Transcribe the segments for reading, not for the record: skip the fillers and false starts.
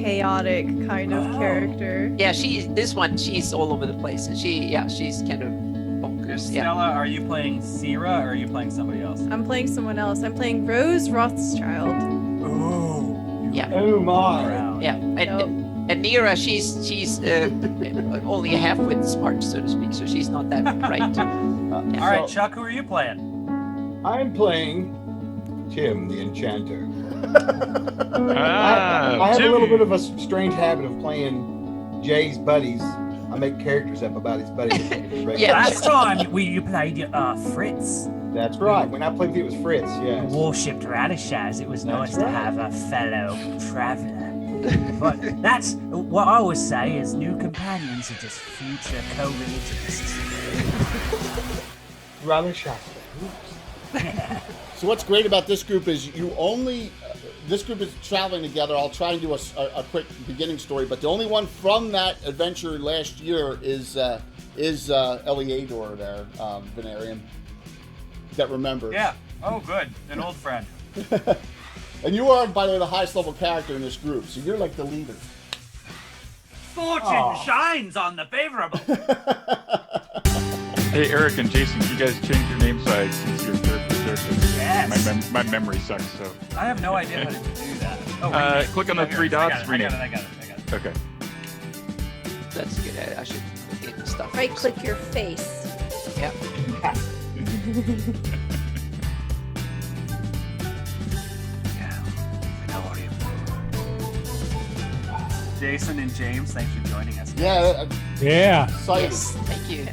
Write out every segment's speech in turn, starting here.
chaotic kind of character. Yeah, she's all over the place, and she's kind of bonkers. Yeah. Stella, are you playing Sierra or are you playing somebody else? I'm playing someone else. I'm playing Rose Rothschild. Ooh. Yeah. Oh my. Yeah. And Nira, she's only half with smart, so to speak, so she's not that bright. All right, Chuck, who are you playing? I'm playing Tim, the Enchanter. Ah, I have a Tim. little bit of a strange habit of playing Jay's buddies. I make characters up about his buddies. Yeah. Last time you played Fritz. That's right. When I played it was Fritz, yes. Worshipped Radishaz. It was nice to have a fellow traveler. But that's what I always say is new companions are just future co-religionists. Rather shocking. So what's great about this group is this group is traveling together. I'll try and do a quick beginning story, but the only one from that adventure last year is Eliador there, Venarium, that remembers. Yeah. Oh, good. An old friend. And you are, by the way, the highest level character in this group, so you're like the leader. Fortune shines on the favorable. Hey, Eric and Jason, you guys change your name so I can see your character. Yes. My memory sucks, so. I have no idea how to do that. Oh, click on the three dots. I got it. Okay. That's good. I should look into stuff. Right click your face. Yeah. Jason and James, thanks for joining us. Yeah. Excited. Yes, thank you.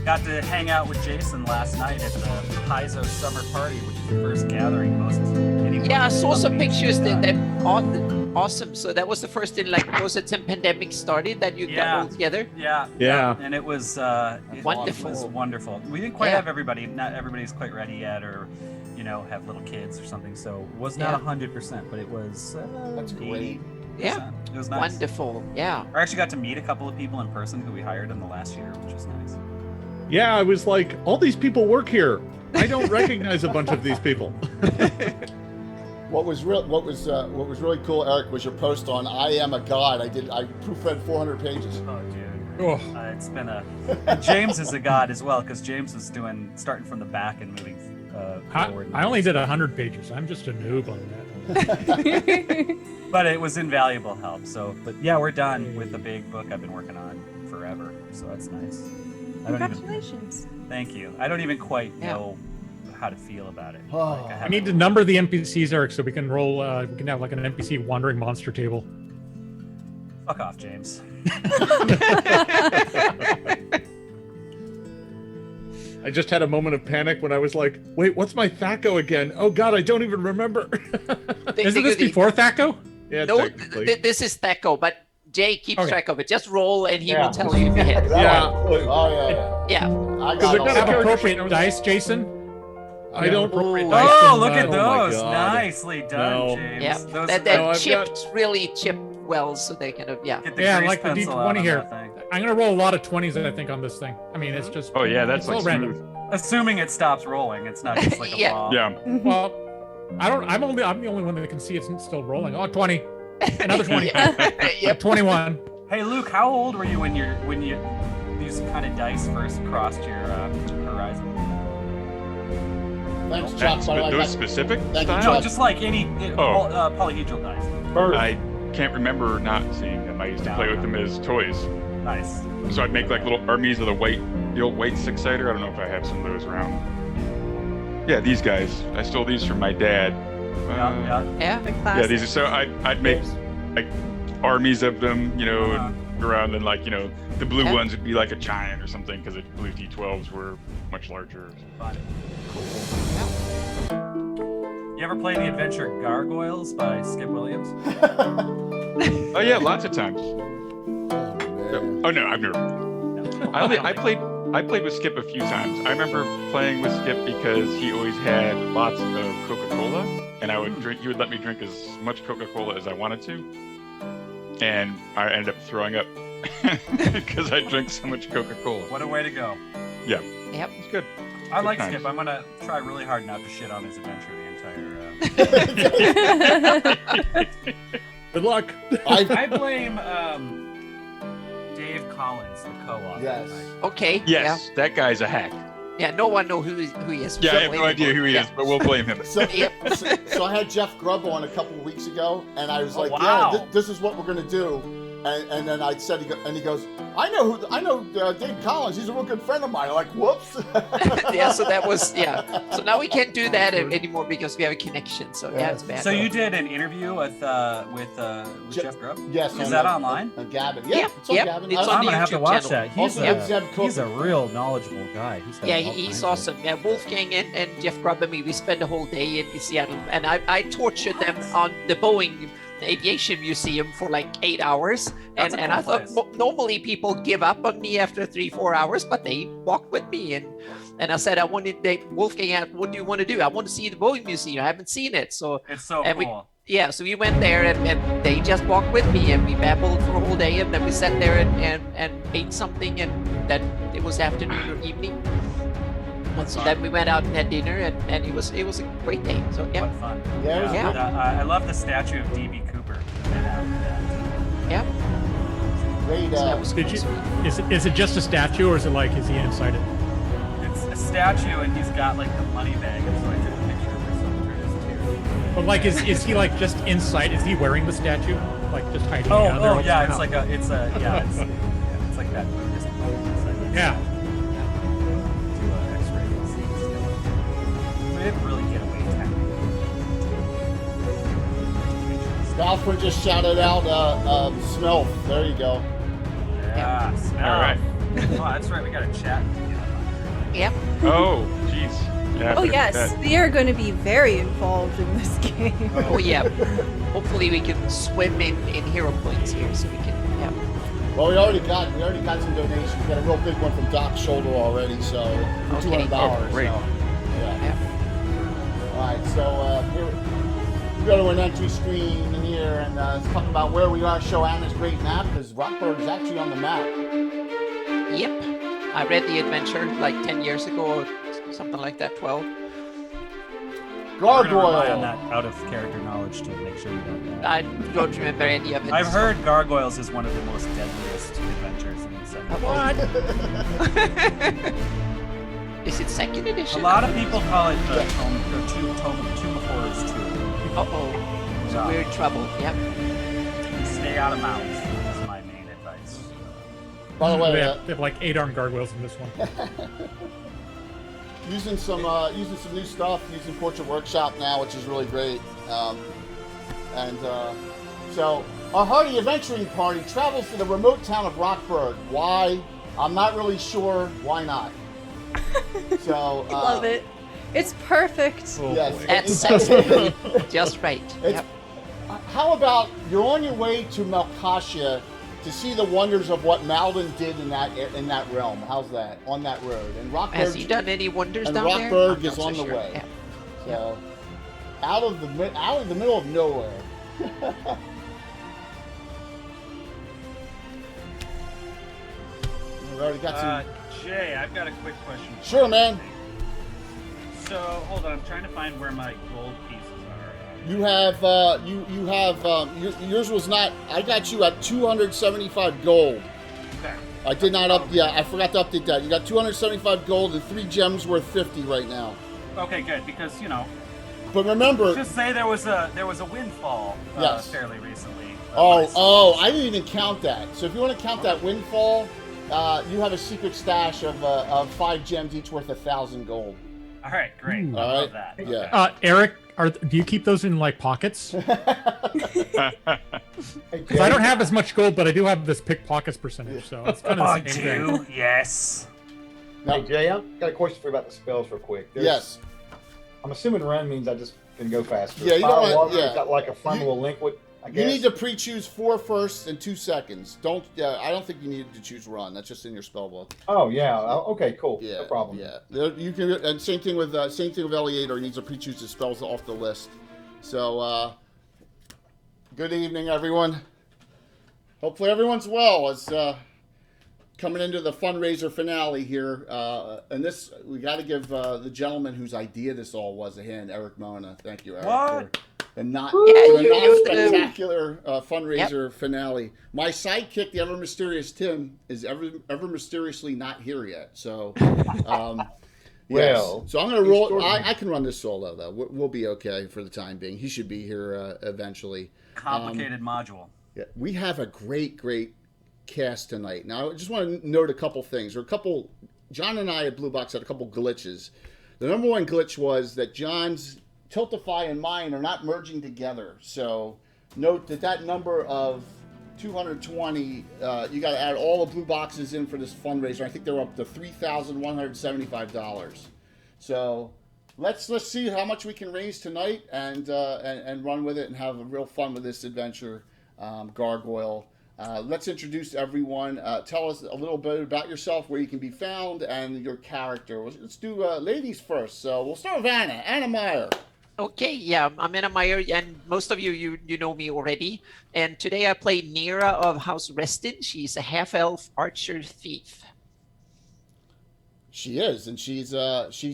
Got to hang out with Jason last night at the Paizo Summer Party, which is the first gathering most anyone. Yeah, I saw some somebody pictures has that done. awesome. So that was the first in was it when pandemic started that you got all together? Yeah. And it was wonderful. It was wonderful. We didn't quite have everybody. Not everybody's quite ready yet, or have little kids or something. So it was not 100%, but it was. That's great. Yeah. It was nice. Wonderful. Yeah. I actually got to meet a couple of people in person who we hired in the last year, which was nice. Yeah, I was like, all these people work here. I don't recognize a bunch of these people. What was really cool, Eric, was your post on I Am a God. I proofread 400 pages. Oh, dude. Oh. It's been and James is a god as well, because James is starting from the back and moving forward. I only did 100 pages. I'm just a noob on that. But it was invaluable help. But yeah, we're done with the big book I've been working on forever. So that's nice. Congratulations. Thank you. I don't even quite know how to feel about it. I need to number the NPCs, Eric, so we can roll. We can have like an NPC wandering monster table. Fuck off, James. I just had a moment of panic when I was like, wait, what's my Thaco again? Oh god, I don't even remember. Isn't this before Thaco? Yeah, no, this is Thaco, but Jay keeps track of it. Just roll and he will tell you if you hit. Yeah. I got have appropriate dice, Jason. I don't. Oh, look at those! Nicely done, James. Yeah, they're really chipped well, so they kind of Get the like the D20 here. I'm gonna roll a lot of 20s, I think, on this thing. I mean, it's just. Oh yeah, that's like random. Assuming it stops rolling, it's not just like a bomb. Yeah. Well, I'm the only one that can see it's still rolling. Oh, 20. Another 20. Yep. 21. Hey Luke, how old were you when these kind of dice first crossed your horizon? Thanks, Chuck. Those specific Thank you, styles? Chuck. Just like any polyhedral dice. I can't remember not seeing them. I used to play with them as toys. Nice. So I'd make like little armies of the old white six-sider. I don't know if I have some of those around. Yeah, these guys. I stole these from my dad. Yeah. These are so I'd make like armies of them, around, and like the blue ones would be like a giant or something because the blue D12s were much larger. You ever play the adventure Gargoyles by Skip Williams? Oh yeah, lots of times. Oh no, I've never. I played with Skip a few times. I remember playing with Skip because he always had lots of Coca-Cola, and I would drink. He would let me drink as much Coca-Cola as I wanted to, and I ended up throwing up because I drank so much Coca-Cola. What a way to go! Yeah. Yep. It's good. I like Skip. I'm gonna try really hard not to shit on his adventure the entire. Good luck. I blame Dave Collins, the co-author. Yes. Okay. Yes, that guy's a hack. Yeah. No one knows who he is. Yeah, So I have no blame idea him. who he is, but we'll blame him. So, Yep. so I had Jeff Grubb on a couple of weeks ago, and I was like, wow. "Yeah, this is what we're gonna do." And then I said, he goes, "I know Dave Collins. He's a real good friend of mine." I'm like, "Whoops." Yeah. So that was So now we can't do that anymore because we have a connection. So yeah, it's bad. So you did an interview with Jeff Grubb? Yes. Is that online? On Gavin. Yeah. Yep, It's on yep, Gavin. it's I'm on gonna have to YouTube watch channel. that. Also, He's a real knowledgeable guy. He's awesome. Yeah, Wolfgang and Jeff Grubb and me, we spent a whole day in Seattle, and I tortured them on the Boeing Aviation Museum for like 8 hours. That's a And cool I thought place. normally people give up on me after 3-4 hours, but they walked with me. And I said, Wolfgang asked, "What do you want to do?" "I want to see the Boeing Museum. I haven't seen it." So It's so and cool. so we went there and they just walked with me and we babbled for a whole day, and then we sat there and ate something, and then it was afternoon or evening. And so then we went out and had dinner, and it was a great day. So yeah. What fun. Yeah, it was Yeah. good. I love the statue of D.B. Cooper. Yeah. Great. So that was Did cool. you? Is it just a statue, or is it like is he inside it? It's a statue, and he's got like the money bag, and so I took a picture of myself through his tears. But like, is he like just inside? Is he wearing the statue? Like just hiding out there? Oh, What's yeah, going it's on? like it's like that Buddhist pose. Like, Yeah. Do an X-ray and see the skeleton. We didn't really get away Alfred just shouted out Smilf. There you go. Yeah, smell. All right. Oh, that's right. We got a chat. Yep. Oh, jeez. Yeah, Oh but yes, that- they are going to be very involved in this game. Oh yeah. Hopefully we can swim in hero points here, so we can. Yeah. Well, we already got some donations. We got a real big one from Doc's shoulder already, so for Okay. $200. Oh, great. So, yeah. Yeah. All right, so here we go to an entry screen in here, and let's talk about where we are. Show Anna's great map, because Rockburg is actually on the map. Yep. I read the adventure like 10 years ago, or something like that. 12. We're gonna rely Gargoyle. on that out of character knowledge to make sure you don't. I don't remember any of it. I've heard Gargoyles is one of the most deadliest adventures in the set. What? Is it second edition? A lot of people call it the Tomb of Horrors 2. Uh-oh. So we're in trouble. Yep. Stay out of mouths is my main advice. By the way, they have like 8 armed gargoyles in this one. using some new stuff, using Portrait Workshop now, which is really great. So our hardy adventuring party travels to the remote town of Rockburg. Why? I'm not really sure. Why not? So Love it. It's perfect. Oh, yes. boy. That's sexy. Just right. It's, Yep. How about you're on your way to Melkasha to see the wonders of what Malden did in that realm? How's that on that road? And Has he Rockburg done any wonders and down there? Rockburg I'm is not on so the sure. way. Yeah. So out of the middle of nowhere. We already got some. Jay, I've got a quick question. Sure, man. So, hold on, I'm trying to find where my gold pieces are. You have yours was not. I got you at 275 gold. Okay. I did not up. Yeah, I forgot to update that. You got 275 gold and 3 gems worth 50 right now. Okay, good, because, you know, But remember, just say there was a windfall Yes. fairly recently. I didn't even count that. So if you want to count that windfall, you have a secret stash of 5 gems each worth 1,000 gold. All right, great. I All love right. that. Yeah. Eric, do you keep those in like pockets? Hey, Because I don't have as much gold, but I do have this pickpockets percentage, so it's kind I of the same thing. do, yes. Hey, Jay, I've got a question for you about the spells real quick. Yes. I'm assuming run means I just can go faster. Yeah, you don't Fire want- water, yeah. Is that like a funnel of liquid? I guess. You need to pre-choose 4 firsts and 2 seconds. I don't think you need to choose run. That's just in your spell book. Oh yeah. Okay. Cool. Yeah, No problem. Yeah, you can, and same thing with Eliator. He needs to pre-choose his spells off the list. So, good evening, everyone. Hopefully, everyone's well. As coming into the fundraiser finale here, and this we got to give the gentleman whose idea this all was a hand, Erik Mona. Thank you, Erik. What? The not you- spectacular fundraiser finale. My sidekick, the ever mysterious Tim, is ever mysteriously not here yet. So, Well, so I'm going to roll. I can run this solo though. We'll be okay for the time being. He should be here eventually. Complicated module. Yeah, we have a great cast tonight. Now, I just want to note a couple things. John and I at Blue Box had a couple glitches. The number one glitch was that John's Tiltify and mine are not merging together. So note that number of 220, you got to add all the blue boxes in for this fundraiser. I think they're up to $3,175. So let's see how much we can raise tonight and run with it and have a real fun with this adventure, Gargoyle. Let's introduce everyone. Tell us a little bit about yourself, where you can be found, and your character. Let's do ladies first. So we'll start with Anna Meyer. Okay, yeah, I'm Anna Meyer, and most of you know me already. And today I play Nira of House Reston. She's a half-elf archer thief. She is, and she's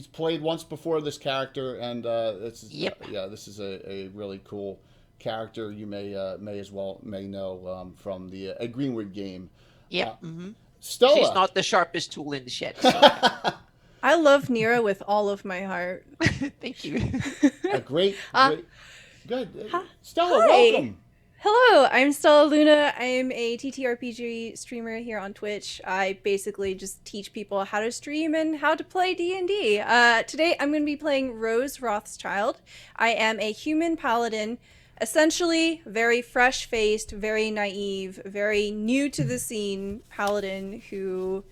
played once before this character, and this is this is a really cool character. You may know from the a Greenwood game. Yeah, Stella. She's not the sharpest tool in the shed. So. I love Nira with all of my heart. Thank you. A great. Good. Stella, Hi. welcome. Hello, I'm Stellal Luna. I'm a TTRPG streamer here on Twitch. I basically just teach people how to stream and how to play D&D. Today I'm going to be playing Rose Rothschild. I am a human paladin, essentially very fresh-faced, very naive, very new to the scene paladin who,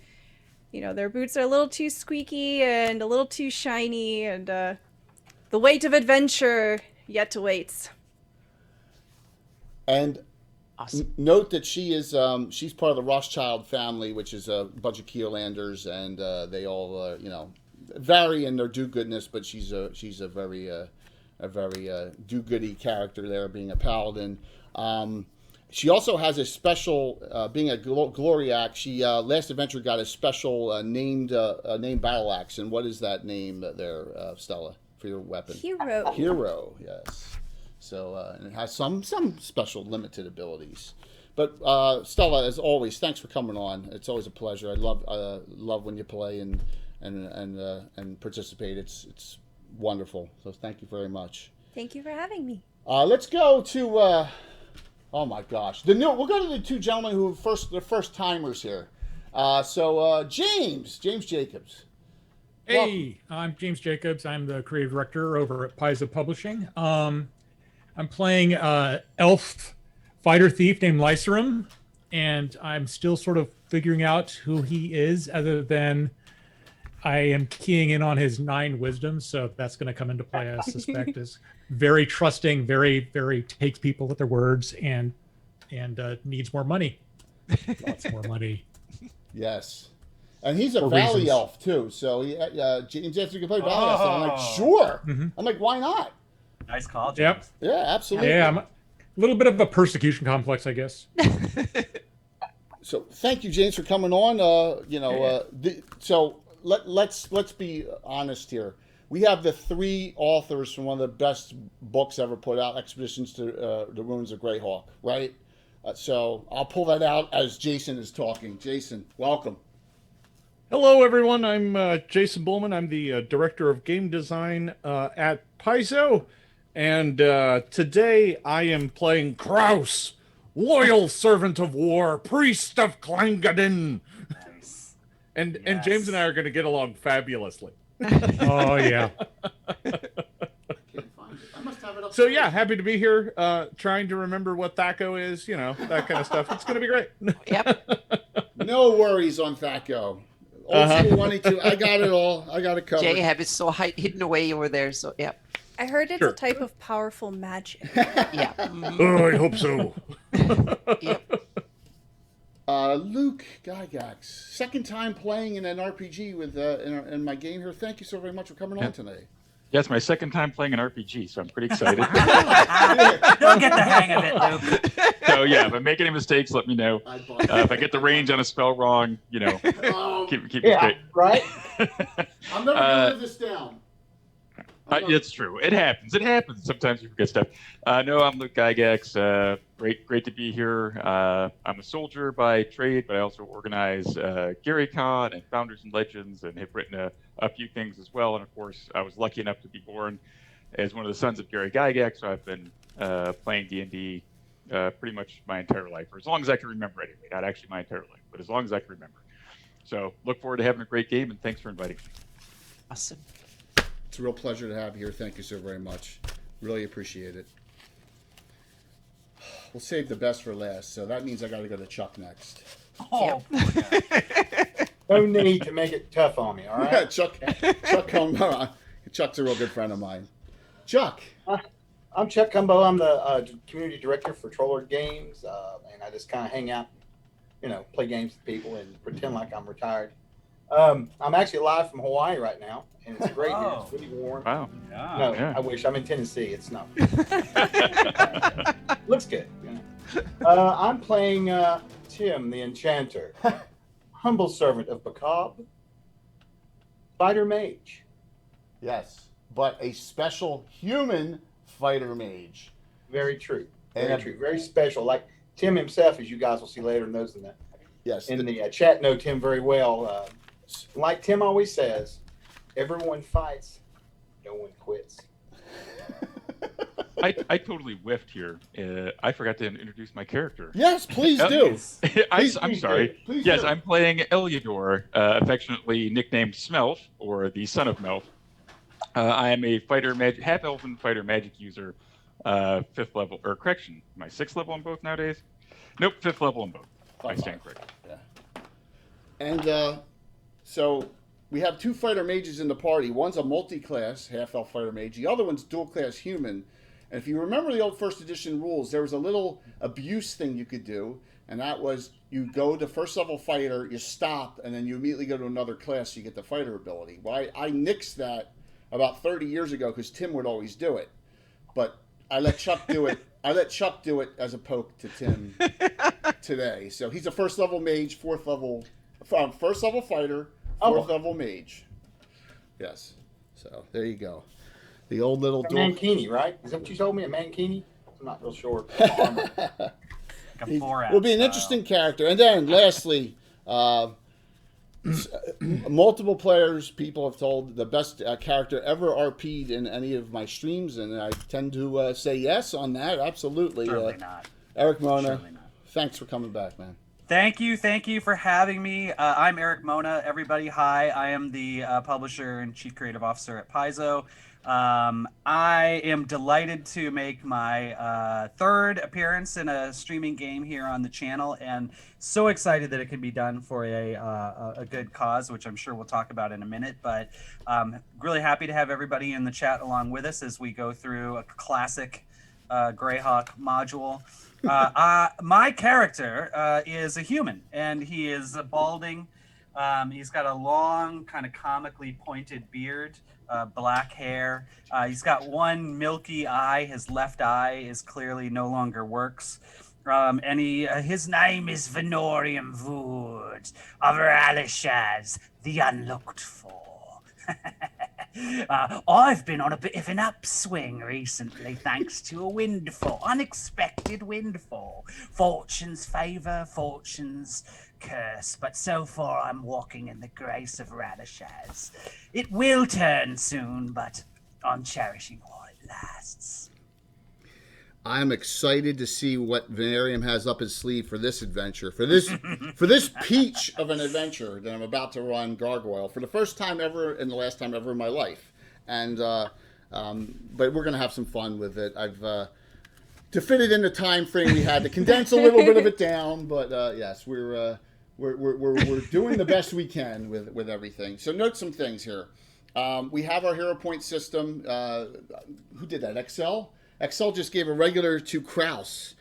their boots are a little too squeaky and a little too shiny, and the weight of adventure yet awaits. And Awesome. note that she's part of the Rothschild family, which is a bunch of Kiolanders, and they all vary in their do-goodness, but she's a very do-goody character there, being a paladin. She also has a special, being a glory axe. She last adventure got a special named battle axe. And what is that name there, Stella, for your weapon? Hero, yes. So and it has some special limited abilities. But Stella, as always, thanks for coming on. It's always a pleasure. I love when you play and participate. It's wonderful. So thank you very much. Thank you for having me. Let's go to. Oh my gosh! We'll go to the two gentlemen who the first timers here. James Jacobs. Hey, I'm James Jacobs. I'm the creative director over at Paizo Publishing. I'm playing elf fighter thief named Lycerum, and I'm still sort of figuring out who he is, other than I am keying in on his 9 wisdom, so that's going to come into play, I suspect. Is very trusting, very, very takes people at their words, and needs more money. Lots more money. Yes. And he's a For Valley reasons. elf, too. So James asked if he could play Valley elf. So I'm like, sure. Mm-hmm. I'm like, why not? Nice call, James. Yep. Yeah, absolutely. Yeah, I'm a little bit of a persecution complex, I guess. So thank you, James, for coming on. Let's be honest here. We have the 3 authors from one of the best books ever put out, Expeditions to the Ruins of Greyhawk, right? So I'll pull that out as Jason is talking. Jason, welcome. Hello, everyone. I'm Jason Bulmahn. I'm the director of game design at Paizo. And today I am playing Kraus, loyal servant of war, priest of Clangadin. Nice. And Yes. James and I are going to get along fabulously. Oh, yeah. I must have it up. So, yeah, happy to be here, trying to remember what Thaco is, that kind of stuff. It's going to be great. Yep. No worries on Thaco. Old school 22. I got it all. I got it covered. Jay have it so hidden away over there. So yeah. I heard it's Sure. a type of powerful magic. Yeah. Oh, I hope so. Yep. Luke Gygax, second time playing in an RPG with in my game here. Thank you so very much for coming on tonight. Yeah, it's my second time playing an RPG, so I'm pretty excited. Don't get the hang of it, Luke. So yeah, if I make any mistakes, let me know. If I get the range on a spell wrong, keep me straight. Right. I'm never gonna live this down. It's true. It happens. Sometimes you forget stuff. No, I'm Luke Gygax. Great to be here. I'm a soldier by trade, but I also organize GaryCon and Founders and Legends, and have written a few things as well. And of course, I was lucky enough to be born as one of the sons of Gary Gygax, so I've been playing D&D pretty much my entire life, or as long as I can remember anyway. Not actually my entire life, but as long as I can remember. So look forward to having a great game, and thanks for inviting me. Awesome. It's a real pleasure to have you here. Thank you so very much. Really appreciate it. We'll save the best for last, so that means I got to go to Chuck next. Oh, No need to make it tough on me, all right? Chuck, come on. Chuck's a real good friend of mine. Chuck. I'm Chuck Cumbo. I'm the community director for Trollard Games, and I just kind of hang out, play games with people and pretend like I'm retired. I'm actually live from Hawaii right now, and it's great here. It's really warm. Wow. No, Yeah. I wish. I'm in Tennessee. It's not. Looks good. I'm playing Tim the Enchanter, humble servant of Bacab, fighter mage. Yes, but a special human fighter mage. Very true. And Very true. Very special. Like Tim himself, as you guys will see later, knows in the chat know Tim very well. Like Tim always says, everyone fights, no one quits. I totally whiffed here. I forgot to introduce my character. Yes, please do. I'm sorry. Please Yes, do. I'm playing Eliodor, affectionately nicknamed Smelf, or the son of Melf. I am a half-elven fighter magic user, 5th level, or correction, am I 6th level on both nowadays? Nope, 5th level on both. I stand corrected. Yeah. And so we have two fighter mages in the party. One's a multi-class half-elf fighter mage. The other one's dual-class human. And if you remember the old first edition rules, there was a little abuse thing you could do, and that was you go to first level fighter, you stop, and then you immediately go to another class so you get the fighter ability. Well, I nixed that about 30 years ago because Tim would always do it. But I let Chuck do it. I let Chuck do it as a poke to Tim today. So he's a first level mage, first level fighter, fourth level mage. Yes. So there you go. The old little Mankini, right? Is that what you told me? A Mankini? I'm not real sure. Will be an interesting character. And then lastly, multiple people have told the best character ever RP'd in any of my streams, and I tend to say yes on that. Absolutely. Surely not. Erik Mona, Surely not. thanks for coming back, man. Thank you for having me. I'm Erik Mona. Everybody, hi. I am the publisher and chief creative officer at Paizo. I am delighted to make my third appearance in a streaming game here on the channel, and so excited that it can be done for a good cause, which I'm sure we'll talk about in a minute. But really happy to have everybody in the chat along with us as we go through a classic Greyhawk module. My character is a human, and he is balding. He's got a long, kind of comically pointed beard, black hair. He's got one milky eye. His left eye is clearly no longer works. And his name is Venorium Vood of Alishaz, the Unlooked For. I've been on a bit of an upswing recently, thanks to a windfall, unexpected windfall. Fortune's favor, fortune's curse, but so far I'm walking in the grace of Radishaz. It will turn soon, but I'm cherishing while it lasts. I'm excited to see what Venarium has up his sleeve for this adventure, for this peach of an adventure that I'm about to run Gargoyle for the first time ever and the last time ever in my life. And but we're gonna have some fun with it. I've to fit it in the time frame we had to condense a little bit of it down, but yes, we're doing the best we can with everything. So note some things here. We have our hero point system. Who did that? Excel. Excel just gave a regular to Kraus.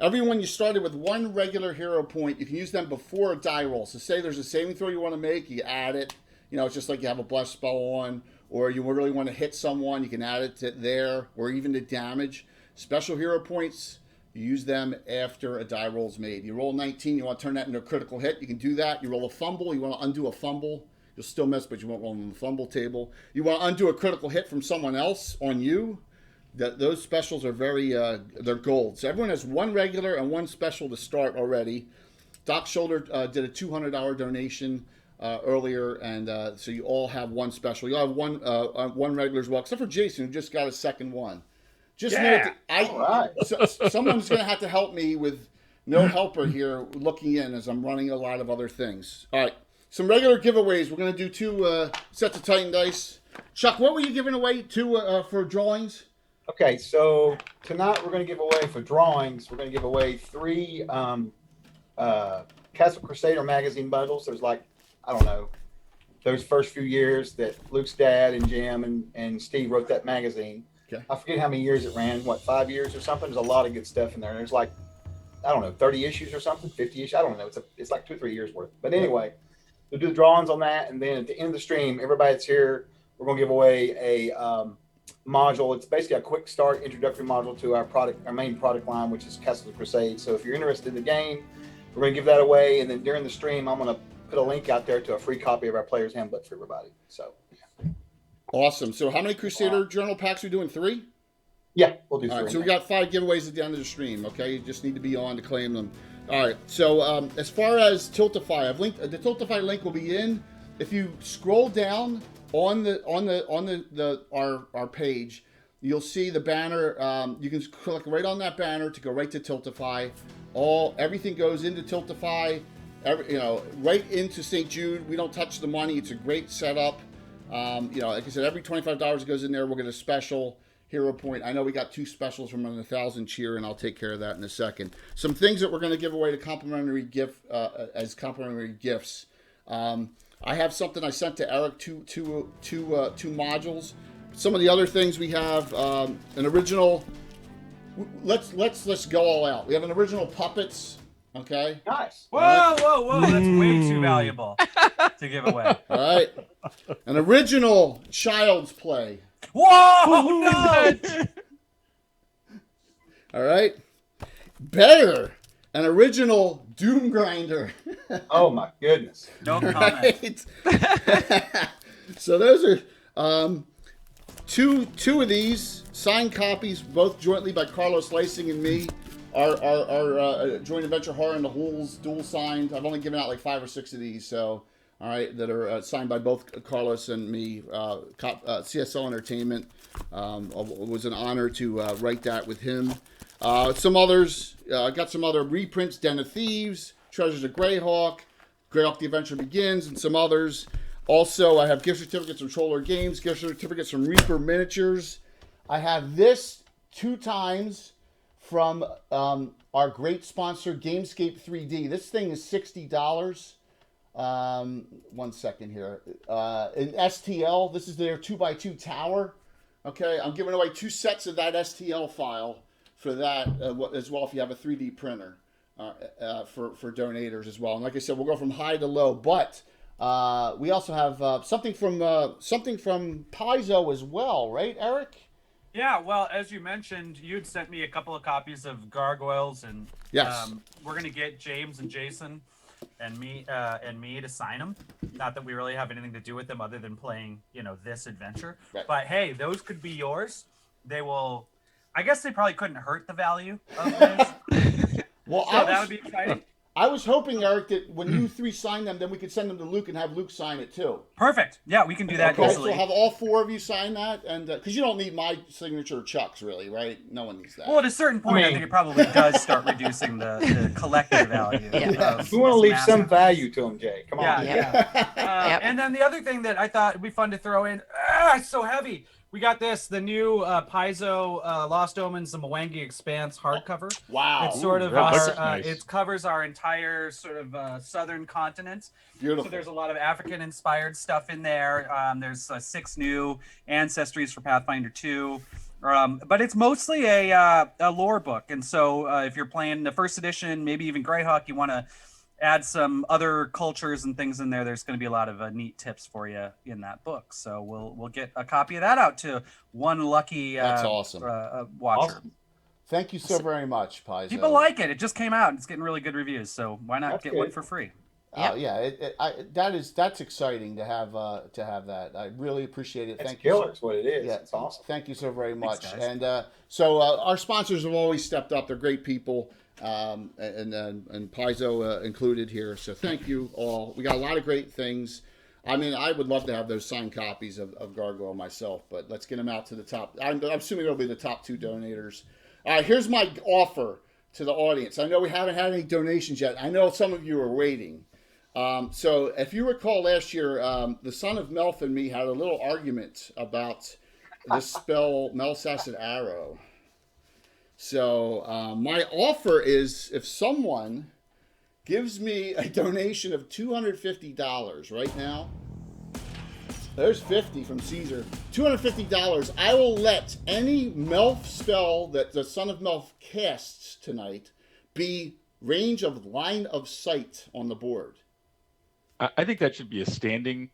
Everyone, you started with one regular hero point. You can use them before a die roll. So say there's a saving throw you want to make, you add it. It's just like you have a bless spell on, or you really want to hit someone, you can add it to there, or even to damage. Special hero points, you use them after a die roll is made. You roll 19, you want to turn that into a critical hit, you can do that. You roll a fumble, you want to undo a fumble. You'll still miss, but you won't roll on the fumble table. You want to undo a critical hit from someone else on you. Those specials are they're gold. So everyone has one regular and one special to start already. Doc Shoulder did a $200 donation earlier, and so you all have one special. You'll have one regular as well, except for Jason, who just got a second one. Just know that someone's going to have to help me with no helper here looking in as I'm running a lot of other things. All right, some regular giveaways. We're going to do 2 sets of Titan dice. Chuck, what were you giving away for drawings? Okay, so tonight we're going to give away for drawings. We're going to give away 3 Castle Crusader magazine bundles. There's like, I don't know, those first few years that Luke's dad and Jim and Steve wrote that magazine. Okay. I forget how many years it ran, 5 years or something? There's a lot of good stuff in there. There's like, I don't know, 30 issues or something, 50 issues. I don't know. It's like 2 or 3 years worth. But anyway, we'll do the drawings on that. And then at the end of the stream, everybody that's here, we're going to give away a module. It's basically a quick start introductory module to our main product line, which is Castle Crusade. So if you're interested in the game, we're going to give that away. And then during the stream, I'm going to put a link out there to a free copy of our player's handbook for everybody. So awesome. So how many Crusader Journal packs are we doing? 3? Yeah, we'll do 3. All right, so we got 5 giveaways at the end of the stream. Okay, you just need to be on to claim them. All right. So as far as Tiltify, I've linked the Tiltify link will be in. If you scroll down on our page, you'll see the banner. You can click right on that banner to go right to Tiltify. Everything goes into Tiltify. Right into St. Jude. We don't touch the money. It's a great setup. Like I said, every $25 goes in there. We'll get a special hero point. I know we got 2 specials from an 1,000 cheer, and I'll take care of that in a second. Some things that we're going to give away to complimentary gift as complimentary gifts. I have something I sent to Erik, two modules. Some of the other things we have an original. Let's go all out. We have an original Puppets. Okay. Nice. Whoa! That's way too valuable to give away. All right. An original Child's Play. Whoa! No. All right. Better. An original Doom Grinder. Oh my goodness. No comment. So those are two of these signed copies, both jointly by Carlos Lacing and me. Our joint adventure Horror in the Holes dual signed. I've only given out like 5 or 6 of these, so all right, that are signed by both Carlos and me. CSL Entertainment. It was an honor to write that with him. Some others. I got some other reprints: Den of Thieves, Treasures of Greyhawk, Greyhawk: The Adventure Begins, and some others. Also, I have gift certificates from Troller Games, gift certificates from Reaper Miniatures. I have this 2 times from our great sponsor, Gamescape 3D. This thing is $60. 1 second here. In STL, this is their 2x2 tower. Okay, I'm giving away 2 sets of that STL file for that as well if you have a 3D printer for donators as well. And like I said, we'll go from high to low. But we also have something from Paizo as well, right, Erik? Yeah, well, as you mentioned, you'd sent me a couple of copies of Gargoyles, and yes, we're gonna get James and Jason and me to sign them. Not that we really have anything to do with them other than playing, this adventure. Right. But hey, those could be yours. They will. I guess they probably couldn't hurt the value of this. Well, so that would be exciting. I was hoping, Erik, that when you 3 sign them, then we could send them to Luke and have Luke sign it too. Perfect. Yeah, we can do that okay, easily. So have all 4 of you sign that, and because you don't need my signature or Chuck's, really, right? No one needs that. Well, at a certain point, I think it probably does start reducing the collective value. Yeah. We want to leave some value to them, Jay. Come on. Yeah. And then the other thing that I thought would be fun to throw in, it's so heavy. We got the new Paizo Lost Omens, the Mwangi Expanse hardcover. Wow. It's sort of nice. it covers our entire sort of southern continent. Beautiful. So there's a lot of African-inspired stuff in there. There's 6 new ancestries for Pathfinder 2. But it's mostly a lore book. And so if you're playing the first edition, maybe even Greyhawk, you want to add some other cultures and things in there. There's going to be a lot of neat tips for you in that book. So we'll get a copy of that out to one lucky That's awesome. watcher. Awesome. Thank you so very much, Paizo. People like it. It just came out and it's getting really good reviews. So why not get one for free? That's exciting to have that. I really appreciate it. Thank you. It's what it is. Yeah, it's awesome. Thank you so very much. Thanks, guys. And so our sponsors have always stepped up. They're great people, and Paizo included here. So thank you all. We got a lot of great things. I mean, I would love to have those signed copies of Gargoyle myself, but let's get them out to the top. I'm assuming it'll be the top 2 donators. All right, here's my offer to the audience. I know we haven't had any donations yet. I know some of you are waiting. So if you recall last year, the son of Melf and me had a little argument about this spell, Melsacid Arrow. So my offer is if someone gives me a donation of $250 right now, there's 50 from Caesar, $250, I will let any Melf spell that the son of Melf casts tonight be range of line of sight on the board. I think that should be a standing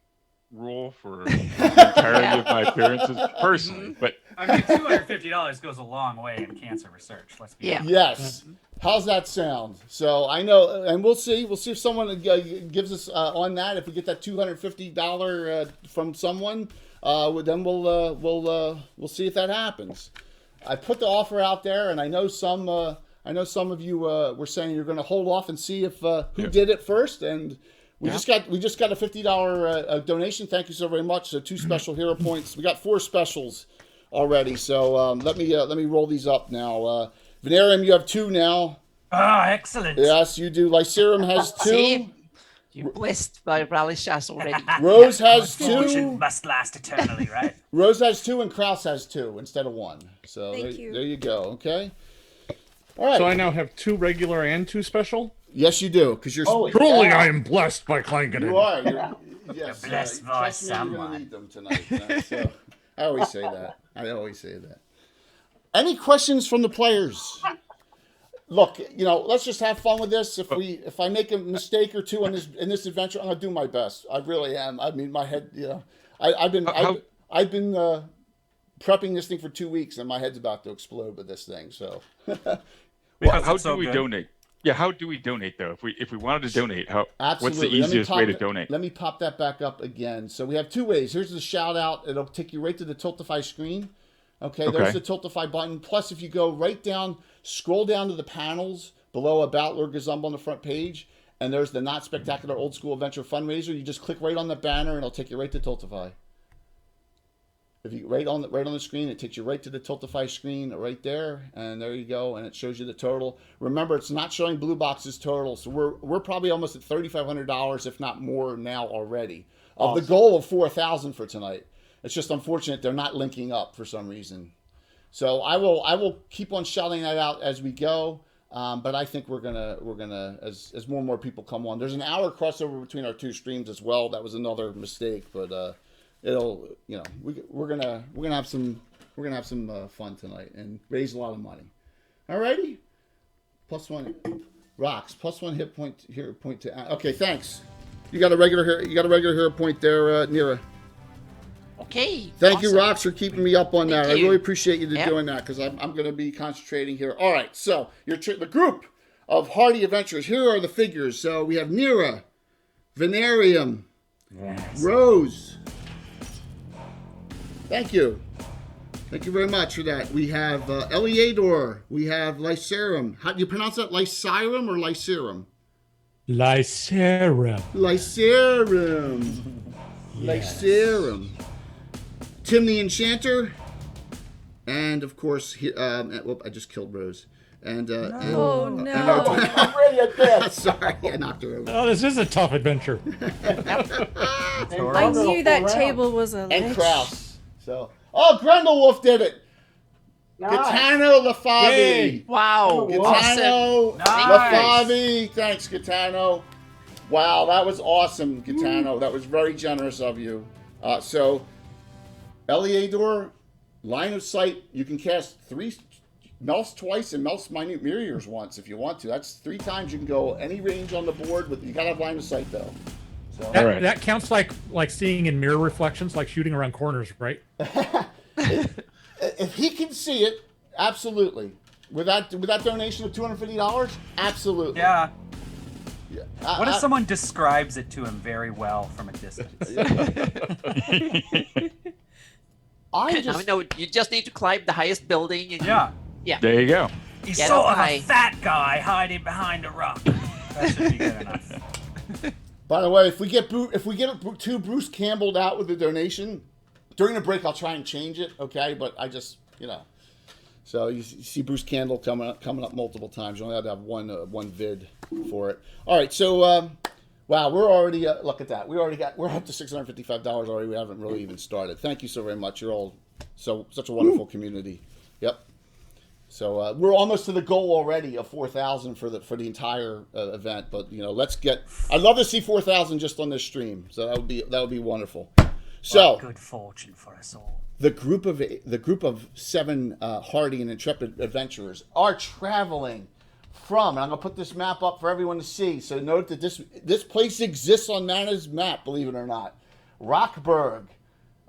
rule for the entirety of my appearances, personally. But I mean, $250 goes a long way in cancer research. Let's be honest. Yes. How's that sound? So I know, and we'll see. We'll see if someone gives us on that. If we get that $250 from someone, then we'll see if that happens. I put the offer out there, and I know some of you were saying you're going to hold off and see if who did it first, and. We just got a $50 donation. Thank you so very much. So 2 special hero points. We got 4 specials already. So let me roll these up now. Venarium, you have 2 now. Ah, excellent. Yes, you do. Lycerum has 2. See? You're blessed by Rally Shots already. Rose has 2. Fortune must last eternally, right? Rose has 2, and Kraus has 2 instead of 1. So Thank you. There you go. Okay. All right. So I now have 2 regular and 2 special. Yes, you do, because you're Truly, I am blessed by Clankening. You are. Yes. Blessed by trust me, you're someone. going to need them tonight. So, I always say that. Any questions from the players? Look, let's just have fun with this. If I make a mistake or 2 in this adventure, I'm going to do my best. I really am. I mean, my head, I've been prepping this thing for 2 weeks, and my head's about to explode with this thing. So, how do we donate? Yeah, how do we donate though? If we wanted to donate, what's the easiest way to donate? Let me pop that back up again. So we have 2 ways. Here's the shout out. It'll take you right to the Tiltify screen. Okay, there's the Tiltify button. Plus, if you go right down, scroll down to the panels below About Lord Gazumba on the front page, and there's the Not Spectacular Old School Adventure Fundraiser. You just click right on the banner, and it'll take you right to Tiltify. If you right on the screen, it takes you right to the Tiltify screen right there, and there you go, and it shows you the total. Remember, it's not showing Blue Box's total, so we're probably almost at $3,500, if not more now already, of the goal of $4,000 for tonight. It's just unfortunate they're not linking up for some reason. So I will keep on shouting that out as we go, but I think we're gonna as more and more people come on. There's an hour crossover between our 2 streams as well. That was another mistake, but. It'll, we're gonna have some fun tonight and raise a lot of money. Alrighty, +1 rocks, +1 hit point here, point to. Okay, thanks. You got a regular hero point there, Nira. Okay. Thank you, Rocks, for keeping me up on that. Thank I you. really appreciate you doing that because I'm going to be concentrating here. All right, so the group of hardy adventurers. Here are the figures. So we have Nira, Venarium, Rose. Thank you. Thank you very much for that. We have Eleador. We have Lycerum. How do you pronounce that? Lycerum or Lycerum? Lycerum. Lycerum. Lycerum. Tim the Enchanter. And, of course, I just killed Rose. And, Oh, no. I'm ready at that. sorry, I knocked her over. Oh, this is a tough adventure. I knew that table was a And lich. Kraus. So, Grendelwolf did it. Nice. Gaetano Lafavi. Yay. Wow. Gaetano Nice. Lafavi. Thanks, Gaetano. Wow, that was awesome, Gaetano. That was very generous of you. So, Eleador, line of sight. You can cast 3 Melts twice and melts minute mirrors once if you want to. That's 3 times you can go any range on the board. With you gotta have line of sight though. So That, right. that counts like seeing in mirror reflections, like shooting around corners, right? if he can see it, absolutely. With that donation of $250, absolutely. Yeah. Yeah. What if someone describes it to him very well from a distance? I know you just need to climb the highest building. And Yeah. There you go. He's Get sort up of high. a fat guy hiding behind a rock. That should be good enough. By the way, if we get two Bruce Campbell out with the donation during the break, I'll try and change it. Okay, but I just so you see Bruce Campbell coming up multiple times. You only have to have one vid for it. All right, so wow, we're already look at that. We're up to $655 already. We haven't really even started. Thank you so very much. You're all such a wonderful community. Yep. So we're almost to the goal already of 4,000 for the entire event. But let's get. I'd love to see 4,000 just on this stream. So that would be wonderful. So good fortune for us all. the group of 7 hardy and intrepid adventurers are traveling from. And I'm gonna put this map up for everyone to see. So note that this place exists on Nana's map. Believe it or not, Rockburg.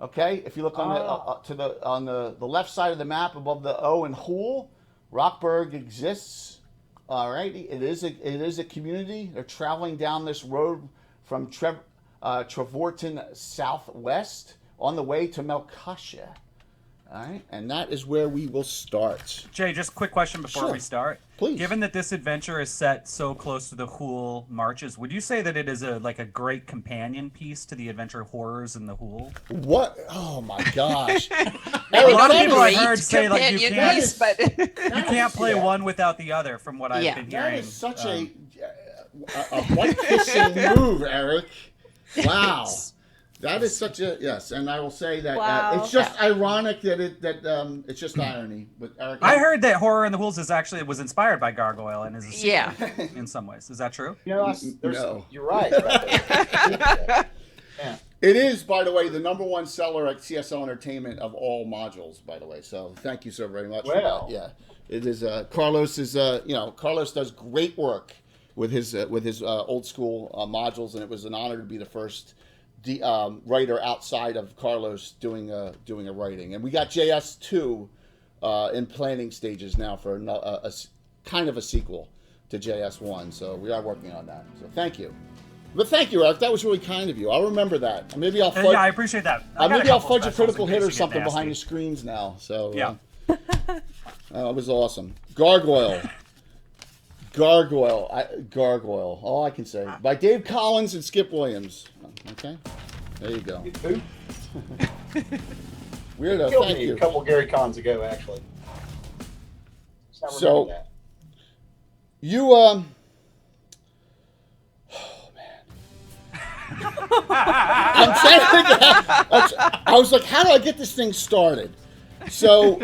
Okay, if you look on the left side of the map above the O and Hool, Rockburg exists. All right, it is a community. They're traveling down this road from Trevorton southwest on the way to Melkasha. All right, and that is where we will start. Jay, just a quick question before we start. Please. Given that this adventure is set so close to the Hool marches, would you say that it is a great companion piece to the adventure horrors in the Hool? What? Oh my gosh! A lot of people I've heard say companion you can't, piece, but you can't play one without the other. From what I've been hearing, That is such a white kissing move, Eric. Wow. That is such a yes, and I will say that it's just ironic that it's just irony. But Eric, I heard that Horror in the Hools was inspired by Gargoyle and is a sequel in some ways. Is that true? No. You're right. About that. Yeah. It is, by the way, the #1 seller at CSL Entertainment of all modules. By the way, so thank you so very much for that. Yeah, it is. Carlos is. Carlos does great work with his old school modules, and it was an honor to be the first writer outside of Carlos doing a writing. And we got JS2 in planning stages now for a kind of a sequel to JS1. So we are working on that. So thank you. But thank you, Eric. That was really kind of you. I'll remember that. Maybe I'll fudge, I appreciate that. maybe I'll fudge a critical hit or something behind the screens now. So yeah. It was awesome. Gargoyle. All I can say. By Dave Collins and Skip Williams. Okay. There you go. Weirdo, Killed thank me you. a couple Gary Cons ago, actually. So, that. you, oh man. I was like, how do I get this thing started? So,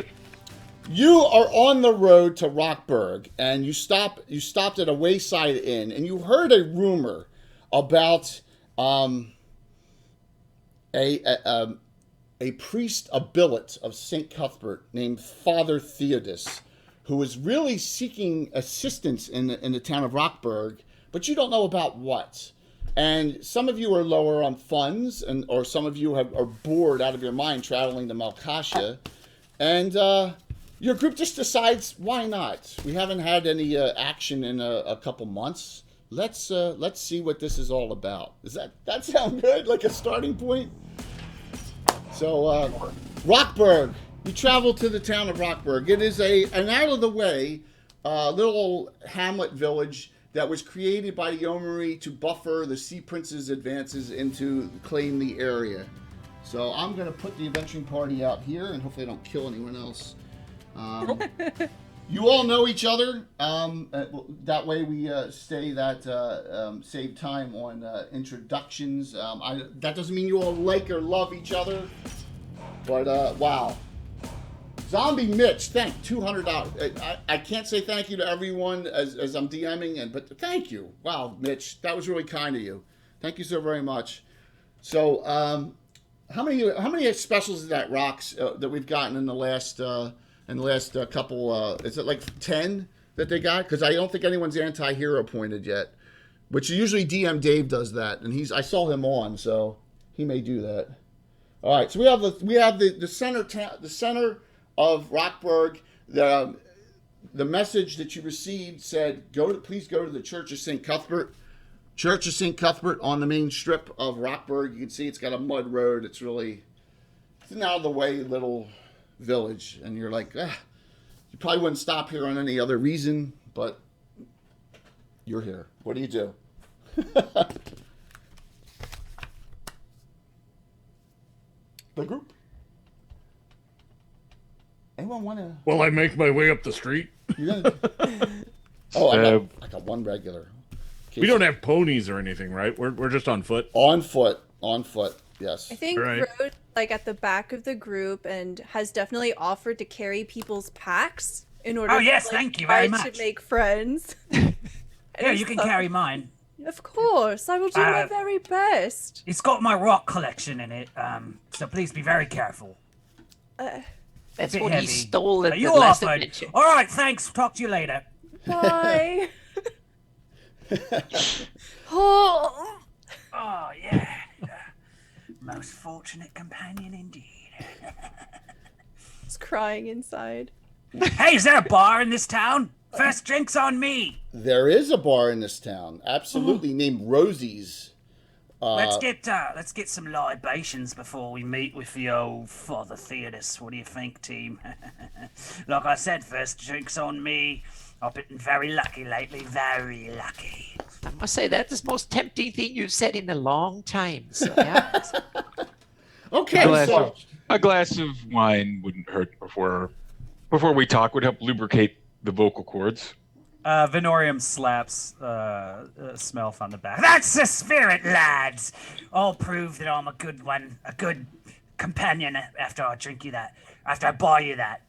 you are on the road to Rockburg, and you stopped at a wayside inn, and you heard a rumor about a priest, a billet of St. Cuthbert named Father Theodus, who was really seeking assistance in the town of Rockburg, but you don't know about what. And some of you are lower on funds, or some of you are bored out of your mind traveling to Melkasha, and your group just decides, why not? We haven't had any action in a couple months. Let's see what this is all about. Does that sound good? Like a starting point? So, Rockburg. You travel to the town of Rockburg. It is an out-of-the-way little hamlet village that was created by the Yeomanry to buffer the Sea Prince's advances into claim the area. So I'm going to put the adventuring party out here, and hopefully I don't kill anyone else. You all know each other. That way we save time on introductions. That doesn't mean you all like or love each other. But, wow. Zombie Mitch, thank $200. I can't say thank you to everyone as I'm DMing, but thank you. Wow, Mitch, that was really kind of you. Thank you so very much. So, how many specials is that, Rocks, that we've gotten in the last And the last couple, is it like 10 that they got? Because I don't think anyone's anti-hero pointed yet. Which usually DM Dave does that, and I saw him on, so he may do that. All right, so we have the center of Rockburg. The message that you received said, please go to the Church of St. Cuthbert. Church of St. Cuthbert on the main strip of Rockburg. You can see it's got a mud road. It's an out of the way little village, and you're like, you probably wouldn't stop here on any other reason, but you're here. What do you do? The group. Anyone want to? Well, I make my way up the street. Oh, I got one regular. We don't have ponies or anything, right? We're just on foot. On foot. Yes. I think Right. Rose like at the back of the group and has definitely offered to carry people's packs in order. Oh, yes, to, like, thank you very try much. to make friends. Yeah, you can carry mine. Of course, I will do my very best. It's got my rock collection in it, so please be very careful. That's bit what heavy. he stole at the You last offered. adventure. All right, thanks. Talk to you later. Bye. Oh. Oh, yeah. Most fortunate companion indeed. It's crying inside. Hey, is there a bar in this town? First drink's on me. There is a bar in this town, absolutely, named Rosie's. Let's get some libations before we meet with the old Father Theodus. What do you think, team? Like I said, first drink's on me. I've been very lucky lately, very lucky. I must say that is the most tempting thing you've said in a long time. So, yeah. Okay, so A glass of wine wouldn't hurt before we talk. Would help lubricate the vocal cords. Venorium slaps Smelf on the back. That's the spirit, lads. I'll prove that I'm a good one, a good companion after I buy you that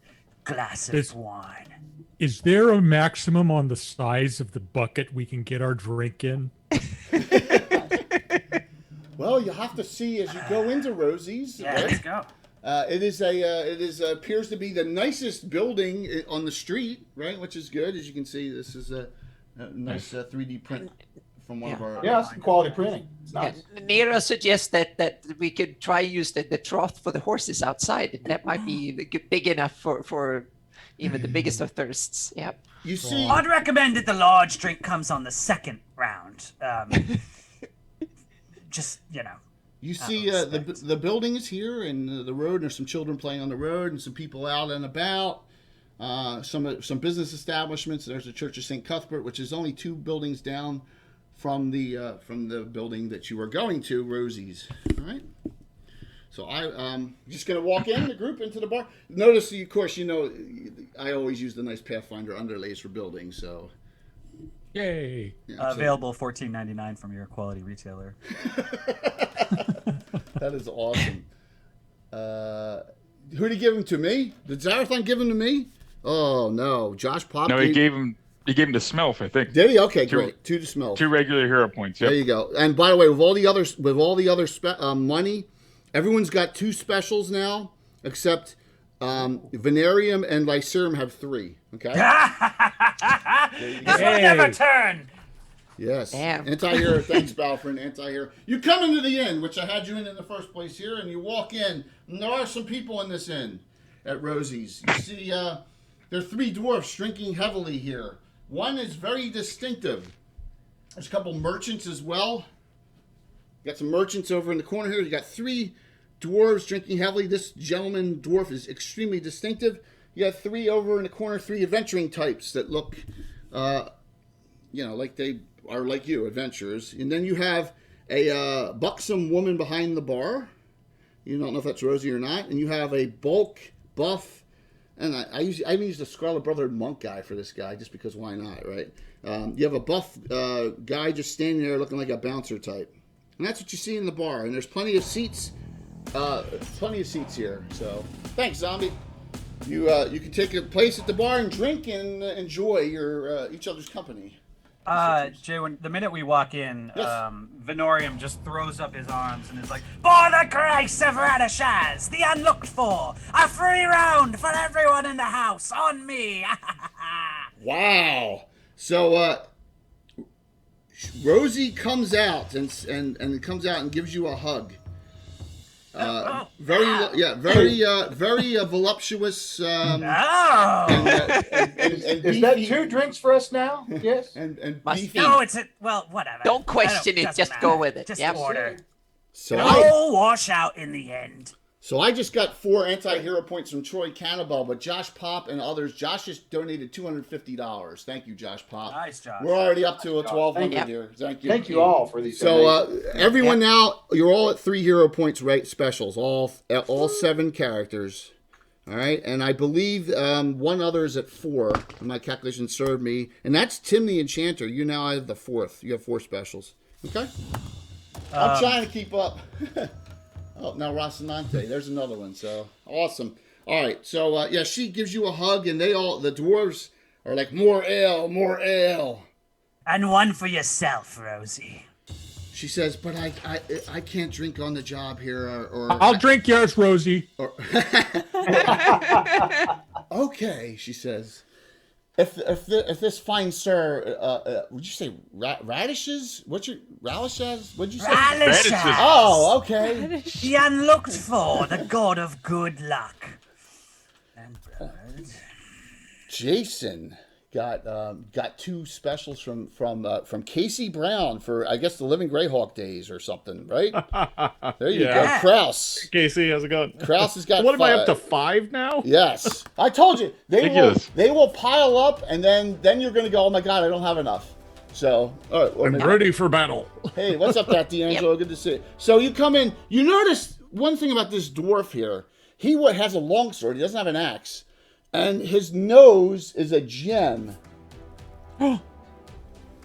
glass of wine. Is there a maximum on the size of the bucket we can get our drink in? well, you have to see as you go into Rosie's. Yeah, right? let's go. It appears to be the nicest building on the street, right? Which is good, as you can see. This is a nice 3D print from one of our. Yeah, it's quality printing. It's nice. Nero suggests that we could try use the trough for the horses outside. That might be big enough for even the biggest of thirsts. Yeah. You see, I'd recommend that the large drink comes on the second round. Just, you see the building is here, and the road. And there's some children playing on the road, and some people out and about. Some business establishments. There's the Church of St. Cuthbert, which is only 2 buildings down from the building that you are going to, Rosie's. All right. So I'm just going to walk in the group into the bar. Notice, of course, I always use the nice Pathfinder underlays for buildings. So, Yay! yeah, Available $14.99 from your quality retailer. That is awesome. Who did he give them to me? Did Zarathon give them to me? Oh no, Josh Pop. No, he gave him to Smelf, I think. Did he? Okay, great. 2 to Smell. 2 regular hero points. Yep. There you go. And by the way, with all the other money, everyone's got 2 specials now, except Venarium and Lycerum have 3. Okay. This will never turn. Yes. Damn. Anti-hero. Thanks, Balfrin. Anti-hero. You come into the inn, which I had you in the first place here, and you walk in, and there are some people in this inn at Rosie's. You see, there are 3 dwarfs drinking heavily here. One is very distinctive. There's a couple merchants as well. Got some merchants over in the corner here. You got 3 dwarves drinking heavily. This gentleman dwarf is extremely distinctive. You got 3 over in the corner, 3 adventuring types that look, like they are like you, adventurers. And then you have a buxom woman behind the bar. You don't know if that's Rosie or not. And you have a bulk, buff, and I even used a Scarlet Brotherhood monk guy for this guy just because why not, right? You have a buff guy just standing there looking like a bouncer type. And that's what you see in the bar. And there's plenty of seats. Here. So thanks, Zombie. You can take a place at the bar and drink and enjoy your each other's company. Jay, when the minute we walk in, Yes. Venorium just throws up his arms and is like, For the grace of Radishaz, the unlooked for, a free round for everyone in the house, on me. Wow. So Rosie comes out and comes out and gives you a hug. Very voluptuous. Oh! Is that 2 drinks for us now? Yes. And Must beefy. be. No, it's whatever. Don't question it, Doesn't just matter. go with it. Just Yep. order. So It'll wash out in the end. I just got 4 anti-hero points from Troy Cannibal, but Josh Pop and others. Josh just donated $250. Thank you, Josh Pop. nice, Josh. We're already up to a 1,200 Thank here. Thank you. Thank you all for these. So donations. everyone now, you're all at 3 hero points, right? Specials, all 7 characters. All right, and I believe one other is at 4. My calculation served me, and that's Tim the Enchanter. You now have the 4th. You have 4 specials. Okay. I'm trying to keep up. Oh, now Rocinante. There's another one. So awesome. All right. So yeah, she gives you a hug, and the dwarves are like, more ale, more ale. And one for yourself, Rosie. She says, but I can't drink on the job here, or I'll drink yours, Rosie. Or, okay, she says. If this fine sir, would you say radishes? What's your radishes? What'd you say? Radishes. Oh, okay. The unlooked for, the god of good luck. And blood. Jason got 2 specials from Casey Brown for, I guess, the Living Greyhawk days or something, right? There you go, Kraus. Casey, how's it going? Kraus has got. What am I up to 5? 5 now? Yes, I told you they Ridiculous. will pile up, and then you're gonna go, oh my god, I don't have enough. So, all right, well, I'm ready for battle. hey, what's up, that D'Angelo? Good to see you. So you come in. You notice one thing about this dwarf here. He has a longsword. He doesn't have an axe, and his nose is a gem.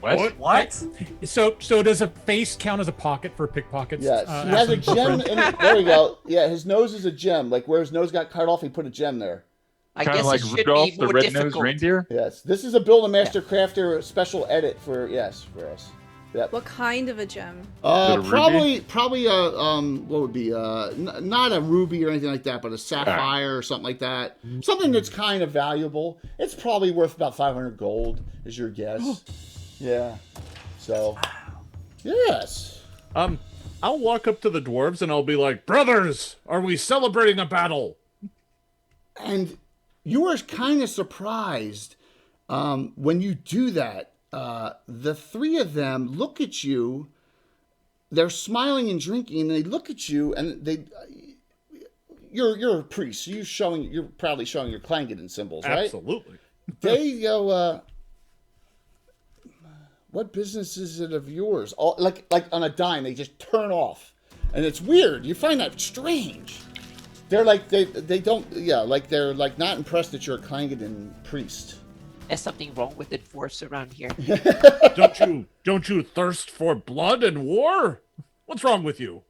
What? So does a face count as a pocket for pickpockets? Yes, he has a gem. There we go. Yeah, his nose is a gem. Like where his nose got cut off, he put a gem there. I Kind guess of it like should Rudolph be the more Red-Nosed difficult. Reindeer. Yes, this is a Build a Master Crafter special edit for us. Yep. What kind of a gem? Is it a ruby? Probably a what would be not a ruby or anything like that, but a sapphire or something like that. Something that's kind of valuable. It's probably worth about 500 gold, is your guess. Yeah. So. Yes. I'll walk up to the dwarves and I'll be like, brothers, are we celebrating a battle? And you are kind of surprised when you do that. The 3 of them look at you. They're smiling and drinking, and they look at you, and you're a priest. So you're proudly showing your Clangeddon symbols, right? Absolutely. They go, what business is it of yours? All, like on a dime, they just turn off, and it's weird. You find that strange. They're like they don't they're like not impressed that you're a Clangeddon priest. There's something wrong with the dwarfs around here. Don't you thirst for blood and war? What's wrong with you?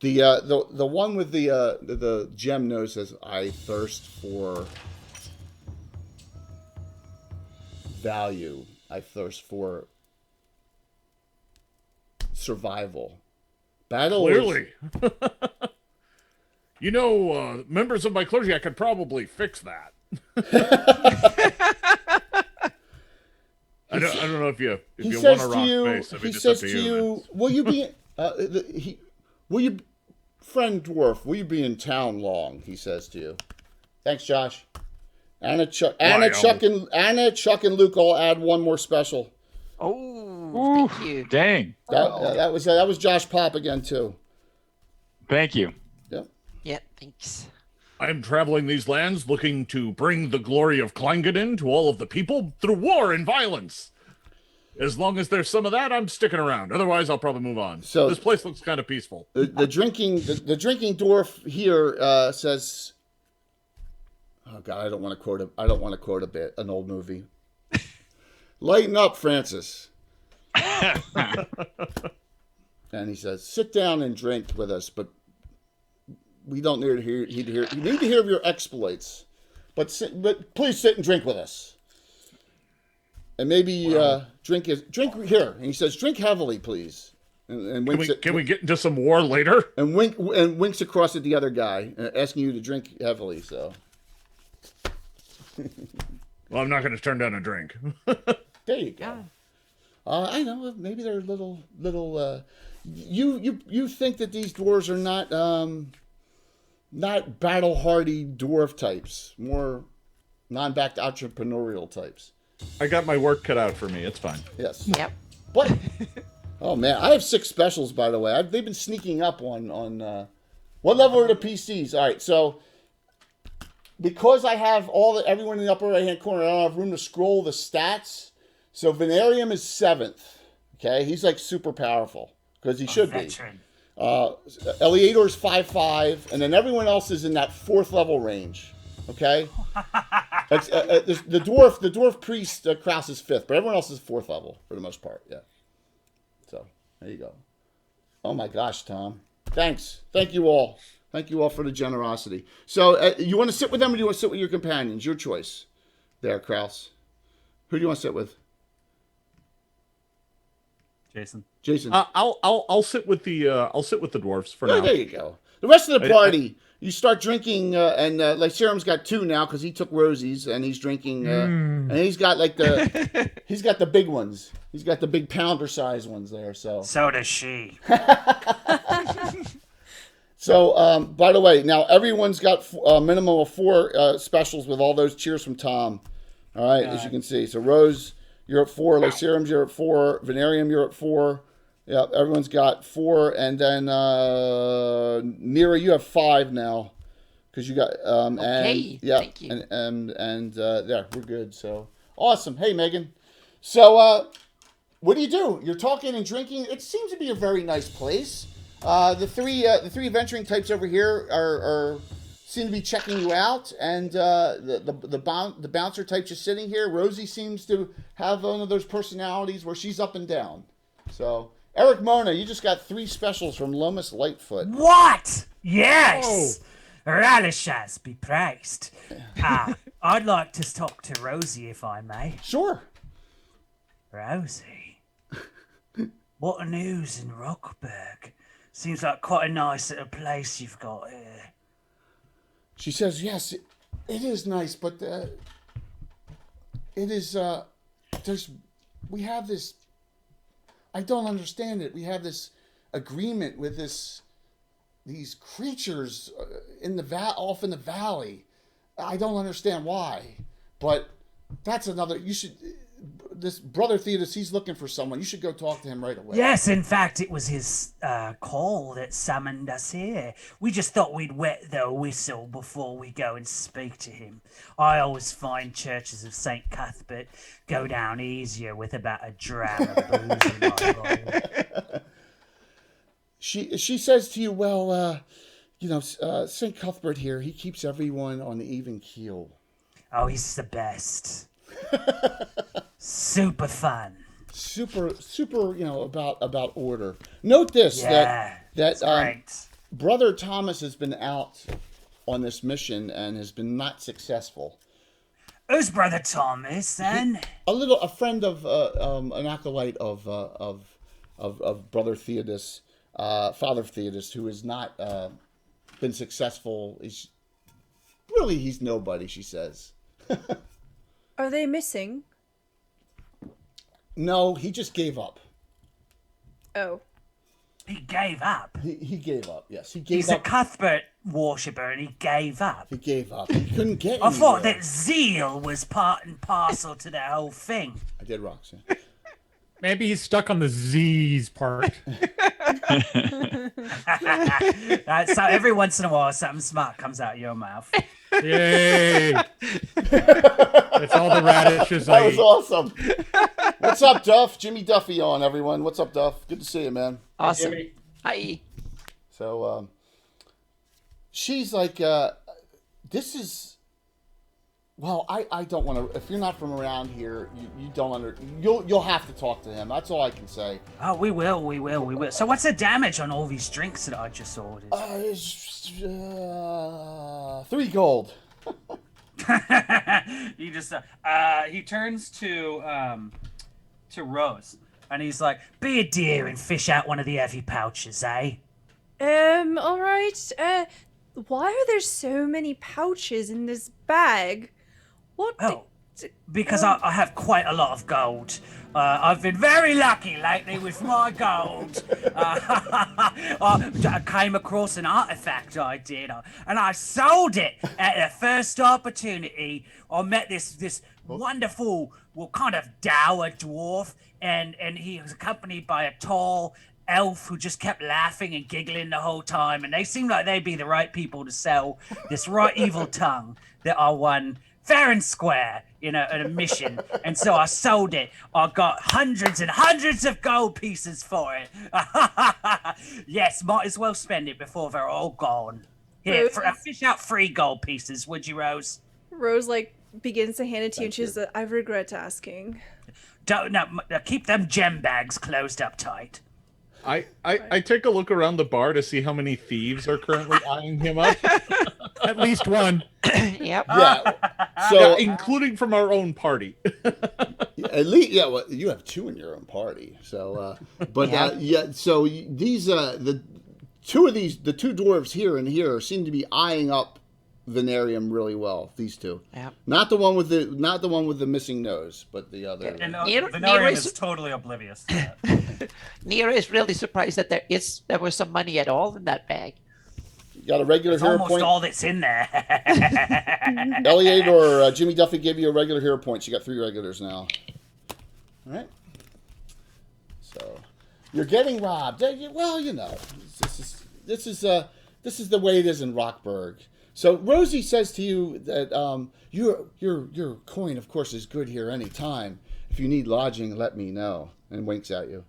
The one with the gem nose says, I thirst for value. I thirst for survival. Battle Clearly. You know, members of my clergy, I could probably fix that. I don't know if you want to rock space. I mean, he it's says up to you, will you be friend dwarf, will you be in town long? He says to you. Thanks, Josh. Anna, Chuck, and Luke all add 1 more special. Oh, thank you. Dang. That was Josh Pop again too. Thank you. Yep. Yeah, thanks. I am traveling these lands looking to bring the glory of Clangeddon to all of the people through war and violence. As long as there's some of that, I'm sticking around. Otherwise, I'll probably move on. So this place looks kind of peaceful. The drinking dwarf here says, "Oh God, I don't want to quote an old movie. Lighten up, Francis." And he says, "Sit down and drink with us, but we don't need to hear. You need to hear of your exploits, but please sit and drink with us." And maybe drink here. And he says, "Drink heavily, please." And winks can we get into some war later? And winks across at the other guy, asking you to drink heavily. So. Well, I'm not going to turn down a drink. There you go. Yeah. I know. Maybe they're little. You think that these dwarves are not battle hardy dwarf types, more non-backed entrepreneurial types. I got my work cut out for me. It's fine. Yes. Yep. But oh man, I have 6 specials, by the way. They've been sneaking up on what level are the PCs? All right, so because I have everyone in the upper right hand corner, I don't have room to scroll the stats. So Venarium is 7th. Okay, he's like super powerful because he should be. Eleator's 5/5, and then everyone else is in that 4th level range. Okay, the dwarf priest Kraus is 5th, but everyone else is 4th level for the most part. Yeah. So there you go. Oh my gosh, Tom! Thanks, thank you all for the generosity. So you want to sit with them, or do you want to sit with your companions? Your choice. There, Kraus. Who do you want to sit with? Jason. I'll sit with the dwarves for now. There you go. The rest of the party, you start drinking, and Lycerum's got 2 now because he took Rosie's, and he's drinking, and he's got he's got the big ones. He's got the big pounder size ones there. So does she. So, by the way, now everyone's got a minimum of 4 specials with all those cheers from Tom. All right, as you can see. So Rose, you're at 4. Lycerum's, you're at 4. Venarium, you're at 4. Yeah, everyone's got 4, and then Mira, you have 5 now because you got okay. Thank you. And there, we're good. So awesome. Hey, Megan. So what do? You're talking and drinking. It seems to be a very nice place. The three adventuring types over here are seem to be checking you out, and the bouncer type just sitting here. Rosie seems to have one of those personalities where she's up and down. So. Erik Mona, you just got 3 specials from Lomas Lightfoot. What? Yes! Ralishas be praised. I'd like to talk to Rosie, if I may. Sure. Rosie? What news in Rockburg? Seems like quite a nice little place you've got here. She says, yes, it is nice, but it is, we have this... I don't understand it. We have this agreement with these creatures off in the valley. I don't understand why, but that's another. You should. This brother Theodos, he's looking for someone. You should go talk to him right away. Yes, in fact, it was his call that summoned us here. We just thought we'd wet the whistle before we go and speak to him. I always find churches of St. Cuthbert go down easier with about a dram of booze in my bottle. She says to you, well, St. Cuthbert here, he keeps everyone on the even keel. Oh, he's the best. Super fun. Super, about order. Note this, that Brother Thomas has been out on this mission and has been not successful. Who's Brother Thomas, then? A friend of an acolyte of Brother Theodos, Father Theodos, who has not been successful. He's nobody, she says. Are they missing? No, he just gave up. Oh. He gave up? He gave up, yes. He gave He's up. a Cuthbert worshipper and he gave up. He gave up. He couldn't get I thought that zeal was part and parcel to the whole thing. I did, Roxanne. Maybe he's stuck on the Z's part. So every once in a while, something smart comes out of your mouth. Yay! It's all the radishes that was awesome. What's up, Duff? Jimmy Duffy on, everyone. What's up, Duff? Good to see you, man. Awesome. Hi. So, she's like, this is... Well, I don't want to... If you're not from around here, you don't you'll have to talk to him. That's all I can say. Oh, we will. So what's the damage on all these drinks that I just ordered? 3 gold. he just he turns to Rose, and he's like, Be a dear and fish out one of the heavy pouches, eh? All right. Why are there so many pouches in this bag? What? Oh, because I have quite a lot of gold. I've been very lucky lately with my gold. I came across an artifact, I did, and I sold it at the first opportunity. I met this wonderful, kind of dour dwarf, and he was accompanied by a tall elf who just kept laughing and giggling the whole time, and they seemed like they'd be the right people to sell this right evil tongue that I won fair and square, at a mission. And so I sold it. I got hundreds and hundreds of gold pieces for it. Yes, might as well spend it before they're all gone. Here, fish out 3 gold pieces, would you, Rose? Rose begins to hand it to you, and she says, "I regret asking." Keep them gem bags closed up tight. I take a look around the bar to see how many thieves are currently eyeing him up. At least one. Yep. Yeah. So, including from our own party. At least, yeah. Well, you have 2 in your own party. So, So these, the 2 dwarves here and here seem to be eyeing up Venarium really well. These 2. Yeah. Not the one with the missing nose, but the other. and Nero Venarium is- is totally oblivious to that. Nero is really surprised that there was some money at all in that bag. You got a regular It's hero almost point. all that's in there. Elliot or Jimmy Duffy gave you a regular hero point. You got 3 regulars now. All right. So you're getting robbed. Well, this is the way it is in Rockburg. So Rosie says to you that your coin, of course, is good here any time. If you need lodging, let me know. And winks at you.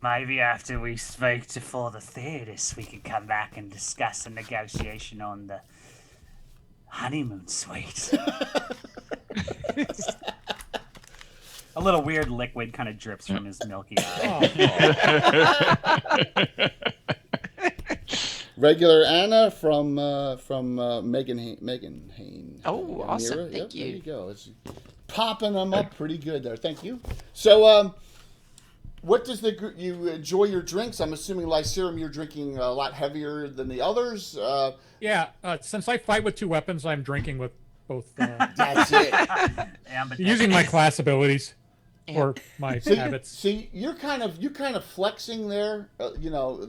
Maybe after we speak to Father Theodis, we can come back and discuss a negotiation on the honeymoon suite. A little weird liquid kind of drips from his milky eye. Regular Anna from Megan Hain. Oh, awesome. Mira. Thank you. There you go. It's popping them up pretty good there. Thank you. So, what does you enjoy your drinks? I'm assuming Lycerum, you're drinking a lot heavier than the others. Since I fight with 2 weapons, I'm drinking with both. That's it. Using my class abilities or my habits. See, you're kind of flexing there,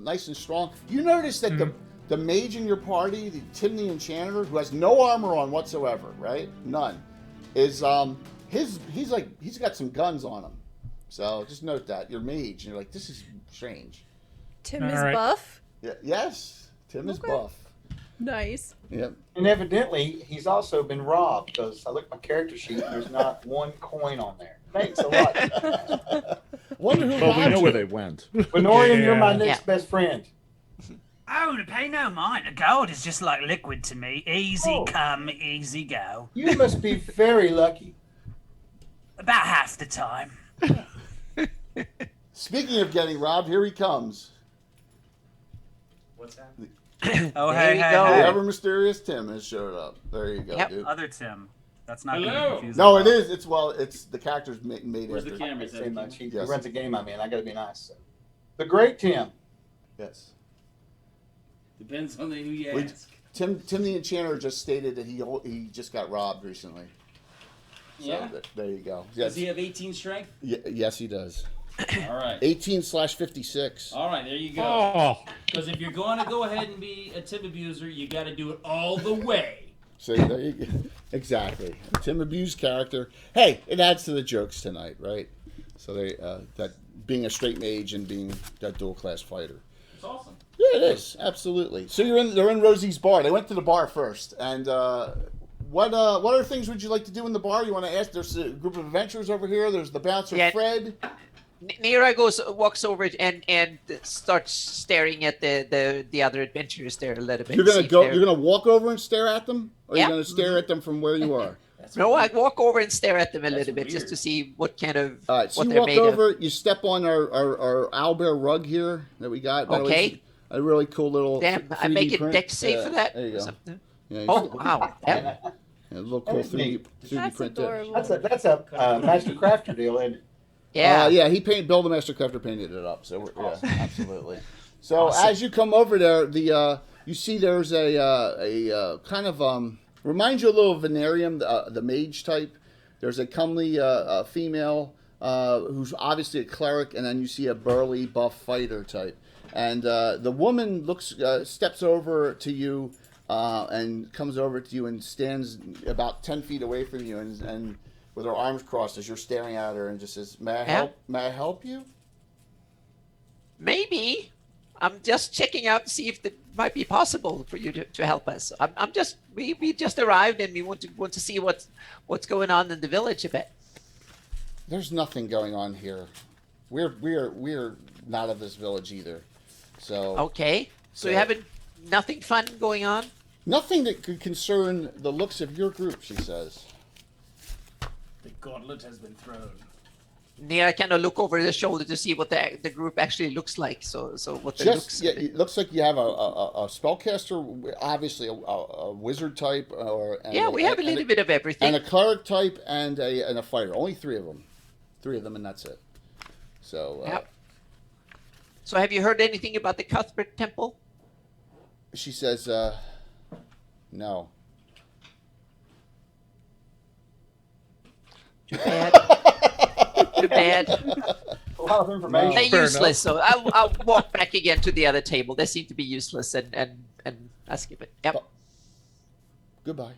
nice and strong. You notice that the mage in your party, Tim the Enchanter, who has no armor on whatsoever, right? None, is he's got some guns on him. So just note that your mage, and you're like, this is strange. Tim is buff. Yeah, yes, Tim is buff. Nice. Yep. And evidently, he's also been robbed, because I looked at my character sheet and there's not 1 coin on there. Thanks a lot. Wonder who Well, we robbed know you. where they went. Venorian, you're my next best friend. Oh, pay no mind. The gold is just like liquid to me. Easy come, easy go. You must be very lucky. About half the time. Speaking of getting robbed, here he comes. What's that? Oh, hey, you hey, go. The hey. ever mysterious Tim has showed up. There you go, Yep. dude. Other Tim. That's not Hello. confusing. No, it is. It's the character's made Where's after. the camera? Is that Say the much. camera? He Yes. runs a game I'm in. I got to be nice. So. The great Tim. Yes. Depends on who you Wait. ask. Tim the Enchanter just stated that he just got robbed recently. So Yeah? there you go. Does Yes, he have 18 strength? yes, he does. All right. 18/56. All right, there you go. Oh, Because if you're going to go ahead and be a Tim abuser, you got to do it all the way. So there you go. Exactly. Tim abused character. Hey, it adds to the jokes tonight, right? So they that being a straight mage and being that dual class fighter. It's awesome. Yeah, it is absolutely. So they're in Rosie's bar. They went to the bar first, and what other things would you like to do in the bar? You want to ask? There's a group of adventurers over here. There's the bouncer Fred. Nira walks over and starts staring at the other adventurers there a little bit. You're gonna see if go. they're- You're gonna walk over and stare at them, or Yeah. you're gonna stare at them from where you are. No, I walk over and stare at them a That's little bit just weird. to see what kind of All right, so what you they're walk made over. of. You step on our owlbear rug here that we got. By the way, Okay. it's a really cool little. Damn, I 3D make it print. deck safe Yeah, for that. There you or go. something. Yeah, Oh wow! Yep. a little cool 3D That's print there. adorable. That's a Master Crafter deal, isn't it? Yeah. Yeah, Bill the Master Crafter painted it up. So yeah, absolutely. So Awesome. as you come over there, you see there's a kind of reminds you a little of Venarium, the mage type. There's a comely female who's obviously a cleric, and then you see a burly buff fighter type. And the woman steps over to you and comes over to you and stands about 10 feet away from you and with her arms crossed as you're staring at her and just says, "May I help? May I help you?" Maybe. I'm just checking out to see if it might be possible for you to help us. We just arrived and we want to see what's going on in the village a bit. There's nothing going on here. We're not of this village either. So Okay. So you having nothing fun going on? nothing that could concern the looks of your group, she says. The gauntlet has been thrown. Near, I kind of look over the shoulder to see what the group actually looks like. So what the looks. It looks like you have a spellcaster, obviously a wizard type, We have a little bit of everything. and a cleric type and a fighter. Only three of them, and that's it. So. Yep. So have you heard anything about the Cuthbert Temple? She says, no. Too bad. Too bad. A lot of information. They're useless. So I'll walk back again to the other table. They seem to be useless, and I'll skip it. Yep. Goodbye.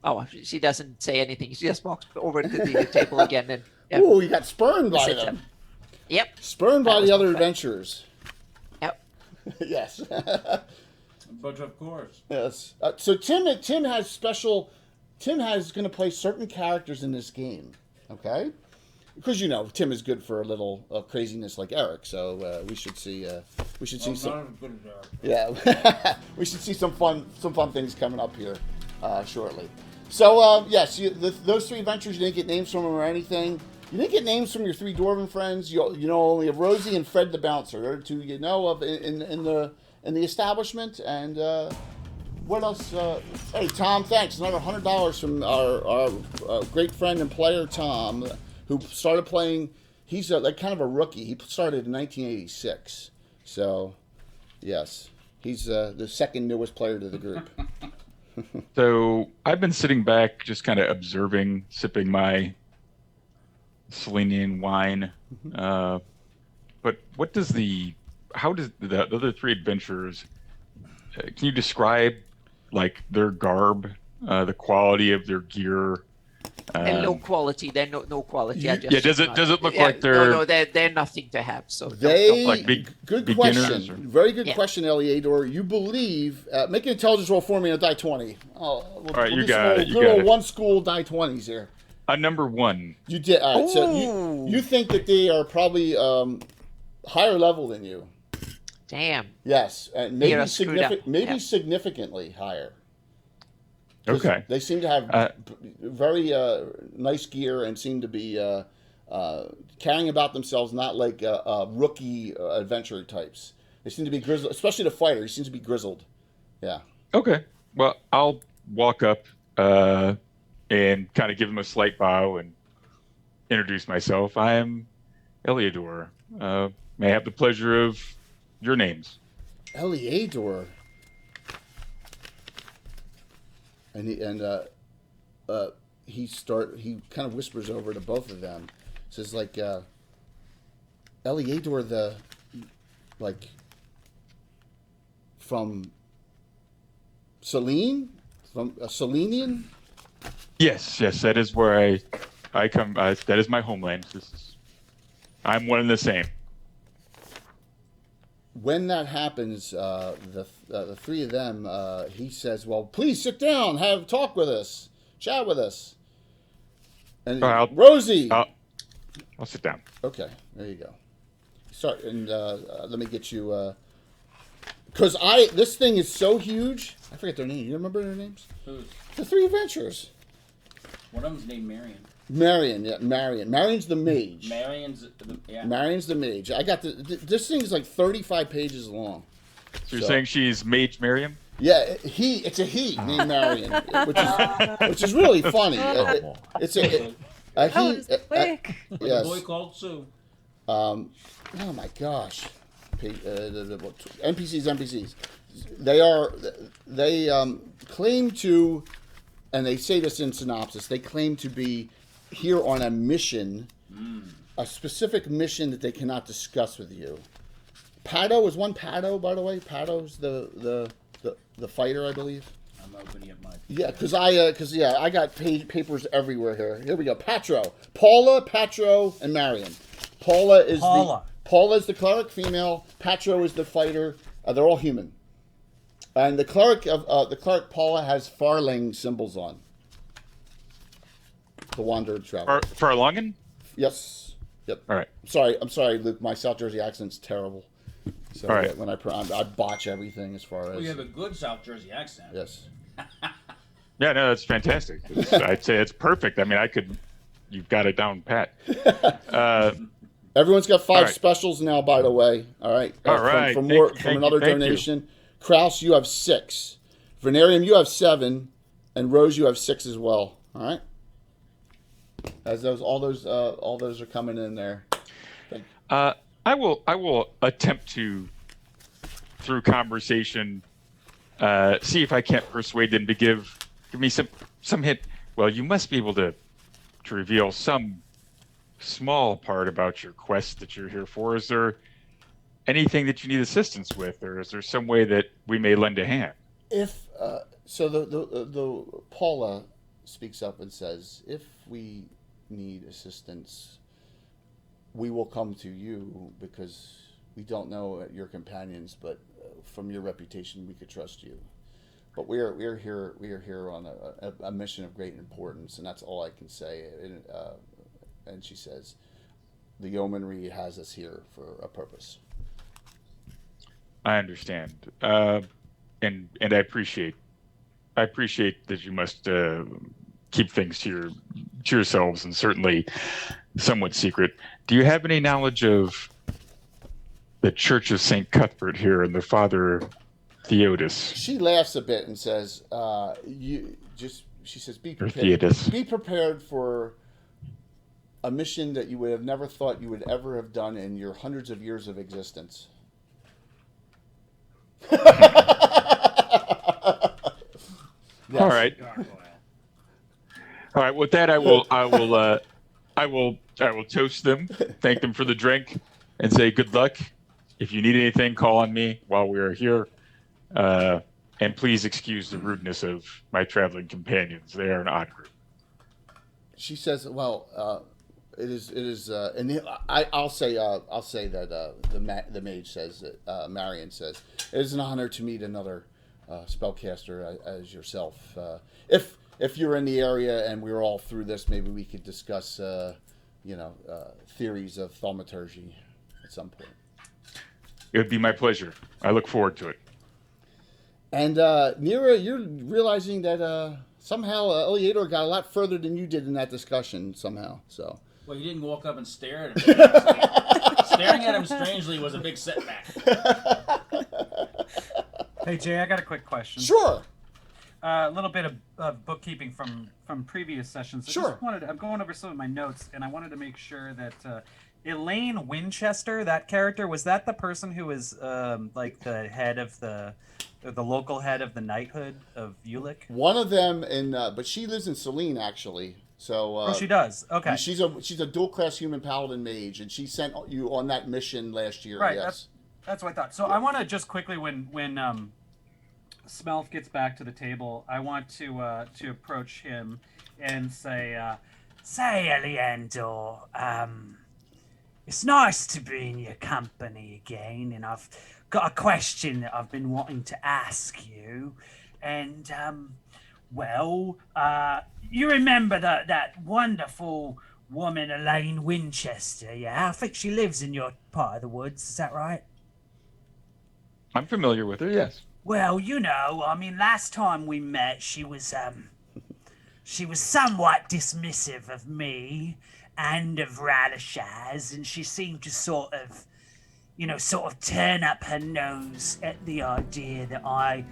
Oh, she doesn't say anything. She just walks over to the table again. And yep. Ooh, you got spurned by Sits them. up. Yep. Spurned by That was the other my friend. adventurers. Yep. Yes. But of course. Yes. So Tim has going to play certain characters in this game. Okay. Because Tim is good for a little craziness like Erik. So we should see some. Not as good as Erik. Yeah. We should see some fun things coming up here shortly. So yes, those three adventures, you didn't get names from them or anything. You didn't get names from your three dwarven friends. You know only of Rosie and Fred the Bouncer. They're two you know of in the establishment. And what else? Hey Tom, thanks. Another $100 from our great friend and player Tom, who started playing. He's like kind of a rookie. He started in 1986. So yes, he's the second newest player to the group. So I've been sitting back, just kind of observing, sipping my Selenian wine. But how does the other three adventurers, can you describe like their garb, the quality of their gear? And low quality. They're no quality. Does it look like they're... No, they're nothing to have. So They like good question. or... Very good question, Eliador. You believe? Make an intelligence roll for me on a die 20. All right, you got it. Good old one school die 20s here. Number one. You did. All right, so you think that they are probably higher level than you? Damn. Yes, and maybe Maybe significantly higher. Okay. They seem to have very nice gear and seem to be carrying about themselves not like rookie adventurer types. They seem to be grizzled, especially the fighter. He seems to be grizzled. Yeah. Okay. Well, I'll walk up and kind of give him a slight bow and introduce myself. I am Eliador. May I have the pleasure of your names? Eliador. And he kind of whispers over to both of them. Says like Eliador from Selene? From a Selenian? Yes, that is where I come. That is my homeland. I'm one and the same. When that happens, the three of them, he says, "Well, please sit down, have talk with us, chat with us." And Rosie, I'll sit down. Okay, there you go. Start and let me get you. Because this thing is so huge. I forget their name. You remember their names? Who's? The three adventurers. One of them's named Marion. Marion. Marion's the mage. Marion's the mage. I got this thing is like 35 pages long. So you're saying she's Mage Miriam? Yeah, it's a he named Marion, which is really funny. It's a he. Quick. A boy called Sue. Oh my gosh, NPCs. They claim to, and they say this in synopsis. They claim to be here on a mission, a specific mission that they cannot discuss with you. Pato is one. Pato, by the way, Pato's the fighter, I believe. I'm opening up my. Yeah, because I got papers everywhere here. Here we go. Paula, Patro, and Marion. Paula is the cleric, female. Patro is the fighter. They're all human. And the cleric Paula has Farling symbols on. The Wanderer Traveler. Farlongen? Yes. Yep. All right. I'm sorry, Luke. My South Jersey accent's terrible. So all right. When I botch everything as far as. Well, you have a good South Jersey accent. Yes. Yeah, no, that's fantastic. I'd say it's perfect. I mean, you've got it down pat. Everyone's got 5 right. specials now, by the way. All right. All right. From another donation. Kraus, you have 6. Venarium, you have 7, and Rose, you have 6 as well. All right. As all those are coming in there. I will attempt to, through conversation, see if I can't persuade them to give me some hint. Well, you must be able to reveal some small part about your quest that you're here for. Is there anything that you need assistance with, or is there some way that we may lend a hand? If so, the Paula speaks up and says, if we need assistance, we will come to you because we don't know your companions, but from your reputation, we could trust you. But we are here on a mission of great importance, and that's all I can say. And she says, the yeomanry has us here for a purpose. I understand, and I appreciate that you must keep things to yourselves, and certainly somewhat secret. Do you have any knowledge of the Church of St. Cuthbert here and the Father Theodus? She laughs a bit and says, she says, be prepared for a mission that you would have never thought you would ever have done in your hundreds of years of existence. Yes. All right. All right. With that, I will toast them, thank them for the drink, and say good luck. If you need anything, call on me while we are here. And please excuse the rudeness of my traveling companions. They are an odd group. She says, "Well, it is, and I'll say that the mage says that Marion says it is an honor to meet another spellcaster as yourself. If you're in the area and we're all through this, maybe we could discuss, theories of thaumaturgy at some point." It would be my pleasure. I look forward to it. And Nira, you're realizing that somehow Eleator got a lot further than you did in that discussion somehow. So. Well, you didn't walk up and stare at him. Staring at him strangely was a big setback. Hey Jay, I got a quick question. Sure. A little bit of bookkeeping from previous sessions. Sure. I'm going over some of my notes, and I wanted to make sure that Elaine Winchester, that character, was that the person who was like the head of the local head of the knighthood of Ulick? One of them, but she lives in Selene actually. So she does. Okay. She's a dual class human paladin mage, and she sent you on that mission last year. Right. Yes. That's what I thought. So I want to just quickly, when Smelf gets back to the table, I want to approach him and say, Leandor, it's nice to be in your company again, and I've got a question that I've been wanting to ask you. And, you remember that wonderful woman, Elaine Winchester, yeah? I think she lives in your part of the woods, is that right? I'm familiar with her, yes. Well, last time we met, she was somewhat dismissive of me and of Radishaz, and she seemed to sort of turn up her nose at the idea that I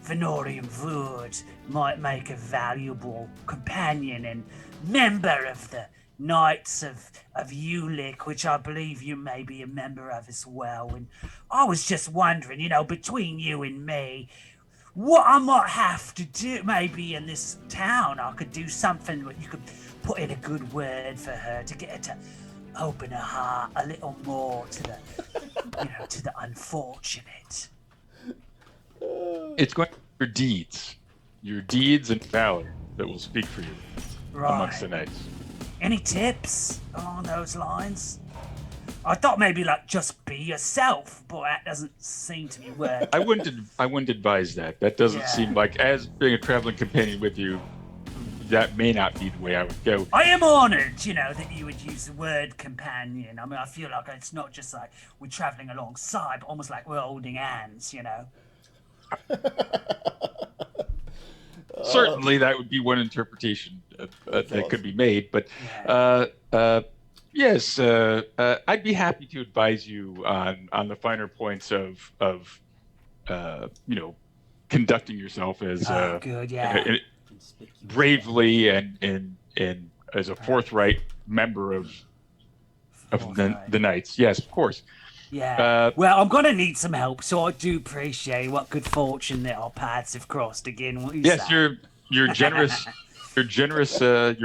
Venorian Wood might make a valuable companion and member of the Knights of Ulick, which I believe you may be a member of as well. And I was just wondering, between you and me, what I might have to do, maybe in this town, I could do something where you could put in a good word for her to get her to open her heart a little more to the, to the unfortunate. It's going to be your deeds and valor that will speak for you amongst the knights. Any tips along those lines? I thought maybe just be yourself, but that doesn't seem to be working. I wouldn't advise that. That doesn't seem like, as being a traveling companion with you, that may not be the way I would go. I am honored, that you would use the word companion. I mean, I feel like it's not just like we're traveling alongside, but almost like we're holding hands, Certainly, that would be one interpretation that could be made. But yes, I'd be happy to advise you on the finer points of conducting yourself as bravely and as a forthright member of the Knights. Yes, of course. Yeah. Well, I'm gonna need some help, so I do appreciate what good fortune that our paths have crossed again. What you yes, say? you're generous. Your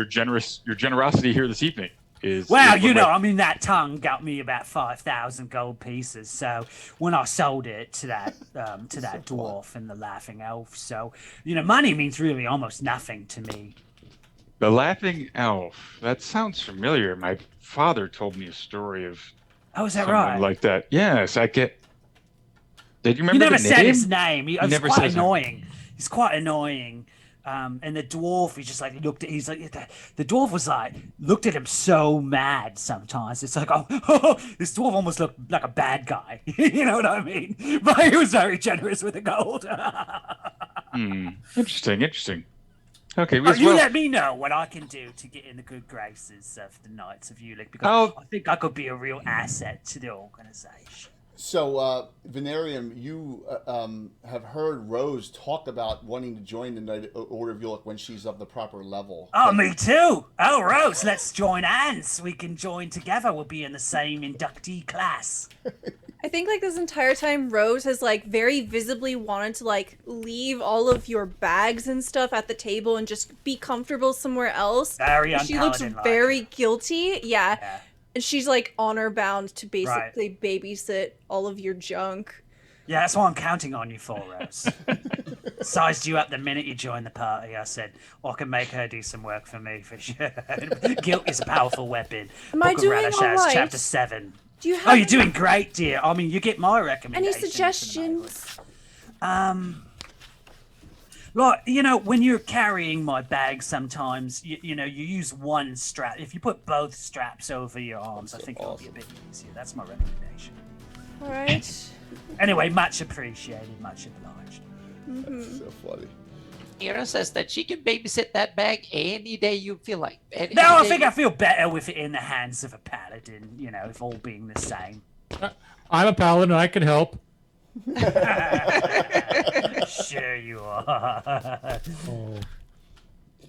generosity here this evening is. Well, that tongue got me about 5,000 gold pieces. So when I sold it to that dwarf and the laughing elf, so money means really almost nothing to me. The laughing elf. That sounds familiar. My father told me a story of. Oh, is that someone right? like that. Yes, I get. Did you remember You never the said name? his name. It was quite annoying. He's quite annoying. And the dwarf, he just looked at. He's like, the dwarf was looked at him so mad sometimes. It's like, oh, this dwarf almost looked like a bad guy. You know what I mean? But he was very generous with the gold. Interesting. Okay, let me know what I can do to get in the good graces of the Knights of Ulick, because I think I could be a real asset to the organization. So, Venarium, you have heard Rose talk about wanting to join the Knight Order of Ulick when she's of the proper level. Oh, me too. Oh, Rose, let's join hands. We can join together. We'll be in the same inductee class. I think this entire time Rose has very visibly wanted to leave all of your bags and stuff at the table and just be comfortable somewhere else. She looks very guilty. Yeah. And she's honor bound to basically babysit all of your junk. Yeah, that's what I'm counting on you for, Rose. Sized you up the minute you joined the party. I said, I can make her do some work for me for sure. Guilt is a powerful weapon. Am I doing all right? Chapter 7. You're doing great, dear. I mean, you get my recommendations. Any suggestions? When you're carrying my bag, sometimes you use one strap. If you put both straps over your arms, I think it'll be a bit easier. That's my recommendation. All right. Anyway, much appreciated, much obliged. That's so funny. Ira says that she can babysit that bag any day you feel like. I think I feel better with it in the hands of a paladin, if all being the same. I'm a paladin, I can help. Sure you are.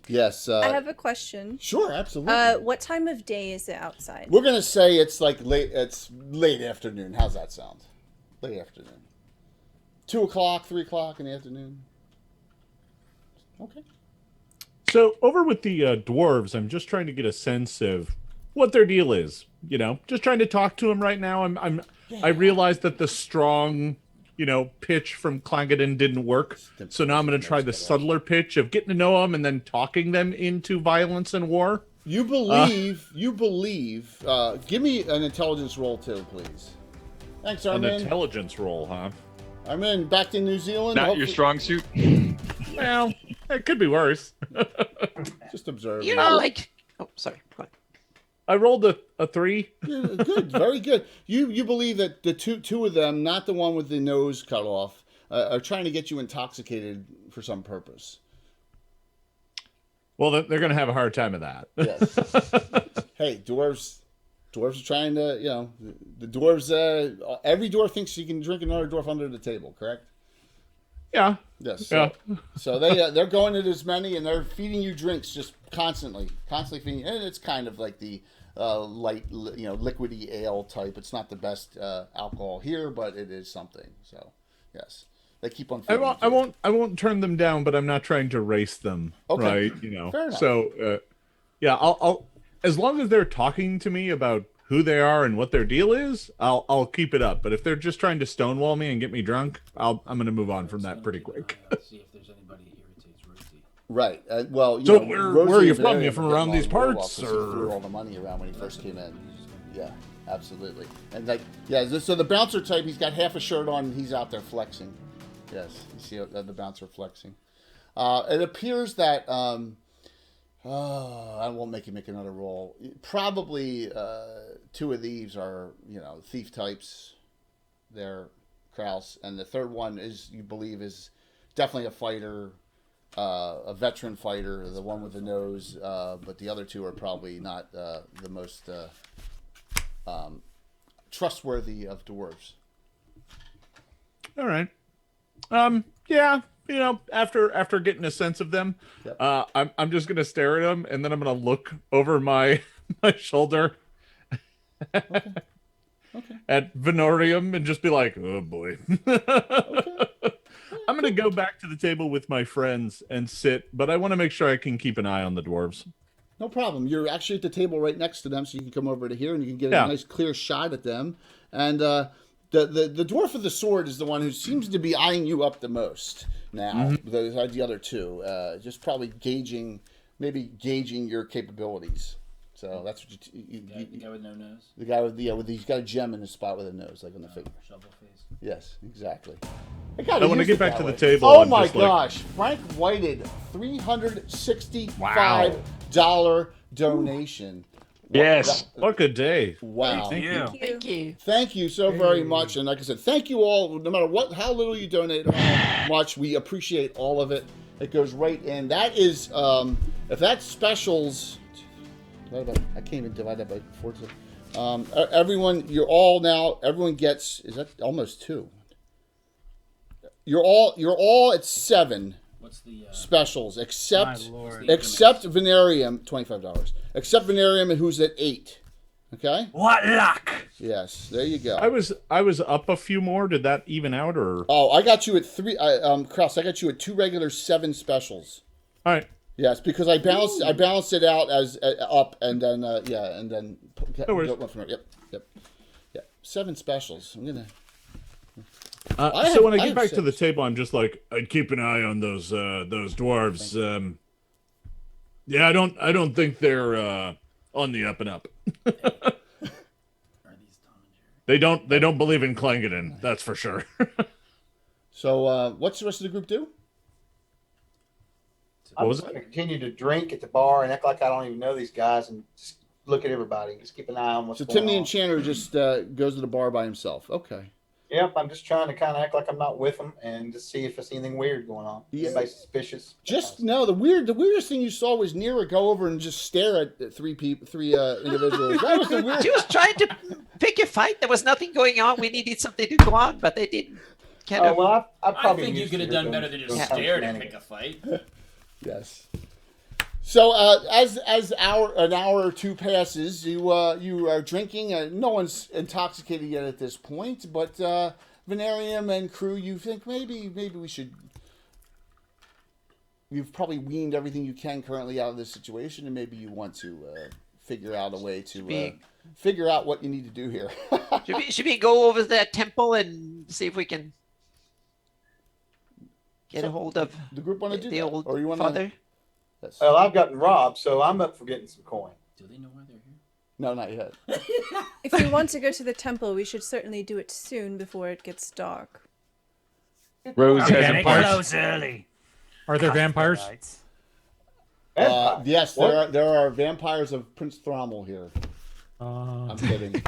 Yes. I have a question. Sure, absolutely. What time of day is it outside? We're gonna say it's late. It's late afternoon. How's that sound? Late afternoon. 2 o'clock, 3 o'clock in the afternoon. Okay. So over with the dwarves, I'm just trying to get a sense of what their deal is. Just trying to talk to them right now. I realized that the strong, pitch from Clangadin didn't work. So now I'm going to try the subtler pitch of getting to know them and then talking them into violence and war. You believe. Give me an intelligence roll too, please. Thanks, Armin. An intelligence roll, huh? Armin, back to New Zealand. Not your strong suit. Well, it could be worse. Just observe. Oh, sorry. Go on. I rolled a 3. Yeah, good, very good. You believe that the two of them, not the one with the nose cut off, are trying to get you intoxicated for some purpose. Well, they're going to have a hard time of that. Yes. Hey, dwarves are trying to, the dwarves. Every dwarf thinks you can drink another dwarf under the table. Correct? Yeah. Yes. Yeah. So they're going to as many, and they're feeding you drinks just constantly feeding you. And it's kind of like the light, liquidy ale type. It's not the best alcohol here, but it is something. So yes, they keep on feeding I won't turn them down, but I'm not trying to race them. Okay. Right. Fair enough. So yeah, I'll as long as they're talking to me about who they are and what their deal is, I'll keep it up. But if they're just trying to stonewall me and get me drunk, I'm going to move on from that pretty quick. See if there's anybody that irritates Rosie. Right. Well, So Rosie where are you and from? Barry You from were around getting these along real parts, well 'cause he or threw all the money around when he first came in. Yeah, absolutely. And so the bouncer type, he's got half a shirt on, and he's out there flexing. Yes, you see the bouncer flexing. It appears that I won't make you make another roll. Probably two of these are thief types. They're Kraus, and the third one is definitely a fighter, a veteran fighter, the one with the nose. But the other two are probably not the most trustworthy of dwarves. all right. Yeah. After getting a sense of them, Yep. I'm just gonna stare at them, and then I'm gonna look over my shoulder at Venorium and just be like, "Oh boy." I'm gonna go back to the table with my friends and sit, but I want to make sure I can keep an eye on the dwarves. No problem. You're actually at the table right next to them, so you can come over to here and you can get a nice clear shot at them. And the dwarf with the sword is the one who seems to be eyeing you up the most now. Besides the other two, just probably gauging your capabilities. So that's what the guy with no nose. The guy with he's got a gem in his spot with a nose, like on the figure. Shovel face. Yes, exactly. I want to get back to the table. Oh my gosh! Frank Whited, $365 donation. Yes. What a day. Wow. Thank you. Thank you so very much. And like I said, thank you all. No matter how little you donate, how much, we appreciate all of it. It goes right in. That is, if that's specials, I can't even divide that by 4. Everyone gets, is that almost 2? You're all at 7. What's the specials, except Venarium, $25. Except Venarium, who's at 8. Okay. What luck! Yes, there you go. I was up a few more. Did that even out, or? Oh, I got you at 3. Kraus, I got you at 2 regular 7 specials. All right. Yes, because I balanced it out as up, and then and then. No worries. Yep. 7 specials. I'm gonna. So when I get back to the table, I'm just like, I'd keep an eye on those dwarves. Yeah, I don't think they're on the up and up. They don't believe in Clangeddon, that's for sure. So what's the rest of the group do? I'm just going to continue to drink at the bar and act like I don't even know these guys and just look at everybody. Just keep an eye on what's going on. So Tim the Enchanter just goes to the bar by himself. Okay. Yep, I'm just trying to kind of act like I'm not with them and just see if there's anything weird going on. Yeah. Anybody suspicious? The weirdest thing you saw was Nira go over and just stare at three individuals. That was the weird. She was trying to pick a fight. There was nothing going on. We needed something to go on, but they didn't. Well, I think you could have done better than just stare to pick a fight. Yes. So as an hour or 2 passes, you are drinking. No one's intoxicated yet at this point, but Venarium and crew, you think maybe we should. You've probably weaned everything you can currently out of this situation, and maybe you want to figure out a way to figure out what you need to do here. Should we go over to that temple and see if we can get a hold of the group? Want to do the that? old Or you want father? Well, I've gotten robbed, so I'm up for getting some coin. Do they know why they're here? No, not yet. If we want to go to the temple, we should certainly do it soon before it gets dark. Rose has a part. Close early. Are there vampires? Yes, there are vampires of Prince Thrommel here. I'm kidding.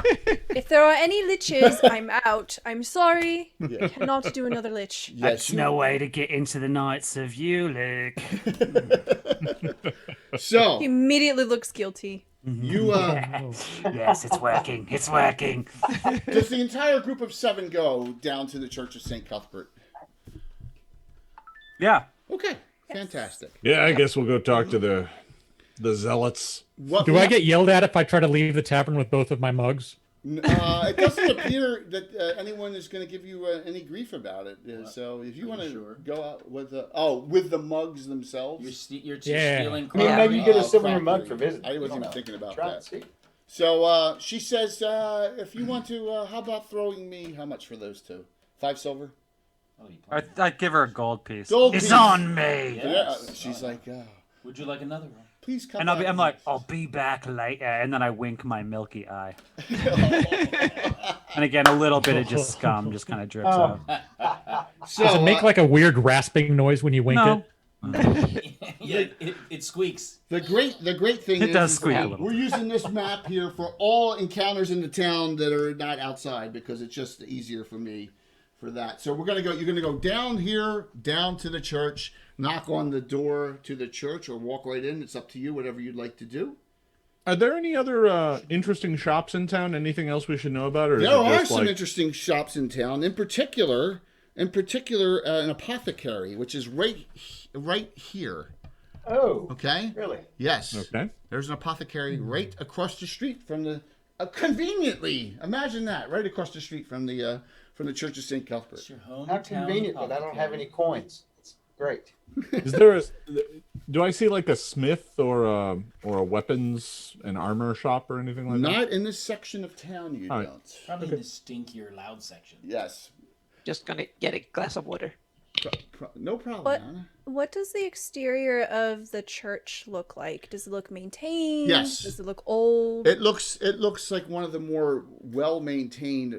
If there are any liches, I'm out. I'm sorry. I cannot do another lich. That's no way to get into the Knights of Ulick. So He immediately looks guilty. You Yes, it's working. It's working. Does the entire group of 7 go down to the Church of St. Cuthbert? Yeah. Okay, fantastic. Yeah, I guess we'll go talk to the zealots. Do I get yelled at if I try to leave the tavern with both of my mugs? It doesn't appear that anyone is going to give you any grief about it. So if you want to go out with with the mugs themselves, You're Yeah. stealing. I mean, maybe you get a souvenir property. mug for visiting. I wasn't You even know. thinking about Try that. and see. So she says, if you want to, how about throwing me, how much for those two? 5 silver? I'd give her a gold piece. Gold It's piece. on me. Yeah. She's like, Would you like another one? please come And back. I'm like, I'll be back later. And then I wink my milky eye. And again, a little bit of just scum just kind of drips out. So, Does it make like a weird rasping noise when you wink No. it? Yeah, it squeaks. the great thing It is, does is squeak a that little. we're using this map here for all encounters in the town that are not outside because it's just easier for me for that. So you're gonna go down here, down to the church, knock on the door to the church, or walk right in. It's up to you, whatever you'd like to do. Are there any other interesting shops in town? Anything else we should know about? Or is There it are just some like... interesting shops in town. In particular, an apothecary, which is right here. Oh, Okay. really? Yes. Okay. There's an apothecary right across the street from the. Conveniently, imagine that, right across the street from the Church of St. Cuthbert. It's your hometown. Not convenient, but I don't have any coins. It's great. Is there do I see like a smith or a weapons and armor shop or anything like that? Not in this section of town, you All right. don't. Probably in the stinkier, loud section. Yes. Just gonna get a glass of water. No problem, What Anna. what does the exterior of the church look like? Does it look maintained? Yes. Does it look old? It looks like one of the more well-maintained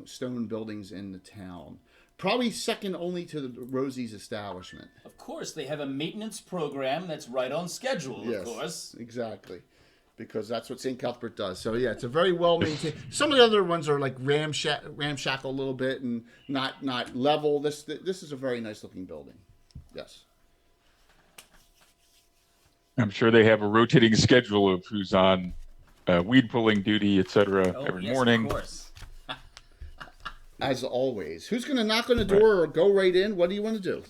stone buildings in the town. Probably second only to the Rosie's establishment. Of course, they have a maintenance program that's right on schedule. Yes, Of course. exactly. Because that's what St. Cuthbert does. So yeah, it's a very well maintained. Some of the other ones are like ramshackle a little bit and not level. This is a very nice looking building. Yes. I'm sure they have a rotating schedule of who's on weed pulling duty, etc. every yes, morning. Of course. As always. Who's going to knock on the door or go right in? What do you want to do?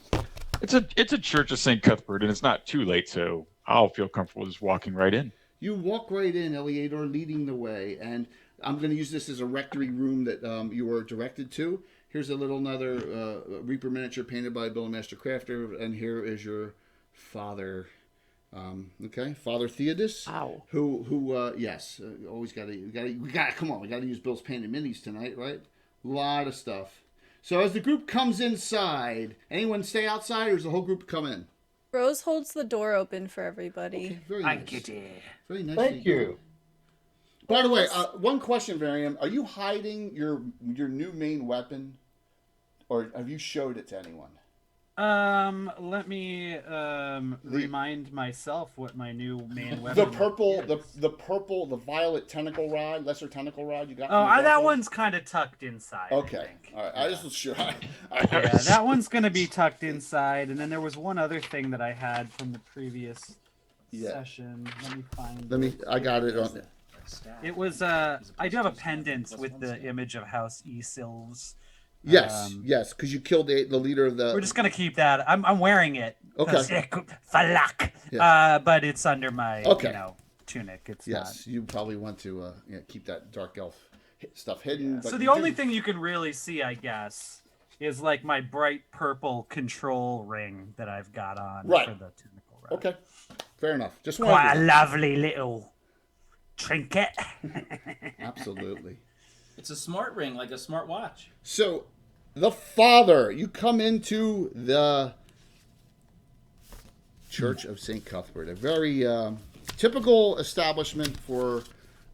It's a Church of St. Cuthbert, and it's not too late, so I'll feel comfortable just walking right in. You walk right in, Eleator, leading the way, and I'm going to use this as a rectory room that you were directed to. Here's another Reaper miniature painted by Bill and Master Crafter, and here is your father. Father Theodus. Wow. Who? Yes. Always got to. Come on, we got to use Bill's painted minis tonight, right? A lot of stuff. So as the group comes inside, anyone stay outside, or does the whole group come in? Rose holds the door open for everybody. Okay, very I nice. get it. Very nice. Thank you. By the way, one question, Varian. Are you hiding your new main weapon, or have you showed it to anyone? Let me remind myself what my new main weapon The purple, the violet tentacle rod, lesser tentacle rod you got. Oh, from your that weapon? one's kind of tucked inside. Okay, I think. all right. I just was sure. Yeah, that one's gonna be tucked inside, and then there was one other thing that I had from the previous session. Let me find. I got it on. It was I do have a pendant with the image of House E-Silves. Yes, yes, because you killed the leader of the. We're just gonna keep that. I'm wearing it. Okay. For luck. Yes. But it's under my tunic. It's yes, you probably want to keep that dark elf stuff hidden. not. But So the you only do- thing you can really see, I guess, is like my bright purple control ring that I've got on Right. for the tunicle rod. Okay, fair enough. Just Quite a wanted lovely little trinket. absolutely. It's a smart ring, like a smart watch. So, the father, you come into the Church of St. Cuthbert, a very typical establishment for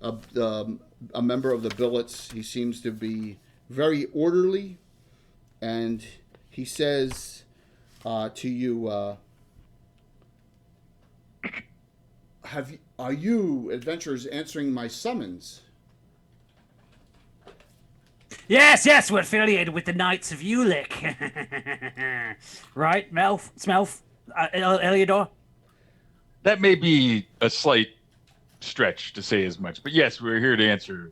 a member of the billets. He seems to be very orderly, and he says to you, are you adventurers answering my summons? Yes, we're affiliated with the Knights of Ulick. Right, Smelf, Eliodor? That may be a slight stretch to say as much, but yes, we're here to answer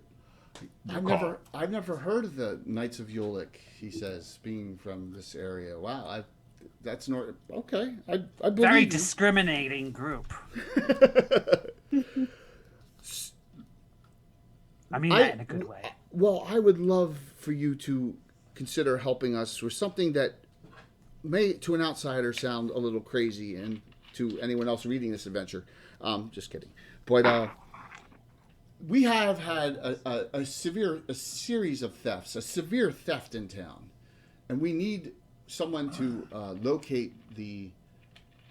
your call. I've never heard of the Knights of Ulick, he says, being from this area. Wow, That's okay. I believe Very you. discriminating group. I mean that in a good way. Well, I would love for you to consider helping us with something that may, to an outsider, sound a little crazy, and to anyone else reading this adventure. Just kidding. But we have had a series of thefts, a severe theft in town, and we need someone to locate the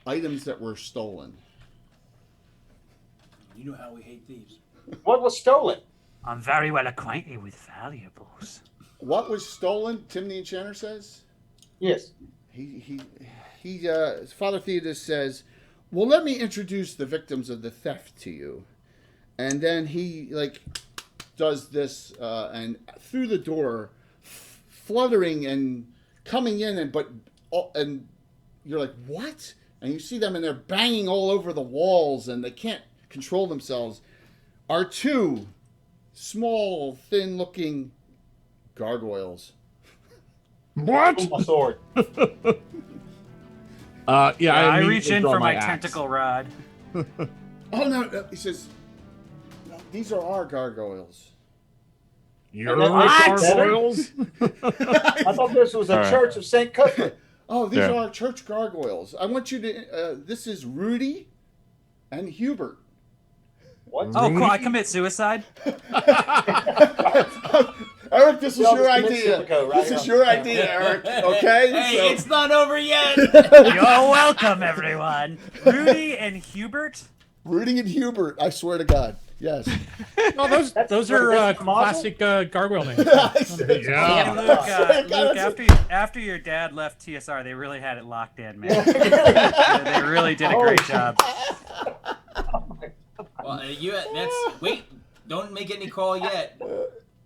items that were stolen. You know how we hate thieves. What was stolen? I'm very well acquainted with valuables. What was stolen? Tim the Enchanter says. Yes. Father Theodos says, well, let me introduce the victims of the theft to you. And then he, does this, and through the door, fluttering and coming in, and you're like, what? And you see them, and they're banging all over the walls, and they can't control themselves, are two small, thin-looking gargoyles. What? Oh, my sword. I reach in for my tentacle rod. Oh, no, he says, no, these are our gargoyles. Your gargoyles? I thought this was a church of St. Cuthbert. Oh, these are our church gargoyles. I want you to, this is Rudy and Hubert. What? Oh, cool. I commit suicide. Eric, this is your idea. This is your idea, Eric. Okay? Hey, it's not over yet. You're welcome, everyone. Rudy and Hubert. Rudy and Hubert, I swear to God. Yes. No, those are classic gargoyle names. Yeah. Luke, after your dad left TSR, they really had it locked in, man. They really did a great job. Well, wait, don't make any call yet.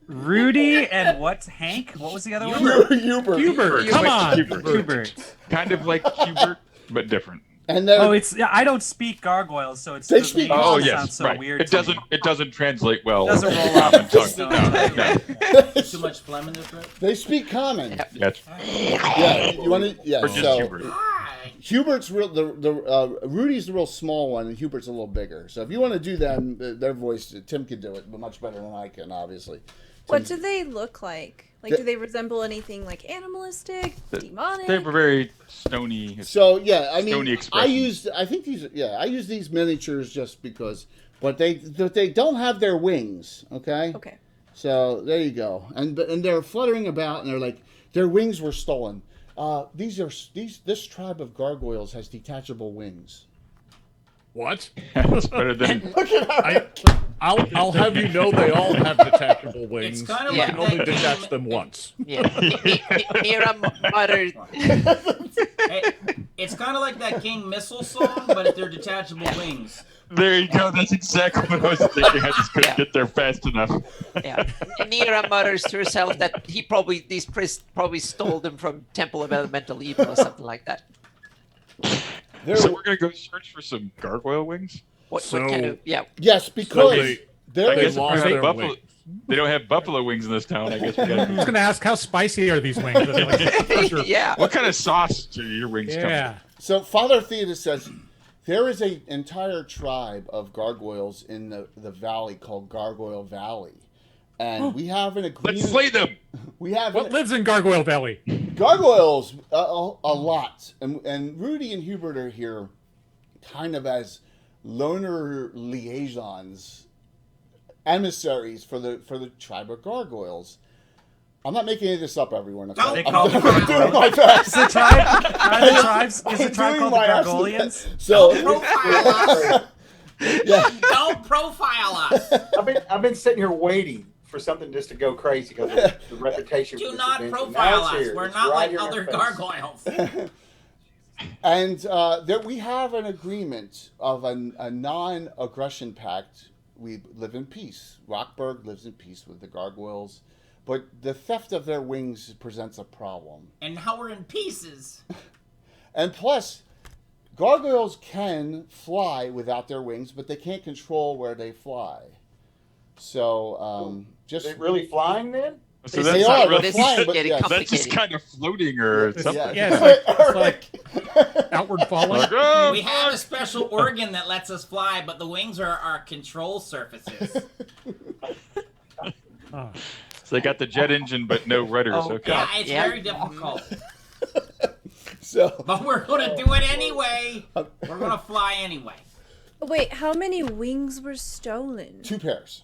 Rudy and what's Hank? What was the other one? Hubert. Come on. Hubert. Kind of like Hubert, but different. And I don't speak gargoyles, so it's they speak. Oh yes, sounds so right. weird. It doesn't translate well. It doesn't roll off. No. Too much phlegm in their throat. They speak common. That's Yeah, you want to? Yeah. or just So Hubert. Hubert's real. Rudy's the real small one, and Hubert's a little bigger. So if you want to do them, their voice, Tim can do it, but much better than I can, obviously. What do they look like? Like, do they resemble anything like animalistic, demonic? They were very stony. So yeah, I mean, I use these miniatures just because, but they don't have their wings. Okay. Okay. So there you go, and they're fluttering about, and they're like, their wings were stolen. This tribe of gargoyles has detachable wings. What? That's better than. Look at I'll have you know they all have detachable wings. It's kind of you like can only that detach game- them once. Yeah. Mira muttered. Hey, it's kind of like that King Missile song, but if they're detachable wings. There you go. That's exactly what I was thinking. I just couldn't get there fast enough. Yeah. Mira mutters to herself that these priests probably stole them from Temple of Elemental Evil or something like that. So we're gonna go search for some gargoyle wings. What kind of? Yeah. Yes, because I guess lost they their buffalo. wings. They don't have buffalo wings in this town. I guess we got. I was going to ask, how spicy are these wings? Yeah. What kind of sauce do your wings come Yeah. with? So Father Theodos says there is an entire tribe of gargoyles in the valley called Gargoyle Valley, and we have an agreement. Let's slay them. We have What lives in Gargoyle Valley? gargoyles a lot, and Rudy and Hubert are here, kind of as loner liaisons, emissaries for the tribe of gargoyles. I'm not making any of this up, everyone. Okay? Don't They call them I'm doing my best. Is the tribe? Is the tribe doing called the my absolute Gargolians? best. So Profile us. yeah. Don't profile us. I've been sitting here waiting for something just to go crazy because of the reputation. Do for this not adventure. profile Now it's us. here. We're It's not right like here in our other face. gargoyles. And that we have an agreement of a non-aggression pact. We live in peace. Rockburg lives in peace with the gargoyles, but the theft of their wings presents a problem. And now we're in pieces. And plus, gargoyles can fly without their wings, but they can't control where they fly. So, just... Is it really flying then? So They that's are, not they're really. flying, but getting yes. That's just kind of floating or something. Yeah, it's like outward falling. We have a special organ that lets us fly, but the wings are our control surfaces. Oh. So they got the jet engine, but no rudders. Okay. Yeah, it's very difficult. So, but we're gonna do it anyway. We're gonna fly anyway. Wait, how many wings were stolen? 2 pairs.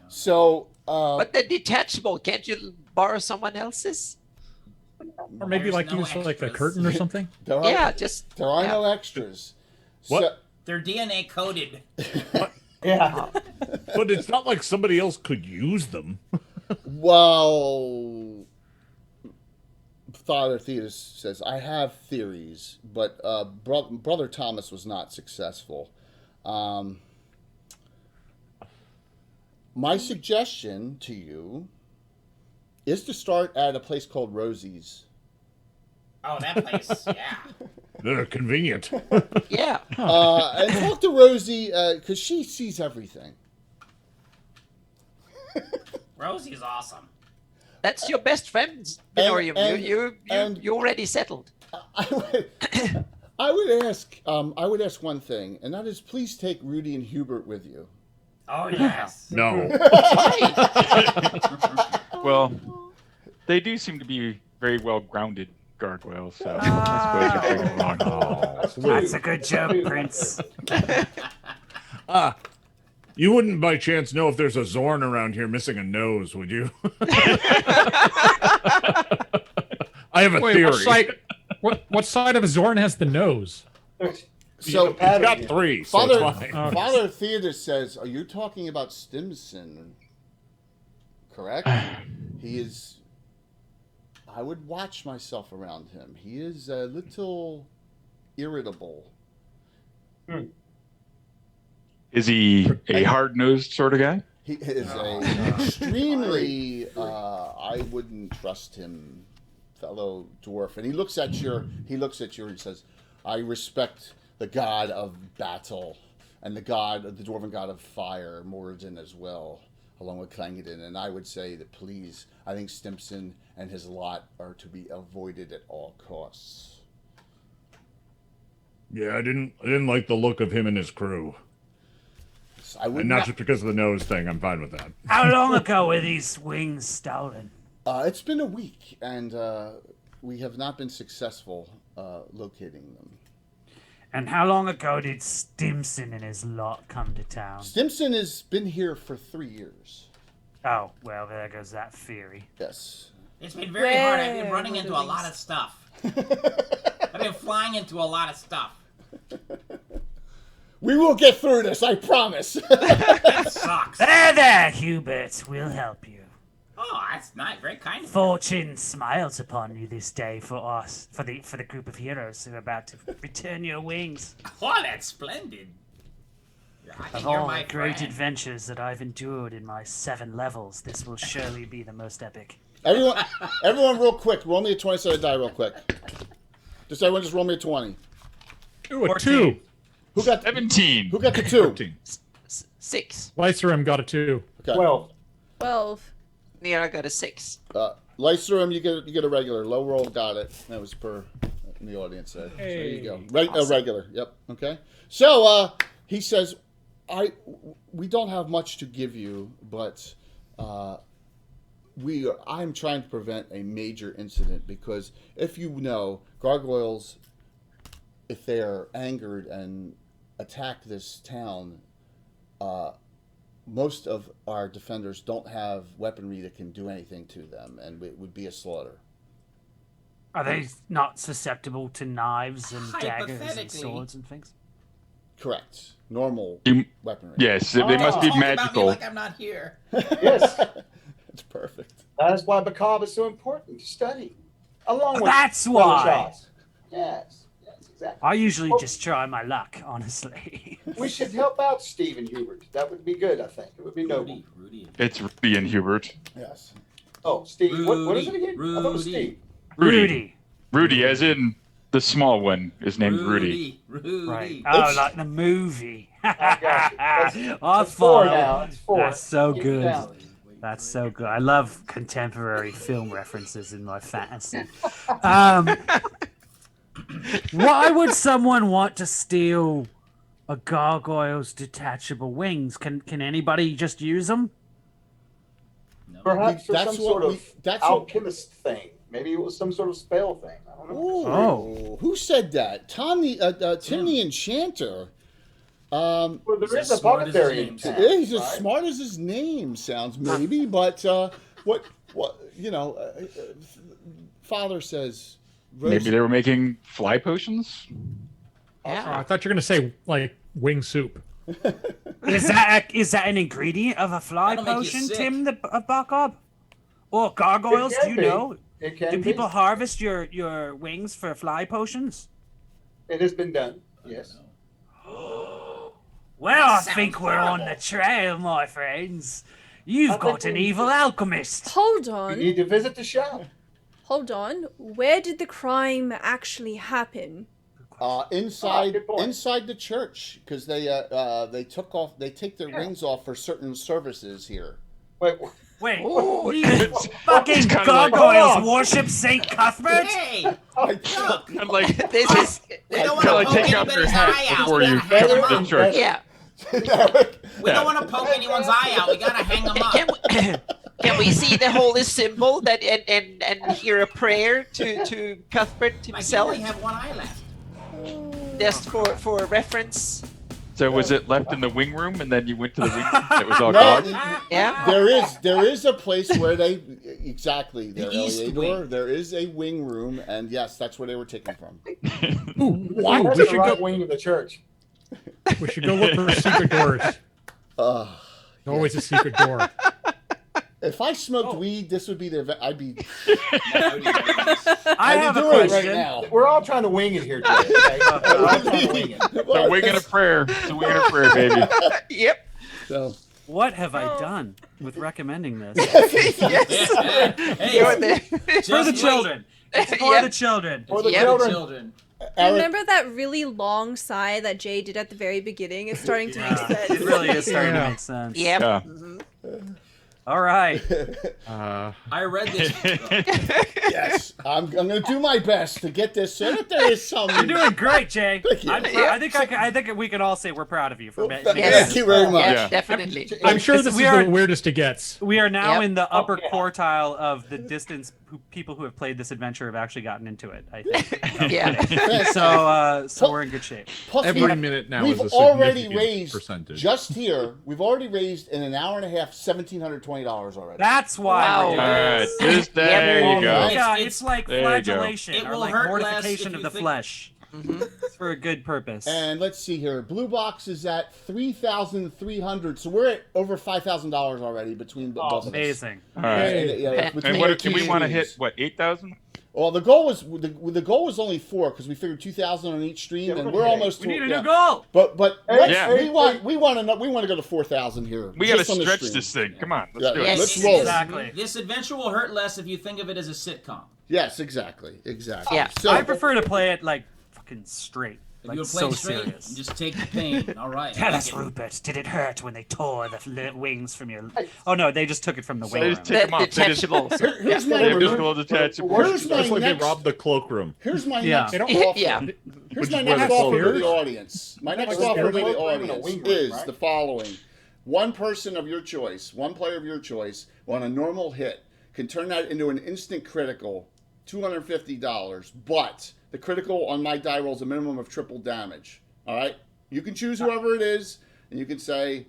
So, But they're detachable. Can't you borrow someone else's? Or maybe There's no use like a extras. curtain or something. there are, there are no extras. What? So, They're DNA coded. Yeah. But it's not like somebody else could use them. well, Father Thetis says, I have theories, but Brother Thomas was not successful. My suggestion to you is to start at a place called Rosie's. Oh, that place, yeah. They're convenient. Yeah. And talk to Rosie, because she sees everything. Rosie's awesome. That's your best friend, Minorium. and- You already settled. I would ask one thing, and that is please take Rudy and Hubert with you. Oh, yes. No. Well, they do seem to be very well grounded gargoyles, so I suppose you're taking along. That's a good joke, Prince. You wouldn't by chance know if there's a Zorn around here missing a nose, would you? I have a theory. What side of a Zorn has the nose? So He's got 3, so Father, it's fine. Father Theodus says, are you talking about Stimson? Correct? He is... I would watch myself around him. He is a little irritable. Is he a hard-nosed sort of guy? He is a extremely, I wouldn't trust him, fellow dwarf. And he looks at you and says, I respect the god of battle and the dwarven god of fire, Moradin as well, along with Clangadin. And I would say that please, I think Stimson and his lot are to be avoided at all costs. Yeah, I didn't like the look of him and his crew. I would And not just because of the nose thing. I'm fine with that. How long ago were these wings stolen? It's been a week, and we have not been successful locating them. And how long ago did Stimson and his lot come to town? Stimson has been here for 3 years. Oh, well, there goes that theory. Yes. It's been very hard. I've been running into a lot of stuff. I've been flying into a lot of stuff. We will get through this, I promise. That sucks. There, Hubert. We'll help you. Oh, that's not very kind of you. Fortune smiles upon you this day for us, for the group of heroes who are about to return your wings. Oh, that's splendid. I think Of you're all my the great friend. adventures that I've endured in my 7 levels, this will surely be the most epic. Everyone, real quick, roll me a 20-sided die, real quick. Everyone, just roll me a 20. Ooh, a 2. Who got 17? Who got the 2? 6. Lycerum got a 2. Okay. 12. Nira got a 6. Lycerum, you get a regular. Low roll got it. That was per in the audience said. So there you go. Awesome. Regular. Yep. Okay. So he says, we don't have much to give you, but I'm trying to prevent a major incident because if you know, gargoyles, if they are angered and attack this town, most of our defenders don't have weaponry that can do anything to them, and it would be a slaughter. Are they not susceptible to knives and daggers and Hypothetically. swords and things? Correct. Normal weaponry. Yes, they must be Talk about me magical. like I'm not here. Yes. It's perfect. That's why Macabre is so important to study. Along with That's Brother why. Charles. Yes, exactly. I usually just try my luck, honestly. We should help out Steve and Hubert. That would be good, I think. It would be noble. Rudy. It's Rudy and Hubert. Yes. Oh, Steve. What is it again? I thought it was Rudy. Steve. Rudy. Rudy, as in the small one, is named Rudy. Rudy. Right. Oh, like the movie. I got you. I It's 4 follow. now. It's 4. That's so Keep it good. down. That's so good. I love contemporary film references in my fantasy. Why would someone want to steal a gargoyle's detachable wings? Can anybody just use them? Perhaps for That's some what sort we- of that's what- alchemist thing. Maybe it was some sort of spell thing. I don't know. Oh, who said that? Tim the Enchanter. Well, there is as a smart as his apothecary in name town, Yeah, he's as right? smart as his name sounds, maybe. But what Father says. Maybe they were making fly potions. Oh, I thought you were going to say like wing soup. Is that an ingredient of a fly That'll make you potion, sick. Tim the Barkob? Or gargoyles? It Do can you be. know? It can Do be. people harvest your wings for fly potions? It has been done. Yes. Well, I think we're on the trail, my friends. You've I got think an we- evil alchemist. Hold You on. need to visit the shop. Hold on. Where did the crime actually happen? Inside good point. inside the church, because they take their rings off for certain services here. Wait, Wait, Oh, these it's fucking kinda like- gargoyles worship Saint Cuthbert? Hey, Kind of like This is we don't kind of want like to poke taking off your anybody's hat eye out. before We you gotta hang enter them the up. church. yeah. We don't want to poke anyone's eye out. We gotta hang them up. Can we see the holy symbol that and hear a prayer to Cuthbert I can himself, only have one eye left. just for reference? So was it left in the wing room, and then you went to the wing room? It was all No, gone. Yeah. there is a place where they exactly there. The East Eleador, Wing. there is a wing room, and yes, that's where they were taken from. Wow, that's we the should right go. wing of the church. We should go look for secret doors. There's always a secret door. If I smoked weed, this would be the event. I'd be I have a doing it right question. now. We're all trying to wing it here today. Okay? We're all trying to wing it. So wing and a prayer. It's a wing and a prayer, baby. Yep. So, What have I done with recommending this? Hey, You're the- For the children. It's for Yeah. the children. For the Yeah. children. children. Eric, Remember that really long sigh that Jay did at the very beginning? It's starting to make sense. It really is starting to Yeah. make sense. Yep. Yeah. All right. I read this. yes, I'm going to do my best to get this so that there is some. You're doing great, Jay. Thank you. I think we can all say we're proud of you for making Thank Yes. you very much. Yeah, Yeah. definitely. I'm sure this is We are- the weirdest it gets. We are now Yep. in the upper yeah. quartile of the distance people who have played this adventure have actually gotten into it, I think. Yeah. So we're in good shape. Plus, Every minute now we've is a already significant raised percentage. just here. We've already raised in an hour and a half $1,720 already. That's why Wow. we're All doing right. this. There you go. Yeah, It's- it's like there you go. flagellation It or will like hurt less mortification if of you the think- flesh. It's for a good purpose. And let's see here. Blue Box is at 3,300. So we're at over $5,000 already between both of us. Amazing. All right. Yeah, between And our what two do we want to hit? streams. What 8,000? Well, the goal was only 4 because we figured 2,000 on each stream, Yeah, and we're we're gonna almost. We need a yeah. new goal. But let's- Yeah. we want to go to 4,000 here. We got to just on the stretch stream. this thing. Come on, let's Yeah, do it. Yes. Let's roll. Exactly. This adventure will hurt less if you think of it as a sitcom. Yes, exactly. Yeah. So I prefer to play it like fucking straight. If Like you'll play so straight, serious. just take the pain. All right. Tell I like us, it. Rupert, did it hurt when they tore the wings from your... Oh, no, they just took it from the wing They room. just take them off. They just, Detachable. here's my they have just go detachable. Here's my That's like they next. robbed the cloakroom. Here's my Yeah. next They don't- offer. Yeah. Here's Which my is where next the offer to cloak the is. audience. My next Like a offer to the cloak room and a audience wing room, is right? the following: one person of your choice, one player of your choice, on a normal hit can turn that into an instant critical, $250. But the critical on my die rolls a minimum of triple damage. All right, you can choose whoever it is, and you can say,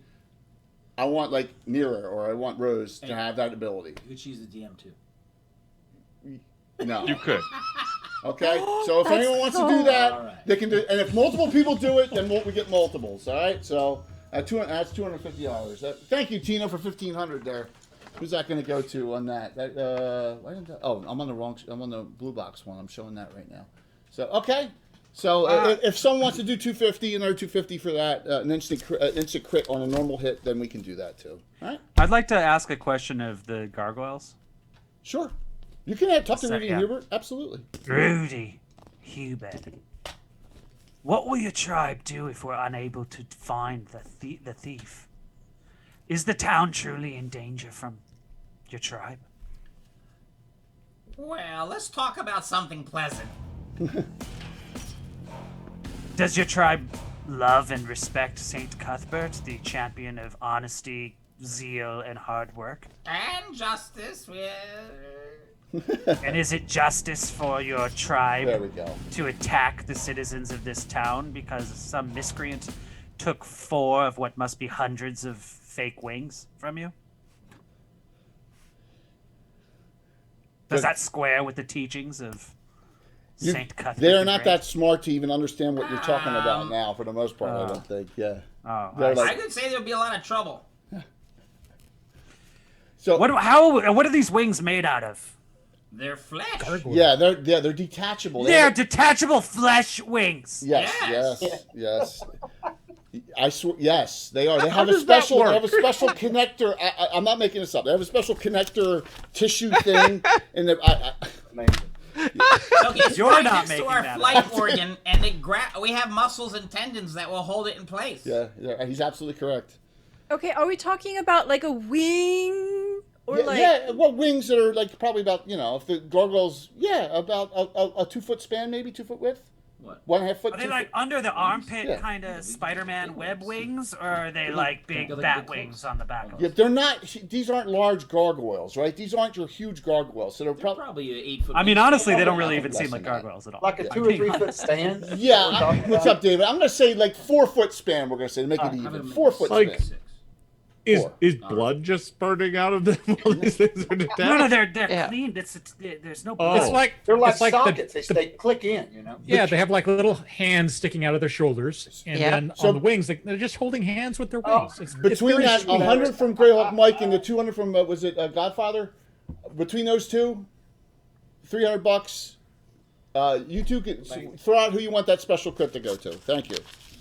"I want like Nira or I want Rose to have that ability." You could choose the DM too. No. You could. Okay, so if anyone wants to do that, All right. they can do. And if multiple people do it, then we get multiples. All right, so that's $250. Thank you, Tina, for $1,500 there. Who's that going to go to on that? Why didn't that? Oh, I'm on the wrong. I'm on the blue box one. I'm showing that right now. So okay, so if someone wants to do 250, another 250 for that, an instant crit on a normal hit, then we can do that too. All right, I'd like to ask a question of the gargoyles. sure. You can talk to Rudy and Hubert. Absolutely. Rudy, Hubert, what will your tribe do if we're unable to find the thief? Is the town truly in danger from your tribe? Well, let's talk about something pleasant. Does your tribe love and respect Saint Cuthbert, the champion of honesty, zeal, and hard work? And justice, And is it justice for your tribe There we go. to attack the citizens of this town because some miscreant took 4 of what must be hundreds of fake wings from you? Does that square with the teachings of Saint Cuthbert? They're not that smart to even understand what you're talking about now, for the most part, I don't think. Yeah. I could say there would be a lot of trouble. So what are these wings made out of? They're flesh. Yeah, they're detachable. They're detachable flesh wings. Yes. I swear, yes, they are. They have a special connector. I'm not making this up. They have a special connector tissue thing in the. Okay, it's You're right not next to making our that flight organ, and we have muscles and tendons that will hold it in place. Yeah, he's absolutely correct. Okay, are we talking about like a wing or well, wings that are like probably about if the gargoyles, about a 2 foot span, maybe 2 foot width. What? 1.5 foot. Are they like under the armpit kind of Spider-Man web wings, or are they like big bat wings on the back of them? Yeah, they're not. These aren't large gargoyles, right? These aren't your huge gargoyles. So they're probably 8 foot. I mean, honestly, they don't really even seem like gargoyles at all. Like a 2 or 3 foot stand. Yeah. What's up, David? I'm going to say like 4 foot span. We're going to say to make it even. 4 foot span. Is blood just spurting out of them while these things are detached? No, they're clean. There's no blood. It's like They're like it's sockets. They click in, Yeah, they have like little hands sticking out of their shoulders, and then on the wings, they're just holding hands with their wings. Between that 100 from Greyhawk Mike and the 200 from was it Godfather? Between those two, $300. You two can throw out who you want that special crit to go to. Thank you.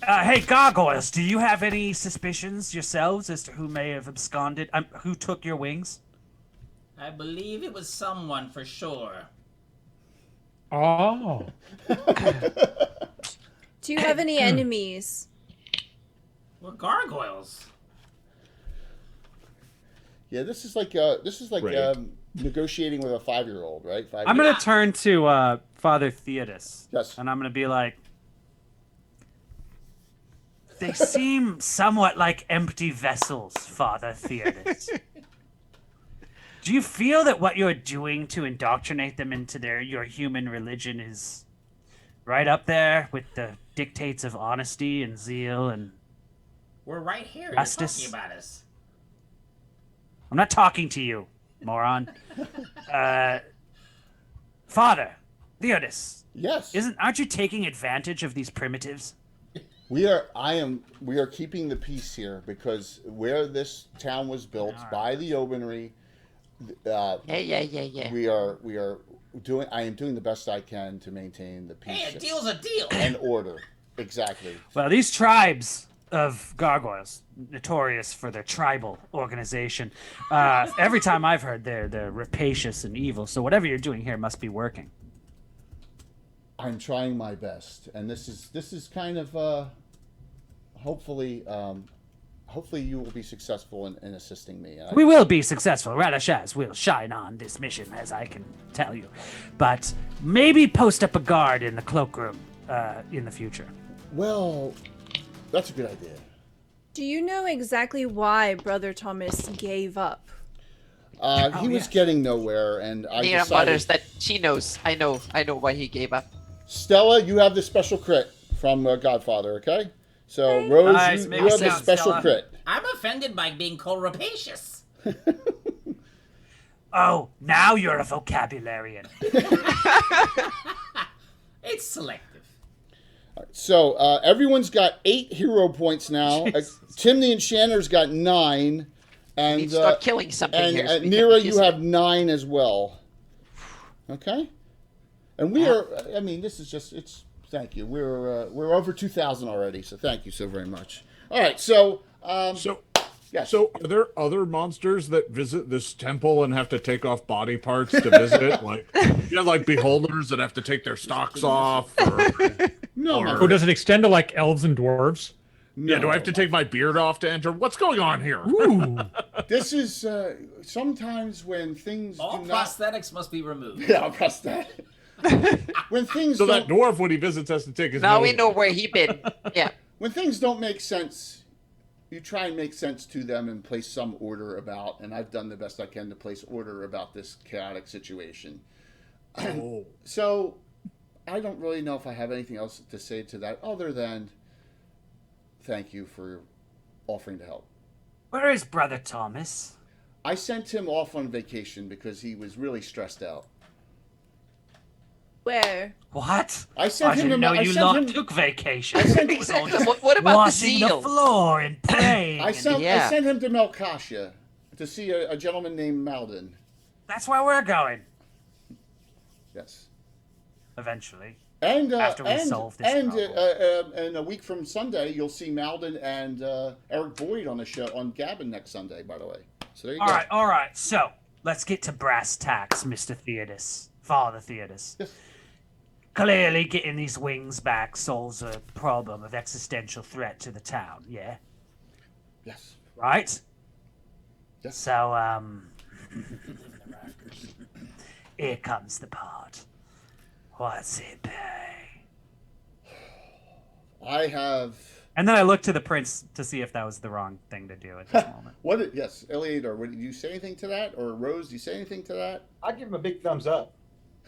Hey, gargoyles, do you have any suspicions yourselves as to who may have absconded? Who took your wings? I believe it was someone for sure. Oh. Do you have any enemies? We're gargoyles. Yeah, this is like negotiating with a 5-year-old, right? I'm gonna turn to Father Theodos. Yes. And I'm gonna be like, they seem somewhat like empty vessels, Father Theodos. Do you feel that what you're doing to indoctrinate them into your human religion is right up there with the dictates of honesty and zeal and We're right here. justice? You're talking about us. I'm not talking to you, moron. Father Theodos. Yes. Aren't you taking advantage of these primitives? We are keeping the peace here because where this town was built by the Yeomanry. Yeah. We are doing. I am doing the best I can to maintain the peace. Hey, a deal's a deal. And order. Exactly. Well, these tribes of gargoyles, notorious for their tribal organization, every time I've heard they're rapacious and evil. So whatever you're doing here must be working. I'm trying my best, and this is kind of hopefully you will be successful in assisting me. We will be successful. Radishaz will shine on this mission, as I can tell you. But maybe post up a guard in the cloakroom in the future. Well, that's a good idea. Do you know exactly why Brother Thomas gave up? He was getting nowhere, and I Nina decided... mutters that she knows. I know why he gave up. Stella, you have the special crit from Godfather, okay? So, Rose, Nice, you make have it the sound, special Stella. crit. I'm offended by being called rapacious. Oh, now you're a vocabularian. It's selective. So, everyone's got 8 hero points now. Tim the Enchanter's got 9. And, need to start killing something and, here. So we Nira, can you have 9 as well. Okay? And we are, I mean, this is just, thank you. We're over 2,000 already, so thank you so very much. All right, so... yes. So are there other monsters that visit this temple and have to take off body parts to visit it? Like beholders that have to take their stocks off? Or does it extend to like elves and dwarves? No. Yeah, do I have to take my beard off to enter? What's going on here? Ooh. This is sometimes when things All do not... prosthetics must be removed. Yeah, prosthetic. when things So don't, that dwarf, when he visits, has to take his. Now we nose know off. where he been. Yeah. when things don't make sense, you try and make sense to them and place some order about. And I've done the best I can to place order about this chaotic situation. Oh. So I don't really know if I have anything else to say to that other than thank you for offering to help. Where is Brother Thomas? I sent him off on vacation because he was really stressed out. Where? What? I sent him didn't to- know I you sent lot him- took vacation. I sent- It was all Exactly. just What about the washing seal? floor and praying. I sent Yeah. him to Melkasha to see a gentleman named Malden. That's where we're going. Yes. Eventually. And After we solve this problem. and a week from Sunday, you'll see Malden and Eric Boyd on the show on Gavin next Sunday. By the way, so there you go. All right. So let's get to brass tacks, Mr. Theodos, Father Theodos. Yes. Clearly, getting these wings back solves a problem of existential threat to the town. Yeah. Yes. Right. Yes. So here comes the part. What's it pay? I have. And then I looked to the prince to see if that was the wrong thing to do at this moment. What? Yes, Eleator. Did you say anything to that, or Rose? Do you say anything to that? I give him a big thumbs up.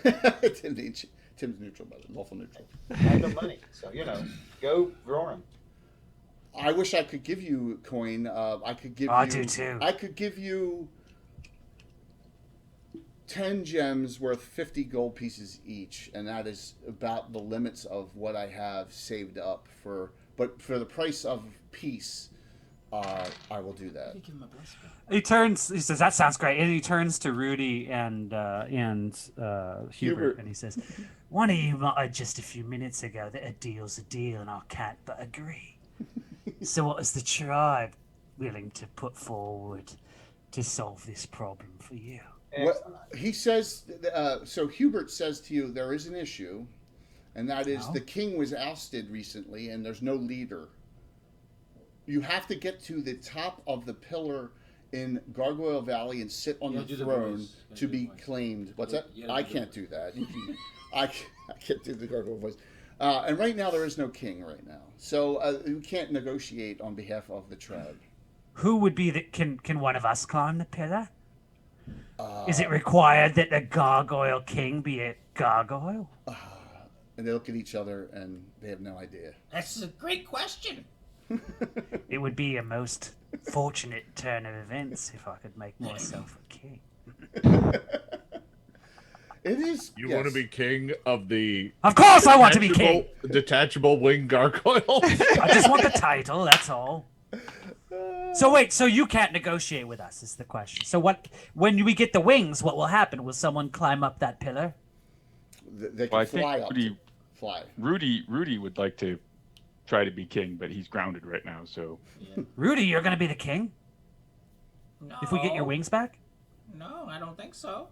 Tim's neutral, brother. Lawful neutral. I have no money, so go roar him. I wish I could give you coin. I could give you. I do too. I could give you 10 gems worth 50 gold pieces each, and that is about the limits of what I have saved up for. But for the price of peace, I will do that. He says, "That sounds great." And he turns to Rudy and Hubert, and he says, "One of you muttered just a few minutes ago that a deal's a deal, and I can't but agree. So what is the tribe willing to put forward to solve this problem for you?" Well, he says, so Hubert says to you, there is an issue, and that is the king was ousted recently, and there's no leader. You have to get to the top of the pillar in Gargoyle Valley and sit on the throne to be claimed. What's that? I can't do that. I can't do the gargoyle voice. And right now there is no king right now, so we can't negotiate on behalf of the tribe. Who would be the? Can one of us climb the pillar? Is it required that the gargoyle king be a gargoyle? And they look at each other and they have no idea. That's a great question. It would be a most fortunate turn of events if I could make myself a king. It is. You want to be king of the? Of course, I want to be king. Detachable wing gargoyle. I just want the title. That's all. So wait, so you can't negotiate with us? Is the question. So what? When we get the wings, what will happen? Will someone climb up that pillar? They can fly up. Fly. Rudy would like to try to be king, but he's grounded right now. So, Rudy, you're going to be the king No. if we get your wings back. No, I don't think so.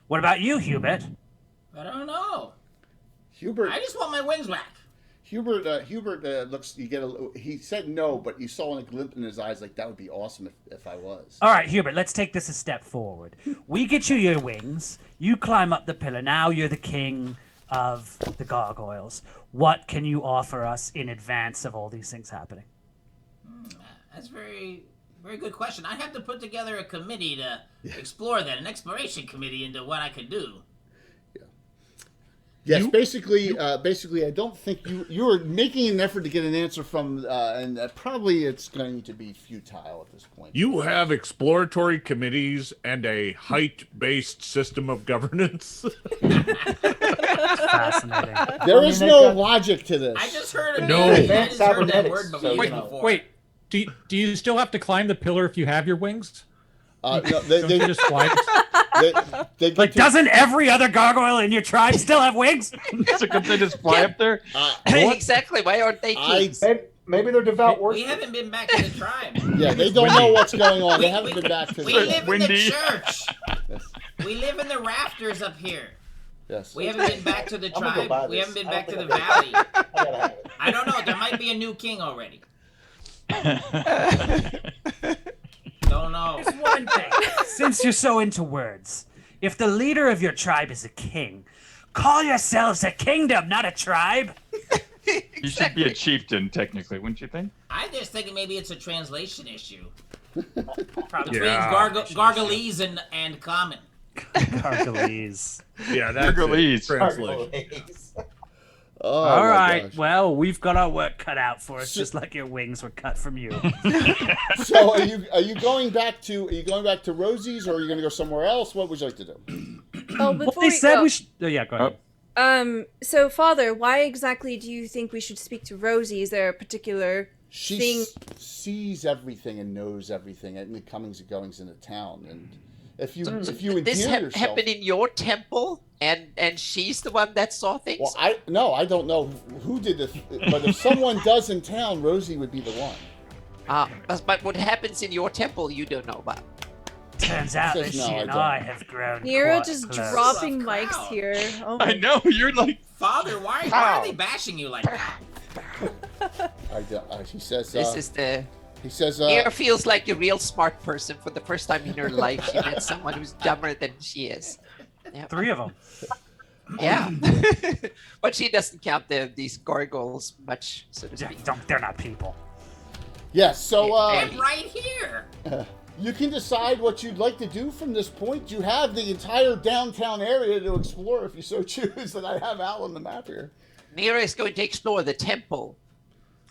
What about you, Hubert? I don't know. Hubert. I just want my wings back. Hubert looks. You get a. He said no, but you saw a glint in his eyes, like that would be awesome if I was. All right, Hubert, let's take this a step forward. We get you your wings. You climb up the pillar. Now you're the king of the gargoyles. What can you offer us in advance of all these things happening? That's very, very good question. I have to put together a committee to explore that, an exploration committee into what I could do. Yes, basically, I don't think you are making an effort to get an answer from, and probably it's going to be futile at this point. You have exploratory committees and a height-based system of governance. Fascinating. There is no logic to this. I just heard it. No. I just heard that word before. Wait. Do you still have to climb the pillar if you have your wings? No, Don't you just fly? But doesn't every other gargoyle in your tribe still have wings? so could they just fly up there? Exactly. Why aren't they kings? Maybe they're devout We worshippers. haven't been back to the tribe. Yeah, they don't know what's going on. They haven't been back to We the. live in the church. We live in the rafters up here. Yes. We haven't been back to the I'm gonna go buy tribe. We this. haven't been I back don't to the think I valley. I gotta have it. I don't know. There might be a new king already. Don't know. There's one thing. Since you're so into words, if the leader of your tribe is a king, Call yourselves a kingdom, not a tribe. You should be a chieftain, technically, wouldn't you think? I'm just thinking maybe it's a translation issue. Probably. Between Gargalese and Common. Gargalese. Yeah, that's Gargalese. Translation. Oh, All right. gosh. Well, we've got our work cut out for us, just like your wings were cut from you. So are you going back to Rosie's, or are you going to go somewhere else? What would you like to do? Oh, Well, before they we said go, we should. Oh, yeah, go ahead. So Father, why exactly do you think we should speak to Rosie? Is there a particular She thing? sees everything and knows everything, and the comings and goings in the town. And if you Did endear this yourself, happen in your temple, and she's the one that saw things? well, I don't know who did this, but if someone does in town, Rosie would be the one. But what happens in your temple, you don't know about. Turns out that No, she I and don't. I have grown Nero quite just close. dropping Crowd. mics here. Oh I my know, you're like... Father, why are they bashing you like that? He says. This is the... He says. Nero feels like a real smart person for the first time in her life. She met someone who's dumber than she is. Yeah. 3 of them. Yeah. But she doesn't count these gargoyles much, so to speak. They're not people. Yes. So. I'm right here. You can decide what you'd like to do from this point. You have the entire downtown area to explore if you so choose, and I have Al on the map here. Nero is going to explore the temple.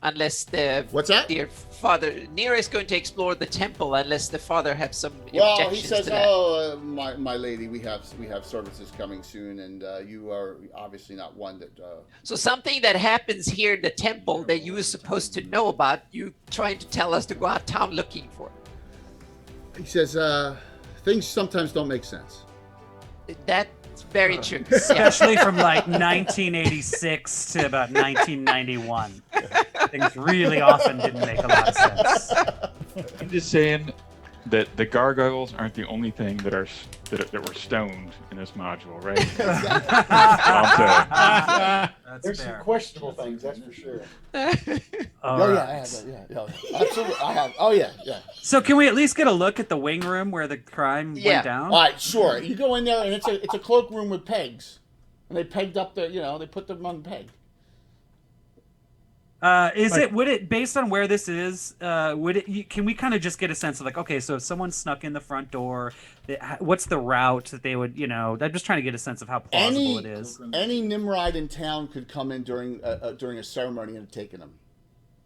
Unless the What's that? dear father, Nero is going to explore the temple unless the father has some Well, objections he says, to that. "Oh, my lady, we have services coming soon, and you are obviously not one that." So something that happens here in the temple that you are supposed to know about, you trying to tell us to go out town looking for. He says, "Things sometimes don't make sense." That's very true. Especially from like 1986 to about 1991. Things really often didn't make a lot of sense. I'm just saying that the gargoyles aren't the only thing that were stoned in this module, right? There's some questionable things, that's for sure. Yeah, I have that. Yeah, absolutely, I have. Oh yeah. So can we at least get a look at the wing room where the crime went down? All right, sure. You go in there, and it's a cloakroom with pegs, and they pegged up the, they put them on peg. Would it, based on where this is, can we kind of just get a sense of like, okay, so if someone snuck in the front door, what's the route that they would, I'm just trying to get a sense of how plausible it is. Any Nimrod in town could come in during a ceremony and have taken them.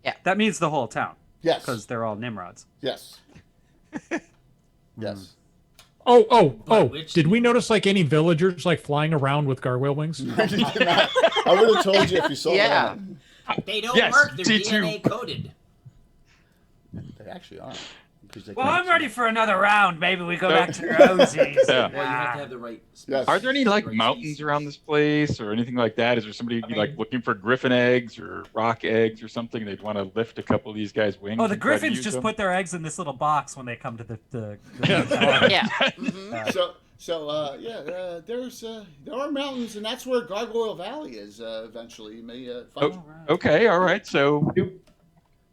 Yeah. That means the whole town. Yes. Because they're all Nimrods. Yes. Yes. Oh! Did we notice like any villagers like flying around with gargoyle wings? I would have told you if you saw that. They don't Yes, work. They're T2. DNA coded. They actually are. Well, I'm ready for another round. Maybe we go back to Rosie's. Yeah. Well, you have to have the right. Yes. Are there any like mountains around this place or anything like that? Is there somebody like looking for griffin eggs or rock eggs or something? They'd want to lift a couple of these guys' wings. Oh, the and try to griffins use just them? put their eggs in this little box when they come to the Yeah. There are mountains, and that's where Gargoyle Valley is. Eventually, you may find. Okay, all right. So, Do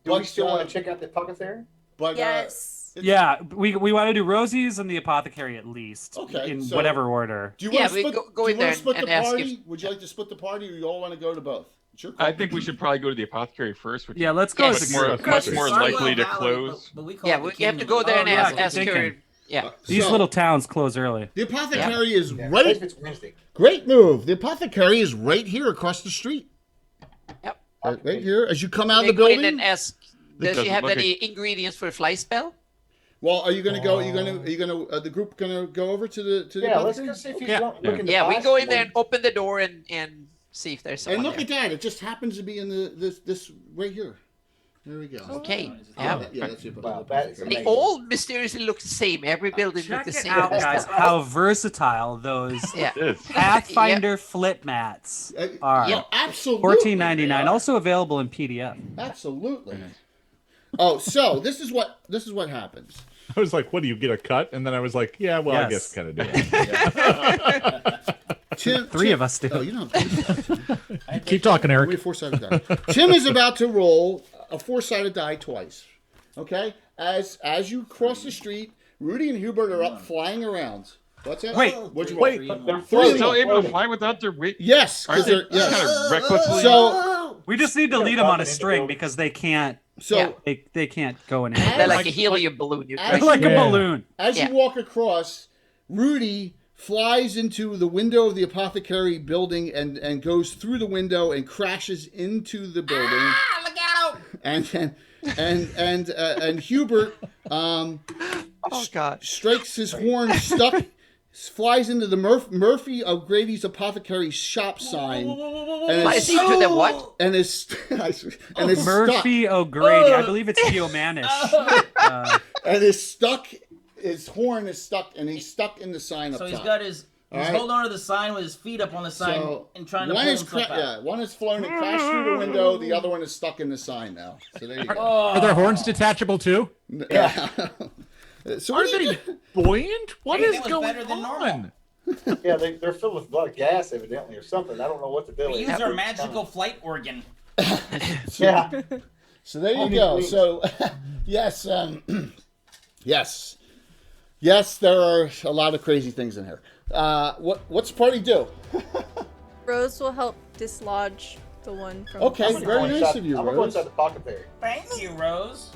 we still want to check out the apothecary? But Yes. Yeah, we want to do Rosie's and the apothecary at least. Okay, In so- whatever order. do you want Yeah, to we split? go Do you in there want to split and the ask party? if- Would you like to split the party, or you all want to go to both? It's your call. I think we should probably go to the apothecary first, which Yeah, is let's go Yes. as a much group. much more Gargoyle likely to Valley, close. but we call Yeah, it the we have to kingdom. go there and Oh, yeah, ask good her. thinking. Yeah. These So, little towns close early. The apothecary is Yeah, right. if it's Wednesday. Great move. The apothecary is right here across the street. Yep. Right here, as you come out They of the go in building. and ask, does doesn't she have look any ingredients for a fly spell? Well, are you going to go? Are you going to? The group going to go over to the Yeah, let's apothecary? go see if he's Yeah. looking to Yeah, we buy go in some there more. and open the door and see if there's someone And look there. at that! It just happens to be in this right here. There we go. Okay. Yeah, Yeah. that's it. Wow, that is They amazing. all mysteriously look the same. Every building Check looks the it same. out, guys, how versatile those Yeah. It is. Pathfinder flip mats are. Yeah, absolutely. $14.99, also available in PDF. Absolutely. Oh, so this is what happens. I was like, what do you get a cut? And then I was like, yeah, well, I Yes. guess kind of do it. Three of us do. Oh, you don't. Keep talking, Give me a Eric. four-sided die. Tim is about to roll a four-sided die twice. Okay, as you cross the street, Rudy and Hubert are up flying around. What's that? Wait, what'd you wait, roll? They're Are Three they of still them. able to fly without their weight? Yes, Aren't because they they're kind yes. of recklessly? So We just need to lead them on a string because they can't. so They can't go in. They're like Like- a helium balloon. You as They're like a Yeah. balloon. as Yeah. you walk across, Rudy flies into the window of the apothecary building and goes through the window and crashes into the building. Ah, look out! And Hubert Oh God. strikes his horn, flies into the Murphy O'Grady's apothecary shop sign, and Why is he doing that? What? and is stuck. Murphy O'Grady. I believe it's Geomanish. And is stuck. His horn is stuck, and he's stuck in the sign up So top. he's got his. He's All right. holding onto the sign with his feet up on the sign So and trying to one pull is himself out. one is flown and crashed through the window. The other one is stuck in the sign now. So there you go. Are their horns detachable too? Yeah. So what Are do you they do? buoyant? What Hey, is that was going better than normal. on? Yeah, they're filled with a lot of gas, evidently, or something. I don't know what the deal We is. use our magical flight organ. Yeah. So there you All these go. wings. So yes, yes, there are a lot of crazy things in here. What's the party do? Rose will help dislodge the one from. Okay, the very sign. nice of you, I'm gonna go Rose. inside the pocket there. Thank you, Rose.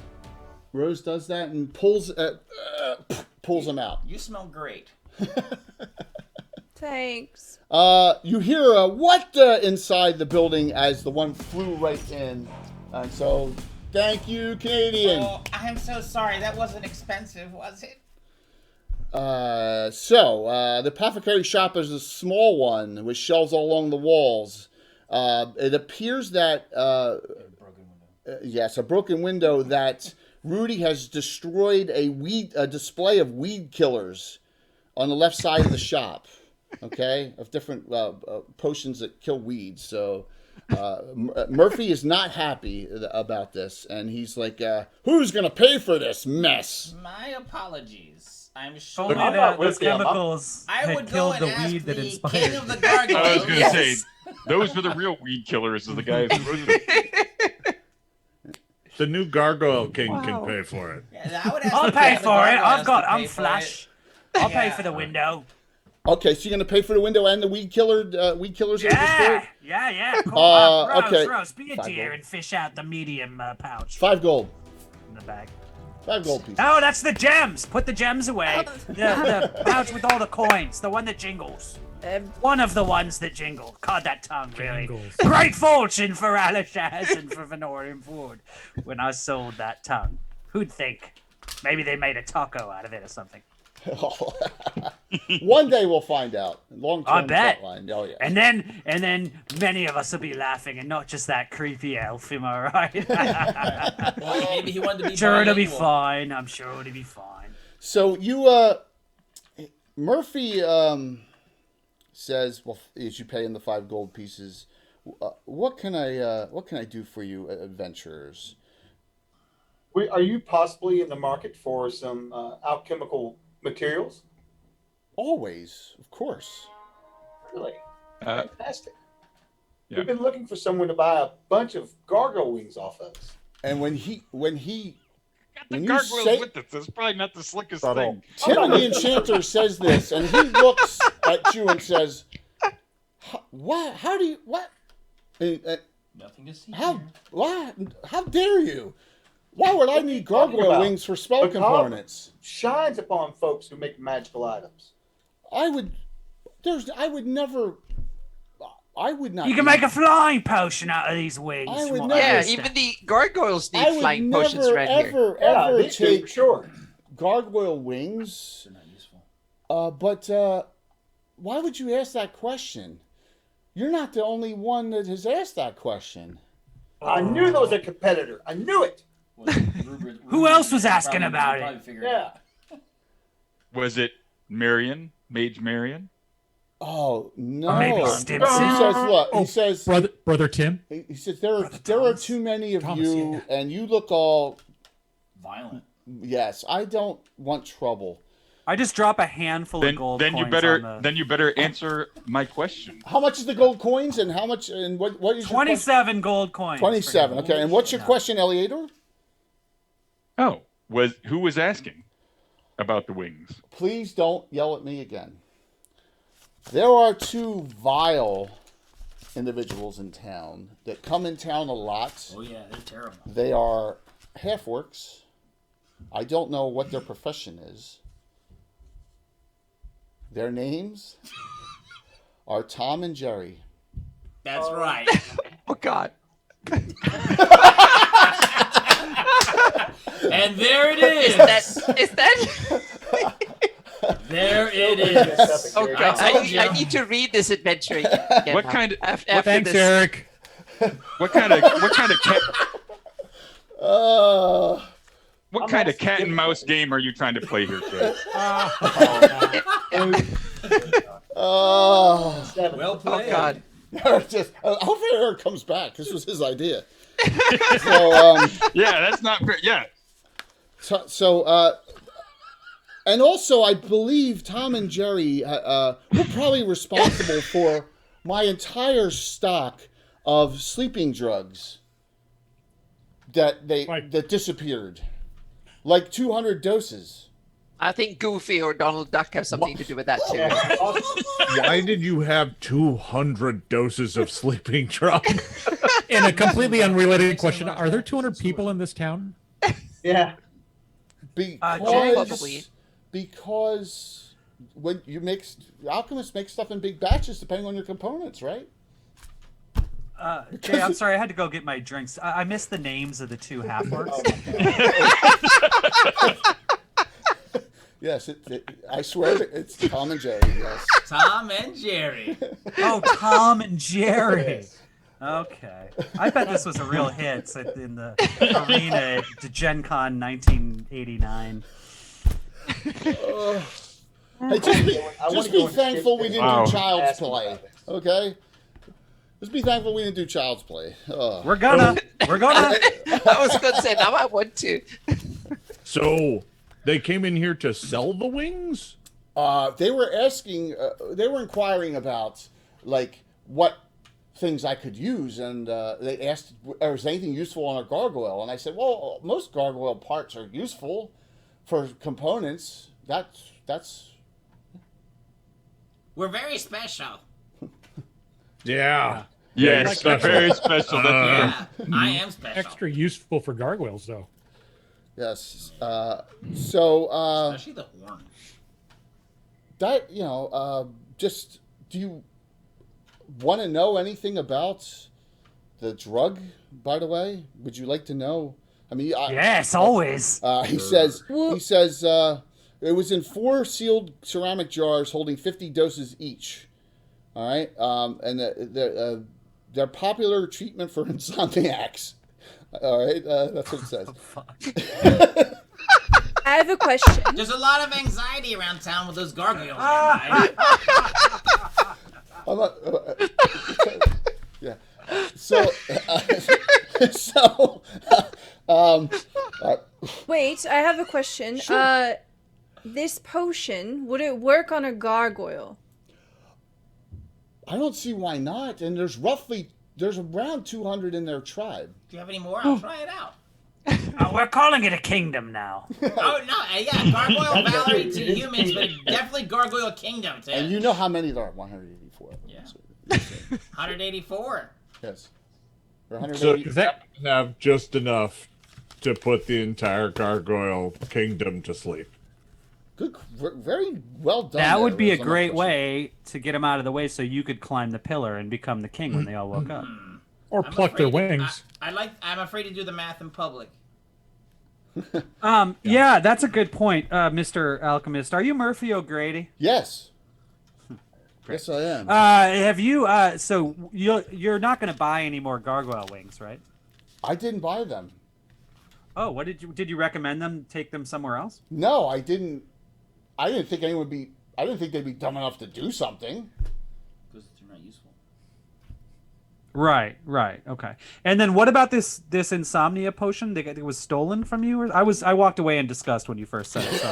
Rose does that and pulls him out. You smell great. Thanks. You hear a what inside the building as the one flew right in, and so thank you, Canadian. Oh, I'm so sorry. That wasn't expensive, was it? The apothecary shop is a small one with shelves all along the walls. It appears that yes, a broken window that Rudy has destroyed a display of weed killers on the left side of the shop. Okay, of different potions that kill weeds. So Murphy is not happy about this, and he's like, "Who's gonna pay for this mess?" My apologies. I'm If sure. only I'm not those with them. chemicals I had would go killed and the ask weed that the inspired king of the it. gargoyles. I was going to Yes. say, those were the real weed killers, of the guys. Who wrote them. The new Gargoyle King can pay for it. Yeah, I would ask I'll the pay king of the for it. gargoyles to I'm pay for flush. it. I'll pay Yeah. for the window. Okay, so you're gonna pay for the window and the weed killers that were destroyed? Yeah, cool. Rose, okay. Rose, be a 5 dear gold. and fish out the medium pouch 5 gold. in the bag. 5 gold pieces. Oh, that's the gems. Put the gems away. The pouch with all the coins, the one that jingles. One of the ones that jingle. God, that tongue, really. Jingles. Great fortune for Alishaz and for Venorian Ford when I sold that tongue. Who'd think? Maybe they made a taco out of it or something. One day we'll find out. Long term I bet. line. Oh yeah. And then many of us will be laughing, and not just that creepy elf. Am I right? Well, maybe he wanted to be Sure, it'll be bilingual. fine. I'm sure it'll be fine. So you Murphy says, well, as you pay him the 5 gold pieces, what can I do for you, adventurers? Are you possibly in the market for some alchemical materials? Always, of course. Really? Uh, Fantastic. yeah. We've been looking for someone to buy a bunch of gargoyle wings off of us. And when Got the when you gargoyles say- with us. That's probably not the slickest Not all. thing. Tim the Enchanter says this, and he looks at you and says, "What? How do you what? Nothing to see How? here. What? How dare you? Why would I need talking gargoyle about? wings for spell The components? Shines upon folks who make magical items. I would not. You can make a flying potion out of these wings. I would from what never- Yeah, understand. even the gargoyles I need would flying potions never, around here. ever, Yeah, ever these two, for take sure. gargoyle wings. They're not useful. But why would you ask that question? You're not the only one that has asked that question. I knew there was a competitor. I knew it. Who else was asking about it? Yeah. Was it Marion, Mage Marion? Oh no! Or maybe He Stimson? says, "Look," he Oh, says, brother Tim. he says there are too many of Thomas, you, yeah. and you look all. Violent. Yes, I don't want trouble. I just drop a handful of gold Then you coins better on the... then you better answer my question. How much is the gold coins, and how much, and what is your 27 gold coins. 27. Okay, and what's your question, Eleator? Oh, who was asking? about the wings. Please don't yell at me again. There are two vile individuals in town that come in town a lot. Oh yeah, they're terrible. They are half-orcs. I don't know what their profession is. Their names are Tom and Jerry. That's right. Oh God. And there it is. Is that? There it is. Oh God. I need to read this adventure again. What kind of? After Thanks, this. Eric. What kind of cat and mouse game are you trying to play here, Jay? Well played. Oh God. Hopefully Eric comes back. This was his idea. So, yeah, that's not fair. Yeah. And also, I believe Tom and Jerry were probably responsible for my entire stock of sleeping drugs that disappeared, like 200 doses. I think Goofy or Donald Duck have something to do with that too. Why did you have 200 doses of sleeping drugs? And a completely unrelated question: are there 200 people in this town? Yeah. Because when you alchemists make stuff in big batches depending on your components, right? Jay, I'm sorry, I had to go get my drinks. I missed the names of the two half-orcs. Yes, I swear it's Tom and Jerry. Yes. Tom and Jerry. Oh, Tom and Jerry. Okay. I bet this was a real hit in the arena to Gen Con 1989. Hey, just be thankful we didn't do Child's Play, okay? Just be thankful we didn't do Child's Play. We're gonna. I was going to say, now I want to. So, they came in here to sell the wings? They were inquiring about, like, what things I could use, and they asked, is anything useful on a gargoyle? And I said, well, most gargoyle parts are useful for components. That's... We're very special. Yeah. Yes, very special. Yeah, I am special. Extra useful for gargoyles, though. Yes. Especially the horn. That, just, do you want to know anything about the drug, by the way? Would you like to know? I mean, yes, always. He says it was in 4 sealed ceramic jars holding 50 doses each. All right, and they're popular treatment for insomniacs. All right, that's what it says. I have a question. There's a lot of anxiety around town with those gargoyles. I'm not, yeah. Wait, I have a question. Sure. This potion, would it work on a gargoyle? I don't see why not. And there's around 200 in their tribe. Do you have any more? I'll try it out. We're calling it a kingdom now. Oh, no, yeah, Gargoyle Valley to humans, but definitely Gargoyle Kingdom to... And you know how many there are? 184. Yeah. 184. Yes. So you have just enough to put the entire Gargoyle Kingdom to sleep. Good, very well done. That would be a great way to get them out of the way so you could climb the pillar and become the king when they all woke up. Or pluck their wings. I'm afraid to do the math in public. Yeah, that's a good point, Mr. Alchemist. Are you Murphy O'Grady? Yes. Yes, I am. Have you? So you're not going to buy any more gargoyle wings, right? I didn't buy them. Oh, what did you recommend them? Take them somewhere else? No, I didn't. I didn't think anyone would be. I didn't think they'd be dumb enough to do something. Because they're not useful. Right. Okay. And then what about this insomnia potion? It was stolen from you? I walked away in disgust when you first said it, so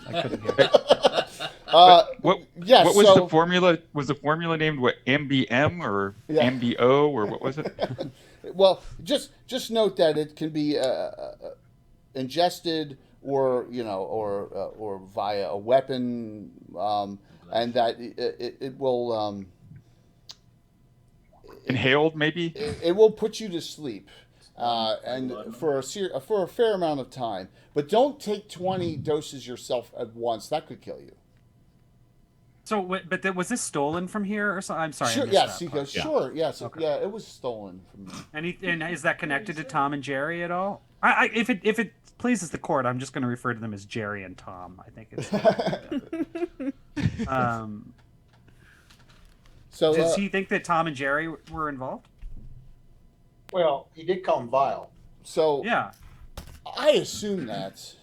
I couldn't hear it. What was the formula? Was the formula named what? MBM or MBO or what was it? Well, just note that it can be ingested or or via a weapon, and that it will inhaled maybe. It will put you to sleep, and for a fair amount of time. But don't take 20 doses yourself at once. That could kill you. So, but was this stolen from here or something? I'm sorry. Sure. Yes. He goes. Sure. Yes. Okay. Yeah. It was stolen from me. And is that connected to Tom and Jerry at all? If it pleases the court, I'm just going to refer to them as Jerry and Tom. I think it's. So does he think that Tom and Jerry were involved? Well, he did call him vile. So yeah, I assume that.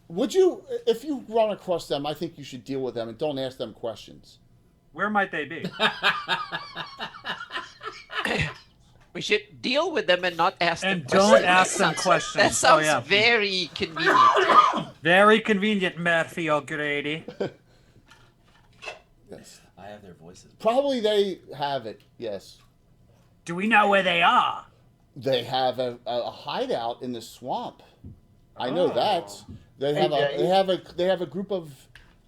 Would you, if you run across them, I think you should deal with them and don't ask them questions. Where might they be? We should deal with them and not ask them and questions. don't ask them questions. That sounds very convenient. Very convenient, Murphy O'Grady. Yes. I have their voices. Probably they have it, yes. Do we know where they are? They have a hideout in the swamp. I know that. They have a group of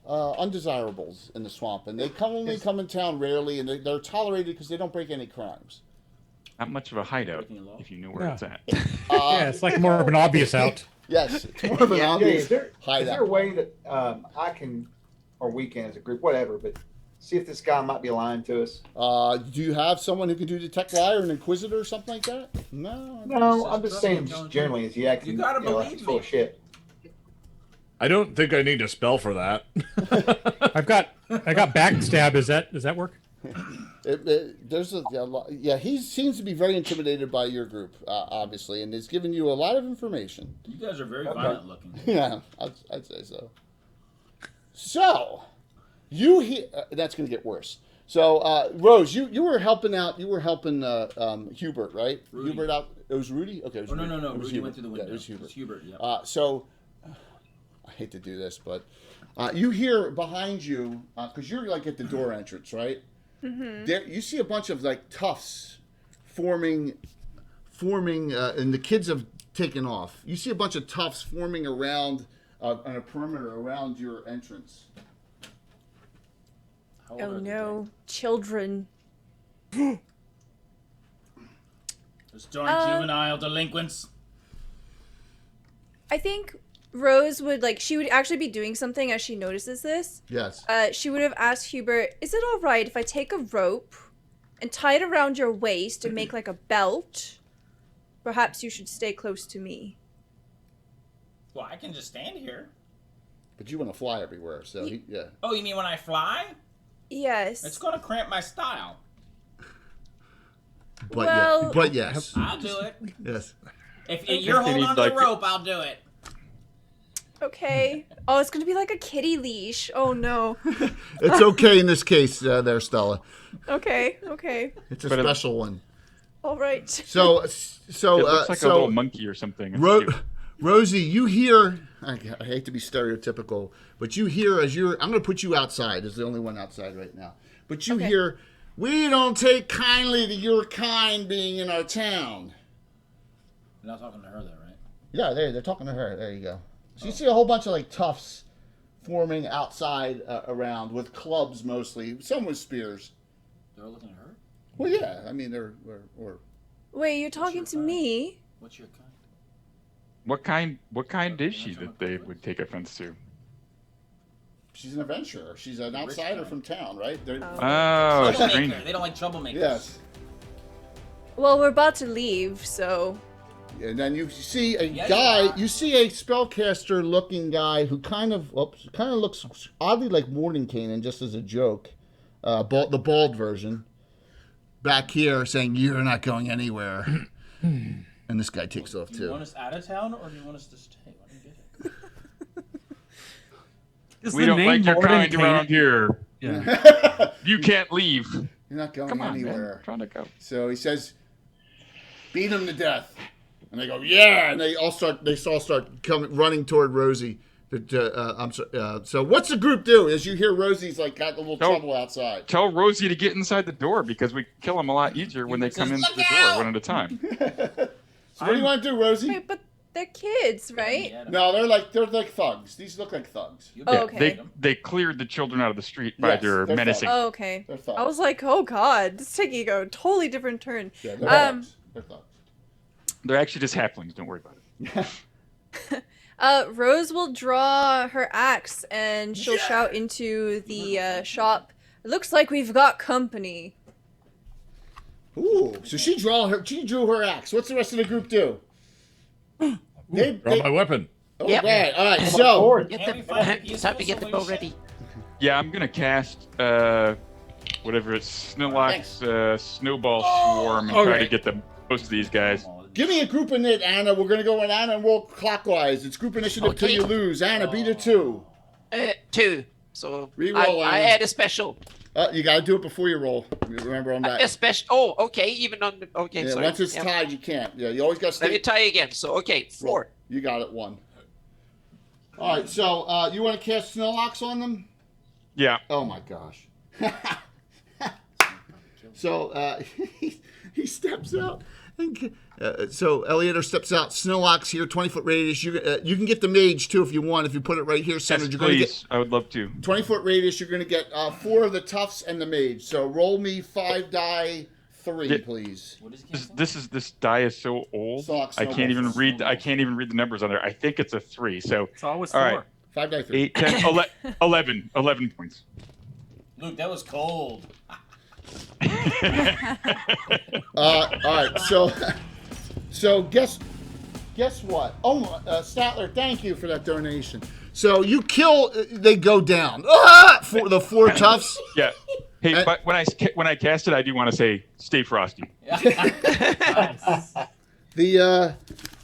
undesirables in the swamp, and they only come in town rarely, and they're tolerated because they don't break any crimes. Not much of a hideout if you know where it's at. Yeah, it's like more of an obvious out. Yes, it's more of an obvious hideout. Is there a way that I can, or we can as a group, whatever, but see if this guy might be lying to us? Do you have someone who can do detect lie or an inquisitor or something like that? No. No, I'm just saying, just generally, is he acting? You gotta like he's full of shit? I don't think I need a spell for that. I got backstab. Does that work? He seems to be very intimidated by your group, obviously, and has given you a lot of information. You guys are very violent looking. Yeah, I'd say so. So, you hear that's going to get worse. So, Rose, you were helping out. You were helping Hubert, right? Rudy. Hubert out. It was Rudy. Okay. It was Rudy. No. It was Rudy Hubert. went through the window. Yeah, it was Hubert. It was Hubert. Yeah. So, I hate to do this, but you hear behind you because you're like at the door entrance, right? Mm-hmm. There, you see a bunch of like tufts forming, and the kids have taken off. You see a bunch of tufts forming around on a perimeter around your entrance. Oh no, children. Those darn juvenile delinquents. I think Rose would she would actually be doing something as she notices this. Yes. She would have asked Hubert, "Is it all right if I take a rope and tie it around your waist and make like a belt? Perhaps you should stay close to me." Well, I can just stand here. But you want to fly everywhere, so yeah. Oh, you mean when I fly? Yes. It's going to cramp my style. But yes. I'll do it. Yes. If you're holding on to the rope, I'll do it. Okay. Oh, it's gonna be like a kitty leash. Oh no. It's okay in this case, there, Stella. Okay. It's a special one. All right. So it looks like a little monkey or something. Rosie, you hear. I hate to be stereotypical, but you hear as you're. I'm going to put you outside. As the only one outside right now. But you hear, "We don't take kindly to your kind being in our town." You're not talking to her, though, right? Yeah, they're talking to her. There you go. So you see a whole bunch of like tufts forming outside around with clubs mostly, some with spears. They're all looking at her? Well, yeah. I mean, they're. Wait, you're talking to me? What's your kind? What kind is she that they would take offense to? She's an adventurer. She's an outsider from town, right? Troublemaker. They don't like troublemakers. Yes. Well, we're about to leave, so. And then you see a guy. You see a spellcaster-looking guy who kind of looks oddly like Mordenkainen, just as a joke. The bald version. Back here, saying you're not going anywhere. And this guy takes off too. Do you want us out of town, or do you want us to stay? I don't get it. We don't like your kind around here. Yeah. You can't leave. You're not going Man. anywhere. I'm trying to go. So he says, "Beat him to death." And they go, "Yeah!" And they all start coming, running toward Rosie. So what's the group do? As you hear Rosie's got a little trouble outside. Tell Rosie to get inside the door because we kill them a lot easier when they come in the door one at a time. So what do you want to do, Rosie? Wait, but They're kids, right? No, they're like thugs. These look like thugs. Oh, okay. They cleared the children out of the street by their they're menacing. Oh, okay. They're thugs. I was like, oh god, this is taking a totally different turn. Yeah, they're thugs. They're thugs. They're actually just halflings. Don't worry about it. Rose will draw her axe and she'll shout into the shop. It looks like we've got company. Ooh, so she drew her axe. What's the rest of the group do? Draw my weapon. Oh, Yep. right. All right. So It's time to get the bow ready. Yeah, I'm gonna cast whatever it's Snilloc's snowball swarm and try to get the most of these guys. give me a group init, Anna. We're gonna go in Anna and roll clockwise. It's group initiative till you lose. Anna, beat a 2. 2. So Reroll, I Anna. add a special. You gotta do it before you roll. Remember on that. A special. Oh, okay. Even on the. Okay, Yeah, sorry. once it's tied, you can't. Yeah, you always gotta stay. Let me tie again. So, okay, 4. You got it, 1. All right, so you want to cast Snowlocks on them? Yeah. Oh my gosh. So he steps out. So Elliot steps out. Snowlocks here, 20-foot radius. You can get the mage too if you want. If you put it right here centered, Yes, you're going to please. I would love to. 20-foot radius. You're going to get 4 of the toughs and the mage. So roll me 5 die 3, please. This die is so old. I can't even read the numbers on there. I think it's a 3. So it's always all 4. right. 5 die 3. 8, 10, 11 points. Luke, that was cold. All right, so guess what? Oh, Statler, thank you for that donation. So you kill, they go down. For the 4 toughs. Yeah. Hey, but when I cast it, I do want to say, stay frosty.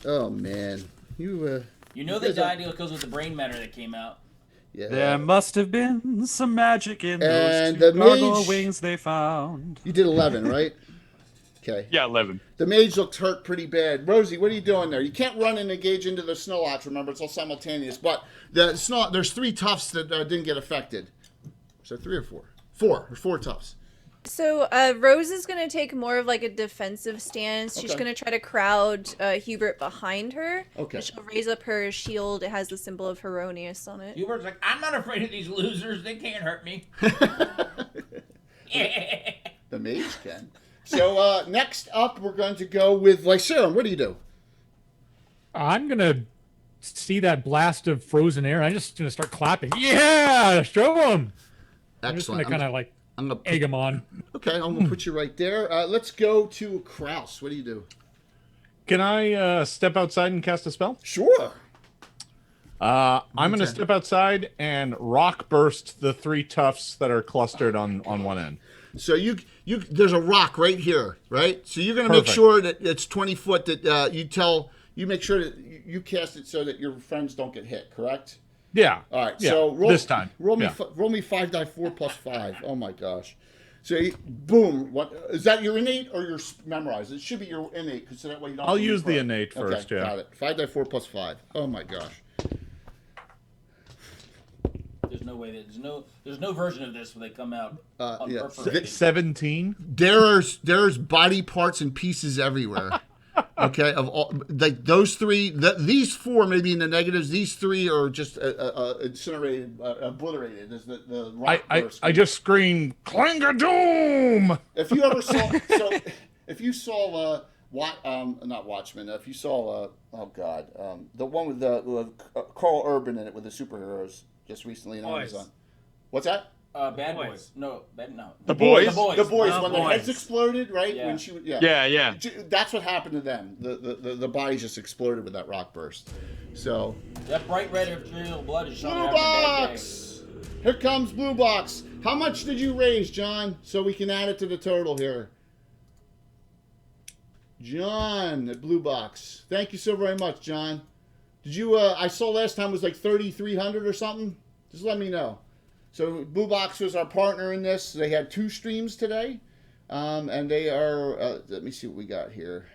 Oh man, You know the die deal goes with the brain matter that came out. Yeah. There must have been some magic in And those 2 the gargoyle mage- wings they found. You did 11, right? Okay. Yeah, 11. The mage looks hurt pretty bad. Rosie, what are you doing there? You can't run and engage into the Snowlocks, remember, it's all simultaneous. But there's 3 toughs that didn't get affected. So 3 or 4? 4. There's 4 toughs. So Rose is going to take more of like a defensive stance. She's Okay. going to try to crowd Hubert behind her. Okay. She'll raise up her shield. It has the symbol of Heronius on it. Hubert's like, I'm not afraid of these losers. They can't hurt me. The mage can. So next up, we're going to go with Lycerum. What do you do? I'm going to see that blast of frozen air. I'm just going to start clapping. Yeah! Show them! I'm just going to kind of like egg them on. Okay, I'm going to put you right there. Let's go to Kraus. What do you do? Can I step outside and cast a spell? Sure. I'm going to step outside and rock burst the 3 toughs that are clustered on one end. So there's a rock right here, right? So you're going to make Perfect. sure that it's 20 foot that you make sure that you cast it so that your friends don't get hit, correct? Yeah. All right. Yeah, So this time. roll me Yeah. roll me 5 die 4 plus 5. Oh my gosh. So boom. What is that? Your innate or your memorized? It should be your innate because so that way you don't. I'll have to use the reroll. innate first, Okay, yeah. got it. 5 die 4 plus 5. Oh my gosh. There's no way there's no version of this where they come out unperforated. 17. There's body parts and pieces everywhere. Okay, of all like those 3, these 4 maybe in the negatives. These 3 are just incinerated, obliterated. There's the rock burst. I just screamed Clang-a-doom! If you ever saw, if you saw, not Watchmen. If you saw, the one with the Carl Urban in it with the superheroes just recently in Amazon. What's that? Bad Boys. No. The Boys? The boys. The When their heads exploded, right? Yeah. When she, Yeah. That's what happened to them. The bodies just exploded with that rock burst. So. That bright red arterial blood is showing Blue after that day. box. Here comes blue box. How much did you raise, John? So we can add it to the total here. John at blue box. Thank you so very much, John. Did you? I saw last time was like 3,300 or something. Just let me know. So Blue Box was our partner in this. They had 2 streams today, and they are. Let me see what we got here.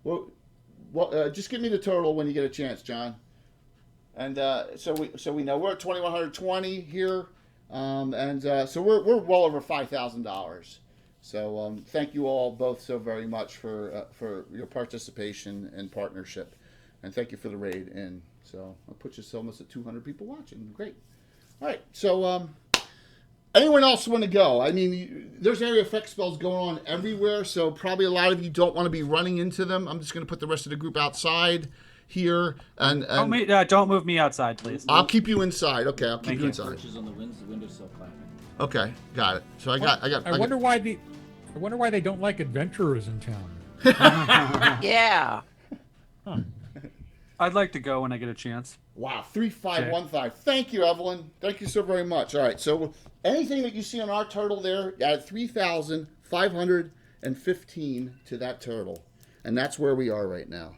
Well, just give me the total when you get a chance, John. And so we know we're at 2,120 here, and so we're well over $5,000. So thank you all both so very much for your participation and partnership. and thank you for the raid. And so I'll put you almost at 200 people watching. Great. All right. So anyone else want to go? I mean, there's area effect spells going on everywhere, so probably a lot of you don't want to be running into them. I'm just going to put the rest of the group outside here. And don't move me outside, please. I'll keep you inside. Okay, I'll keep you inside. Torches on the windowsill clapping. Okay, got it. So I wonder why they don't like adventurers in town. Yeah. Huh. I'd like to go when I get a chance. Wow, 3515. Thank you, Evelyn. Thank you so very much. All right, so anything that you see on our turtle there, add 3,515 to that turtle, and that's where we are right now.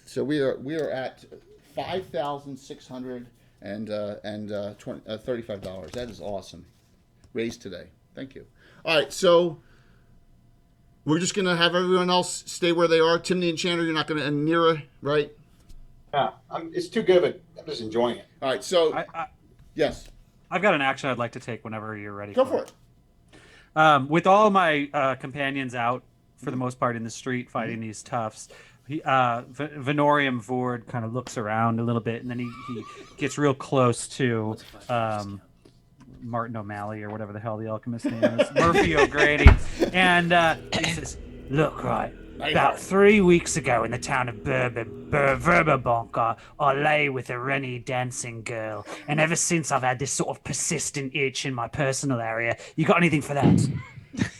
So we are at $5,635. That is awesome. Raised today. Thank you. All right, so we're just gonna have everyone else stay where they are. Tim the Enchanter, you're not gonna, and Nira, right? Yeah, it's too good, but I'm just enjoying it. All right, so yes, I've got an action I'd like to take whenever you're ready. Go for it. With all my companions out for the most part in the street fighting these toughs, Venorium Vord kind of looks around a little bit, and then he gets real close to Martin O'Malley or whatever the hell the alchemist's name is, Murphy O'Grady, and he says, "Look, right. About 3 weeks ago in the town of Verberbonk, I lay with a Rennie dancing girl, and ever since I've had this sort of persistent itch in my personal area. You got anything for that?"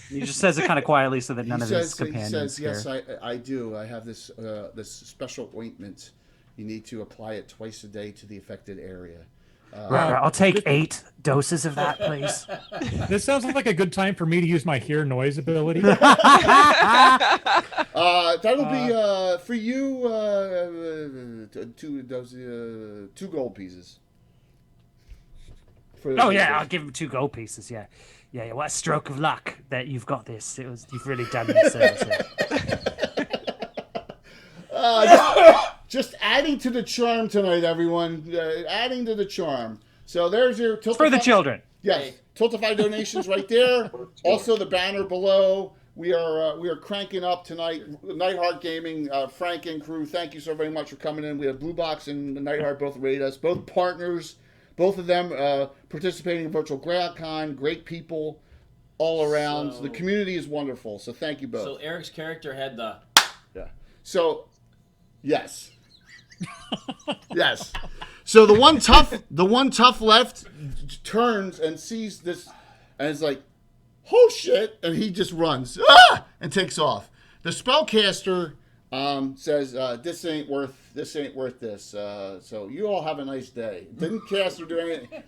He just says it kind of quietly so that none of his companions He says, "Yes, I do. I have this this special ointment. You need to apply it twice a day to the affected area." Right, I'll take 8 doses of that, please. This sounds like a good time for me to use my hear noise ability. That'll be for you. 2 gold pieces. Oh yeah, I'll give him 2 gold pieces. Yeah. What a stroke of luck that you've got this. You've really done me a service here. Just adding to the charm tonight, everyone. Adding to the charm. So there's your Tiltify. For the children. Yes, Tiltify donations right there. Also the banner below. We are cranking up tonight. Nightheart Gaming, Frank and crew. Thank you so very much for coming in. We have Blue Box and Nightheart both rated us. Both partners. Both of them participating in Virtual GradCon. Great people all around. So the community is wonderful. So thank you both. So Eric's character had the. Yeah. So, yes. Yes. So the one tough left turns and sees this and is like, "Oh shit!" and he just runs and takes off. The spellcaster says, "This ain't worth this. So you all have a nice day." Didn't caster do anything?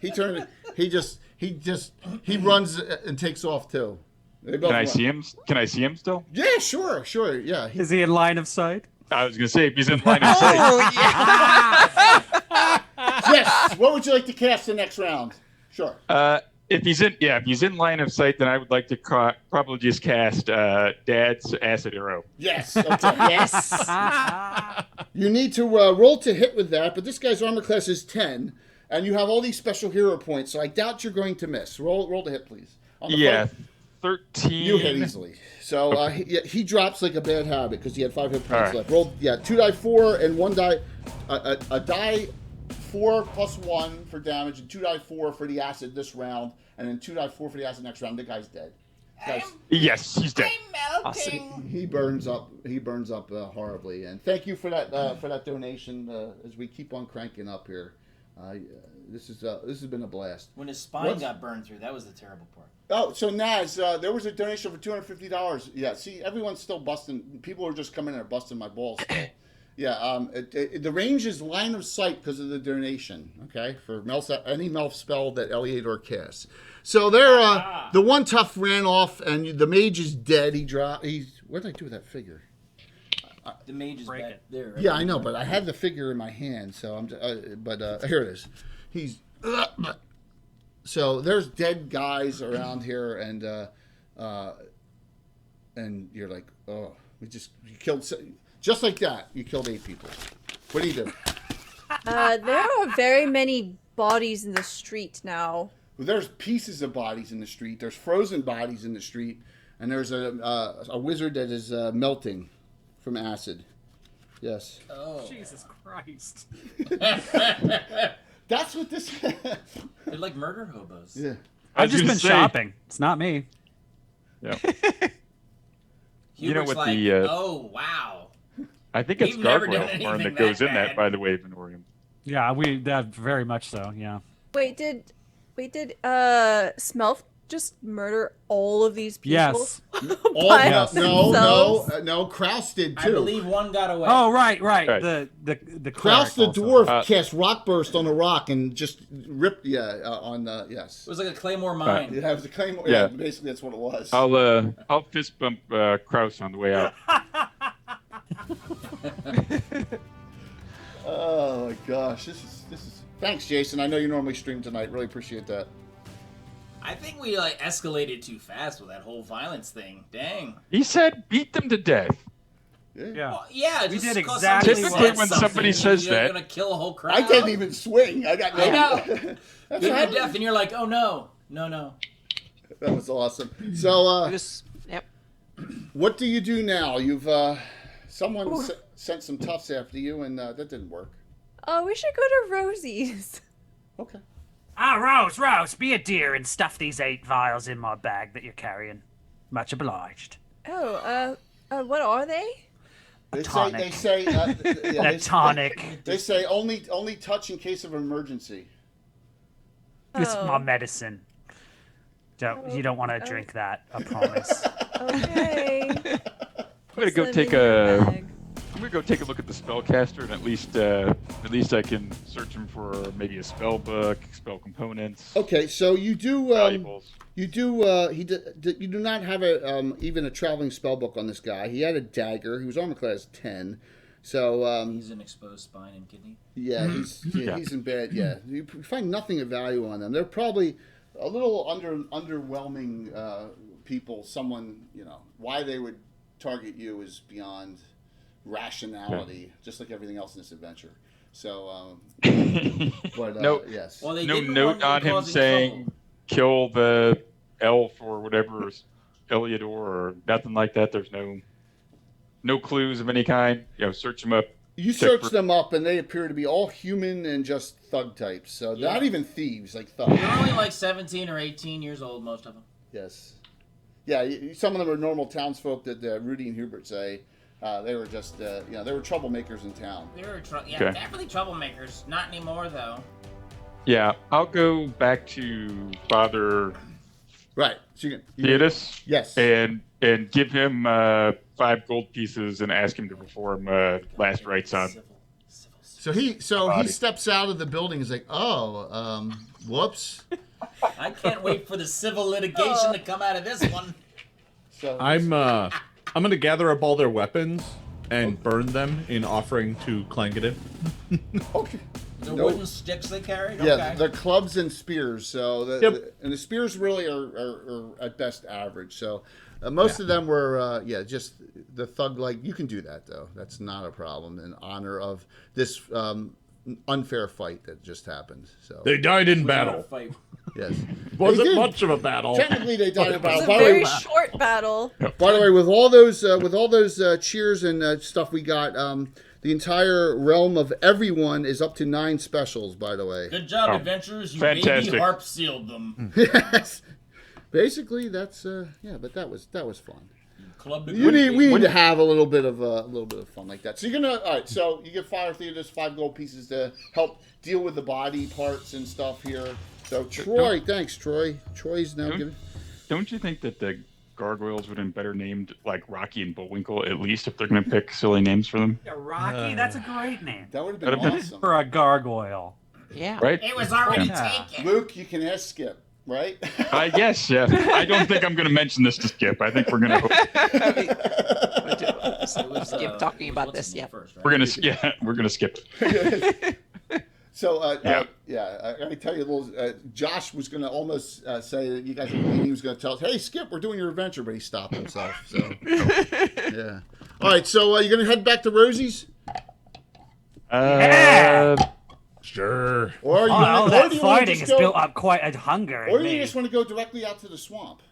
He runs and takes off too. Can I see him? Can I see him still? Yeah, sure. Yeah. Is he in line of sight? I was gonna say if he's in line of sight. Oh yeah. Yes. What would you like to cast the next round? Sure. If he's in line of sight, then I would like to probably just cast Dad's Acid Arrow. Yes. Okay. Yes. You need to roll to hit with that, but this guy's armor class is 10, and you have all these special hero points, so I doubt you're going to miss. Roll to hit, please. 13. You hit easily. So he drops like a bad habit because he had 5 hit points left. Roll 2 die 4 and 1 die, a die 4 plus 1 for damage, and 2 die 4 for the acid this round, and then 2 die 4 for the acid next round. The guy's dead. Yes, he's dead. Awesome. He burns up horribly. And thank you for that donation. As we keep on cranking up here, this has been a blast. When his spine got burned through, that was the terrible part. Oh, so Naz, there was a donation for $250. Yeah, see, everyone's still busting. People are just coming in and busting my balls still. Yeah, the range is line of sight because of the donation. Okay, for any Melf spell that Eliador casts. So there, the one tough ran off, and the mage is dead. He dropped. What did I do with that figure? The mage is back there. Right? Yeah, I know, but I had the figure in my hand, so I'm. But here it is. He's. So there's dead guys around here, and you're like, oh, you killed. Just like that, you killed 8 people. What do you do? There are very many bodies in the street now. Well, there's pieces of bodies in the street. There's frozen bodies in the street, and there's a wizard that is melting from acid. Yes. Oh. Jesus Christ. That's what this. They're like murder hobos. Yeah. I've just been shopping. It's not me. Yeah. You know what like, oh wow. I think it's gargoyle horn that goes in that, by the way, Venorium. Yeah, that very much so. Yeah. Wait, did Smelf just murder all of these people? Yes. No. Kraus did too. I believe one got away. Oh, right. The Kraus the dwarf cast rock burst on a rock and just ripped. On the yes. It was like a claymore mine. Yeah, it was a claymore. Yeah, basically that's what it was. I'll fist bump Kraus on the way out. Oh my gosh, this is. Thanks, Jason. I know you normally stream tonight. Really appreciate that. I think we escalated too fast with that whole violence thing. Dang. He said beat them to death. Yeah. Well, yeah, we just did exactly. Typically, when somebody says that, you're gonna kill a whole crowd. I didn't even swing. I got. I know. That's you're deaf, and you're like, oh no. That was awesome. So, yep. What do you do now? You've someone sent some toughs after you, and that didn't work. Oh, we should go to Rosie's. Okay. Rose, be a dear and stuff these 8 vials in my bag that you're carrying. Much obliged. Oh, what are they? Tonic. They say a tonic. They say only touch in case of emergency. It's my medicine. You don't want to drink that, I promise. Okay. I'm gonna go take a look at the spellcaster, and at least I can search him for maybe a spell book, spell components. Okay, so you do valuables. You do not have even a traveling spell book on this guy. He had a dagger. He was armor class 10. So he's an exposed spine and kidney. Yeah, he's in bed. Yeah, you find nothing of value on them. They're probably a little underwhelming people. Someone, why they would target you is beyond rationality, just like everything else in this adventure. So, but yes. Well, no note on him saying kill the elf or whatever, Eliador or nothing like that. There's no clues of any kind. Search them up. You search them up, and they appear to be all human and just thug types. So not even thieves, like thugs. They're only like 17 or 18 years old, most of them. Yes. Yeah, some of them are normal townsfolk that Rudy and Hubert say. They were just, they were troublemakers in town. They were, definitely troublemakers. Not anymore, though. Yeah, I'll go back to Father. Right. So Theodis. Yes. And give him 5 gold pieces and ask him to perform last rites on. So he steps out of the building. He's like, whoops. I can't wait for the civil litigation to come out of this one. So I'm going to gather up all their weapons and burn them in offering to Clangadin. Okay. The wooden sticks they carried? Yeah, okay. they're clubs and spears. So the spears really are at best average. So most of them were just the thug-like. You can do that though. That's not a problem in honor of this unfair fight that just happened. So they died in battle. Yes, wasn't much of a battle. Technically, they died in battle. It was a very short battle. By the way, with all those cheers and stuff we got, the entire realm of everyone is up to 9 specials. By the way, good job, adventurers! You fantastic. baby harp sealed them. Yes, basically that's but that was fun. We need to have a little bit of fun like that. So you're gonna all right. So you get Fire Theaters 5 gold pieces to help deal with the body parts and stuff here. So Troy, thanks Troy. Troy's now giving. Don't you think that the gargoyles would have been better named like Rocky and Bullwinkle, at least if they're going to pick silly names for them? Yeah, Rocky, that's a great name. That would have been awesome. For a gargoyle. Yeah. Right? It was already taken. Luke, you can ask Skip, right? Yes, yeah. I don't think I'm going to mention this to Skip. I think we're going to skip talking about this. Yeah. Right? We're going to skip it. So, I tell you a little. Josh was going to almost say that you guys were meeting. He was going to tell us, "Hey, Skip, we're doing your adventure," but he stopped himself. So, yeah. All right. So, you're going to head back to Rosie's? Sure. Or that fighting has built up quite a hunger. Or do you just want to go directly out to the swamp?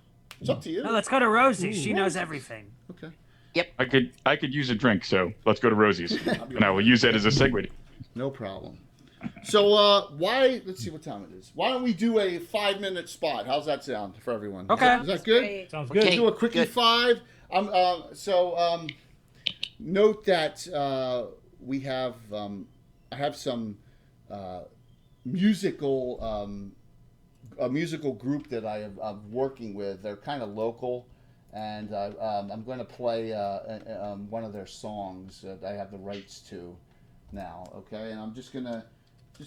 It's up to you. No, let's go to Rosie. She knows everything. Okay. Yep. I could use a drink, so let's go to Rosie's, and I will use that as a segue. No problem. So let's see what time it is. Why don't we do a 5-minute spot? How's that sound for everyone? Okay. Is that good? Sounds good. Do a quickie 5. Note that we have I have some a musical group that I'm working with. They're kind of local, and I'm going to play one of their songs that I have the rights to now. Okay, and I'm just gonna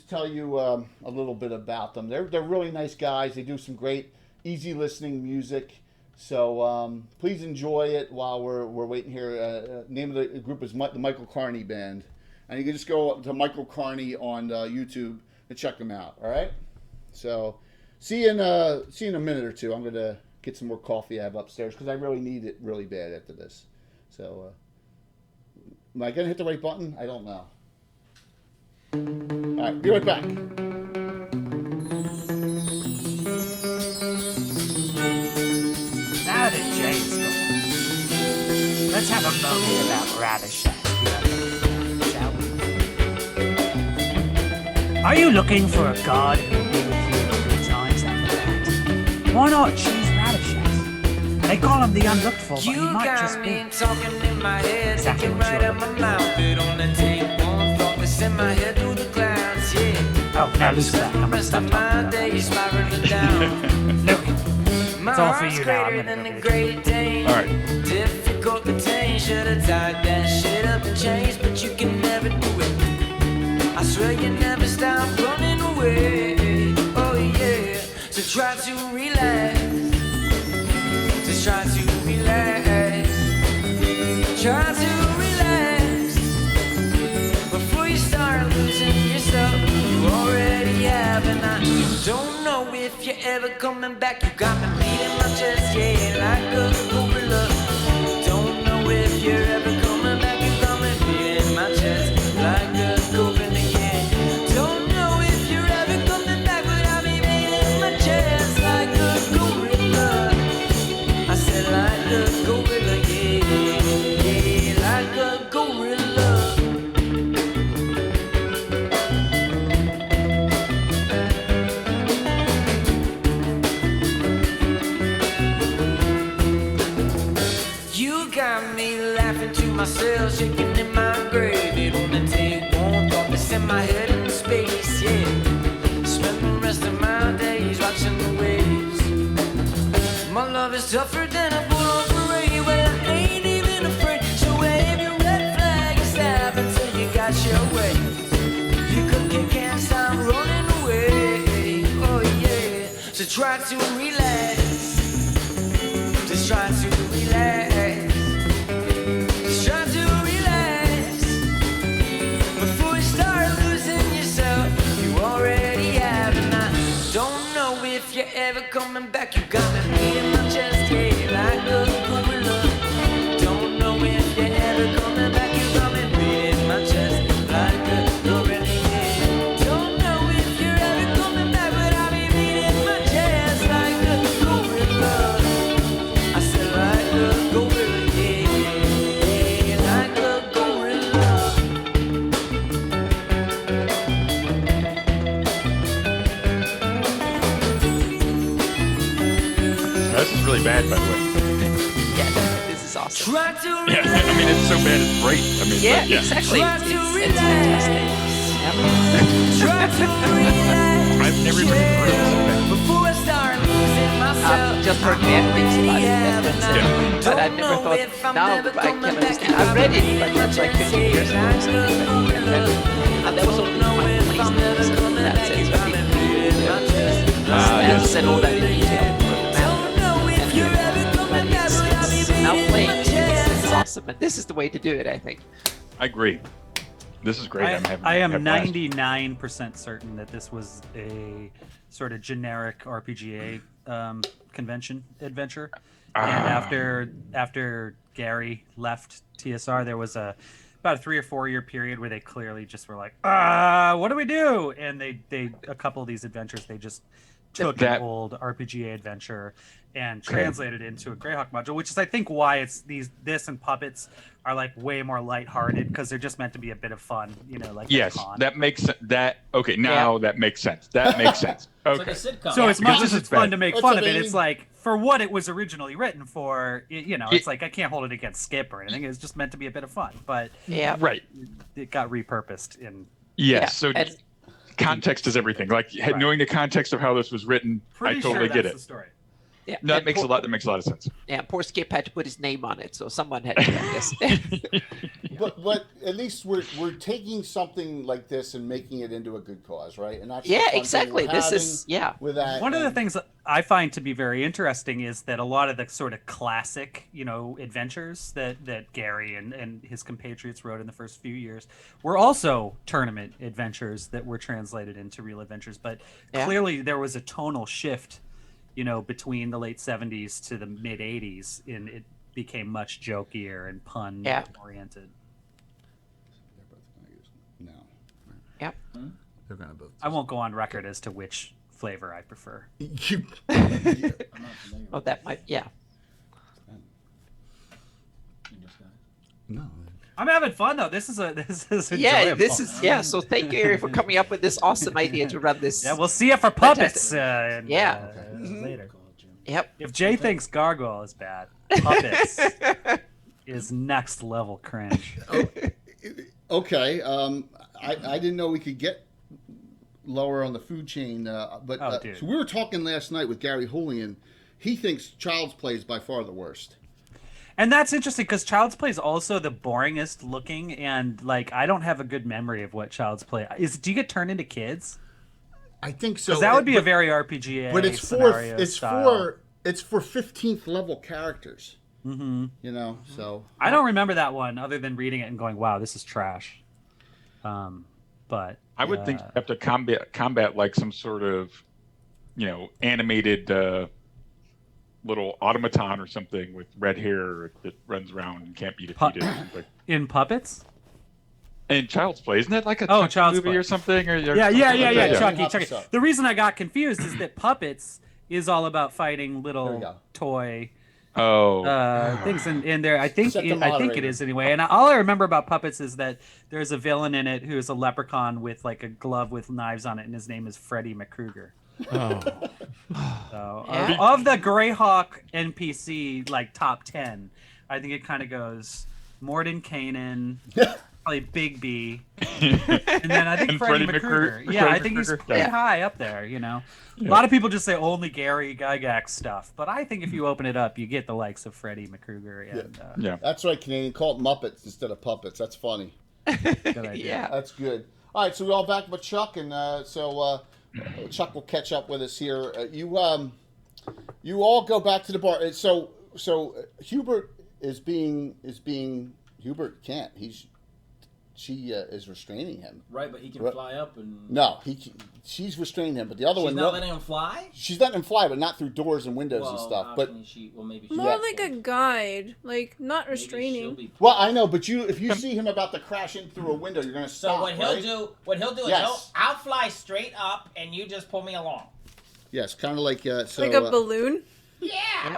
tell you a little bit about them. They're really nice guys. They do some great, easy listening music. So please enjoy it while we're waiting here. Name of the group is the Michael Carney Band, and you can just go to Michael Carney on YouTube and check them out. All right. So see you in a minute or two. I'm gonna get some more coffee I have upstairs because I really need it really bad after this. So am I gonna hit the right button? I don't know. All right, be right back. Now that Jane's gone, let's have a moment about Radishak, shall we? Are you looking for a god who will be with you in good times and bad? Why not choose Radishak? They call him the unlooked for, but he might just be. Exactly what send my head through the clouds, yeah. Oh, now listen to that. I'm gonna stop talking Look, it's all for you now. I'm gonna go get it. All right. Difficult to tame, should've tied that shit up in chains, but you can never do it. I swear you never stop running away. Oh yeah. So try to relax. Just try to relax. Try to relax. Start losing yourself, you already have, and I don't know if you're ever coming back. You got me beating my chest, yeah, like a gorilla. Don't know if you're ever coming back. You got me beating my chest, like a gorilla, yeah. Don't know if you're ever coming back, but I'll be beating my chest like a gorilla. I said like a gorilla, yeah, like a gorilla. Myself shaking in my grave. It only take one thought to send my head into space, yeah. Spend the rest of my days watching the waves. My love is tougher than a bull on parade. Well, I ain't even afraid. So wave your red flag and stop until you got your way. You can't stop running away. Oh yeah. So try to relax. Just try to relax. If you're ever coming back, you got me beating my chest, yeah, like a gorilla. Don't know if you're ever coming back, you got me beating my chest, like a gorilla, yeah. Don't know if you're ever coming back, but I'll be beating my chest like a gorilla. I said like a gorilla, yeah, like a gorilla. This is really bad, by the way. Yeah, this is awesome. Yeah, I mean, it's so bad it's great. I mean, yeah, yeah. Exactly. It's fantastic. I've never even heard of this. I've just heard bad things about it, but I never thought, now I can understand. I read it, but that's like 15 years ago. And that was only my place, so in that sense, I didn't said all that in detail. Now playing, it's awesome, and this is the way to do it, I think. I agree. This is great. I am 99% certain that this was a sort of generic RPGA convention adventure. And after Gary left TSR, there was about a 3 or 4 year period where they clearly just were like, what do we do? And they a couple of these adventures, they just took an old RPGA adventure and translated it into a Greyhawk module, which is I think why it's this and Puppets are like way more lighthearted because they're just meant to be a bit of fun, like yes, that makes sense. That makes sense. That makes sense. Okay. It's like a sitcom. So as much as it's fun to make fun of it, it's like for what it was originally written for, it's like I can't hold it against Skip or anything. It's just meant to be a bit of fun, but right, it got repurposed in. So context is everything. Like knowing the context of how this was written, I totally get it. The story. Yeah, that makes a lot of sense. Yeah, poor Skip had to put his name on it, so someone had to do this. But at least we're taking something like this and making it into a good cause, right? And that's exactly. This is with that. One of the things that I find to be very interesting is that a lot of the sort of classic, adventures that Gary and his compatriots wrote in the first few years were also tournament adventures that were translated into real adventures. But clearly there was a tonal shift, between the late 70s to the mid 80s, and it became much jokier and pun oriented. No. Yep. They're gonna both. I won't go on record as to which flavor I prefer. Oh, that might, No. I'm having fun though. This is enjoyable. This is So thank you, Erik, for coming up with this awesome idea to run this. Yeah, we'll see you for Puppets. Later. Yep. If Jay thinks Gargoyle is bad, Puppets is next level cringe. Okay. I didn't know we could get lower on the food chain, but so we were talking last night with Gary Julian. He thinks Child's Play is by far the worst. And that's interesting because Child's Play is also the boringest looking, and like I don't have a good memory of what Child's Play is. Do you get turned into kids? I think so. Because that would be a very RPGA. But it's for 15th level characters. Mm-hmm. So I don't remember that one other than reading it and going, "Wow, this is trash." But I would think you have to combat like some sort of, animated little automaton or something with red hair that runs around and can't be defeated. In Puppets? In Child's Play, isn't that like a Child's movie Play or something? Chucky. The reason I got confused is that Puppets is all about fighting little toy things in there. I think it is anyway. And all I remember about Puppets is that there's a villain in it who is a leprechaun with like a glove with knives on it, and his name is Freddy McCruger. So, of the Greyhawk NPC like top 10, I think it kind of goes Morden Kanan, probably Big B, and then I think Freddy McCruger. Yeah, I think he's pretty high up there. A lot of people just say only Gary Gygax stuff, but I think if you open it up, you get the likes of Freddy McCruger. And, that's right, Canadian. Call it Muppets instead of puppets. That's funny. Good idea. That's good. All right, so we're all back with Chuck, and Chuck will catch up with us here. You all go back to the bar. So Hubert is being Hubert can't. She is restraining him. Right, but he can fly up and. No, she's restraining him, but the other one. She's not letting him fly. She's letting him fly, but not through doors and windows and stuff. But maybe more like a guide, like not restraining. Well, I know, but if you see him about to crash in through a window, you're gonna stop. So what he'll do is I'll fly straight up, and you just pull me along. Yes, kind of like like a balloon. Yeah.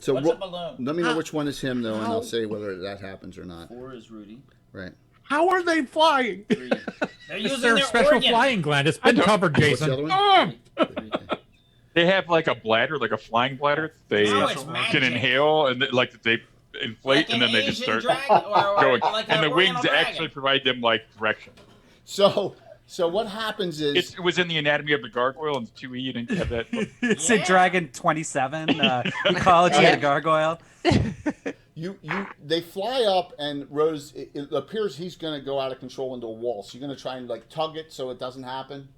So what's a balloon? Let me know which one is him, though, and I'll say whether that happens or not. 4 is Rudy. Right. How are they flying? They're using their special organ. flying gland. It's been covered, Jason. What's the other one? They have like a bladder, like a flying bladder. They can inhale and they inflate, and then they just start going. And the wings actually provide them like direction. So what happens is it was in the Anatomy of the Gargoyle and 2E. You didn't have that. It's in Dragon 27, Ecology of the Gargoyle. They fly up, and Rose. It appears he's going to go out of control into a wall. So you're going to try and like tug it so it doesn't happen.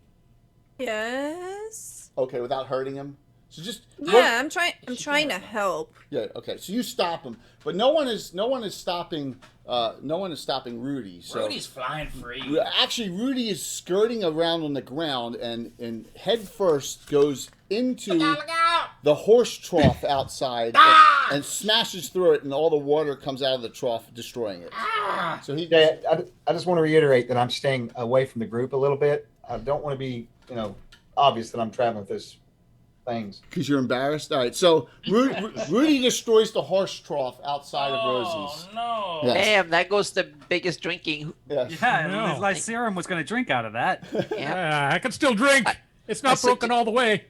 Yes. Okay, without hurting him. So just I'm trying to help. Yeah. Okay. So you stop him, but no one is stopping. No one is stopping Rudy. So Rudy's flying free. Actually, Rudy is skirting around on the ground and head first goes into the horse trough outside and smashes through it, and all the water comes out of the trough, destroying it. So I just want to reiterate that I'm staying away from the group a little bit. I don't want to be, obvious that I'm traveling with those things. Because you're embarrassed? All right, so Rudy destroys the horse trough outside of Rosie's. Oh, no. Yes. Damn, that goes the biggest drinking. Yes. Yeah, Lycerum was going to drink out of that. Yeah. I can still drink. It's not broken all the way.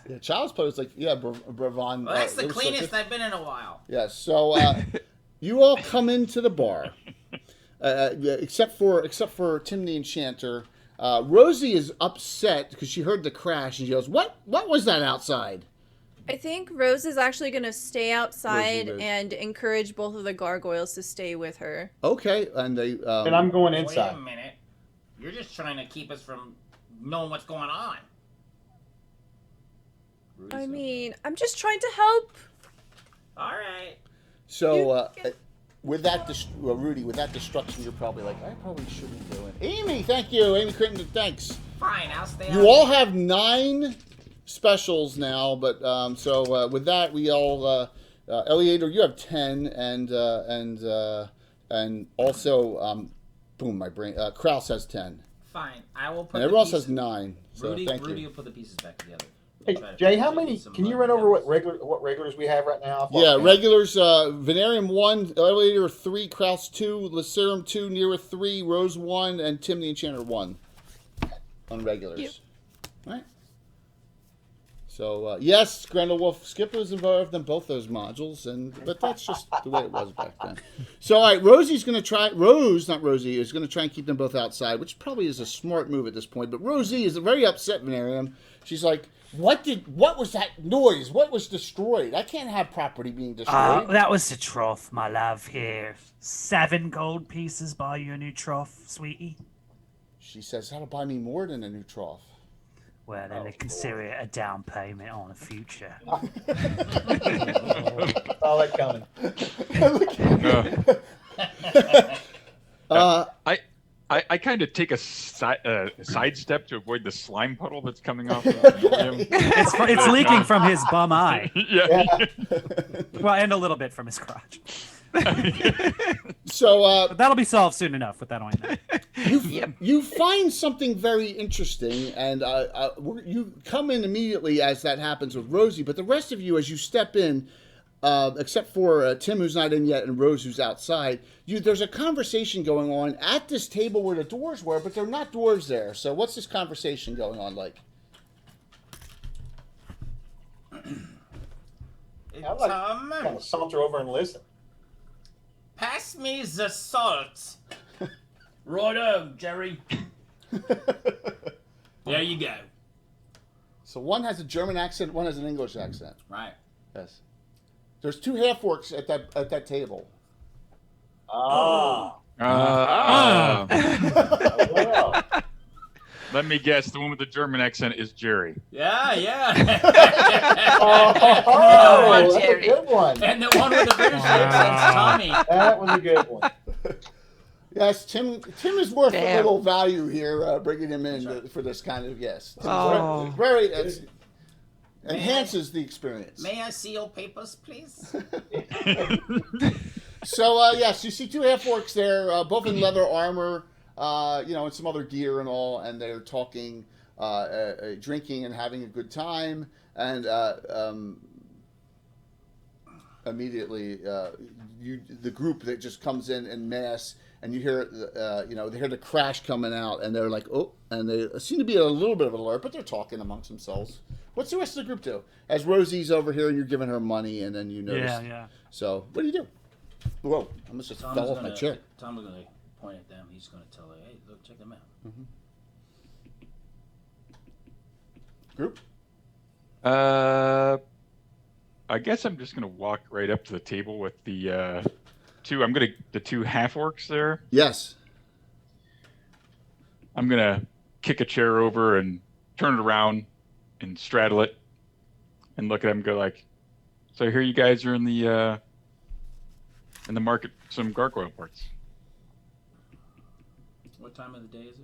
Yeah, Child's Play was like, Brevon. Well, that's the cleanest I've been in a while. Yes, so you all come into the bar, except for Tim the Enchanter. Rosie is upset because she heard the crash and she goes, "What was that outside?" I think Rose is actually going to stay outside and encourage both of the gargoyles to stay with her. Okay, and they. And I'm going inside. Wait a minute. You're just trying to keep us from knowing what's going on. I mean, I'm just trying to help. All right. So, with that, Rudy, with that destruction, you're probably like, I probably shouldn't do it. Amy, thank you. Amy Crittenden, thanks. Fine, I'll stay You all have 9 specials now, but so with that, we all, Eleator, you have 10, and also, boom, my brain, Kraus has 10. Fine, I will put. And everyone else has 9. So Rudy thank will put the pieces back together. Hey, Jay, how many? Can you run over what regulars we have right now? Yeah, regulars, Venarium 1, Eleator 3, Kraus 2, Lycerum 2, Nera 3, Rose 1, and Tim the Enchanter 1 on regulars. Yep. Right. So, yes, Grendelwolf, Skip was involved in both those modules, but that's just the way it was back then. So, all right, Rosie's going to try, not Rosie, is going to try and keep them both outside, which probably is a smart move at this point. But Rosie is very upset, Venarium. She's like, what was that noise? What was destroyed? I can't have property being destroyed. That was the trough, my love, here. 7 gold pieces buy you a new trough, sweetie. She says, that'll buy me more than a new trough. Well, then they consider it a down payment on the future. Saw that coming. I kind of take a sidestep to avoid the slime puddle that's coming off. It's leaking from his bum eye. Yeah. Well, and a little bit from his crotch. So but that'll be solved soon enough with that ointment. You find something very interesting, and you come in immediately as that happens with Rosie. But the rest of you, as you step in, except for Tim, who's not in yet, and Rose, who's outside, there's a conversation going on at this table where the dwarves were, but there are not dwarves there. So what's this conversation going on like? I'd like to kind of saunter over and listen. Pass me the salt. Righto, Jerry. There you go. So one has a German accent, one has an English accent. Right. Yes. There's 2 half-orcs at that table. Ah. Well. Let me guess. The one with the German accent is Jerry. Yeah. Oh, that's a good one. And the one with the British accent's Tommy. That was a good one. Yes, Tim is worth a little value here, bringing him in for this kind of guest. Very enhances the experience. May I see your papers, please? So, yes, you see 2 half-orcs there, both in leather armor, and some other gear and all, and they're talking, drinking and having a good time, and immediately the group that just comes in mass, and you hear they hear the crash coming out, and they're like, oh, and they seem to be a little bit of an alert, but they're talking amongst themselves. What's the rest of the group do? As Rosie's over here, and you're giving her money, and then you notice. Yeah. So, what do you do? Whoa, I almost just fell off my chair. Tom's going to point at them. He's going to tell her, hey, look, check them out. Mm-hmm. Group? I guess I'm just going to walk right up to the table with the the 2 half-orcs there. Yes. I'm going to kick a chair over and turn it around and straddle it and look at them and go like, so I hear you guys are in the market for some gargoyle parts. What time of the day is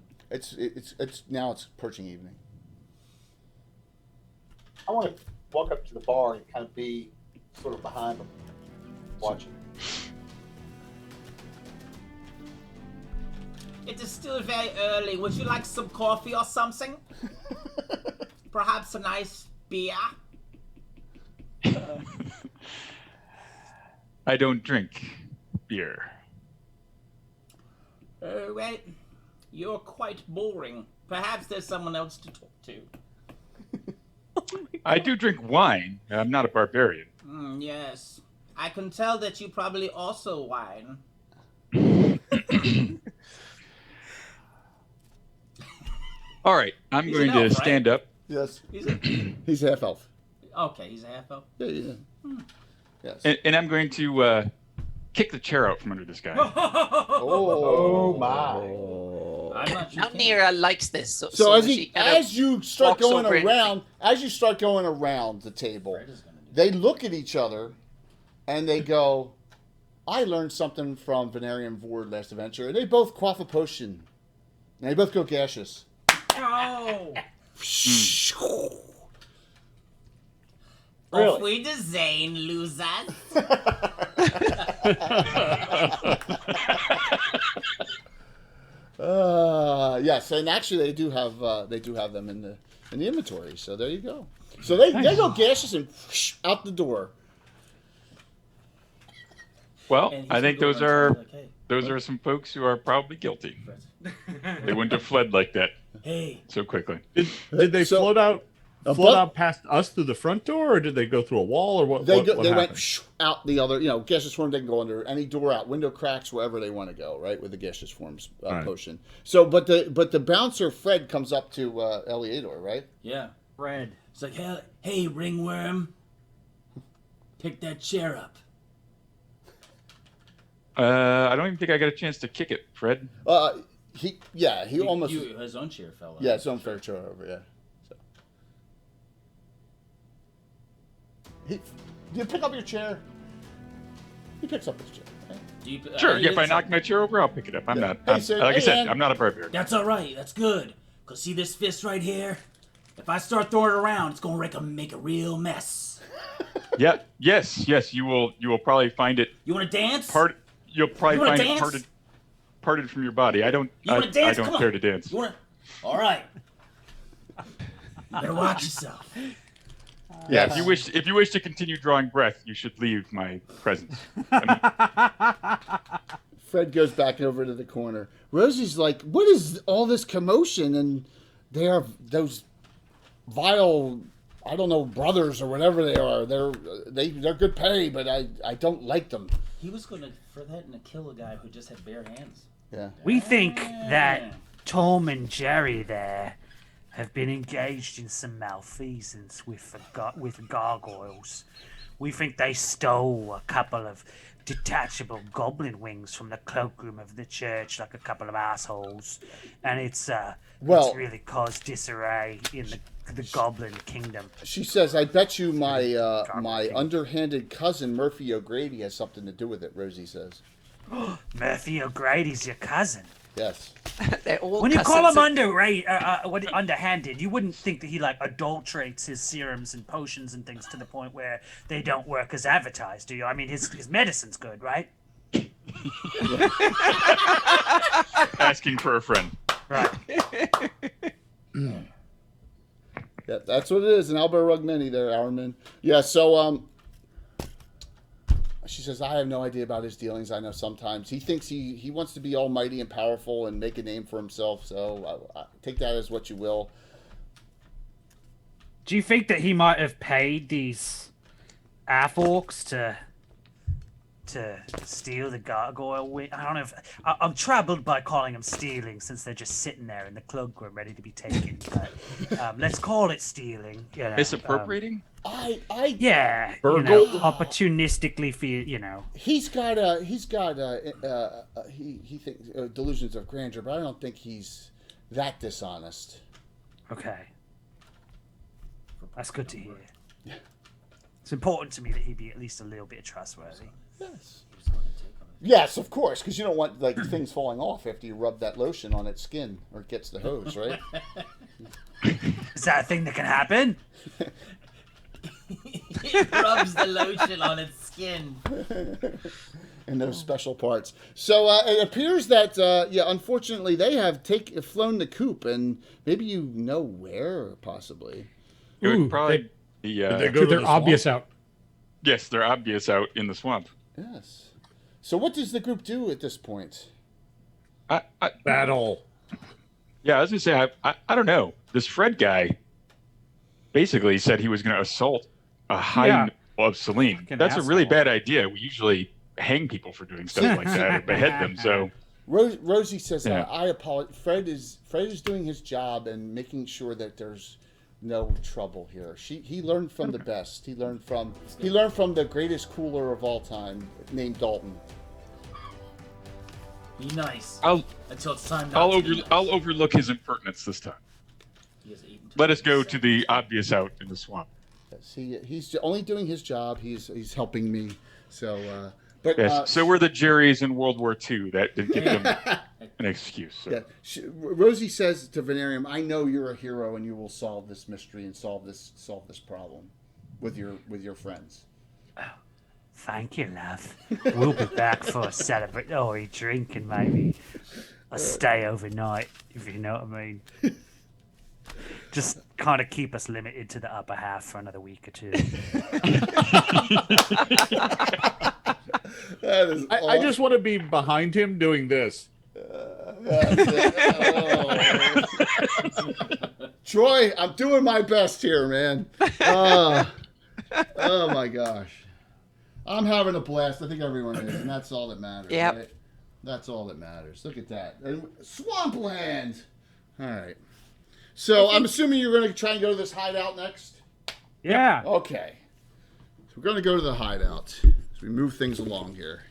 it? It's now it's perching evening. I want to walk up to the bar and kind of be sort of behind them, watching. It is still very early. Would you like some coffee or something? Perhaps a nice beer? I don't drink beer. Well, you're quite boring. Perhaps there's someone else to talk to. I do drink wine. I'm not a barbarian. Yes. I can tell that you probably also whine. All right, I'm He's going an to elf, stand right? up. Yes. He's half elf. Okay, he's a half elf. Yeah. Yes. And I'm going to kick the chair out from under this guy. Oh my! I'm not sure. Nira likes this. So she as you start walks going over and- around the table, they look at each other, and they go, "I learned something from Venarian Vord last adventure," and they both quaff a potion, and they both go gaseous. Oh! Really? Off we to Zane, losers. Yes, and actually they do have them in the inventory. So there you go. So they go gaseous and out the door. Well, And he's I think gonna those go around are and say, like, those are some folks who are probably guilty. They wouldn't have fled like that Hey, so quickly. Did they So- float out Above- float out past us through the front door, or did they go through a wall, or what? They what went happened? out the other, gaseous form. They can go under any door, out window cracks, wherever they want to go, right, with the gaseous forms Right. potion. So, but the bouncer Fred comes up to Eleador, right? yeah. Fred. It's like, hey, ringworm, pick that chair up. I don't even think I got a chance to kick it, Fred. He almost His own chair fell out. yeah, his own fair chair over, yeah. So. You pick up your chair. He picks up his chair. Right? Do you, Sure, if I knock my chair over, I'll pick it up. I'm not. Hey, I'm, sir, like I hey, said, Ann. I'm not a barbarian. That's all right. That's good. Cause see this fist right here? If I start throwing it around, it's gonna make a real mess. Yeah. Yes. You will probably find it You wanna dance? You'll probably You wanna find dance? it parted from your body. I don't. You wanna dance? I Come don't on. care to dance. You wanna? All right. Better watch yourself. Yeah. If you wish to continue drawing breath, you should leave my presence. Fred goes back over to the corner. Rosie's like, "What is all this commotion?" And they are those vile, I don't know, brothers or whatever they are. They're good pay, but I don't like them. He was gonna threaten to kill a guy who just had bare hands. Yeah. We think that Tom and Jerry there have been engaged in some malfeasance with gargoyles. We think they stole a couple of detachable goblin wings from the cloakroom of the church, like a couple of assholes, and it's really caused disarray in the goblin kingdom. She says, "I bet you my underhanded cousin Murphy O'Grady has something to do with it." Rosie says. Murphy O'Grady's your cousin. Yes. They're all When you call him cousins. underhanded, you wouldn't think that he adulterates his serums and potions and things to the point where they don't work as advertised, do you? I mean, his medicine's good, right? Asking for a friend. Right. Yeah, that's what it is. An Albert Rugmini there, Hourman. Yeah, so she says, "I have no idea about his dealings. I know sometimes he thinks he wants to be almighty and powerful and make a name for himself. So I take that as what you will." Do you think that he might have paid these Aforks to steal the gargoyle wing? I don't know if I'm troubled by calling them stealing, since they're just sitting there in the cloakroom ready to be taken. But let's call it stealing. You know, Misappropriating? Yeah, Burgle. opportunistically for He thinks delusions of grandeur, but I don't think he's that dishonest. Okay, that's good to hear. It's important to me that he be at least a little bit trustworthy. Yes. Yes, of course, because you don't want things falling off after you rub that lotion on its skin or it gets the hose, right? Is that a thing that can happen? He rubs the lotion on its skin. in those special parts. So it appears that, unfortunately, they have flown the coop, and maybe you know where, possibly. It would probably be they're obvious out. Yes, they're obvious out in the swamp. Yes. So what does the group do at this point? Battle. Yeah, I was gonna say I don't know. This Fred guy basically said he was going to assault a high of Celine. That's a really bad idea. We usually hang people for doing stuff like that or behead them. So Rosie says, "I apologize. Fred is doing his job and making sure that there's no trouble here. He learned from the best. He learned from the greatest cooler of all time, named Dalton." Be nice. Until it's time. I'll overlook his impertinence this time. Let us go to the obvious out in the swamp. Yes, he's only doing his job. He's helping me. So, so were the Jerrys in World War II. That didn't give them an excuse. So. Yeah. Rosie says to Venarium, "I know you're a hero, and you will solve this mystery and solve this problem with your friends." Oh, thank you, love. We'll be back for a celebratory drink and maybe a stay overnight, if you know what I mean. Just kind of keep us limited to the upper half for another week or two. I just want to be behind him doing this. Troy, I'm doing my best here, man. Oh my gosh. I'm having a blast. I think everyone is, and that's all that matters. Yep. Right? That's all that matters. Look at that. Swampland! All right. So I'm assuming you're going to try and go to this hideout next? Yeah. Okay. So we're going to go to the hideout as we move things along here.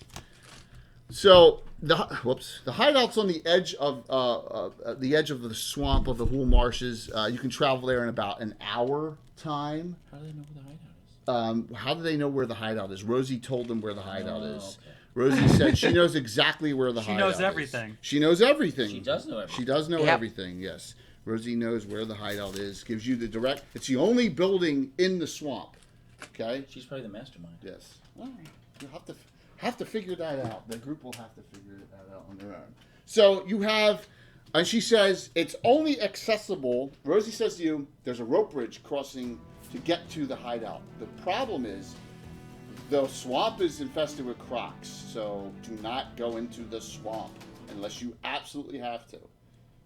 So the hideout's on the edge of the swamp of the Hool Marshes. You can travel there in about an hour time. How do they know where the hideout is? How do they know where the hideout is? Rosie told them where the hideout is. Okay. Rosie said she knows exactly where the hideout is. She knows everything. She knows everything. She does know everything. She does know everything, yes. Rosie knows where the hideout is, gives you the direct... It's the only building in the swamp, okay? She's probably the mastermind. Yes. Well, you'll have to figure that out. The group will have to figure that out on their own. So you have... And she says it's only accessible... Rosie says to you, there's a rope bridge crossing to get to the hideout. The problem is the swamp is infested with crocs, so do not go into the swamp unless you absolutely have to.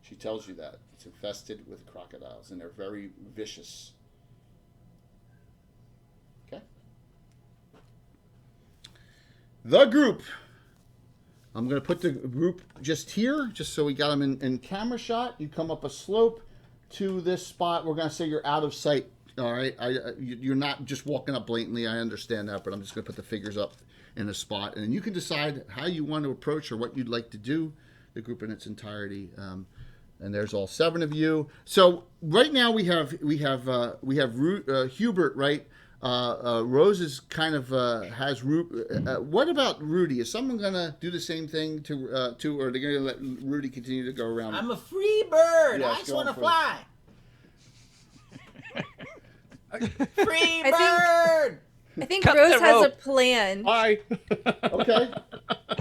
She tells you that. It's infested with crocodiles, and they're very vicious. Okay? The group. I'm going to put the group just here, just so we got them in camera shot. You come up a slope to this spot. We're going to say you're out of sight. All right? You're not just walking up blatantly. I understand that, but I'm just going to put the figures up in a spot. And you can decide how you want to approach or what you'd like to do, the group in its entirety. And there's all 7 of you. So right now we have Hubert, right? Rose is kind of has what about Rudy? Is someone gonna do the same thing to or are they gonna let Rudy continue to go around? I'm a free bird. Yes, I just want to fly. Free bird. I think Rose has a plan. Hi. Okay.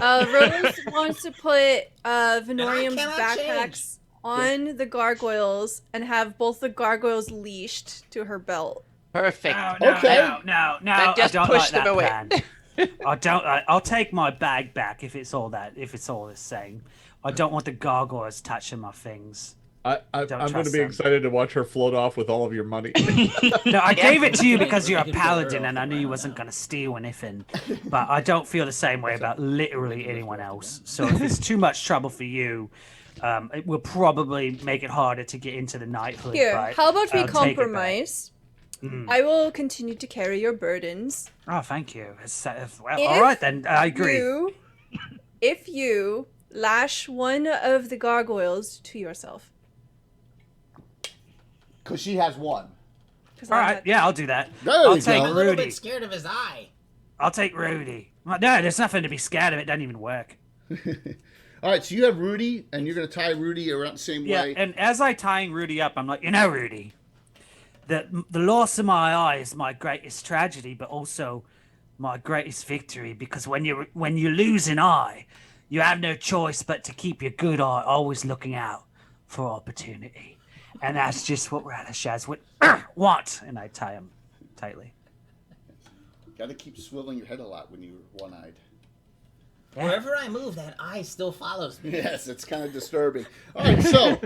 Rose wants to put Venorium's backpacks on the gargoyles and have both the gargoyles leashed to her belt. Perfect. No. Then just I don't push like them that away. plan. I don't. I'll take my bag back if it's all the same. I don't want the gargoyles touching my things. I'm going to be excited to watch her float off with all of your money. No, I gave it to you because you're a paladin and I knew you wasn't going to steal anything. But I don't feel the same way about literally anyone else. So if it's too much trouble for you, it will probably make it harder to get into the knighthood. Here, but how about we I'll take it back. compromise? I will continue to carry your burdens. Oh, thank you. Well, all right then, I agree. If you lash one of the gargoyles to yourself. Because she has one. All right, yeah, I'll do that. I'll take I'm a little Rudy. bit scared of his eye. I'll take Rudy. No, there's nothing to be scared of. It doesn't even work. All right, so you have Rudy, and you're going to tie Rudy around the same way. Yeah, and as I tying Rudy up, I'm like, Rudy, the loss of my eye is my greatest tragedy, but also my greatest victory, because when you lose an eye, you have no choice but to keep your good eye always looking out for opportunity. And that's just what Radishaz would want. And I tie him tightly. Got to keep swiveling your head a lot when you're one-eyed. Yeah. Wherever I move, that eye still follows me. Yes, it's kind of disturbing. All right, so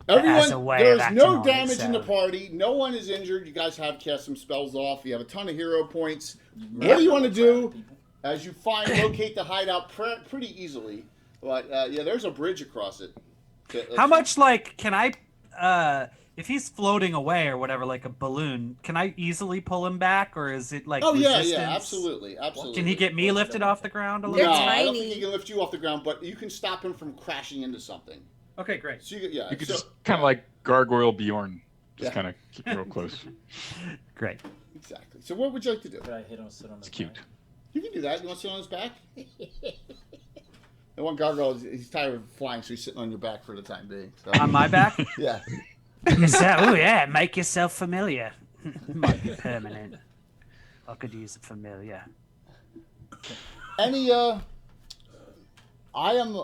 everyone, there's no damage in the party. No one is injured. You guys have cast some spells off. You have a ton of hero points. What do you want to do as you locate the hideout pretty easily? But yeah, there's a bridge across it. How much can I? If he's floating away or whatever, like a balloon, can I easily pull him back, or is it like? Oh resistance? yeah, absolutely. Can he get me lifted off the ground a little? No, bit? I don't think he can lift you off the ground, but you can stop him from crashing into something. Okay, great. So you could just kind of like gargoyle Bjorn, just kind of keep real close. Great. Exactly. So what would you like to do? Could I hit him, sit on his It's cute. You can do that. You want to sit on his back? The one gargoyle, he's tired of flying, so he's sitting on your back for the time being. So. On my back? Yeah. Oh yeah, make yourself familiar. Might be permanent. I could use a familiar. I am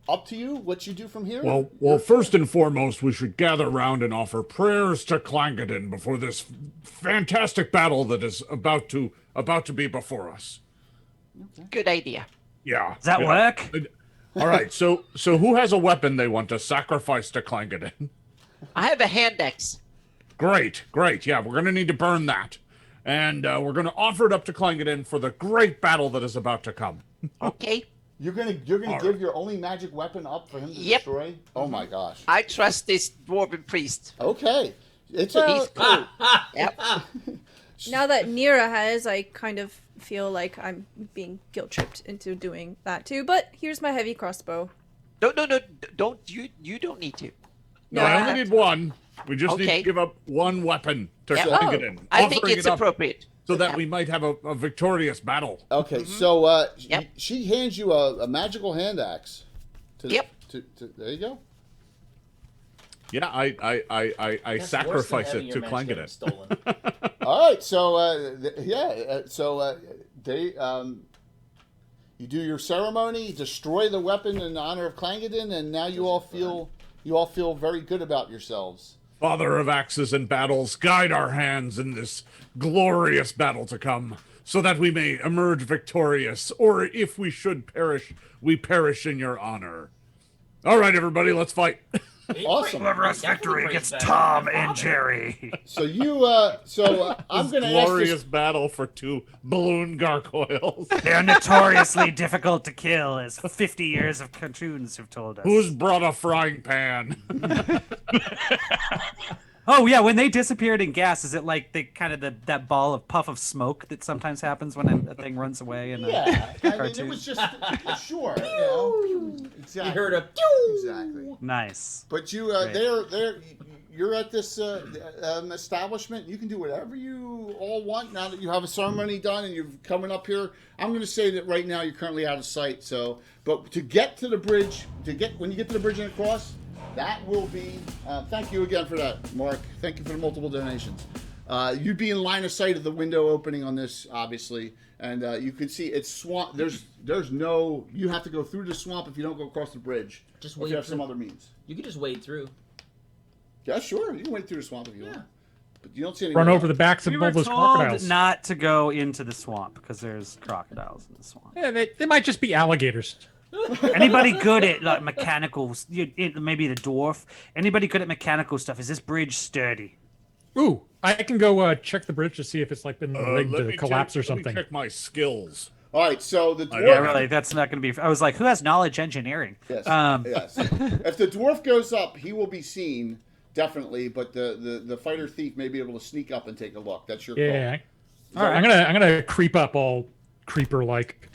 up to you. What you do from here? Well, first and foremost, we should gather round and offer prayers to Clangeddon before this fantastic battle that is about to be before us. Okay. Good idea. Yeah. Does that work? All right. So who has a weapon they want to sacrifice to Clangeddon? I have a hand axe. Great. Yeah, we're going to need to burn that. And we're going to offer it up to Clangeddon for the great battle that is about to come. Okay. You're gonna give your only magic weapon up for him to destroy? Oh my gosh. I trust this dwarven priest. Okay. It's he's cool. Yep. Now that Nira has, I kind of feel like I'm being guilt tripped into doing that too. But here's my heavy crossbow. No, don't you don't need to. No, I only need one. We just need to give up one weapon to Clangeddon. I think it's appropriate. So that we might have a victorious battle. Okay, so she hands you a magical hand axe. There you go. Yeah, I sacrifice it to Clangeddon. All right, so you do your ceremony, destroy the weapon in honor of Clangeddon, and now you all feel very good about yourselves. Father of axes and battles, guide our hands in this glorious battle to come, so that we may emerge victorious, or if we should perish, we perish in your honor. All right, everybody, let's fight. Awesome. Whoever's victory gets Tom and Jerry. So I'm going to ask glorious battle for two balloon gargoyles. They're notoriously difficult to kill, as 50 years of cartoons have told us. Who's brought a frying pan? Oh yeah, when they disappeared in gas, is it like that ball of puff of smoke that sometimes happens when a thing runs away in a cartoon? It was just sure. Exactly. You heard a exactly. Nice. But you're at this establishment. You can do whatever you all want now that you have a ceremony done and you're coming up here. I'm going to say that right now you're currently out of sight. So, but to get to the bridge, when you get to the bridge and across. That will be, thank you again for that, Mark. Thank you for the multiple donations. You'd be in line of sight of the window opening on this, obviously. And you can see it's swamp. There's no, you have to go through the swamp if you don't go across the bridge. Just wade wade you have through. some other means. You can just wade through. Yeah, sure. You can wade through the swamp if you want. But you don't see any. Run over the backs of We all were those told crocodiles. not to go into the swamp because there's crocodiles in the swamp. Yeah, they might just be alligators. Anybody good at like mechanicals? Maybe the dwarf. Anybody good at mechanical stuff? Is this bridge sturdy? Ooh, I can go check the bridge to see if it's like been rigged to collapse or something. Let me check my skills. All right, so the dwarf. Yeah, really, that's not going to be. I was like, who has knowledge engineering? Yes. Yes. If the dwarf goes up, he will be seen definitely, but the fighter thief may be able to sneak up and take a look. That's your call. Yeah. All right. I'm gonna creep up all creeper like.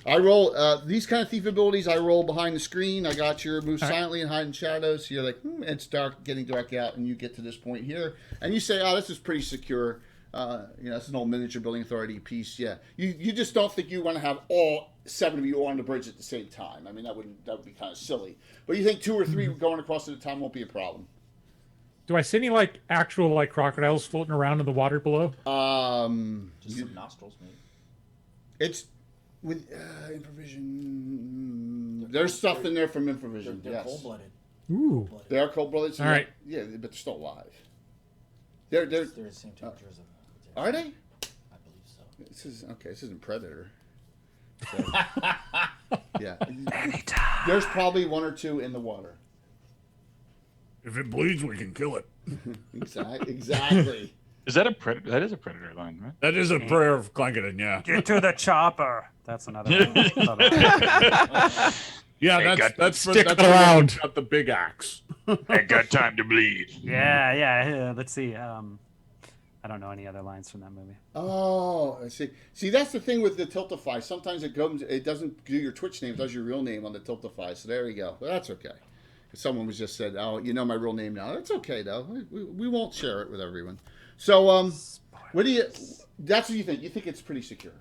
I roll these kind of thief abilities. I roll behind the screen. I got your move silently and hide in shadows. So you're like, it's dark, getting dark out, and you get to this point here, and you say, "Oh, this is pretty secure." It's an old miniature building authority piece. Yeah, you just don't think you want to have all 7 of you on the bridge at the same time. I mean, that would be kind of silly. But you think 2 or 3 going across at a time won't be a problem. Do I see any actual crocodiles floating around in the water below? Just some nostrils, maybe. It's with Improvision. There's stuff in there from Improvision. They're yes. cold-blooded. Ooh. They are cold-blooded. So All right. Yeah, but they're still alive. They're They're the same temperature as a... Are they? I believe so. This is okay. This isn't Predator. So, yeah. Anytime. There's probably 1 or 2 in the water. If it bleeds, we can kill it. Exactly. Is that a predator? That is a predator line, right? That is a prayer of Clangeddon, yeah. Get to the chopper. That's another one. Yeah, Ain't that's stick that's around. got the big axe. Ain't got time to bleed. Yeah. Let's see. I don't know any other lines from that movie. Oh, I see. See, that's the thing with the Tiltify. Sometimes it doesn't do your Twitch name, it does your real name on the Tiltify. So there you go. But that's okay. Someone was just said, "Oh, you know my real name now." That's okay though. We won't share it with everyone. So, what do you? That's what you think. You think it's pretty secure.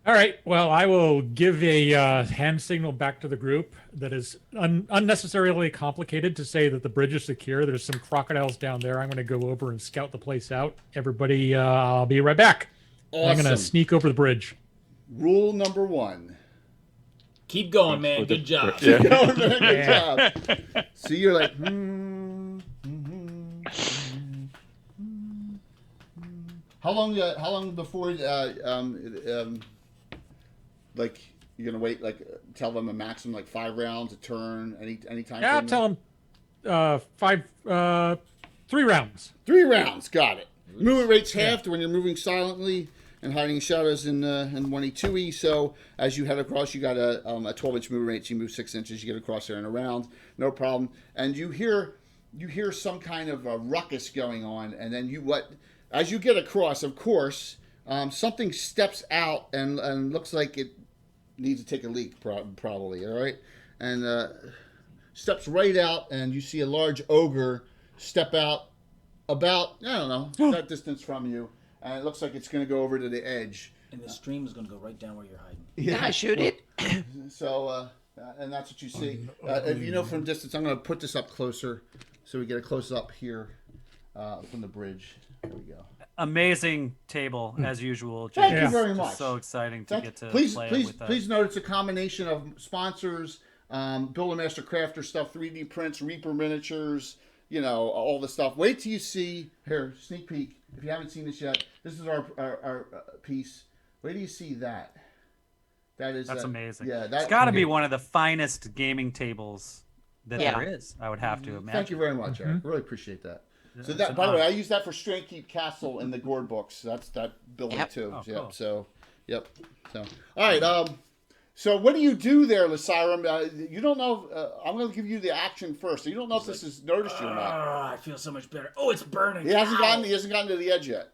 All right. Well, I will give a hand signal back to the group that is unnecessarily complicated to say that the bridge is secure. There's some crocodiles down there. I'm going to go over and scout the place out. Everybody, I'll be right back. Awesome. I'm going to sneak over the bridge. Rule number 1. Keep going, man. Good job. Yeah. Keep going, man. Good job. So you're like, How long before like you're gonna wait? Like tell them a maximum like 5 rounds a turn. Any time. Yeah, I'll tell them 3 rounds. 3 rounds. Got it. Movement rate's halved when you're moving silently and hiding shadows in 1E2E. So as you head across, you got a 12-inch movement rate. So you move 6 inches, you get across there and around, no problem. And you hear some kind of a ruckus going on, and then as you get across, of course, something steps out and looks like it needs to take a leak, probably. All right, and steps right out, and you see a large ogre step out about that distance from you. And it looks like it's going to go over to the edge. And the stream is going to go right down where you're hiding. Yeah, I shoot it. So, and that's what you see. If from distance, I'm going to put this up closer so we get a close up here from the bridge. There we go. Amazing table, as usual. Thank James. you very much. So exciting to get to please, play please, with that. Please note it's a combination of sponsors, Builder Master Crafter stuff, 3D prints, Reaper miniatures, all the stuff. Wait till you see, here, sneak peek. If you haven't seen this yet, this is our piece. Wait till you see that. That's amazing. Yeah, it's got to be one of the finest gaming tables that Yeah. there is. I would have to imagine. Thank you very much, Eric. Really appreciate that. So that, by the way, I use that for Strandkeep Castle in the Gourd books. That's that building too. Oh, yep. cool. So, yep. So, all right. So what do you do there, Lysirum? You don't know. I'm going to give you the action first. So you don't know if this has noticed you or not. I feel so much better. Oh, it's burning. He hasn't gotten to the edge yet.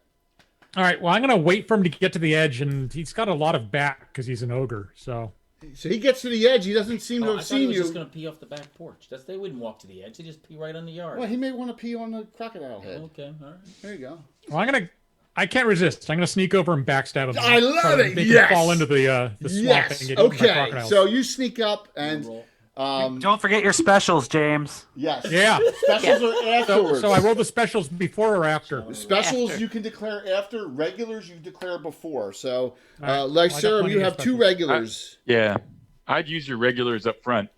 All right. Well, I'm going to wait for him to get to the edge, and he's got a lot of back because he's an ogre. So he gets to the edge. He doesn't seem to have seen he was you. just going to pee off the back porch. They wouldn't walk to the edge. They just pee right on the yard. Well, he may want to pee on the crocodile head. Okay, all right. There you go. Well, I can't resist. I'm going to sneak over and backstab him. I love it. Make Yes. him fall into the swamp Yes. and get eaten by Okay. crocodiles. So you sneak up and. Don't forget your specials, James. Yes. Yeah. Specials are afterwards. So I roll the specials before or after? Specials you can declare after. Regulars you declare before. So, Right. Lysirum, you have 2 regulars. Yeah. I'd use your regulars up front.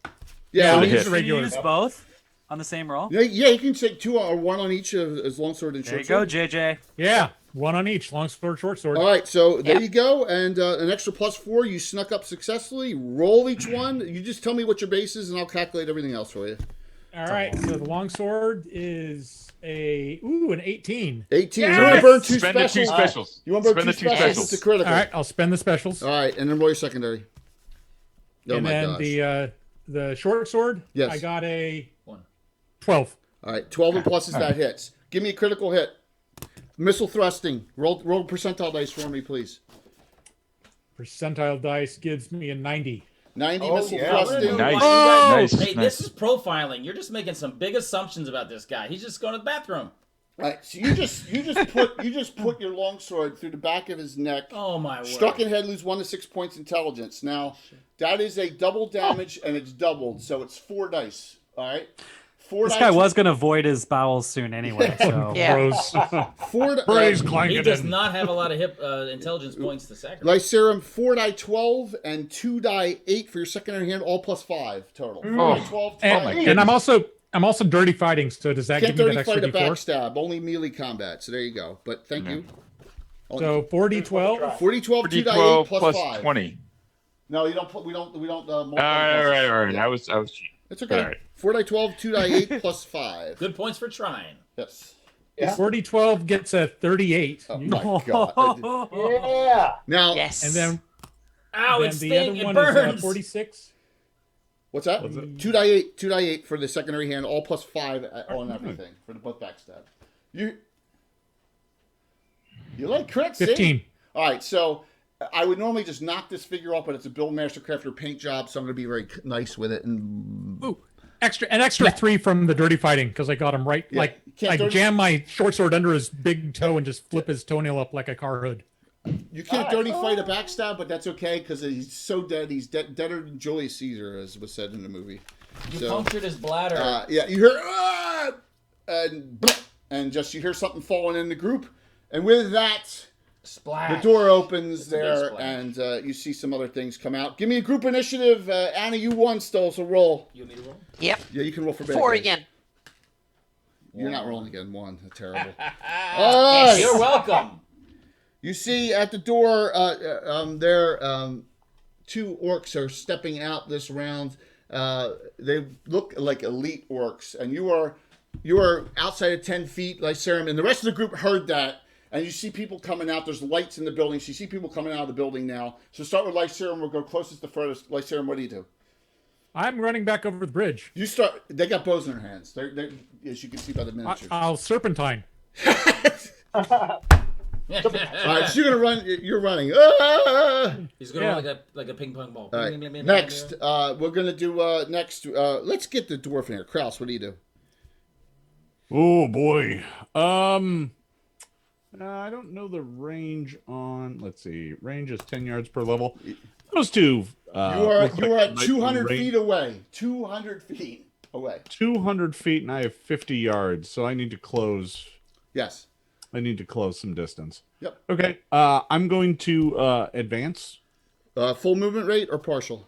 Yeah, I'll we use use the Can you regulars. use both on the same roll? Yeah, you can take 2 or 1 on each as longsword and There you short go, sword. JJ. Yeah, 1 on each, long sword, short sword. All right, so there you go, and an extra +4. You snuck up successfully. Roll each one. You just tell me what your base is, and I'll calculate everything else for you. All right, so the long sword is an 18. 18. Yes! You want to burn 2 Spend the specials? 2 specials. You want to burn Spend 2 the 2 specials? specials. It's a critical. All right, I'll spend the specials. All right, and then roll your secondary. Oh and my then gosh. the short sword, Yes. I got a 12. All right, 12 and pluses, that hits. Give me a critical hit. Missile thrusting. Roll percentile dice for me, please. Percentile dice gives me a 90. 90 missile thrusting. Nice. Oh! Nice. Hey, nice. this is profiling. You're just making some big assumptions about this guy. He's just going to the bathroom. All right, so you just put your longsword through the back of his neck. Oh my word! Struck in head, lose 1 to 6 points intelligence. Now, that is a double damage, and it's doubled, so it's 4 dice. All right, This guy was going to void his bowels soon anyway. So Gross. Praise He Clangaden. does not have a lot of intelligence points to sacrifice. Lycerum, 4 die 12 and 2 die 8 for your secondary hand, all +5 total. 4 die 12, 2 die 8. And I'm also dirty fighting. So does that Can't give me that dirty extra fight a D4? backstab, only melee combat. So there you go. But thank you. So 4d12. 4d12, 2 die 8 plus 5. 20. No, you don't. We don't. All right. I was cheating. It's okay. All right. 4 die 12, 2 die 8 plus 5. Good points for trying. Yes. 4d12 gets a 38. Oh my god. Yeah. Now. Yes. And then, Ow, then it's the sting. other It one burns. is 46. What's that? 2 die 8. 2 die 8 for the secondary hand, all +5 on everything for the both backstab. You like crits? 15. All right, so I would normally just knock this figure off, but it's a Build Mastercrafter paint job, so I'm going to be very nice with it. And Ooh, extra 3 from the dirty fighting because I got him right. Yeah, Like can't I dirty- jam my short sword under his big toe and just flip his toenail up like a car hood. you can't dirty fight a backstab, but that's okay because he's so dead. He's deader than Julius Caesar, as was said in the movie. You punctured his bladder. Yeah, you hear and just you hear something falling in the group, and with that. Splash. The door opens It's a big there, splash. and you see some other things come out. Give me a group initiative. Anna, you won still, so roll. You want me to roll? Yep. Yeah, you can roll for bad 4 guys. again. You're not rolling again. 1. Terrible. All right. You're welcome. You see at the door, there, 2 orcs are stepping out this round. They look like elite orcs, and you are outside of 10 feet, Lycerum, and the rest of the group heard that. And you see people coming out. There's lights in the building. So you see people coming out of the building now. So start with Lycerum. We'll go closest to furthest. Lycerum, what do you do? I'm running back over the bridge. You start. They got bows in their hands. They're as you can see by the miniatures. I'll serpentine. All right, so you're gonna run. You're running. Ah! He's gonna run like a ping pong ball. All right. Next, we're gonna do next. Let's get the dwarf in here. Kraus, what do you do? Oh boy. I don't know the range on. Let's see. Range is 10 yards per level. Those two. You are at 200 feet away. 200 feet away. 200 feet, and I have 50 yards, so I need to close. Yes. I need to close some distance. Yep. Okay. I'm going to advance. Full movement rate or partial?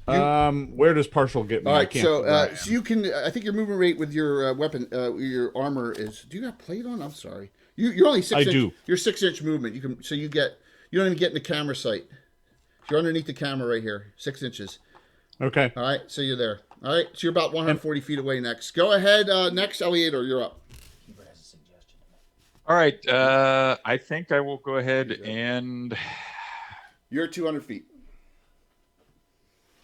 Where does partial get me? All right, so you can. I think your movement rate with your weapon, your armor is. Do you have plate on? I'm sorry. You're only 6 I inch. do. You're 6 inch movement. You can. So you get. You don't even get in the camera sight. You're underneath the camera right here. 6 inches. Okay. All right. So you're there. All right. So you're about 140 feet away. Next. Go ahead. Next, Eleator, you're up. All right. I think I will go ahead and. You're at 200 feet.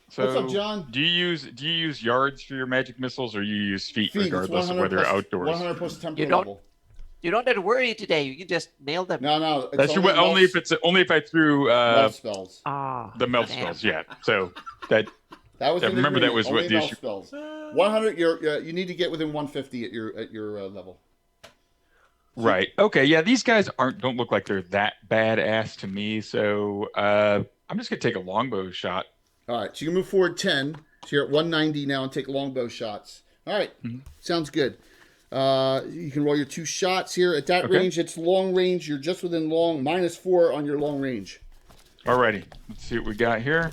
So what's up, John? Do you use yards for your magic missiles, or you use feet regardless of 100 whether plus, outdoors? 100 plus temper You don't- level. You don't have to worry today. You can just nail them. No. It's That's true. Only if I threw melt spells. the melt spells. Yeah. So that. That was. I remember that was what the issue. Spells. 100. You need to get within 150 at your level. Right. Okay. Yeah. These guys don't look like they're that badass to me. So I'm just gonna take a longbow shot. All right. So you move forward 10. So you're at 190 now and take longbow shots. All right. Sounds good. You can roll your 2 shots here. At that range, it's long range. You're just within long. -4 on your long range. Alrighty. Let's see what we got here.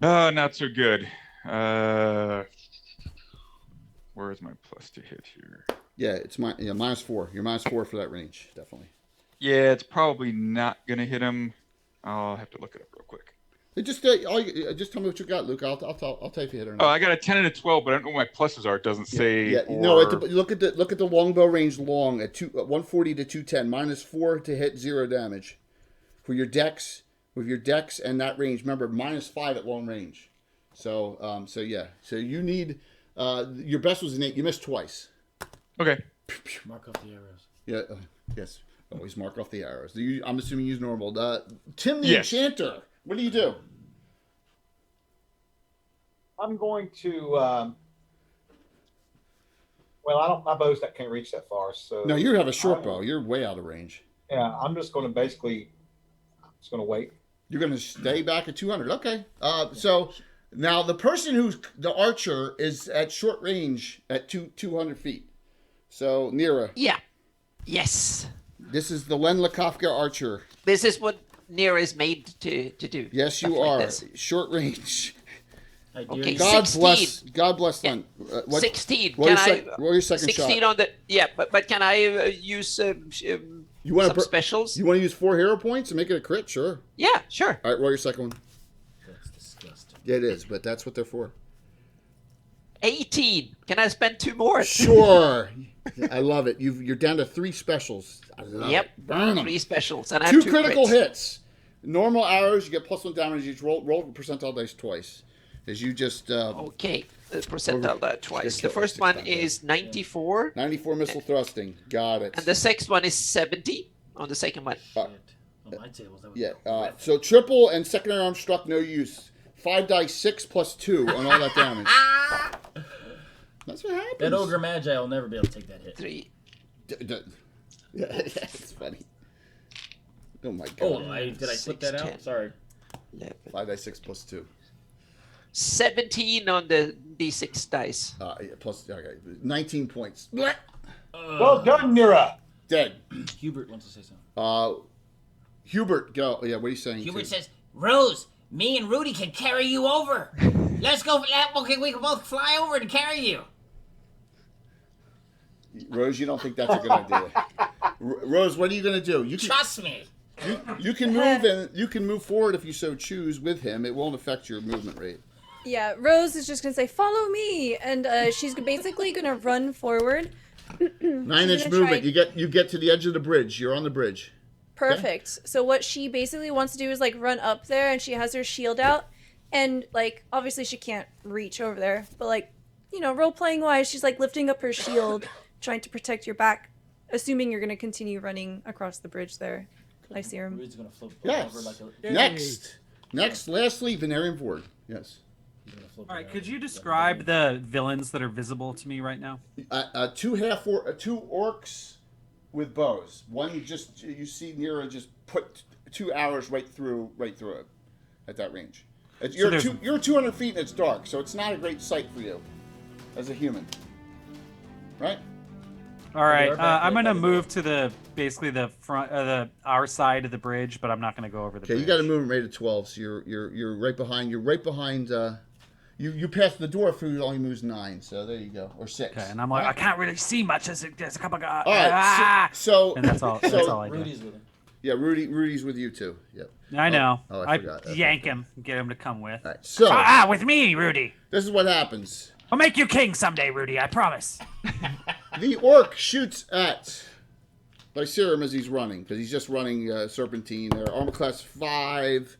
Oh, not so good. Where is my plus to hit here? Yeah, it's -4. You're -4 for that range, definitely. Yeah, it's probably not gonna hit him. I'll have to look it up real quick. Just tell me what you got, Luke. I'll tell you if you hit or not. Oh, I got a 10 and a 12, but I don't know what my pluses are. It doesn't say. Yeah. No, look at the longbow range long at 140 to 210, -4 to hit, 0 damage. For your dex, with your dex and that range, remember -5 at long range. So yeah. So you need your best was an 8. You missed twice. Okay. Mark off the arrows. Yeah. Yes. Always mark off the arrows. I'm assuming you use normal. Tim the Enchanter. What do you do? I'm going to. My bows that can't reach that far. So No, you have a short bow. You're way out of range. Yeah, I'm just going to wait. You're going to stay back at 200. Okay. So Now, the person who's the archer is at short range at 200 feet. So, Nira. Yeah. Yes. This is the Len Lakofka archer. This is what Nira is made to do. Yes, you are. Short range. Okay, God 16. bless. God bless Len. 16. What are your second 16 shot? on the. Yeah, but can I use some specials? You want to use 4 hero points and make it a crit? Sure. Yeah, sure. All right, roll your second one. That's disgusting. Yeah, it is, but that's what they're for. 18. Can I spend 2 more? Sure. I love it. You're down to 3 specials. I love Yep. it. Burn 'em. 3 specials. And I 2 have 2 critical crits. hits. Normal arrows, you get +1 damage. You roll percentile dice twice. As you just. Okay. The percentile die twice. The first one is 94. 94 missile thrusting. Got it. And the second one is 70 on the second one. On my tables, that was Yeah. So triple and secondary arm struck, no use. 5 dice 6 + 2 on all that damage. That's what happens. That ogre magi will never be able to take that hit. 3. Yeah, it's funny. Oh my god. Oh, did I flip that 10. out? Sorry. 5 dice 6 + 2. 17 on the d6 dice. Okay, 19 points. Well done, Nira. Dead. Hubert wants to say something. Hubert, go. Yeah, what are you saying? Hubert says, Rose, me and Rudy can carry you over. Let's go. Okay, we can both fly over and carry you. Rose, you don't think that's a good idea. Rose, what are you going to do? Trust me. You can move and you can move forward if you so choose with him. It won't affect your movement rate. Yeah, Rose is just gonna say, "Follow me," and she's basically gonna run forward. 9-inch movement. You get to the edge of the bridge. You're on the bridge. Perfect. Okay. So what she basically wants to do is like run up there, and she has her shield out, and like obviously she can't reach over there, but like role playing wise, she's like lifting up her shield, trying to protect your back, assuming you're gonna continue running across the bridge there. Lyceum. Rudy's gonna float Yes. over like a... Next, lastly, Venarian Vord. Yes. All right, could you describe the villains that are visible to me right now? 2 orcs with bows. One you see Nira just put 2 arrows right through it at that range. You're 200 feet and it's dark, so it's not a great sight for you as a human, right? All right, I'm gonna move to basically the front, our side of the bridge, but I'm not gonna go over the bridge. Okay, you got a movement rate of 12, so you're right behind. You're right behind. You passed the dwarf who only moves 9, so there you go, or 6. Okay, and I'm like, I can't really see much as a couple guys. All right, so and that's all. That's all I do. Rudy's with him. Yeah, Rudy's with you too. Yep. I know. Oh, I forgot. Yank him, get him to come with. All right, so with me, Rudy. This is what happens. I'll make you king someday, Rudy. I promise. The orc shoots at Lyceum as he's running, because he's just running Serpentine. They're armor class 5.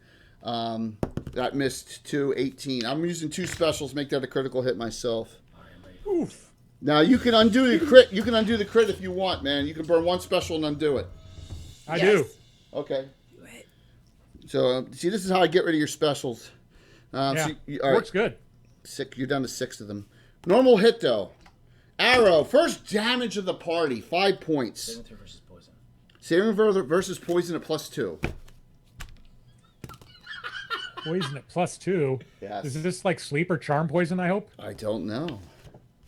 That missed 2, 18. I'm using 2 specials, make that a critical hit myself. Oof. Now you can undo the crit. You can undo the crit if you want, man. You can burn 1 special and undo it. I do. Okay. So see, this is how I get rid of your specials. Yeah, so all right. works good. You're down to 6 of them. Normal hit though. Arrow, first damage of the party, 5 points. Saving throw versus poison. Saving versus poison at +2. Poison at +2. Yes. Is this like sleep or charm poison? I hope. I don't know.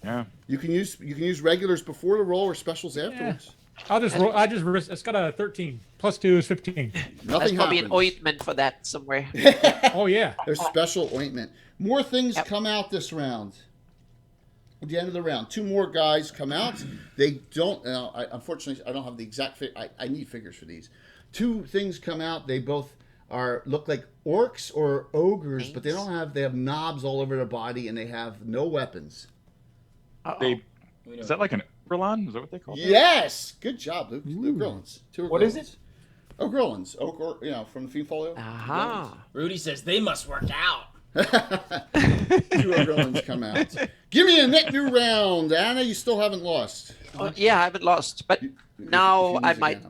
Yeah. You can use regulars before the roll or specials afterwards. I'll just roll. I just risk. It's got a 13. +2 is 15. There's probably an ointment for that somewhere. Oh yeah. There's special ointment. More things come out this round. At the end of the round, 2 more guys come out. They don't. Unfortunately, I don't have the exact. I need figures for these. 2 things come out. They both look like orcs or ogres, but they don't have. They have knobs all over their body, and they have no weapons. Is that like an Oberlin? Is that what they call it? Yes, good job, Luke. Luke Grillins. 2 What is it? Grillins. From the Fiend Folio. Aha. Rudy says they must work out. 2 Grillins come out. Give me a net new round, Anna. You still haven't lost. Yeah, I haven't lost, but now I might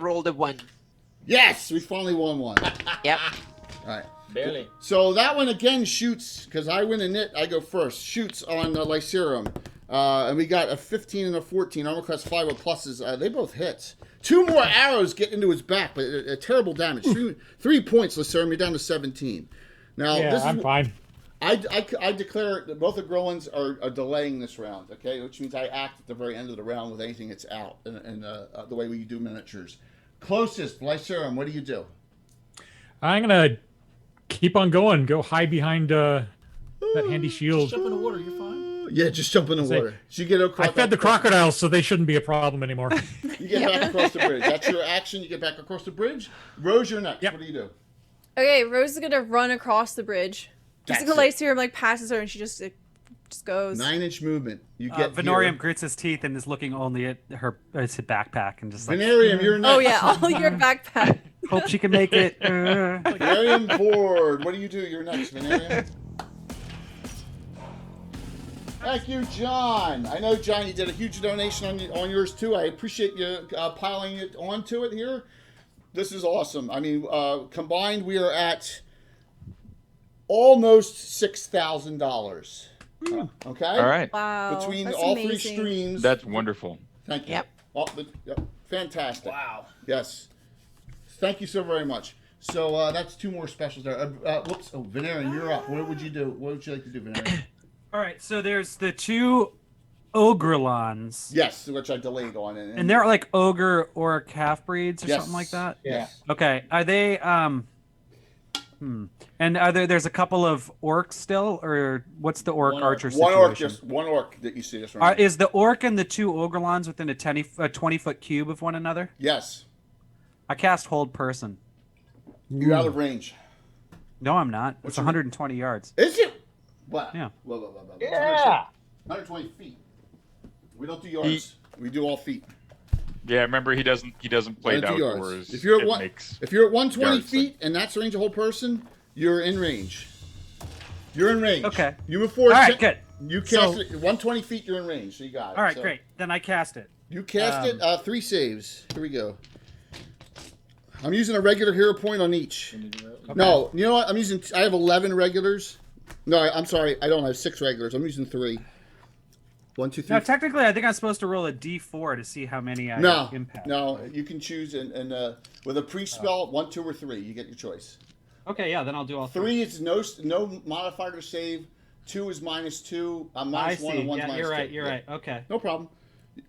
roll the 1. Yes, we finally won 1. Yep. All right. Barely. So that one again shoots, because I win a nit, I go first. Shoots on Lyceum. And we got a 15 and a 14. Armor class 5 with pluses. They both hit. 2 more arrows get into his back, but terrible damage. 3 points, Lyceum. You're down to 17. Now, Yeah, I'm fine. I declare that both the Growlins are delaying this round, okay? Which means I act at the very end of the round with anything that's out, and the way we do miniatures. Closest, Lycerum, what do you do? I'm going to keep on going. Go hide behind that handy shield. Just jump in the water, you're fine. Yeah, just jump in the water. So you get across. I fed the crocodiles, so they shouldn't be a problem anymore. You get back across the bridge. That's your action. You get back across the bridge. Rose, you're next. Yep. What do you do? Okay, Rose is gonna run across the bridge. Jessica Lycerum passes her, and she just goes. 9-inch movement. You get Venorium grits his teeth and is looking only at his backpack and just like. Venorium, you're next. Oh yeah, all your backpack. Hope she can make it. Venorium board. What do you do? You're next, Venorium. Thank you, John. I know, John, you did a huge donation on yours too. I appreciate you piling it onto it here. This is awesome. I mean, combined, we are at almost $6,000. Okay. All right. Wow. Between that's all amazing. 3 streams. That's wonderful. Thank you. Yep. Fantastic. Wow. Yes. Thank you so very much. So that's 2 more specials there. Whoops. Oh, Venarian, you're up. What would you do? What would you like to do, Venarian? All right. So there's the 2 Ogrelons. Yes, which I delayed on. And they're like ogre or half breeds or something like that. Yeah. Okay. Are they? And are there's a couple of orcs still, or what's the orc archer situation? One orc that you see this right. Is the orc and the 2 Ogrelons within a 20-foot cube of one another? Yes. I cast hold person. You're out of range. No, I'm not. It's 120 yards. Is it? Wow. Yeah. Yeah. 120 feet. We don't do yards. We do all feet. Yeah, remember he doesn't play outdoors. If you're at 120 feet and that's the range of a whole person, you're in range. You're in range. Okay. You move forward. All right, good. You cast it 120 feet. You're in range, so you got it. All right, great. Then I cast it. You cast it. 3 saves. Here we go. I'm using a regular hero point on each. Okay. No, you know what? I have 11 regulars. No, I'm sorry. I don't have 6 regulars. I'm using 3. 1, 2, 3. Now, technically, I think I'm supposed to roll a d4 to see how many I impact. No, you can choose and with a pre-spell, 1, 2, or 3. You get your choice. Okay, yeah, then I'll do all 3. 3 is no modifier to save. 2 is -2. I'm -1 and 1's you're right. 2. You're right. Okay. No problem.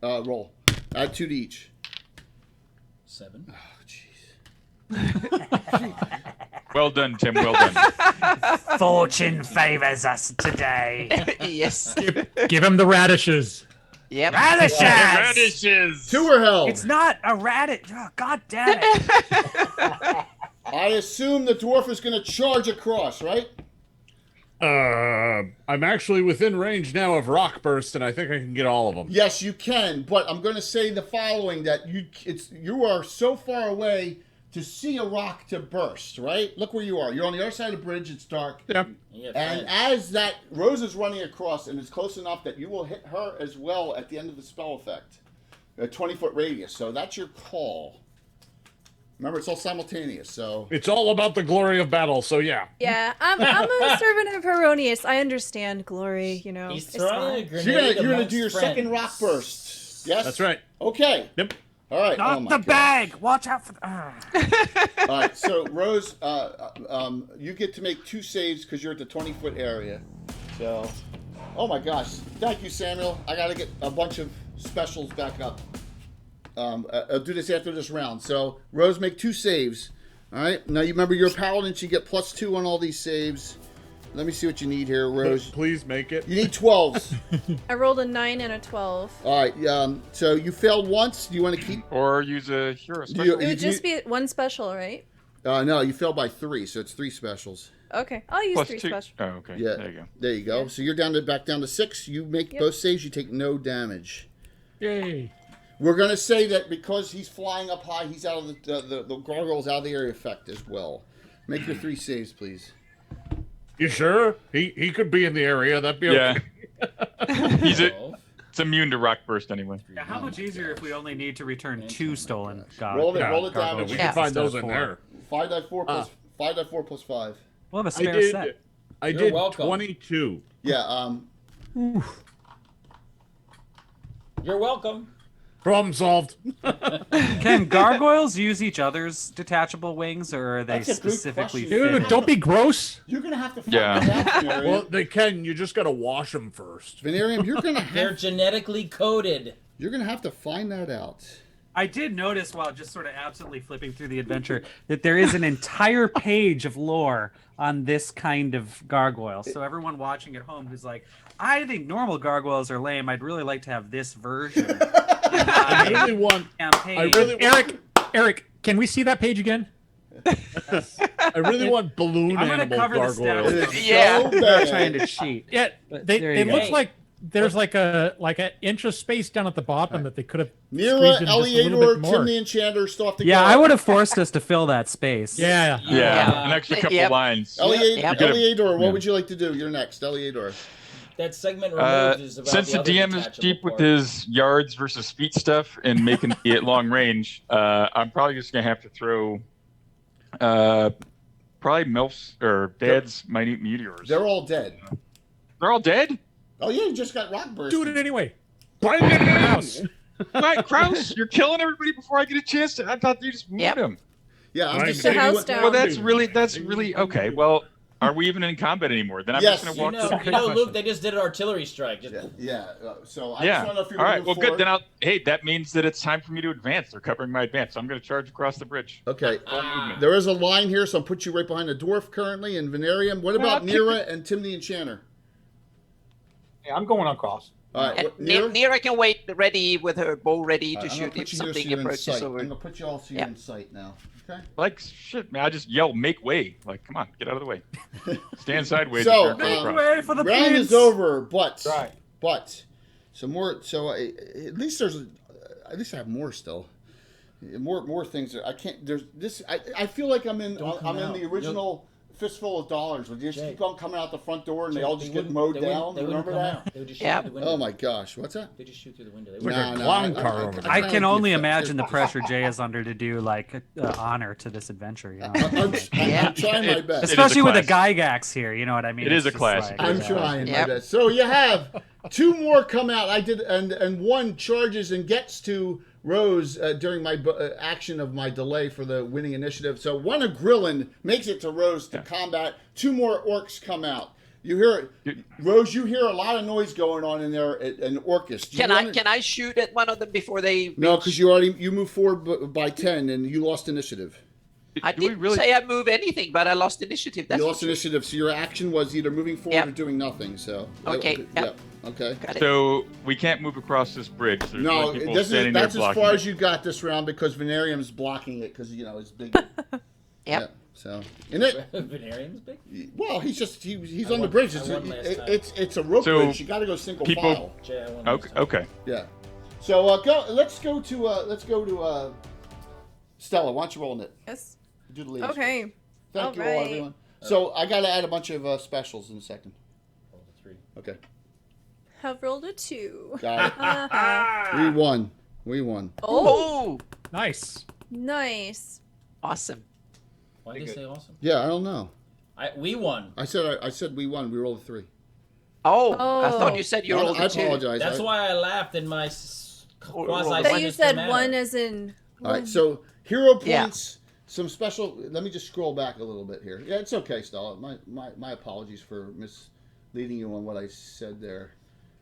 Roll. Add 2 to each. 7. Oh, jeez. Well done, Tim. Well done. Fortune favors us today. Yes. Give him the radishes. Yep. Radishes! Radishes! 2 are held. It's not a radish. Oh, God damn it. I assume the dwarf is going to charge across, right? I'm actually within range now of rock burst, and I think I can get all of them. Yes, you can, but I'm going to say the following: that you are so far away to see a rock to burst, right? Look where you are. You're on the other side of the bridge. It's dark. Yep. And as that Rose is running across, and it's close enough that you will hit her as well at the end of the spell effect, a 20-foot radius. So that's your call. Remember, it's all simultaneous. So it's all about the glory of battle. So yeah. Yeah, I'm a servant of Heronius. I understand glory. You know, He's throwing a grenade. You're gonna do your friends. second rock burst. Yes, That's right. Okay. Yep. All right. Not the bag. Watch out for. All right. So Rose, you get to make 2 saves because you're at the 20-foot area. So, oh my gosh! Thank you, Samuel. I gotta get a bunch of specials back up. I'll do this after this round. So Rose, make 2 saves. All right. Now you remember you're a paladin. So you get +2 on all these saves. Let me see what you need here, Rose. Please make it. You need 12s. I rolled a 9 and a 12. All right. So you failed once. Do you want to keep? Or use a hero special? It would just be 1 special, right? No, you failed by 3, so it's 3 specials. Okay, I'll use +3 special. Oh, okay. Yeah. There you go. There you go. Yeah. So you're back down to 6. You make both saves. You take no damage. Yay. We're gonna say that because he's flying up high, he's out of the gargoyle's out of the area effect as well. Make your 3 saves, please. You sure? He could be in the area. That'd be okay. It's immune to rock burst anyway. Yeah, how much easier if we only need to return 2 stolen gods? Roll it down. We can find those in there. 5.4 plus 5.4 plus 5. We'll have a spare set. I did 22. Yeah. You're welcome. Problem solved. Can gargoyles use each other's detachable wings, or are they That's a good specifically question. fitted? Dude, don't be gross. You're gonna have to find Yeah. that out, Venarium. Well, they can. You just got to wash them first. Venarium, you're gonna They're have genetically coded. you're gonna have to find that out. I did notice while just sort of absently flipping through the adventure that there is an entire page of lore on this kind of gargoyle. So everyone watching at home who's like, I think normal gargoyles are lame. I'd really like to have this version. I really want. Campaign. Eric, can we see that page again? I really want balloon I'm gonna animal cover the gargoyles. stats. Yeah. I'm not trying to cheat. Yeah, But they, there you it go. looks like there's like an inch of space down at the bottom that they could have Mira, squeezed in just a little Eleator, bit more. Tim the Enchanter still have to Yeah, go. I would have forced us to fill that space. Yeah. Yeah, an extra couple Yep. lines. Eleator, what would you like to do? You're next, Eleator. That segment removed is about Since the other DM is detachable cheap with part. his yards versus feet stuff and making it at long range, I'm probably just gonna have to throw probably Milf's or Dad's minute meteors. They're all dead. They're all dead? Oh yeah, you just got rock burst. Do it anyway. Bring it in! What, Kraus? You're killing everybody before I get a chance to. I thought you just moved him. Yeah, I'm just The saying. house down. Well, that's really okay. Well, are we even in combat anymore? Then I'm Yes. just gonna walk. You know, Luke, they just did an artillery strike. Just so I Yeah. just want to know if you're All right. moving Well, good. forward. Then I'll. Hey, that means that it's time for me to advance. They're covering my advance. So I'm going to charge across the bridge. Okay. Full movement. There is a line here, so I'll put you right behind the dwarf currently in Venarium. What about Nira and Tim the Enchanter? Yeah, I'm going across. All right. what- Nira can wait ready with her bow ready to All right, I'm shoot gonna put if you here so something you're in approaches sight. over. I'm gonna put you all so you're in sight now. Okay. Like shit, man. I just yell, "Make way!" Like, come on, get out of the way. Stand sideways. So if you're going across. Way for the round prince. is over, but Right. some more. So at least at least I have more still. More things. I can't. There's this. I feel like I'm in the original Fistful of Dollars, where you just keep on coming out the front door and they all just get mowed down. Remember that? They would just shoot through the window. Oh my gosh, what's that? They just shoot through the window. Like a clown car over there. I can only imagine the pressure Jay is under to do like honor to this adventure. You know? I'm trying my best. Especially with a Gygax here, you know what I mean? It is It's a just classic. like, I'm trying my best. So you have two more come out. I did, and one charges and gets to Rose during my action of my delay for the winning initiative. So one of Grillin makes it to Rose to combat. Two more orcs come out. You hear Rose. You hear a lot of noise going on in there in Orcus. Can I shoot at one of them before they? No, because you moved forward by 10 and you lost initiative. I didn't say I move anything, but I lost initiative. That's You lost initiative, so your action was either moving forward or doing nothing. So Okay, okay. So we can't move across this bridge. There's No, like people standing there that's as blocking far it. as you got this round because Venarium's blocking it because it's big. Yeah. So in it, Venarium's big. well, he's on the bridge. It's a rope So bridge. You got to go single people- file. Jay, I won Okay. this time. Okay. Yeah. So let's go to Stella. Why don't you roll in it? Yes. Do the ladies. Okay. first. Thank you all, Alright. everyone. So I got to add a bunch of specials in a second. Roll the 3. Okay. Have rolled a 2. Got it. We won. Oh, Nice. Nice. awesome. Why did you say awesome? Yeah, I don't know. We won. I said we won. We rolled a 3. Oh, I thought you said you rolled I a 2. apologize. That's why I laughed in my quasi. I thought you said 1 as in. All right, so hero points, some special. Let me just scroll back a little bit here. Yeah, it's okay, Stella. My apologies for misleading you on what I said there.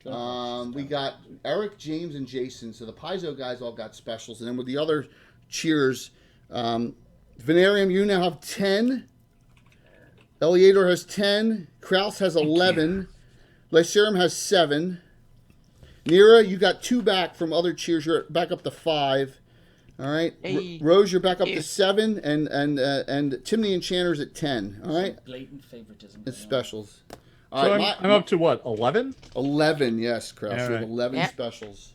We got Erik, James, and Jason. So the Paizo guys all got specials, and then with the other cheers, Venarium, you now have 10. Eleator has 10. Kraus has 11. Lycerum has 7. Nira, you got 2 back from other cheers. You're back up to 5. All right. Hey. Rose, you're back up to 7, and Tim the Enchanter's at 10. All right. Blatant favoritism. It's specials. All So right, I'm up to what? 11? 11, yes, Kraus. All You have right. 11 Yeah. specials.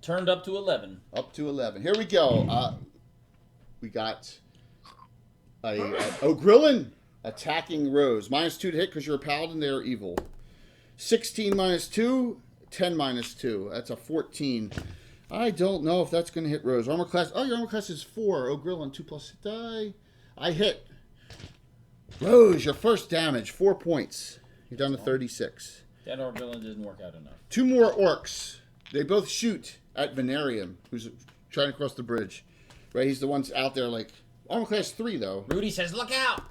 Turned up to 11. Up to 11. Here we go. We got Grillin attacking Rose. -2 to hit because you're a paladin. They're evil. 16 -2, 10 -2. That's a 14. I don't know if that's going to hit Rose. Armor class. Oh, your armor class is 4. Grillin, 2+ die. I hit. Rose, your first damage, 4 points. You're down to 36. That or villain didn't work out enough. 2 more orcs. They both shoot at Venarium, who's trying to cross the bridge. Right, he's the one out there like armor class 3 though. Rudy says, "Look out!"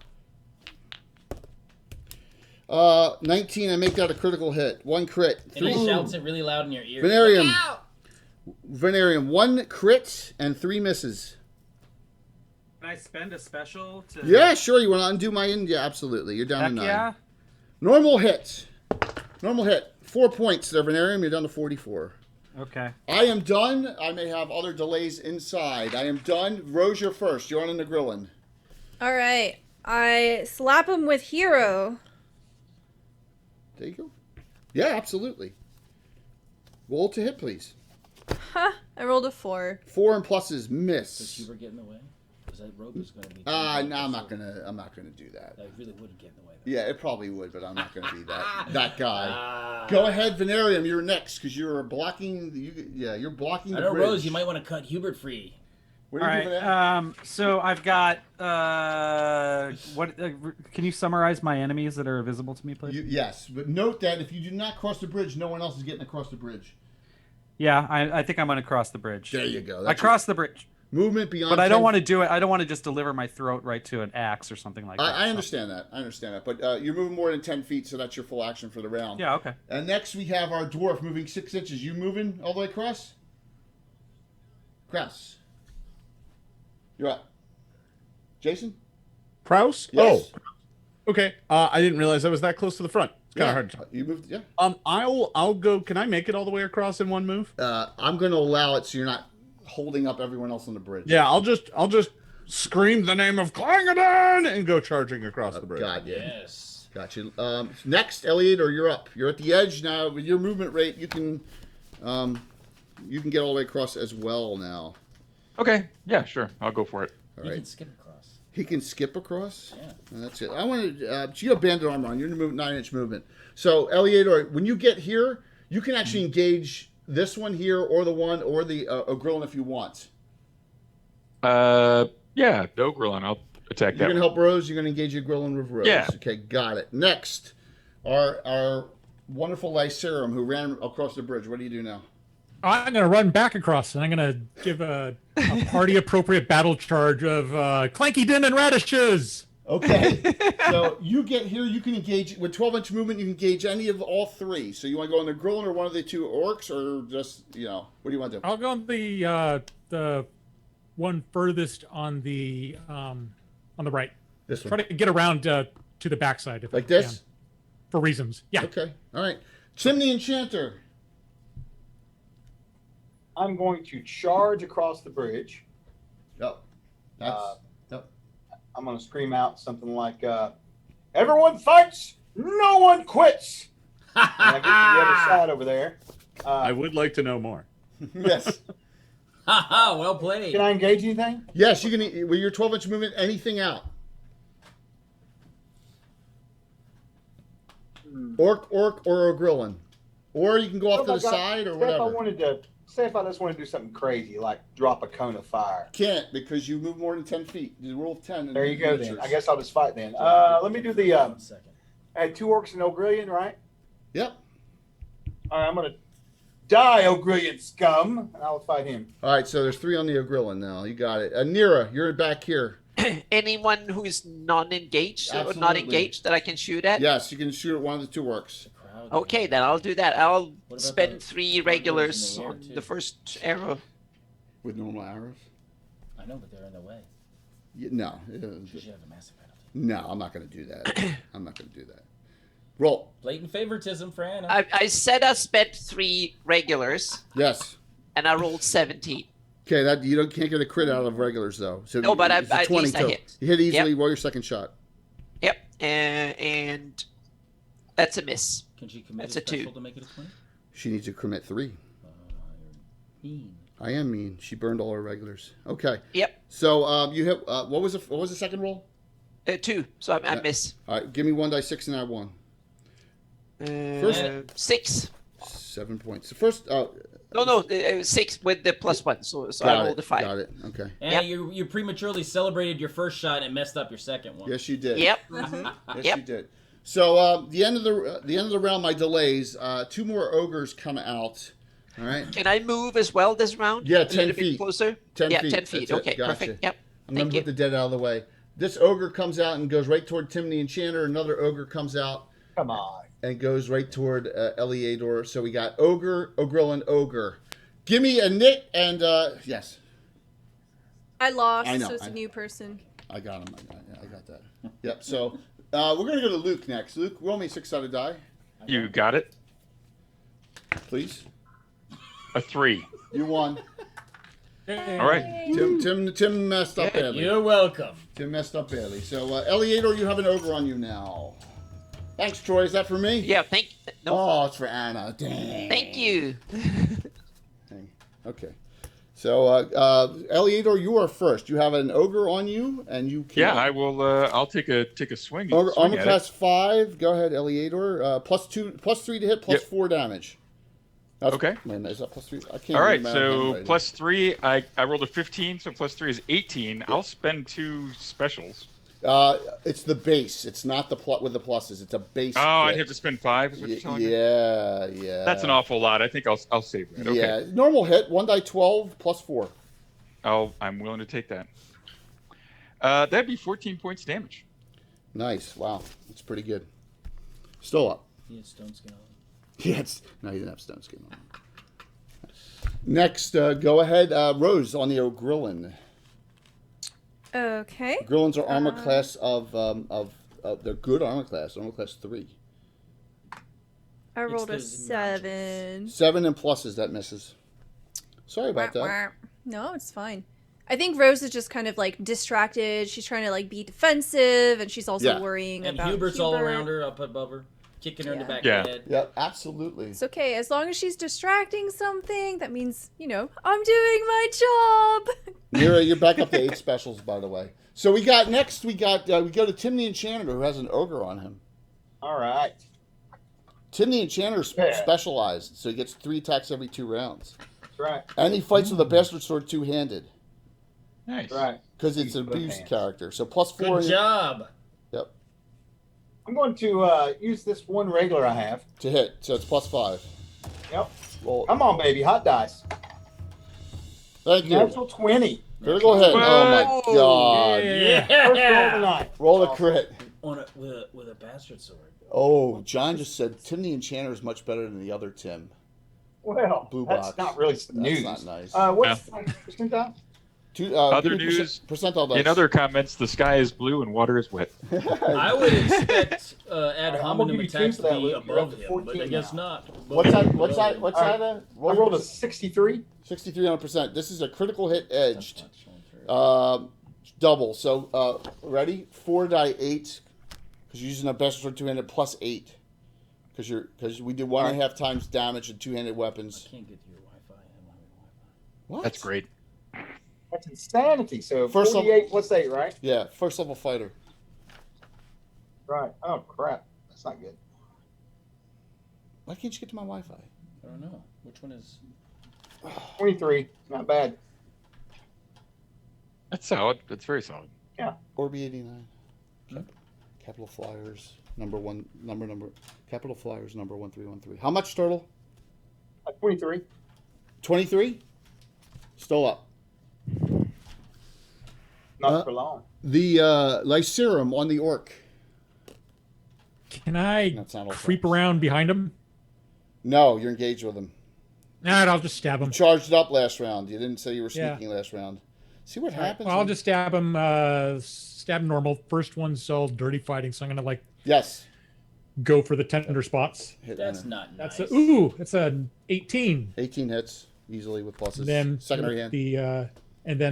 19. I make that a critical hit. 1 crit. And he shouts it really loud in your ear. Venarium. Look out! Venarium. 1 crit and 3 misses. Can I spend a special to? Yeah, sure. You want to undo my end? Yeah, absolutely. You're down Heck to 9. yeah. Normal hit. Normal hit. 4 points there, Venarium. You're down to 44. Okay. I am done. I may have other delays inside. I am done. Rose, you're first. You're on the grillin. All right. I slap him with hero. There you go. Yeah, absolutely. Roll to hit, please. Huh. I rolled a 4. 4 and pluses miss. Does Hubert get in the way? Because that rope is going to be. No, I'm not gonna do that. That really wouldn't get in the way. Yeah, it probably would, but I'm not gonna be that guy. Go ahead, Venarium. You're next because you're blocking. You're blocking. I The know, bridge. Rose. You might want to cut Hubert free. What All do you do for right. that? So I've got. What? Can you summarize my enemies that are visible to me, please? Yes, but note that if you do not cross the bridge, no one else is getting across the bridge. Yeah, I think I'm going to cross the bridge. There you go. I crossed the bridge. Movement beyond. But I don't 10 want to do it. I don't want to just deliver my throat right to an axe or something like that. I understand that. I understand that. But you're moving more than 10 feet, so that's your full action for the round. Yeah, okay. And next we have our dwarf moving 6 inches. You moving all the way across? Kraus. You're up. Jason? Kraus? Yes. Oh. Okay. I didn't realize I was that close to the front. It's kind of hard to talk. You moved, yeah. I'll go. Can I make it all the way across in one move? I'm going to allow it so you're not holding up everyone else on the bridge. Yeah, I'll just scream the name of Clangadon and go charging across the bridge. God, yeah. Yes. Gotcha. Next, Elliot, or you're up. You're at the edge now. With your movement rate, you can get all the way across as well now. Okay. Yeah, sure. I'll go for it. All You right. can skip across. He can skip across? Yeah. That's it. I want to... so you have banded armor on. You're in the 9-inch movement. So, Elliot, or when you get here, you can actually engage this one here, or the one, or the Grillin if you want. Yeah, no Grillin. I'll attack You're that going to help Rose. You're going to engage your Grillin with Rose. Yeah. Okay, got it. Next, our wonderful Lycerum who ran across the bridge. What do you do now? I'm going to run back across, and I'm going to give a party-appropriate battle charge of Clanky Din and Radishes. Okay. So you get here, you can engage with 12-inch movement. You can engage any of all 3. So you want to go on the Grillin or one of the 2 orcs, or just what do you want to do? I'll go on the one furthest on the right. This one. Try to get around to the backside if Like I this? can, for reasons. Yeah. Okay. All right. Chimney Enchanter. I'm going to charge across the bridge. Yep. That's. Yep. I'm going to scream out something like, "Everyone fights, no one quits." And I get to the other side over there. I would like to know more. Yes. Haha, well played. Can I engage anything? Yes, you can, with your 12-inch movement, anything out. Orc, or a Grillin. Or you can go off to the side, or whatever. Say if I just want to do something crazy, like drop a cone of fire. Can't, because you move more than 10 feet. You roll 10. There you go, then. I guess I'll just fight then. Let me do the... I had 2 orcs and Ogrillion, right? Yep. All right, I'm going to die, Ogrillion scum, and I'll fight him. All right, so there's 3 on the Grillin now. You got it. Nira, you're back here. Anyone who is non-engaged or not Absolutely. engaged that I can shoot at? Yes, you can shoot at one of the 2 orcs. Okay, then I'll do that. I'll about spend the 3 regulars in the air, on too? the first arrow. With normal arrows? I know, but they're in the way. No. You should have a massive penalty. No, I'm not going to do that. I'm not going to do that. Roll. Blatant favoritism, Fran. I said I spent 3 regulars. Yes. And I rolled 17. Okay, that you can't get a crit out of regulars though. So No, but it's a at 20 least I total. hit. You hit easily. Yep. Roll your second shot. Yep, and that's a miss. Can she commit That's a a special 2. to make it a 20? She needs to commit 3. Mean. I am mean. She burned all her regulars. Okay. Yep. So you hit. What was the second roll? 2. So I miss. All right. Give me 1d6 and add 1. First 6. 7 points. The first. No, 6 with the +1. So I rolled a 5. Got it. Okay. And you prematurely celebrated your first shot and messed up your second one. Yes, you did. Yep. Yes, you did. So the end of the round, my delays. 2 more ogres come out. All right. Can I move as well this round? Yeah, a 10 little feet. bit closer. 10 yeah, feet. 10 feet. That's it. Okay, Gotcha. perfect. Yep. I'm going to put the dead out of the way. This ogre comes out and goes right toward Tim the Enchanter. Another ogre comes out. Come on. And goes right toward Eleador. So we got ogre, ogrillin, ogre. Give me a nit and yes. I lost, I know, so it's a new person. I got him. I got that. Yep. So we're going to go to Luke next. Luke, roll me 6-sided die. You got it. Please. A 3. You won. All right. Tim messed up badly. You're welcome. Tim messed up badly. So, Eleador, you have an ogre on you now. Thanks, Troy. Is that for me? Yeah, no. Oh, it's for Anna. Dang. Thank you. Okay. So, Eleador, you are first. You have an ogre on you, and you can. Yeah, I will. I'll take a swing. Ogre, swing armor at class 5. Go ahead, Eleador. +3 to hit, +4 damage. That's, okay. Man, is that +3? I can't. All right. remember So +3. I rolled a 15. So +3 is 18. Yep. I'll spend 2 specials. It's the base. It's not the with the pluses. It's a base. Oh, I'd have to spend 5. Is what you're telling me? Yeah. That's an awful lot. I think I'll save that. Okay. Yeah, normal hit. 1d12 +4. I'm willing to take that. That'd be 14 points damage. Nice. Wow, that's pretty good. Still up. He had stone skin on. Yeah, no, he didn't have stone skin on. Next, go ahead, Rose on the Ogrillin. Okay. Grillins are armor class of they're good armor class 3. I rolled a 7. 7 and pluses, that misses. Sorry about that. No, it's fine. I think Rose is just kind of like distracted. She's trying to like be defensive, and she's also worrying and about Hubert's all around her, up above her, kicking her in the back of the head. Yeah, absolutely. It's okay as long as she's distracting something. That means I'm doing my job. You're back up to 8 specials, by the way. So we go to Tim the Enchanter, who has an ogre on him. All right. Tim the Enchanter specialized, so he gets 3 attacks every 2 rounds. That's right. And he fights with a bastard sword 2-handed. Nice. Right. Because it's an abuse character. So +4. Good job. Yep. I'm going to use this one regular I have. To hit, so it's +5. Yep. Roll. Come on, baby. Hot dice. Thank you. Natural 20. Critical hit. Oh my god. Yeah. First roll of the night. Roll a crit. With a bastard sword. Oh, John just said Tim the Enchanter is much better than the other Tim. Well, Blue that's box. not really news. That's not nice. What's percentile? Other news. Percentile dice. In other comments, the sky is blue and water is wet. I would expect ad I'm gonna hominem give you attacks two to for that, be Luke. You're up above to him, but I 14 guess now. not. What's that? I rolled a 63. 63%. This is a critical hit edged. Double. So, ready? 4 die 8. Because you're using a best sword 2-handed +8. Because we do 1.5 times damage in 2-handed weapons. I can't get to your Wi-Fi. I'm having Wi-Fi. What? That's great. That's insanity. So First 48 +8, right? Yeah, first level fighter. Right. Oh, crap. That's not good. Why can't you get to my Wi-Fi? I don't know. Which one is... 23. Not bad. That's solid. That's very solid. Yeah. Orby 89. Capital Flyers, number. Capital Flyers, number 1313. How much, Turtle? 23. 23? Still up. Not for long. The Lycerum on the Orc. Can I creep around behind him? No, you're engaged with him. Nah, I'll just stab him. You charged up last round. You didn't say you were sneaking last round. See what happens? Well, I'll just stab him. Stab normal. First one's all dirty fighting, so I'm gonna go for the tender spots. That's not nice. It's a 18. 18 hits easily with pluses. Then secondary hand.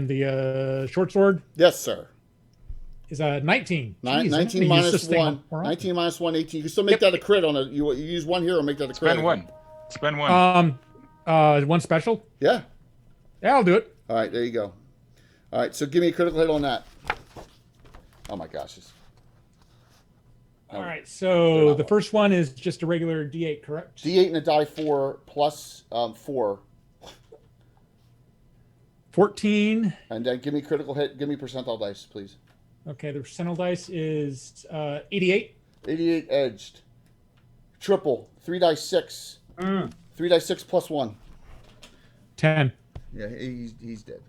The short sword. Yes, sir. Is a 19. 19 minus 1. 19 minus 1, 18. You can still make that a crit on a. You use one hero, make that a crit. Spend one. One special. Yeah. Yeah, I'll do it. All right, there you go. All right, so give me a critical hit on that. Oh my gosh. All right, so the first one is just a regular D8, correct? D8 and a die 4 plus 4. 14. And then give me critical hit. Give me percentile dice, please. Okay, the percentile dice is 88. 88 edged. Triple. 3 die 6. 3 die 6 plus 1. 10. Yeah, he's dead.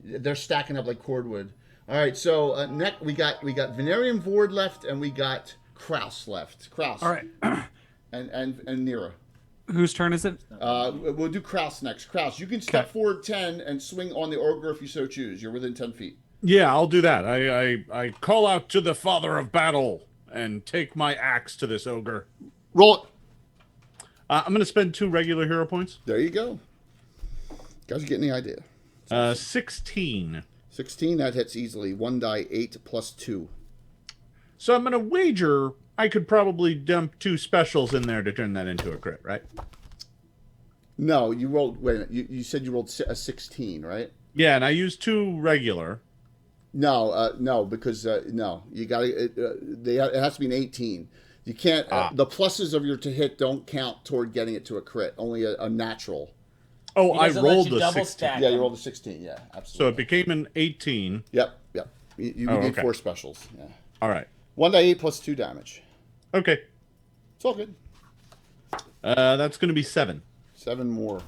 They're stacking up like cordwood. All right, so next we got Venarium Vord left, and we got Kraus left. Kraus. All right. and Nira. Whose turn is it? We'll do Kraus next. Kraus, you can step forward 10 and swing on the ogre if you so choose. You're within 10 feet. Yeah, I'll do that. I call out to the father of battle and take my axe to this ogre. Roll it. I'm going to spend 2 regular hero points. There you go. Guys are getting the idea. 16. 16, that hits easily. 1 die 8 plus 2. So I'm going to wager I could probably dump 2 specials in there to turn that into a crit, right? No, you rolled. Wait a minute. You said you rolled a 16, right? Yeah, and I used 2 regular. No, no, because no, you got to. It has to be an 18. You can't. The pluses of your to hit don't count toward getting it to a crit. Only a natural. Oh, I rolled a 16. Yeah, you rolled a 16. Yeah, absolutely. So it became an 18. Yep. You need 4 specials. Yeah. All right. 1 die 8 plus 2 damage. Okay. It's all good. That's going to be 7. 7 more.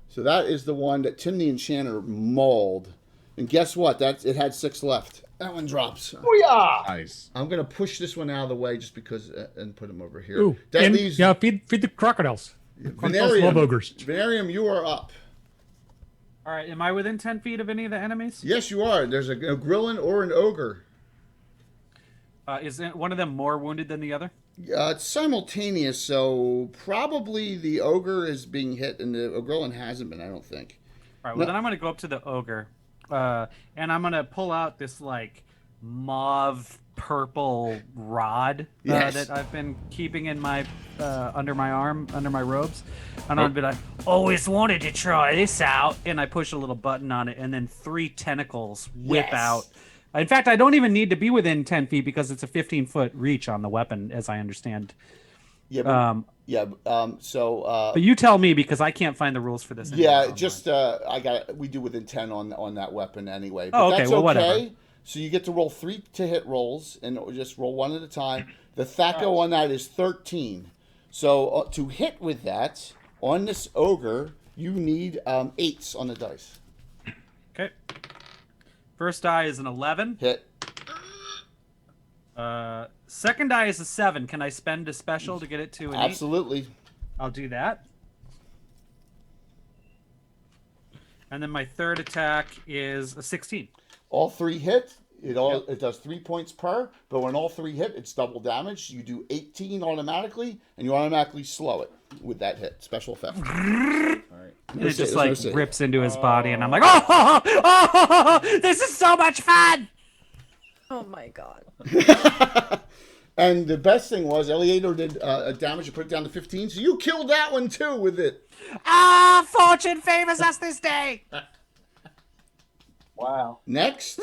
So that is the one that Tim the Enchanter mauled. And guess what? It had 6 left. That one drops. Oh yeah! Nice. I'm gonna push this one out of the way just because, and put him over here. Ooh, That and, leaves feed the crocodiles. Crocodiles love ogres. Venarium, you are up. All right, am I within 10 feet of any of the enemies? Yes, you are. There's a grillin or an ogre. Is one of them more wounded than the other? It's simultaneous, so probably the ogre is being hit, and the grillin hasn't been. I don't think. All right. Well, then I'm going to go up to the ogre, and I'm going to pull out this like mauve purple rod that I've been keeping in my under my arm, under my robes, and I'm going to be like, always wanted to try this out, and I push a little button on it, and then 3 tentacles whip out. In fact, I don't even need to be within 10 feet because it's a 15-foot reach on the weapon, as I understand. Yeah. But you tell me because I can't find the rules for this. Yeah, just we do within 10 on that weapon anyway. But okay, that's well, okay. whatever. So you get to roll 3 to hit rolls and just roll 1 at a time. The THAC0 on that is 13. So to hit with that on this ogre, you need 8s on the dice. Okay. First die is an 11. Hit. Second die is a 7. Can I spend a special to get it to an 8? Absolutely. I'll do that. And then my third attack is a 16. All 3 hit. It does 3 points per, but when all 3 hit, it's double damage. You do 18 automatically, and you automatically slow it with that hit. Special effect. All right. And it just like rips into his body, and I'm like, oh, this is so much fun! Oh my god. And the best thing was, Eleator did a damage to put it down to 15, so you killed that one too with it. Fortune favors us this day. Wow. Next,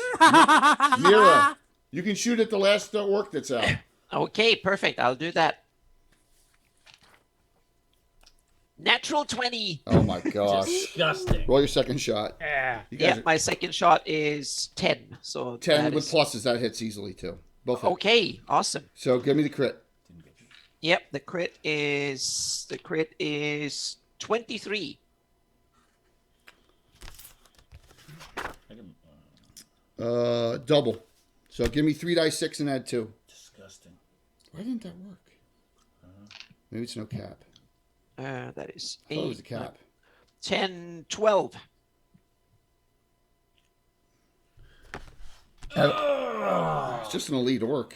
Mira, you can shoot at the last orc that's out. Okay, perfect. I'll do that. Natural 20. Oh my gosh. Disgusting. Roll your second shot. Yeah, my second shot is 10. So 10 with pluses, that hits easily too. Both hit. Okay, awesome. So give me the crit. Yep, the crit is 23. Double. So give me 3 dice 6 and add 2. Disgusting. Why didn't that work? Maybe it's no cap. That is 8. Oh, it was a cap. 10, 12. It's just an elite orc.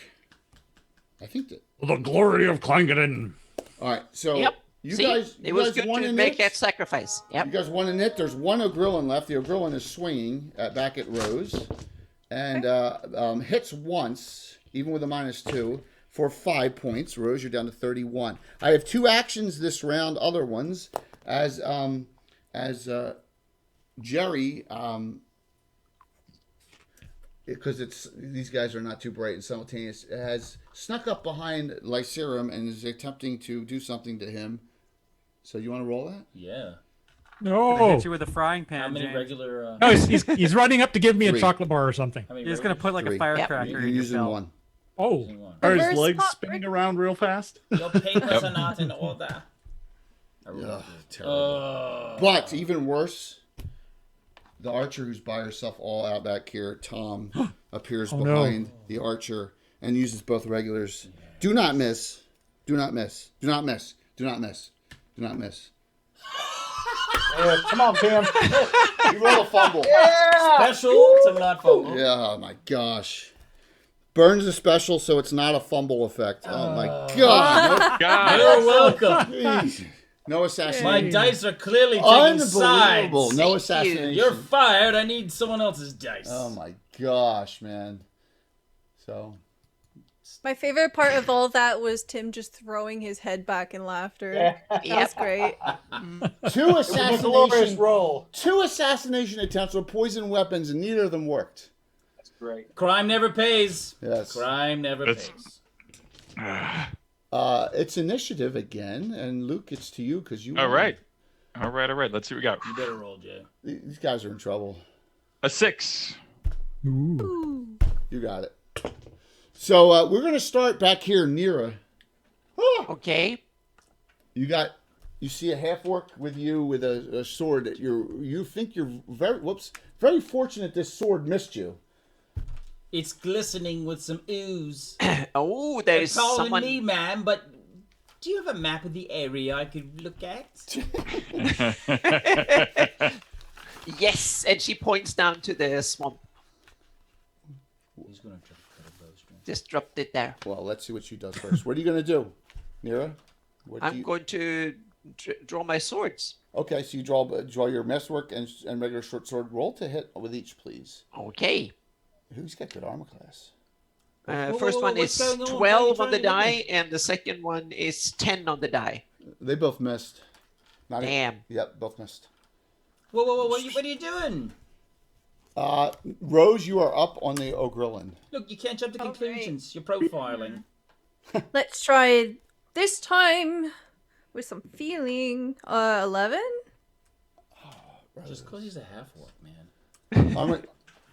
I think that. The glory of Klangenen. All right, so Yep. you See, guys, it was good won to in make it. that sacrifice. Yep. You guys won in it. There's one Ogrillin left. The Ogrillin is swinging back at Rose, and hits once, even with a -2, for 5 points. Rose, you're down to 31. I have 2 actions this round. Other ones, as Jerry, because these guys are not too bright and simultaneous, has snuck up behind Lycerum and is attempting to do something to him. So you want to roll that? Yeah. No. Gonna hit you with a frying pan. How many James. regular? No, he's running up to give me 3. a chocolate bar or something. He's gonna put like 3. a firecracker You're in your using belt. 1. Oh. Are his Reverse legs pot spinning around real fast? Your papers are not in order. Ugh, terrible. But even worse, the archer who's by herself all out back here, Tom, appears behind the archer and uses both regulars. Do not miss. Do not miss. Do not miss. Do not miss. Do not miss. Yeah, come on, Tim. You roll a fumble. Yeah. Special to not fumble. Yeah, oh my gosh. Burns a special, so it's not a fumble effect. Oh my god. You're welcome. Jeez. No assassination. My dice are clearly taking sides. Unbelievable. No assassination. You're fired. I need someone else's dice. Oh my gosh, man. So. My favorite part of all that was Tim just throwing his head back in laughter. Yeah. That's great. Two assassination attempts with poison weapons, and neither of them worked. That's great. Crime never pays. Yes. Crime never pays. It's initiative again, and Luke, it's to you because you. All right. Let's see what we got. You better roll, Jay. These guys are in trouble. A 6. Ooh. You got it. So we're gonna start back here, Nira. Okay. You see a half orc with you with a sword that you think you're very fortunate this sword missed you. It's glistening with some ooze. Oh, there's someone. someone. Me, ma'am, but do you have a map of the area I could look at? Yes, and she points down to the swamp. He's gonna try to cut a bowstring. Just dropped it there. Well, let's see what she does first. What are you gonna do, Nira? I'm going to draw my swords. Okay, so you draw your masterwork and regular short sword. Roll to hit with each, please. Okay. Who's got good armor class? First one is 12 on the die, and the second one is 10 on the die. They both missed. Damn. Yep, both missed. Whoa, what are you doing? Rose, you are up on the Ogrillin. Look, you can't jump to conclusions. You're profiling. Let's try this time with some feeling. 11? Just because he's a half orc, man.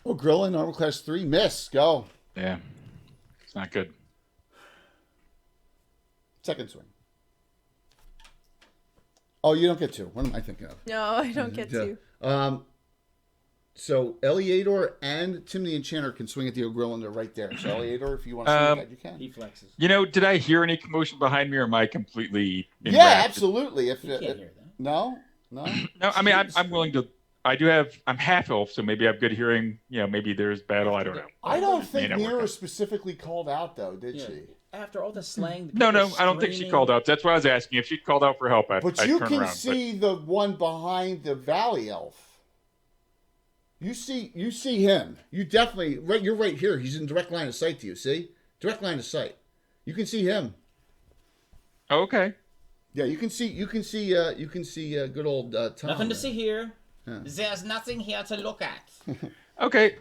Ogrillin, armor class 3, miss. Go. Yeah. It's not good. Second swing. Oh, you don't get to. What am I thinking of? No, I don't get to. So Eleator and Tim the Enchanter can swing at the Ogrillin. They're right there. So Eleator, if you want to swing at that, you can. He flexes. You know, did I hear any commotion behind me, or am I completely? Yeah, absolutely. You can't hear that. No. No. I mean, I'm willing to. I'm half elf, so maybe I have good hearing. You know, maybe there's battle. I don't know. I don't think Nira specifically called out, though, did she? After all the slang. No, I don't think she called out. That's why I was asking. If she called out for help, I'd But you turn can around, see the one behind the Valley Elf. You see him. You definitely You're right here. He's in direct line of sight to you. See, direct line of sight. You can see him. Okay. Yeah, you can see. Good old Tom. Nothing to see here. Yeah. There's nothing here to look at. Okay.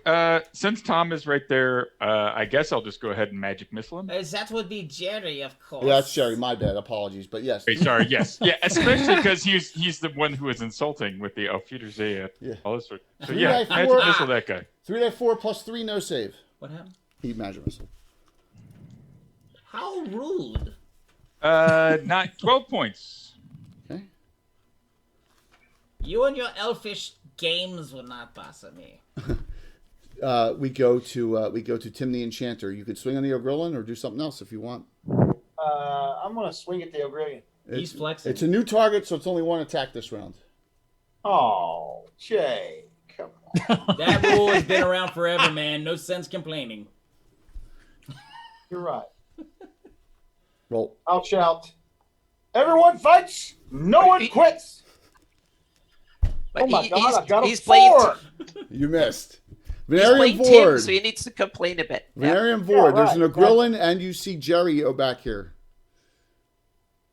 Since Tom is right there, I guess I'll just go ahead and magic missile him. That would be Jerry, of course. Yeah, that's Jerry. My bad. Apologies, but yes. Wait, sorry. Yes. Yeah. Especially because he's the one who is insulting with the Alfeedersee. Yeah. All this sort. So yeah, magic missile that guy. 3-4 plus 3, no save. What happened? He magic missile. How rude. Not 12 points. Okay. You and your elfish games will not bother me. We go to Tim the Enchanter. You could swing on the Ogrillin or do something else if you want. I'm gonna swing at the Ogrillin. He's flexing. It's a new target, so it's only one attack this round. Oh, Jay, come on. That rule has been around forever, man. No sense complaining. You're right. Roll. I'll shout. Everyone fights. No one quits. But Oh my God! I got he's a playing. 4. You missed. He's Venarian playing Tim, Vord. so he needs to complain a bit. Venarian Vord. Yeah, There's an right. Ogrillin, and you see Jerry back here.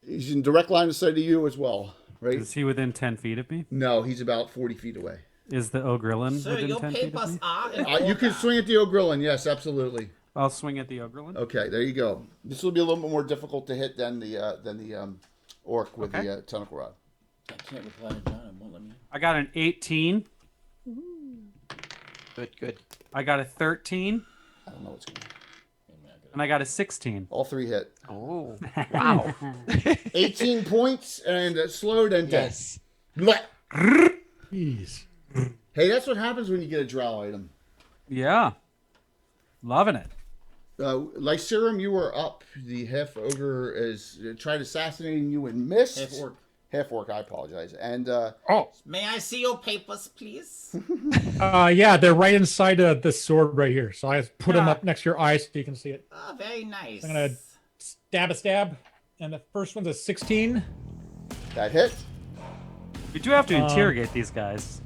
He's in direct line of sight of you as well, right? Is he within 10 feet of me? No, he's about 40 feet away. Is the Ogrillin So within your 10 feet of me? papers are in You can order. swing at the Ogrillin. Yes, absolutely. I'll swing at the Ogrillin. Okay, there you go. This will be a little bit more difficult to hit than the orc with the tentacle rod. I can't reply to John. It won't let me. I got an 18. Good. I got a 13. I don't know what's going And I got a 16. All 3 hit. Oh, wow. 18 points and slowed and dead. Yes. Jeez. Hey, that's what happens when you get a drow item. Yeah. Loving it. Lycerum, you were up. The half ogre is tried assassinating you and missed. Half orc, I apologize. And May I see your papers, please? Yeah, they're right inside the sword right here. So I put them up next to your eyes so you can see it. Oh, very nice. I'm gonna stab, and the first one's a 16. That hit. We do have to interrogate these guys.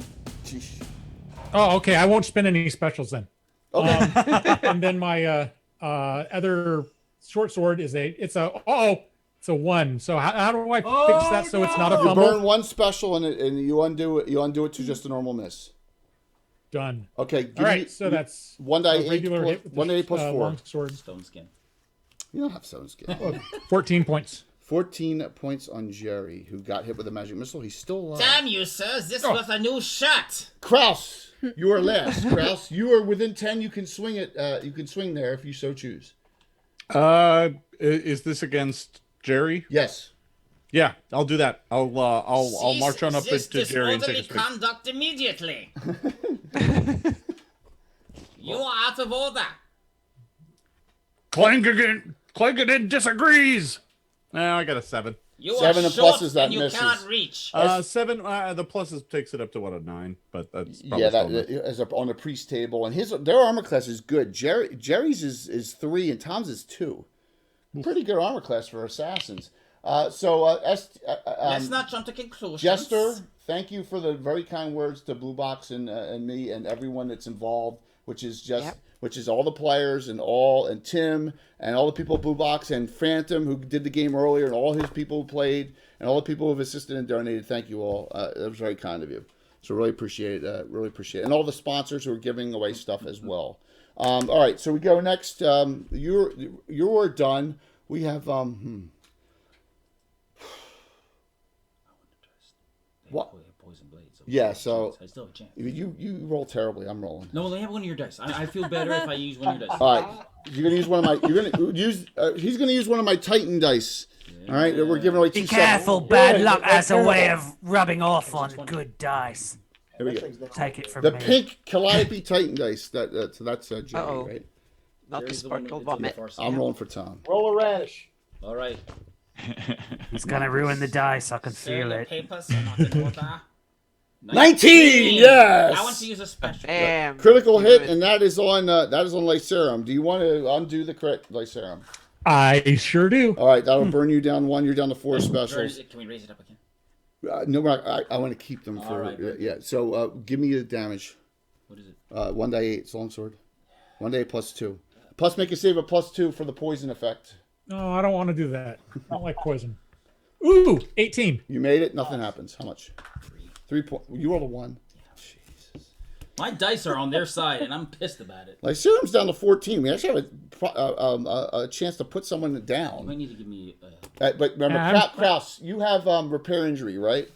Oh, okay. I won't spend any specials then. Okay. And then my other short sword is it's a 1. So how do I fix that so it's not a You fumble? burn 1 special and you undo it. You undo it to just a normal miss. Done. Okay. All right. So that's 1d8 plus 4. long sword. Stone skin. You don't have stone skin. 14 points. 14 points on Jerry, who got hit with a magic missile. He's still alive. Damn you, sir! This was a new shot. Kraus, you are last. Kraus, you are within 10. You can swing it. You can swing there if you so choose. Is this against Jerry? Yes. Yeah, I'll do that. I'll march on up Cease to Jerry and take a disorderly swing. conduct immediately. You are out of order. Clangaden disagrees. No, I got a 7. You 7 are and short pluses that and you misses. cannot reach. 7. The pluses takes it up to what, a 9, but that's probably Yeah, still that is up on the priest table, and their armor class is good. Jerry's is 3 and Tom's is 2. Pretty good armor class for assassins. Let's not jump to conclusions. Jester, thank you for the very kind words to Blue Box and me and everyone that's involved, which is all the players and Tim and all the people at Blue Box and Phantom who did the game earlier and all his people who played and all the people who have assisted and donated. Thank you all. That was very kind of you. So really appreciate it. Really appreciate it. And all the sponsors who are giving away stuff as well. All right, so we go next. You're done. We have what? Poison blade. So Yeah, so I still have a chance. you roll terribly. I'm rolling. No, they have one of your dice. I feel better if I use one of your dice. All right, you're gonna use one of my. You're gonna use. He's gonna use one of my Titan dice. All right, we're giving away 2 Be careful, bad luck has a way of rubbing off on good dice. Here we go. Take it from The me. pink Calliope Titan dice. So that's Jerry, Uh-oh. right? Not the sparkle vomit. I'm rolling for Tom. Roll a radish. All right. It's gonna ruin the dice. I can feel Your it. papers are not in order. 19. Yes. I want to use a special. Bam. Critical hit, and that is on Lycerum. Do you want to undo the crit, Lycerum? I sure do. All right, that'll burn you down 1. You're down to 4 specials. Can we raise it up again? No, I want to keep them for right, yeah. So give me the damage. What is it? 1d8. It's longsword. 1d8 plus 2. Plus make a save of +2 for the poison effect. No, I don't want to do that. I don't like poison. Ooh, 18. You made it. Nothing happens. How much? 3 points. You rolled a 1. My dice are on their side, and I'm pissed about it. Like Serum's down to 14. We actually have a chance to put someone You down. might need to give me. But remember, Kraus, you have repair injury, right?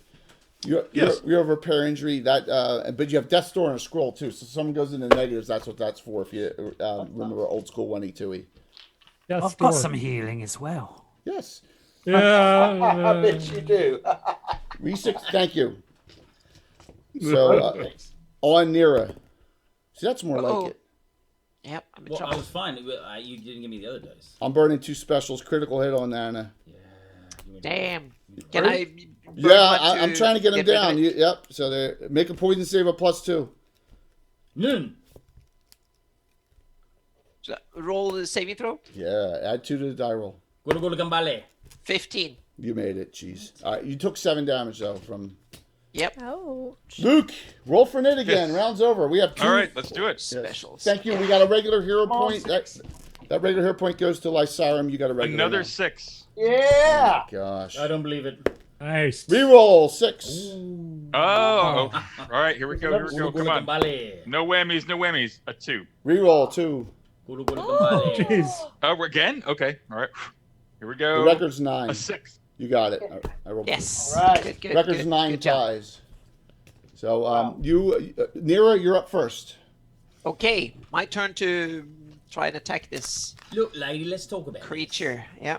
Yes. You have repair injury but you have death store and a scroll too. So if someone goes into negatives, that's what that's for. If you remember old school 1e2e. I've got some healing as well. Yes. Yeah. I bet you do. Re6, thank you. So on Nira. See, that's more like it. Yep, I'm in Well, I trouble. was fine. You didn't give me the other dice. I'm burning 2 specials. Critical hit on Nana. Damn. Can I? burn Yeah, one I'm trying to get him rid of down. it? Yep. So they make a poison save of +2. None. So, roll the saving throw. Yeah, add 2 to the die roll. Go gambale. 15. You made it, jeez. All right, you took 7 damage though from. Yep. Ouch. Luke, roll for Nit again. Round's over. We have 2. All right, let's do it. Specials. Thank you. We got a regular hero point. That regular hero point goes to Lysarum. You got a regular. Another now. 6. Yeah. Gosh. I don't believe it. Nice. Reroll 6. Oh. All right, here we go. Here we go. Come on. Gambale. No whammies. No whammies. A 2. Reroll 2. Oh, jeez. Oh, we're again? Okay. All right. Here we go. The record's 9. A 6. You got it. I rolled. Yes. All right. Good, good, Record's good, 9 good job. ties. So Nira, you're up first. Okay, my turn to try and attack this. Look, lady, let's talk about creature. Yeah.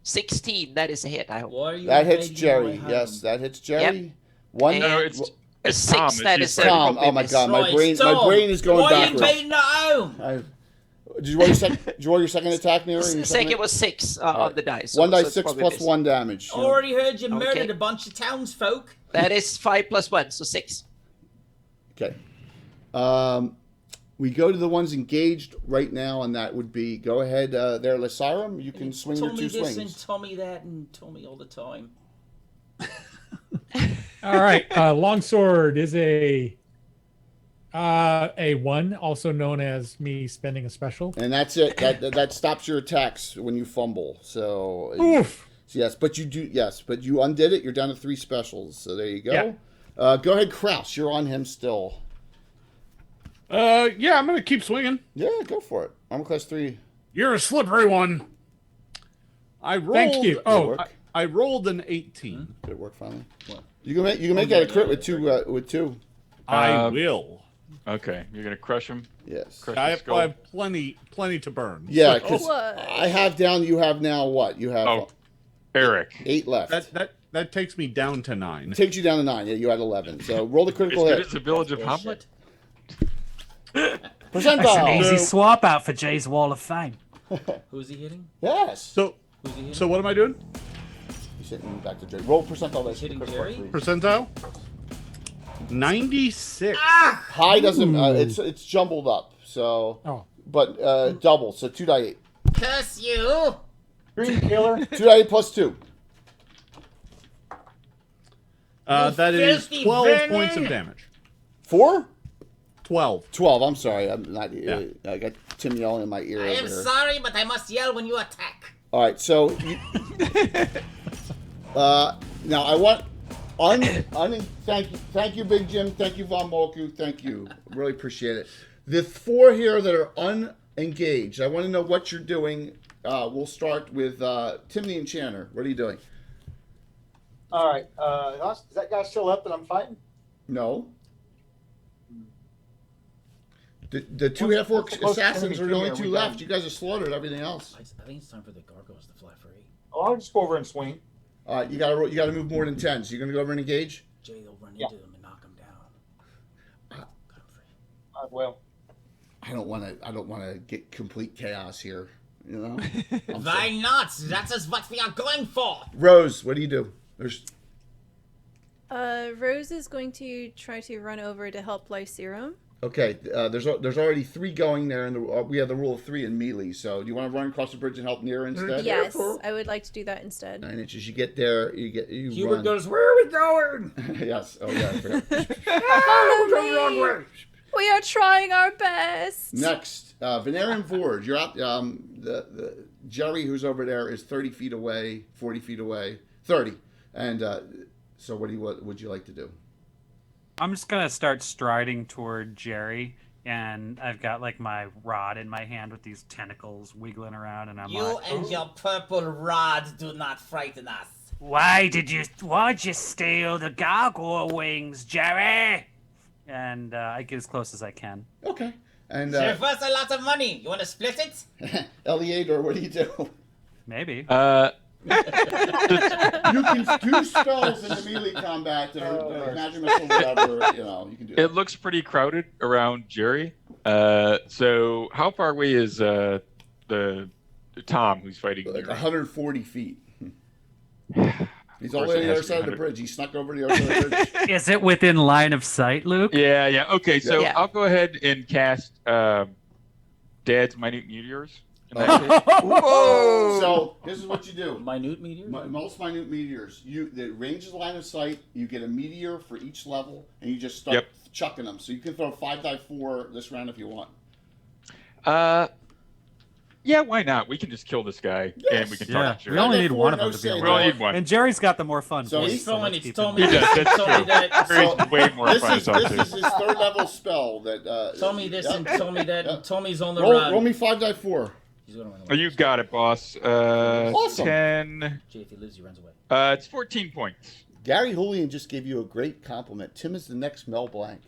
16. That is a hit. I hope. That hits Jerry. Yes, that hits Jerry. Yep. One. No, it's a 6. That is Tom. Oh my God, my brain is going backwards. Why are you invading at home? Did you roll your second attack, Nero? Second was 6 on the dice. One dice 6 plus 1 damage. Already heard you murdered a bunch of townsfolk. That is 5 plus 1, so 6. Okay. We go to the ones engaged right now, and that would be, go ahead there, Lysirum. You can swing your 2 swings. And Tommy that and Tommy all the time. All right. Longsword is a 1, also known as me spending a special. And that's it. That stops your attacks when you fumble. So, oof. Yes, but you undid it. You're down to 3 specials. So there you go. Yeah. Go ahead, Kraus. You're on him still. Yeah, I'm gonna keep swinging. Yeah, go for it. Armor class 3. You're a slippery one. I rolled. Thank you. Oh, I rolled an 18. Did it work finally? What? You can make that a crit with 2. I will. Okay, you're gonna crush him. Yes. Crush I his skull. have plenty to burn. Yeah, because I have down. You have now what? You have Eric. 8 left. That takes me down to 9. Takes you down to 9. Yeah, you had 11. So roll the critical hit. It's the village of Hamlet. Percentile. That's an easy swap out for Jay's Wall of Fame. Who's he hitting? Yes. So what am I doing? He's hitting back to Jerry. Roll percentile. He's hitting Jerry? Percentile? 96. High doesn't. It's jumbled up. So. But double. So 2 die 8. Curse you! Green killer. 2 die 8 plus 2. That is 12 points of damage. 4? 12. 12. I'm sorry. I'm not. I got Tim yelling in my ear. I am sorry, but I must yell when you attack. All right. So. Now I want. Thank you, Big Jim. Thank you, Von Molku. Thank you. Really appreciate it. The 4 here that are unengaged. I want to know what you're doing. We'll start with Tim the Enchanter. What are you doing? All right. Is that guy still up that I'm fighting? No. The 2 half-orc assassins are the only 2 left. You guys have slaughtered everything else. I think it's time for the gargoyles to fly free. Oh, I'll just go over and swing. You gotta move more than 10. So you're gonna go over and engage. Jay, they'll run into them and knock them down. Cut them free. Well, I don't want to get complete chaos here. You know. Why not? That is what we are going for. Rose, what do you do? Rose is going to try to run over to help Lysirum. Okay, there's already 3 going there, and we have the rule of 3 in melee. So, do you want to run across the bridge and help Nira instead? Yes, I would like to do that instead. 9 inches. You get there. Hubert run. goes, "Where are we going?" Yes. Oh yeah. I forgot. We're going the wrong way. We are trying our best. Next, Venerin Forge. You're out. The Jerry who's over there is 30 feet away, 40 feet away, 30. And so, what would you like to do? I'm just gonna start striding toward Jerry, and I've got like my rod in my hand with these tentacles wiggling around, and I'm like, and your purple rod do not frighten us. Why'd you steal the gargoyle wings, Jerry? And I get as close as I can. Okay. And Save us a lot of money. You want to split it? Eliador, what do you do? Maybe. You can do spells in the melee combat that are magic missile, whatever. You can do that. It looks pretty crowded around Jerry. So how far away is the Tom who's fighting? Like 140 feet. He's all the way on the other side of the bridge. He snuck over to the other side of the bridge. Is it within line of sight, Luke? Yeah. Okay, so Yeah. I'll go ahead and cast Dad's Minute Meteors. Whoa! So this is what you do. Minute meteors? Most minute meteors. The range is line of sight. You get a meteor for each level, and you just start chucking them. So you can throw 5 die 4 this round if you want. Yeah, why not? We can just kill this guy, and we can talk to Jerry. We only need one of them to be We only need one. And Jerry's got the more fun. So voice, he's so let's It's keep Tommy. him. He does. That's Tommy true. that. Jerry's way more fun to talk This to. is his 3rd level spell that. Tommy this and Tommy that. And Tommy's on the roll, run. roll me 5 die 4. He's gonna run Oh, away. you got it, boss. Awesome. 10. Jay, if he lives, he runs away. It's 14 points. Gary Julian just gave you a great compliment. Tim is the next Mel Blanc.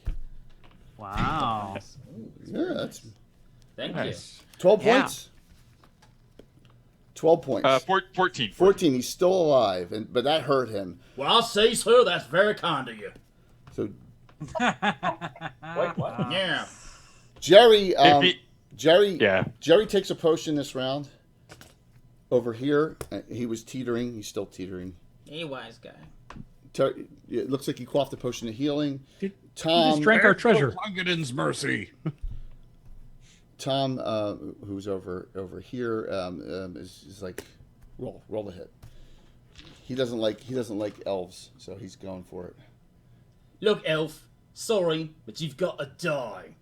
Wow. Yeah, Thank Nice. 12 Yeah. points? 12 points. 14. 14. He's still alive, but that hurt him. Well, I'll say so. That's very kind of you. So Wait, what? Yeah. Jerry, Yeah. Jerry takes a potion this round. Over here, he was teetering. He's still teetering. Hey, wise guy. It looks like he quaffed a potion of healing. Tom just drank our treasure. Klungenden's mercy. Tom, who's over here, is like, roll the hit. He doesn't like elves, so he's going for it. Look, elf. Sorry, but you've got to die.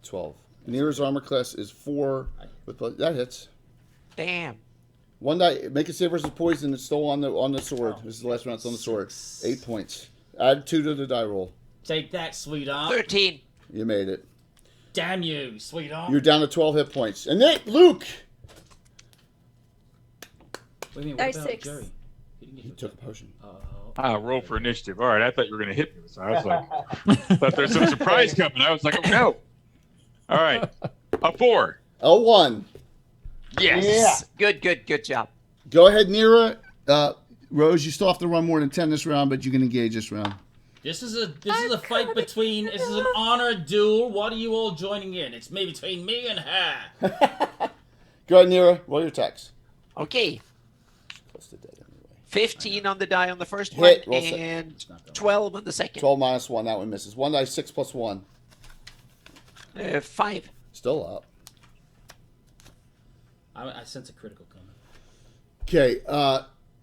12. Nearest armor class is 4. That hits. Damn. One die. Make a save versus poison. It's still on the sword. This is the last round. It's on the sword. 8 points. Add 2 to the die roll. Take that, sweetheart. 13. You made it. Damn you, sweetheart. You're down to 12 hit points. And then Luke. Wait a minute, Dice what about 6. Jerry? He took a potion. Roll for initiative. All right, I thought you were going to hit me. So I was like, thought there's some surprise coming. I was like, oh no. All right, a 4. A 1. Yes. Yeah. Good job. Go ahead, Nira. Rose, you still have to run more than 10 this round, but you can engage this round. This is a fight between. This is an honor duel. What are you all joining in? It's me between me and her. Go ahead, Nira. Roll your attacks. Okay. 15 on the die on the first Hit. one, and 12 on the second. 12 minus 1. That one misses. 1 die, 6 plus 1. 5. Still up. I sense a critical coming. Okay,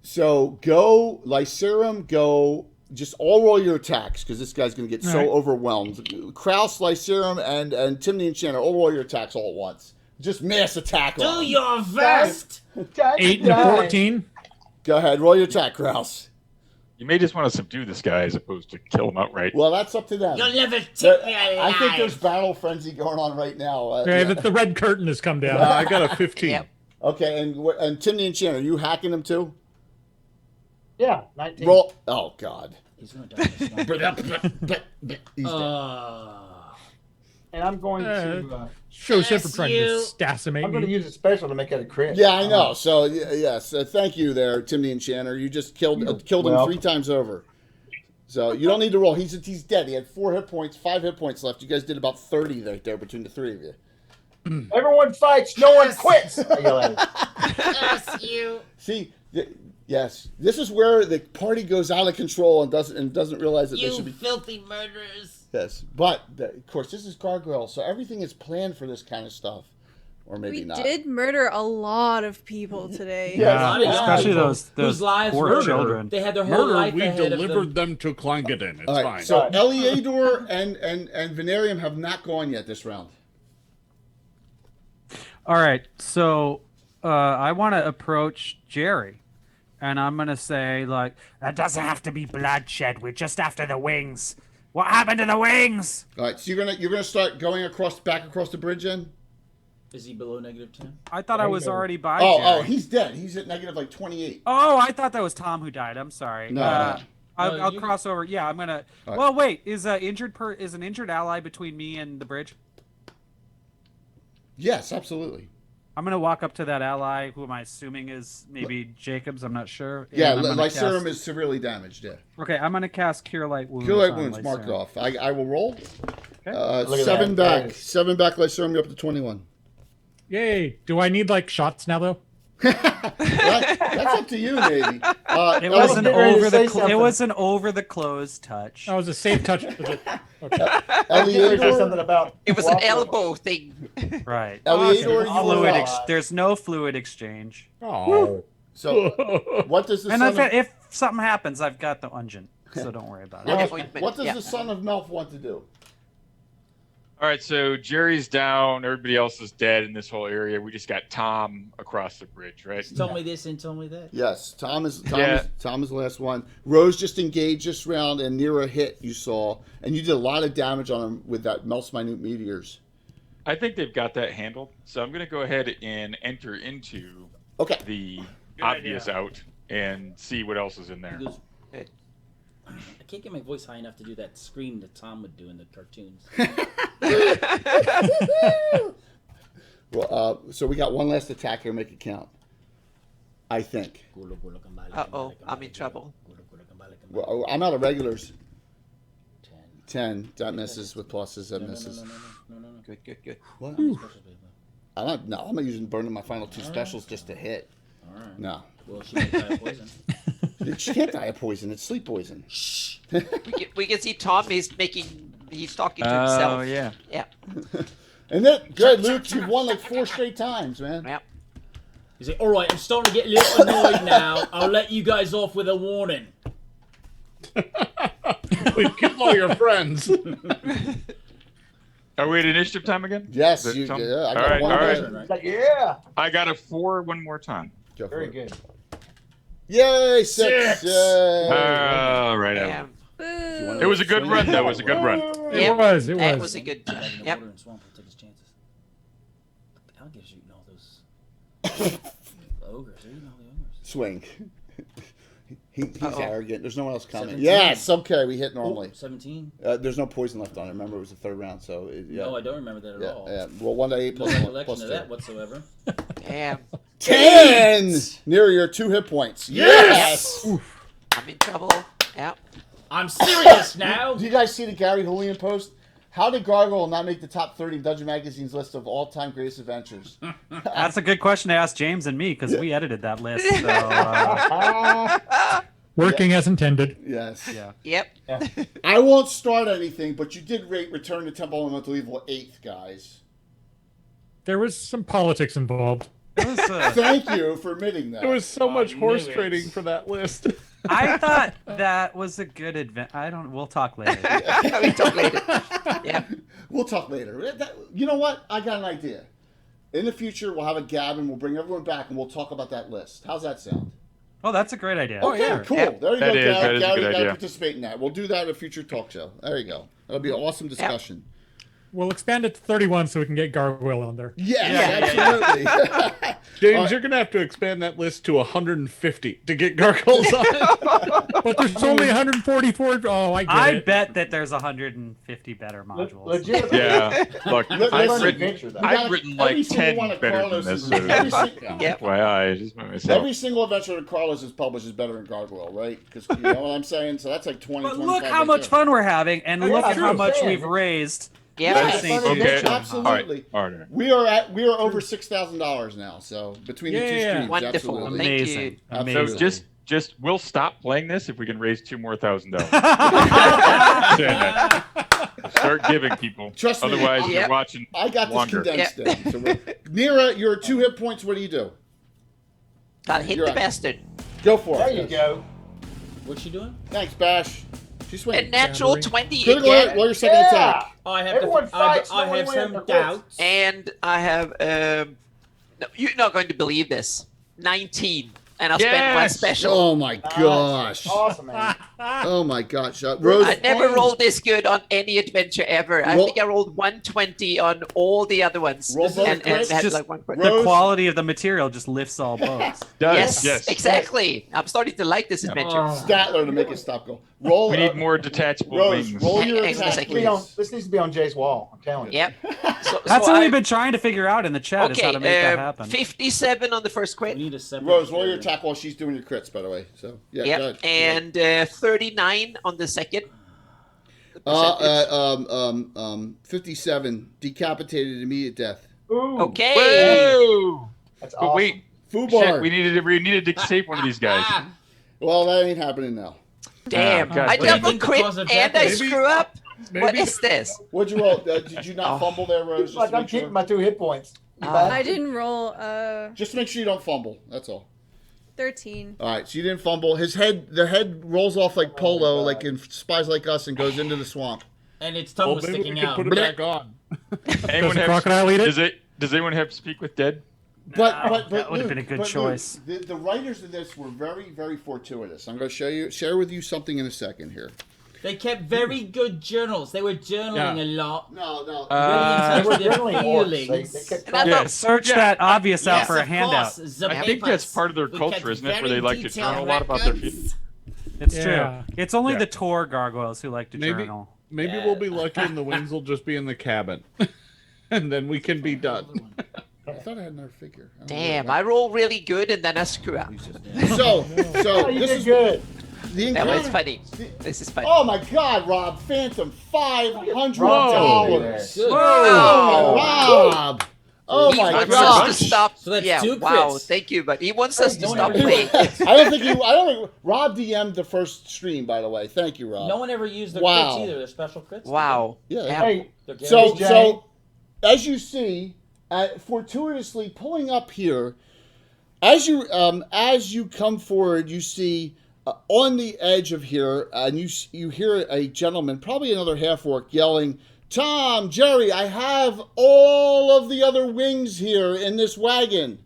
so go Lycerum, go. Just all roll your attacks because this guy's going to get so overwhelmed. Kraus, Lycerum, and Timney and Shannon, all roll your attacks all at once. Just mass attack. Do your best. 8 and a 14. Go ahead, roll your attack, Kraus. You may just want to subdue this guy as opposed to kill him outright. Well, that's up to them. You'll never take me alive. I think there's battle frenzy going on right now. Okay, the red curtain has come down. I got a 15. Yep. Okay, and Timney and Shannon, are you hacking him too? Yeah, 19. Roll. Oh God. He's gonna die. He's dead. And I'm going to. Shows him for trying to stassimate I'm going to me. use a special to make it a crit. Yeah, I know. So yes, thank you there, Timney and Shannon. You just killed him 3 times over. So you don't need to roll. He's dead. He had 4 hit points, 5 hit points left. You guys did about 30 right there between the 3 of you. Everyone fights, no one quits. I yell at him. Curse you. See, yes, this is where the party goes out of control and doesn't realize that they You should be. filthy murderers. Yes, but of course this is Gargoyle, so everything is planned for this kind of stuff, or maybe We not. did murder a lot of people today. Yeah, especially those whose lives poor were children. They had their whole Murder, life we ahead of delivered them. them to Klangeden. It's All right, fine. so Eliador and Venarium have not gone yet this round. All right, so I want to approach Jerry, and I'm gonna say like, that doesn't have to be bloodshed. We're just after the wings. What happened to the wings? All right, so you're gonna start going back across the bridge, then? Is he below -10? I thought I was already by. Oh, Jerry. he's dead. He's at negative like 28. Oh, I thought that was Tom who died. I'm sorry. No. I'll cross over. Yeah, I'm gonna. Right. Well, wait. Is an injured ally between me and the bridge? Yes, absolutely. I'm gonna walk up to that ally, who am I assuming is maybe Jacobs. I'm not sure. Yeah, And I'm gonna Lycerum cast- is severely damaged. Yeah. Okay, I'm gonna cast Cure Light Wounds. Cure Light on wounds marked Lycerum. off. I will roll. Okay. Look at 7 that. back. 7 back. Lycerum, you're up to 21. Yay! Do I need like shots now though? That's up to you, maybe. It was an getting ready to over say the. something. It was an over the clothes touch. That was a safe touch. Okay. Say something about. It was an elbow thing. Right. Eliador, you Fluid were there's no fluid exchange. Oh. So, what does the And son if something happens, I've got the unguent, so don't worry about it. what does the son of Melf want to do? All right, so Jerry's down. Everybody else is dead in this whole area. We just got Tom across the bridge, right? Told me this and told me that. Yes, Tom is the last one. Rose just engaged this round, and Nira hit. You saw, and you did a lot of damage on him with that Melf's minute meteors. I think they've got that handled. So I'm going to go ahead and enter into the obvious out and see what else is in there. I can't get my voice high enough to do that scream that Tom would do in the cartoons. Well, so we got one last attack here. Make it count. I think. Uh-oh, I'm in trouble. Well, I'm out of regulars. 10. That misses with pluses. That misses. No. Good. What? I'm not using burning my final 2 specials just to hit. All right. No. Well, she might die of poison. She can't die of poison. It's sleep poison. Shh. we can see Tom is talking to himself. Oh, yeah. Yeah. And then, good, Luke, you've won like 4 straight times, man. Yep. He's like, all right, I'm starting to get a little annoyed now. I'll let you guys off with a warning. We've killed all your friends. Are we at initiative time again? Yes. I got one all right. right. Yeah. I got a 4 one more time. Very good. Yay, 6. Yay. All right. Yeah. It was a good run, though. It was a good run. It was. That was a good. Yep. Alligators eating all those ogres. They're eating all the ogres. Swing. He's arrogant. There's no one else coming. 17. Yes, okay, we hit normally. 17. There's no poison left on it. Remember, it was the 3rd round, so... No, I don't remember that at all. Yeah, well, 1 to 8 plus No 1 recollection plus of 2. that whatsoever. Damn. 10! Near your 2 hit points. Yes! I'm in trouble. Yep. I'm serious now! Do you guys see the Gary Julian post? How did Gargoyle not make the top 30 Dungeon Magazine's list of all-time greatest adventures? That's a good question to ask James and me, because we edited that list. So, Working as intended. Yes. yeah. Yep. I won't start anything, but you did rate Return to Temple Elemental Evil 8th, guys. There was some politics involved. It was, Thank you for admitting that. There was so much horse trading for that list. I thought that was a good we'll talk later. We talk later. Yeah. We'll talk later. You know what? I got an idea. In the future, we'll have a gab and we'll bring everyone back and we'll talk about that list. How's that sound? Oh, that's a great idea. Okay, cool. Yep. There you That go, is Gary. a Gary, good you gotta idea. participate in that. We'll do that in a future talk show. There you go. That'll be an awesome discussion. We'll expand it to 31 so we can get Gargoyle on there. Yes, absolutely. James, you're going to have to expand that list to 150 to get gargoyles on. But there's only 144. Oh, I get it. I bet that there's 150 better modules. Legitimately. Yeah. Look, I've got written every like single 10 one of better than Carlos's this. is- every single- FYI, just by myself. Every single adventure that Carlos has published is better than Gargoyle, right? Because you know what I'm saying? So that's like 20, But 25 look how right much there. fun we're having, and Oh, look yeah, at how true. much Saying. we've raised. Yes. Yes, Okay. absolutely. All right. We are over $6,000 now. So between the 2 streams, Wonderful. absolutely. Thank Amazing. you. Absolutely. So just we'll stop playing this if we can raise $2 more thousand. Start giving people. Trust me. Otherwise, you're watching I got this longer. condensed down. So Nira, your 2 hit points. What do you do? Gotta hit You're the up. bastard. Go for There it. you go. What's she doing? Thanks, Bash. She's A swinging. natural 20 Critical hit. again. Roll your second attack. I have Everyone fights, I no one have wins, some no quits. doubts. And I have no, you're not going to believe this. 19. And I'll spend one special. Oh my gosh. Awesome, man. Oh my gosh. Rose. I never rolled this good on any adventure ever. I Roll- think I rolled 120 on all the other ones. Roll both and crits. had Just like one crit. the Rose- quality of the material just lifts all boats. Yes, exactly. I'm starting to like this adventure. Statler to make it stop go. Roll. We need more detachable Rose, wings. roll your Hang on a attack, second. please. This needs to be on Jay's wall. I'm telling you. Yep. That's what we've been trying to figure out in the chat is how to make that Okay, happen. 57 on the first We crit. need a separate. Rose, roll your attack while she's doing your crits, by the way. So yeah. Yep. Go ahead. And 39 on the second. 57 decapitated immediate death. Ooh. Okay. Whoa! That's But awesome. wait, Fubar. shit, we needed to save one of these guys. Well, that ain't happening now. Damn. God I damn. double crit Because of and that, I maybe- screw up. What maybe- is this? What'd you roll? Did you not fumble there, Rose? Just Like to I'm make sure? keeping my 2 hit points. You Ah. bad? I didn't roll Just to make sure you don't fumble. That's all. 13. All right, so you didn't fumble. The head rolls off like Polo, like in Spies Like Us, and goes into the swamp. And its tongue Well, was maybe we sticking can out. put it back on. Anyone the have, crocodile eat it? Does anyone have Speak with Dead? But that would've been a Luke, good but choice. Luke, the writers of this were very, very fortuitous. I'm going to share with you something in a second here. They kept very good journals. They were journaling a lot. No. Really in touch with their journaling orcs. feelings. They kept And I Yeah. thought, Search that obvious out Yes, for a of handout. course, the I think that's papers. part of their We culture, kept isn't it? Where very they like to detailed journal a lot about their records. feelings. It's Yeah. true. It's only Yeah. the tour gargoyles who like to journal. Maybe we'll be lucky and the wings will just be in the cabin. And then we can be done. I thought I had another figure. Damn, I roll really good and then I screw up. So you this did is good. The That was encounter. funny. This is funny. Oh my God, Rob! Phantom, $500. Whoa. Oh, Rob! Oh He my wants God! us to stop. So that's yeah, 2 wow, crits. thank you, but he wants us to Don't stop ever do playing. I don't think Rob DM'd the first stream, by the way. Thank you, Rob. No one ever used their Wow. crits either. They're special crits. Wow. Yeah. Hey, They're So, guaranteed. so as you see, fortuitously pulling up here, as you come forward, you see on the edge of here, and you hear a gentleman, probably another half-orc, yelling, "Tom, Jerry, I have all of the other wings here in this wagon."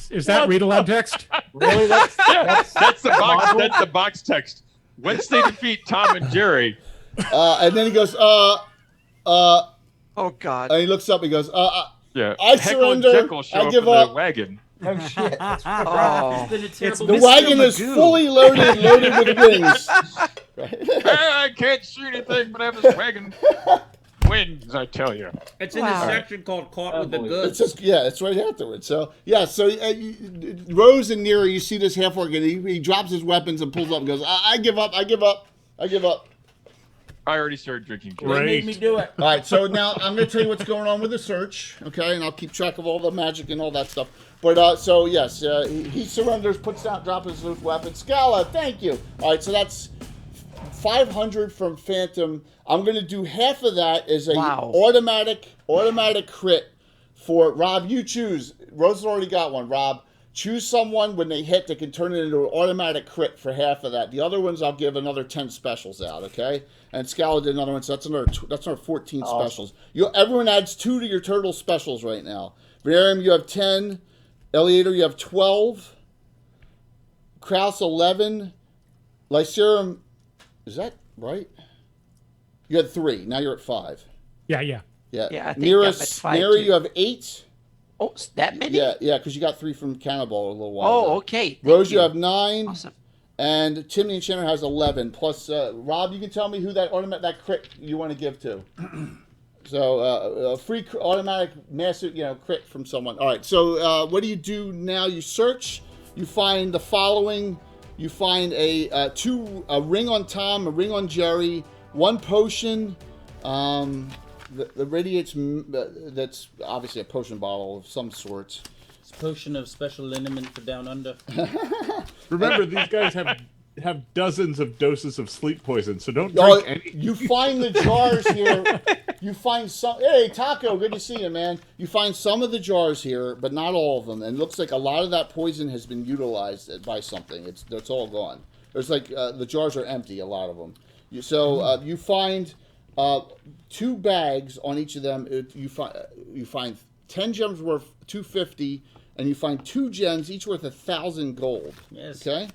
Is that read aloud text? really? That's the box. That's the box text. Once they defeat Tom and Jerry, And then he goes, Oh God. and he looks up, he goes, yeah, I Heckle and surrender. Jekyll show I up give in up. the wagon. Oh shit. Oh. It's been a terrible The Mr. wagon is Magoo. fully loaded with wings. I can't shoot anything, but I have this wagon. Wings, I tell you. It's in Wow. the section called "Caught with the boy. Goods." It's just it's right afterwards. So Rose and Nero, you see this half orc, and he drops his weapons and pulls up and goes, I give up. I give up. I already started drinking. They made me do it. All right, so now I'm going to tell you what's going on with the search, okay? And I'll keep track of all the magic and all that stuff. But so yes, he surrenders, puts down, drops his weapon. Scala, thank you. All right, so that's 500 from Phantom. I'm going to do half of that as a automatic crit for Rob. You choose. Rose has already got one. Rob, choose someone when they hit that can turn it into an automatic crit for half of that. The other ones I'll give another 10 specials out. Okay. And Scala did another one, so that's another 14 specials. Everyone adds 2 to your total specials right now. Varium, you have 10. Eleator, you have 12. Kraus, 11. Lycerum, is that right? You had 3. Now you're at 5. Yeah. Yeah, I think Nearest, I'm at 5 Neri, too. you have 8. Oh, that many? Yeah, because you got 3 from Cannibal a little while Oh, ago. okay. Thank Rose, you have 9. Awesome. And Timmy and Shannon has 11. Plus, Rob, you can tell me who that crit you want to give to. So, a free automatic massive, crit from someone. All right. So, what do you do now? You search. You find the following. You find a ring on Tom, a ring on Jerry, 1 potion. The radiates. That's obviously a potion bottle of some sort. It's a potion of special liniment for down under. Remember, these guys have dozens of doses of sleep poison, so don't drink any. You find the jars here. You find some. Hey, Taco, good to see you, man. You find some of the jars here, but not all of them. And it looks like a lot of that poison has been utilized by something. It's all gone. There's like the jars are empty. A lot of them. You find 2 bags on each of them. You find 10 gems worth 250. And you find 2 gems, each worth 1,000 gold. Yes. Okay?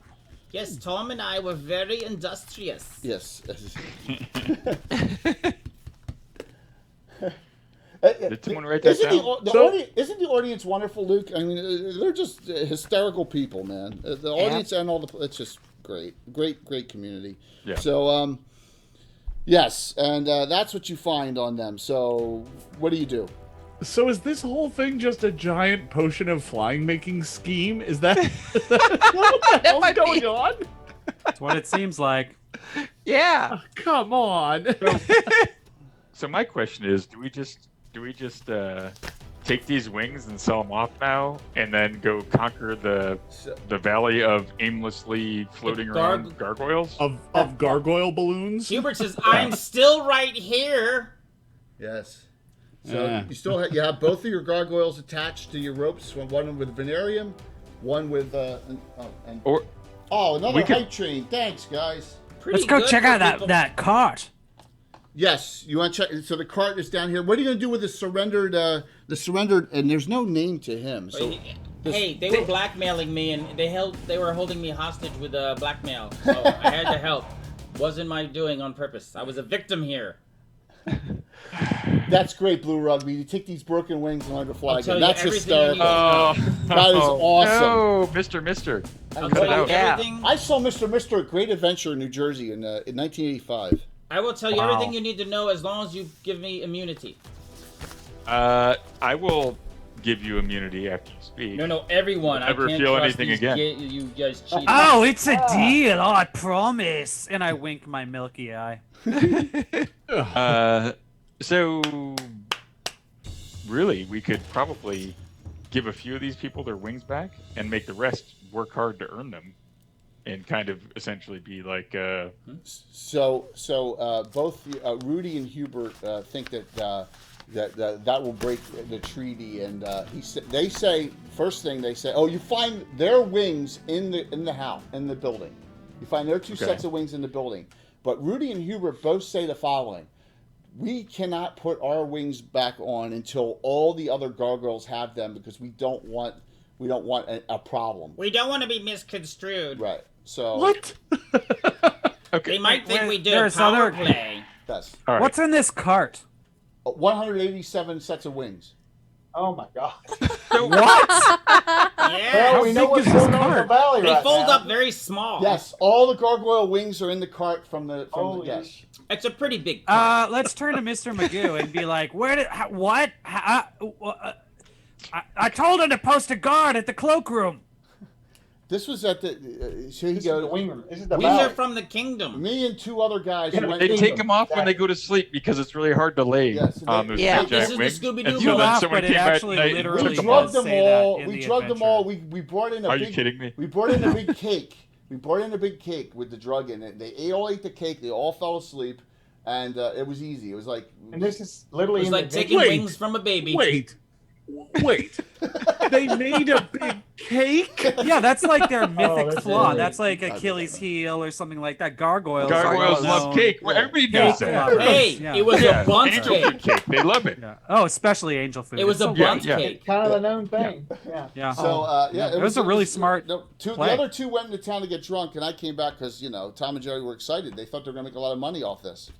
Yes, Tom and I were very industrious. Yes. Did someone write that Isn't down? isn't the audience wonderful, Luke? I mean, they're just hysterical people, man. The audience and it's just great community. Yeah. So, yes, and that's what you find on them. So, what do you do? So is this whole thing just a giant potion of flying making scheme? Is that what the hell's going on? That's what it seems like. Yeah. Oh, come on. So my question is, do we just take these wings and sell them off now, and then go conquer the valley of aimlessly floating around gargoyles? Of gargoyle balloons? Hubert says, "I'm still right here." Yes. So you have both of your gargoyles attached to your ropes. One with Venarium, one with another hype train. Thanks, guys. Let's go check out that cart. Yes, you want to check. So the cart is down here. What are you going to do with the surrendered? And there's no name to him. So hey, they were blackmailing me, and they were holding me hostage with blackmail. So I had to help. Wasn't my doing on purpose. I was a victim here. That's great, Blue Rugby. You take these broken wings and learn to fly again. tell you That's everything you hysterical. need. That is awesome. No, Mister. I'll Cut tell it you out. everything. I saw Mr. Great Adventure in New Jersey in 1985. I will tell you Wow. everything you need to know as long as you give me immunity. I will give you immunity after you speak. No, everyone. Never I can't feel trust anything these again. You guys cheating. Oh, it's a deal. Oh, I promise. And I wink my milky eye. So really, we could probably give a few of these people their wings back and make the rest work hard to earn them, and kind of essentially be like. So both Rudy and Hubert think that that will break the treaty, and they say first thing they say, oh, you find their wings in the building. You find their two sets of wings in the building. But Rudy and Hubert both say the following: we cannot put our wings back on until all the other gargoyles have them, because we don't want a problem. We don't want to be misconstrued. Right. So what? Okay. They might think we do There's power other- play. Yes. All right. What's in this cart? 187 sets of wings. Oh my god. What? Yeah. Well, we know what's going on in the valley They right fold now. up very small. Yes, all the gargoyle wings are in the cart from the Holy yes. sh- It's a pretty big cart. Let's turn to Mr. Magoo and be like, what? I told him to post a guard at the cloakroom. This was at the. So he This is goes. the wing. This is the These are valley. from the kingdom. Me and two other guys. went They in take them. them off when they go to sleep because it's really hard to lay Yes, on those Yeah. giant This is the wings. Scooby-Doo And so movie. then someone But it came at actually night and literally We took them drugged off. them say that all. in We the drugged them adventure. all. We brought in a Are big. you kidding me? We brought in a big cake. We brought in a big cake with the drug in it. They all ate the cake. They all fell asleep, and it was easy. It was like. And this is literally It's in like the taking Wait. wings from a baby. Wait. They made a big cake? Yeah, that's like their mythic that's flaw. really- That's like Achilles' heel or something like that. Gargoyles. Gargoyles are love known- cake. Well, everybody knows Cake that. lovers. Hey, Yeah. it was Yeah, a bunch angel cake. food cake. They love it. Yeah. Oh, especially angel food. It was It's a so bunch good. yeah. cake. kind of a known thing. Yeah. Yeah. So It was a really smart The play. other two went into town to get drunk, and I came back because Tom and Jerry were excited. They thought they were going to make a lot of money off this.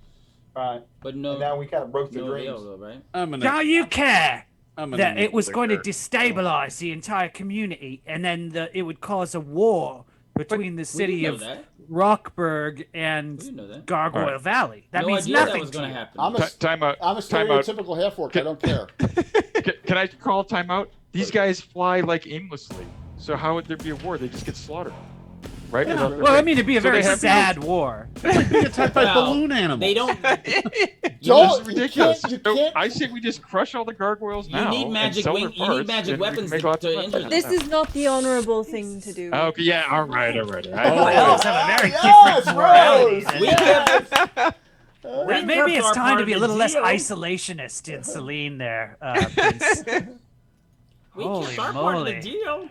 Right. But no. And now we kind of broke the no dreams. deal, though, right? Don't you care I'm that it was going to liquor. destabilize the entire community, and then it would cause a war between the city know of that. Rockburg We and didn't know that. Gargoyle Right. Valley? That no means idea nothing that was to going you. to happen. I'm a Time out. I'm a Time out. stereotypical half orc. I don't care. Can I call time out? These guys fly like aimlessly. So how would there be a war? They just get slaughtered. Right? Without their Well, I wings. mean, it'd be a So very they have sad war. Being attacked by Well, balloon animals. They don't. Don't- This is ridiculous. You So can't- I say we just crush all the gargoyles You now. need and magic sell wing- their you need parts, magic and we can weapons make to lots of money. injure them. This is not the honorable thing to do. Okay, yeah, all right. Elves have a very Yes, different morality. Rose! We give. Maybe it's our time part to of be a the little less deal. isolationist in Celine there, Prince. We Holy kept our part of the moly. deal.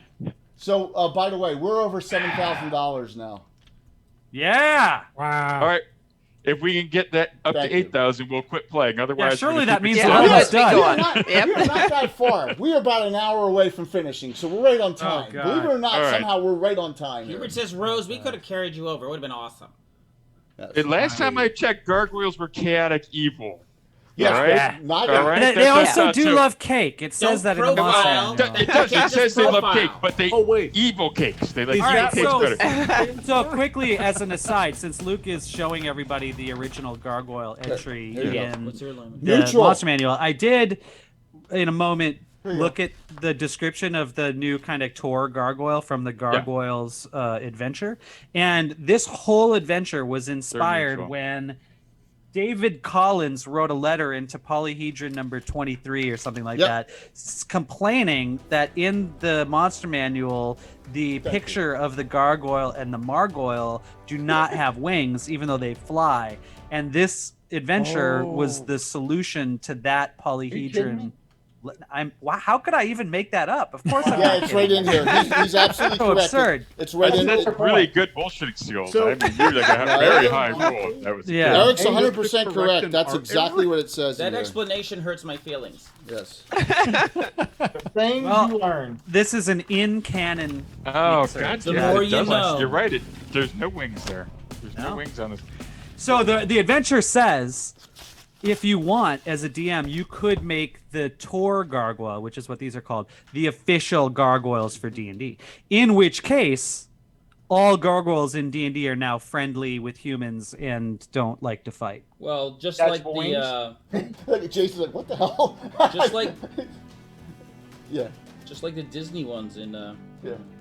So, by the way, we're over $7,000 now. Yeah. Wow. All right. If we can get that up Thank to you. 8,000, we'll quit playing. Otherwise, Yeah, surely we're that gonna keep means it Yeah, we're slow. almost otherwise we done. go on. We are not that far. We are about an hour away from finishing, so we're right on time. God. Believe it or not, All right. somehow we're right on time. Here. Hubert says, Rose, we could have carried you over. It would have been awesome. And last time I checked, gargoyles were chaotic evil. Yes, all right? Yeah. not All right? They That's also not do so- love cake. It says that in the profile. monster. It does. It Can't says just they love profile. cake, but they Oh, wait. evil cakes. They like All right, cakes so, better. so quickly as an aside, since Luke is showing everybody the original gargoyle entry there you go. in What's your line? the Neutral. monster manual, I did in a moment you look at the description of the new kind of tour gargoyle from the Gargoyles adventure, and this whole adventure was inspired neutral. when David Collins wrote a letter into Polyhedron number 23 or something like Yep. that, complaining that in the monster manual, the picture of the gargoyle and the margoyle do not have wings, even though they fly. And this adventure was the solution to that polyhedron. How could I even make that up? Of course I'm Yeah, not it's kidding. right in here. He's absolutely So correct. absurd. It's right in That's there. really good bullshitting skills. So- I mean, you're like a very high roll. That was Yeah. Eric's Hey, 100% correct correct. in That's art exactly error? what it says in That there. explanation hurts my feelings. Yes. Things Well, you learn. This is an in-canon. Oh, mixer. God. The yeah, more it you does. know. You're right. There's no wings there. There's no No. wings on this. So the adventure says if you want, as a DM, you could make the Tor gargoyle, which is what these are called, the official gargoyles for D&D. In which case, all gargoyles in D&D are now friendly with humans and don't like to fight. Well, just That's like the Jason's like, what the hell? just like yeah, just like the Disney ones in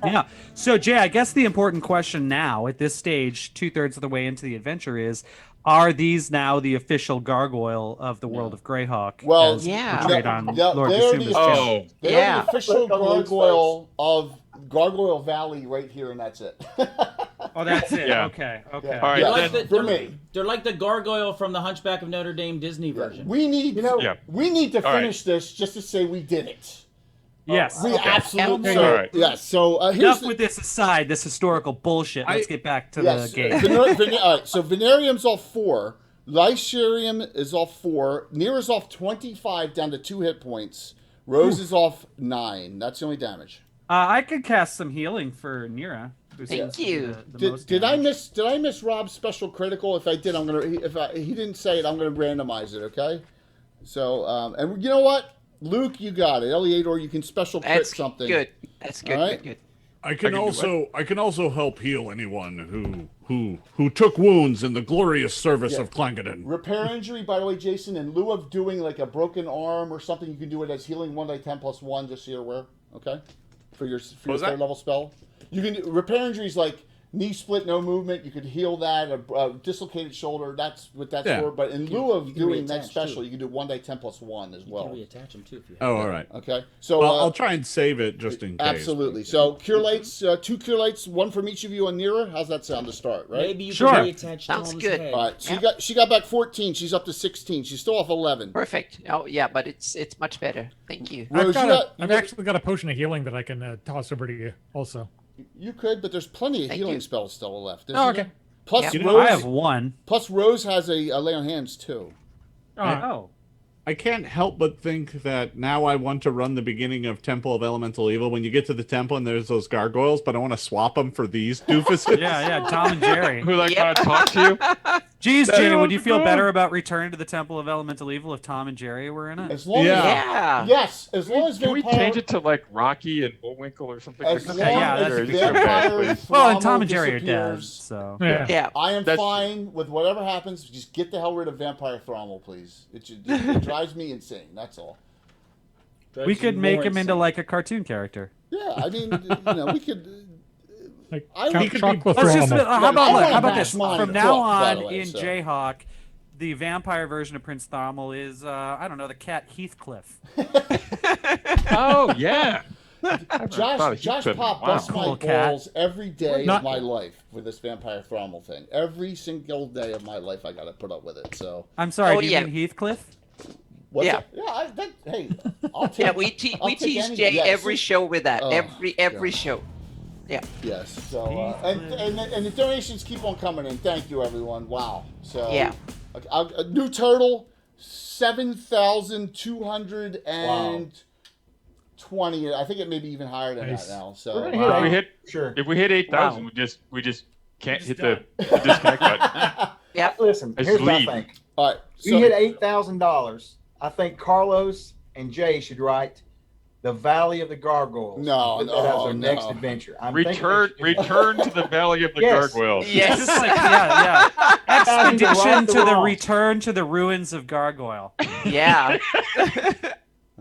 Yeah. So, Jay, I guess the important question now at this stage, 2/3 of the way into the adventure, is: are these now the official gargoyle of the world of Greyhawk? Well, as yeah. portrayed on Yeah, Lord they're Basuma's the, channel? they're Yeah. the official Click on Luke's gargoyle of Gargoyle Valley right here, and that's it. Oh, that's it. Yeah. Okay. Yeah. All they're right, like then, for me. They're like the gargoyle from the Hunchback of Notre Dame Disney version. We need, Yeah. we need to All right. finish this just to say we did it. Yes. We absolutely. Okay. So, All right. yes. So here's Enough the, with this aside, this historical bullshit. Let's get back to yes. the game. All right. So Venarium's off 4. Lycerium is off 4. Nira's off 25 down to 2 hit points. Rose is off 9. That's the only damage. I could cast some healing for Nira. who seems to be you. the most Did I damage. miss Rob's special critical? If I did, I'm gonna. He didn't say it, I'm gonna randomize it. Okay. So and you know what, Luke, you got it. Eleator, you can special crit That's something. good. That's good. All right? Good. I can do also help heal anyone who took wounds in the glorious service of Clangaden. Repair injury, by the way, Jason. In lieu of doing like a broken arm or something, you can do it as healing 1d10 plus 1, just so you're aware. Okay. For your was that? 3rd level spell. You can repair injuries like knee split, no movement. You could heal that. A dislocated shoulder. That's what that's Yeah. for. But in lieu of can doing that reattach, special, too. you can do 1d10 plus 1 as well. You can reattach them too if you have. Oh, all right. Okay. So Well, I'll try and save it just in case. absolutely. So cure lights, 2 cure lights, 1 from each of you on Nira. How's that sound to start? Right. Maybe you Sure. can reattach Sounds Tom's good. head. All right. So she got back 14. She's up to 16. She's still off 11. Perfect. Oh yeah, but it's much better. Thank you. Rose, I've actually got a potion of healing that I can toss over to you also. You could, but there's plenty of Thank healing you. spells still left. Oh, isn't okay. there? Plus, Yep. You know, Rose, I have one. plus Rose has a lay on hands too. Oh. I can't help but think that now I want to run the beginning of Temple of Elemental Evil when you get to the temple and there's those gargoyles, but I want to swap them for these doofuses. Yeah, Tom and Jerry. Who want Yep. to talk to you? Geez, That Jay, would was you feel good. better about Return to the Temple of Elemental Evil if Tom and Jerry were in it? As long Yeah. as yes, as long as Can we vampire, change it to like Rocky and Bullwinkle or something as like long that? yeah, as that's Or just go back, vampire please. Well, and Thrommel Tom and Jerry are dead, disappears, so. Yeah. Yeah. I am That's- fine with whatever happens. Just get the hell rid of vampire Thrommel, please. It drives me insane. That's all. Drives We you could make more him into insane. like a cartoon character. Yeah, I mean, we could. Like I Count could Chocula Let's just, Thrommel. how about, I look, wanna how about bash this? mine From to now cook, by on, the way, in so. Jayhawk, the vampire version of Prince Thrommel is, I don't know, the cat Heathcliff. Oh, yeah. Josh Pop busts my Cool cat. balls every day Not- of my life with this vampire Thrommel thing. Every single day of my life, I got to put up with it. So I'm sorry, Oh, do you yeah. mean Heathcliff? what's Yeah. it? Yeah. Hey, I'll take. Yeah, we I'll we take tease any- Jay yes. every show with that. Oh, every God. show. Yeah. Yes. So and the donations keep on coming in. Thank you, everyone. Wow. So Yeah. a new total 7,220. I think it may be even higher than Nice. that now. So We're gonna If we hit hit, Sure. if we hit 8,000, Wow. we just can't Just hit the disconnect button. Yeah. Listen, It's here's what I leave. think. all right. We So hit $8,000. I think Carlos and Jay should write the Valley of the Gargoyles. No, Put that as no, our next no. adventure. Return to the Valley of the Yes. Gargoyles. Yes. Just like, yeah. Expedition to the wrong. return to the ruins of Gargoyle. Yeah. oh,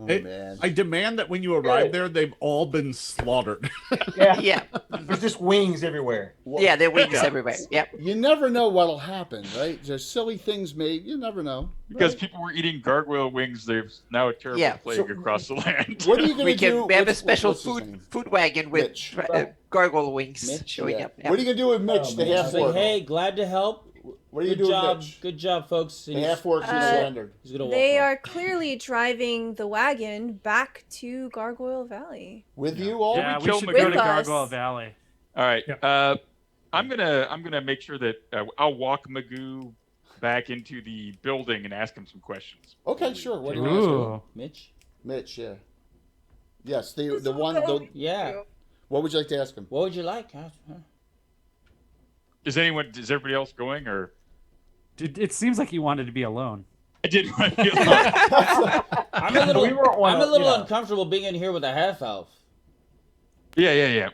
It- man. I demand that when you arrive there, they've all been slaughtered. Yeah. Yeah. There's just wings everywhere. Yeah. There are wings everywhere. Yep. You never know what'll happen, right? There's silly things made. You never know. Because right? people were eating gargoyle wings, there's now a terrible Yeah. plague So- across the land. What are you gonna We do? have a what's- special what's his name? food wagon with Mitch. gargoyle wings Mitch? showing Yeah. up. Yeah. What are you gonna do with Mitch, the man. half It's like, orc? hey, glad to help. What are you Good doing job, with Mitch? good job, folks. The half orc who surrendered. He's gonna walk They off. are clearly driving the wagon back to Gargoyle Valley. With you all? Yeah, we killed should Magoo. go to With us. Gargoyle Valley. All right. Yeah. I'm gonna make sure that I'll walk Magoo back into the building and ask him some questions. Okay, sure. What do you want to Ooh. Mitch? Mitch, yeah. Yes, the one. The, Yeah. what would you like to ask him? What would you like? Huh? Is everybody else going or? It seems like he wanted to be alone. I did. I'm a little uncomfortable being in here with a half elf. Yeah.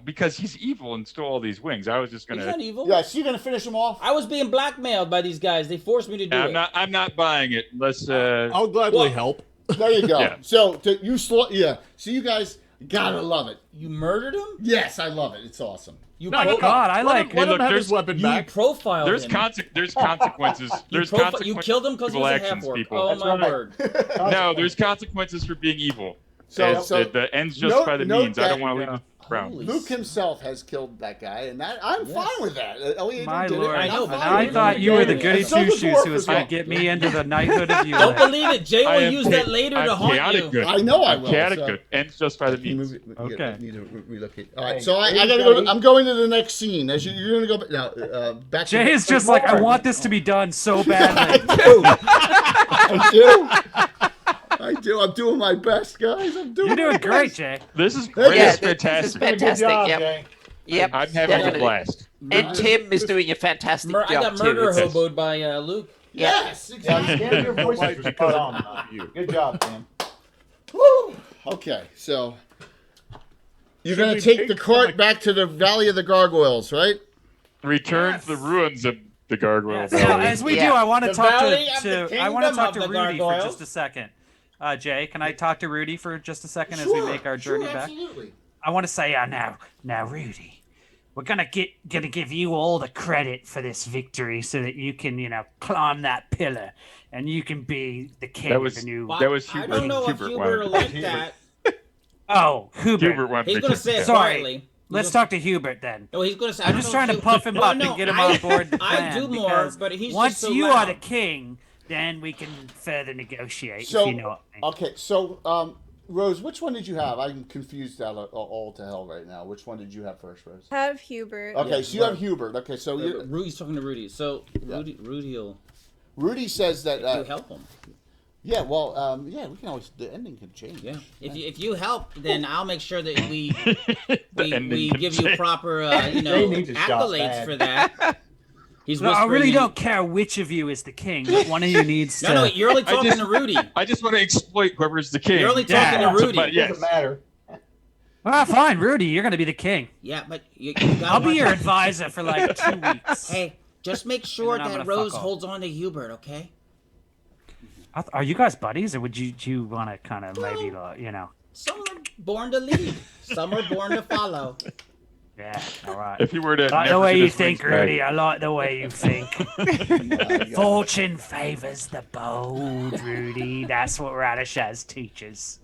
Because he's evil and stole all these wings. I was just gonna. He's not evil. Yeah, so you're gonna finish him off. I was being blackmailed by these guys. They forced me to do it. I'm not buying it unless. I'll gladly help. There you go. Yeah. So so you guys gotta love it. You murdered him? Yes, I love it. It's awesome. You God, I like. Let him have his weapon You back. profiled There's him. There's consequences. There's consequences. You killed him because he was a half-orc. People. Oh my word. No, there's consequences for being evil. So the ends justify the means. I don't want to leave this around. Luke himself has killed that guy, and I'm fine with that. My did lord. it. I thought you were the goody two-shoes who was going to get me into the knighthood of you. Don't believe it. Jay will use that later to haunt you. Good. I know I will. Chaotic good. Ends justify the means. Okay. Need to relocate. All right, so I gotta go. I'm going to the next scene. As you're gonna go now. Back. Jay is just like, I want this to be done so badly. I do. I'm doing my best, guys. You're doing great, Jay. This is great. Yeah, It's fantastic. This is fantastic. Good job, Yep. Jay. Yep. I'm having a blast. And Tim is doing a fantastic job I got too. murder It's- hoboed by Luke. Yes, exactly. Yeah, your voice is spot on. Good job, Tim. Woo! Okay, so you're Should gonna we take the cart back to the Valley of the Gargoyles, right? Return to the ruins of the gargoyle. So Valley. as we do, I want to talk to Rudy for just a second. Jay, can I talk to Rudy for just a second as we make our journey back? Absolutely. I want to say, now, Rudy, we're gonna give you all the credit for this victory, so that you can, climb that pillar, and you can be the king of the new. That was I Hubert. don't know if Hubert Hubert will wanted- like that. Oh, Hubert. wanted He's to gonna kick say it that. quietly. Let's talk to Hubert then. No, he's gonna say. I'm just trying to puff him up and get him on board the plan. I do more, because but he's once just so you loud. are the king, then we can further negotiate. So if you know what I mean. okay, so Rose, which one did you have? I'm confused out of all to hell right now. Which one did you have first, Rose? Have Hubert. Okay, so you have Hubert. Okay, so Rudy's talking to Rudy. So Rudy says that you help him. Yeah, well, we can always. The ending can change. Yeah. If you help, then I'll make sure that we ending can give you change. proper They need to shop accolades bad. for that. He's No, I really whispering in- don't care which of you is the king, but one of you needs to. No, you're only talking to Rudy. I just want to exploit whoever's the king. You're only talking to Rudy. But yes. Doesn't matter. Ah, fine, Rudy, you're gonna be the king. Yeah, but you gotta I'll be watch your out. advisor for like 2 weeks. Hey, just make sure And then I'm that gonna fuck Rose off. holds on to Hubert, okay? Are you guys buddies, or would you want to kind of maybe, Some are born to lead. Some are born to follow. Yeah, all right. If you were to I like never the way get you his think, wings back- Rudy. I like the way you think. Fortune favors the bold, Rudy. That's what Radishaz teaches.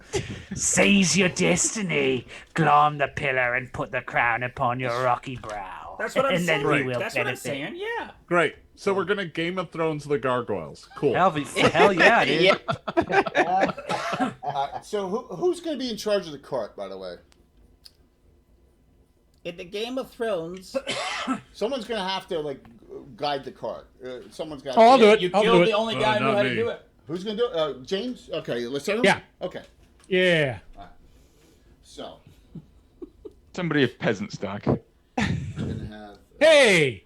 Seize your destiny, climb the pillar, and put the crown upon your rocky brow. That's what I'm and saying. then we will That's what I'm benefit. saying. Yeah. Great. So we're gonna Game of Thrones the gargoyles. Cool. Hell yeah, dude. So who's going to be in charge of the cart, by the way? In the Game of Thrones, Someone's going to have to guide the cart. Someone's got. I'll do it. you I'll do killed it. the only guy who knew not how to me. do it. Who's going to do it? James. Okay, let's start. Yeah. Okay. Yeah. So Somebody of peasant stock. we're going to have. Hey.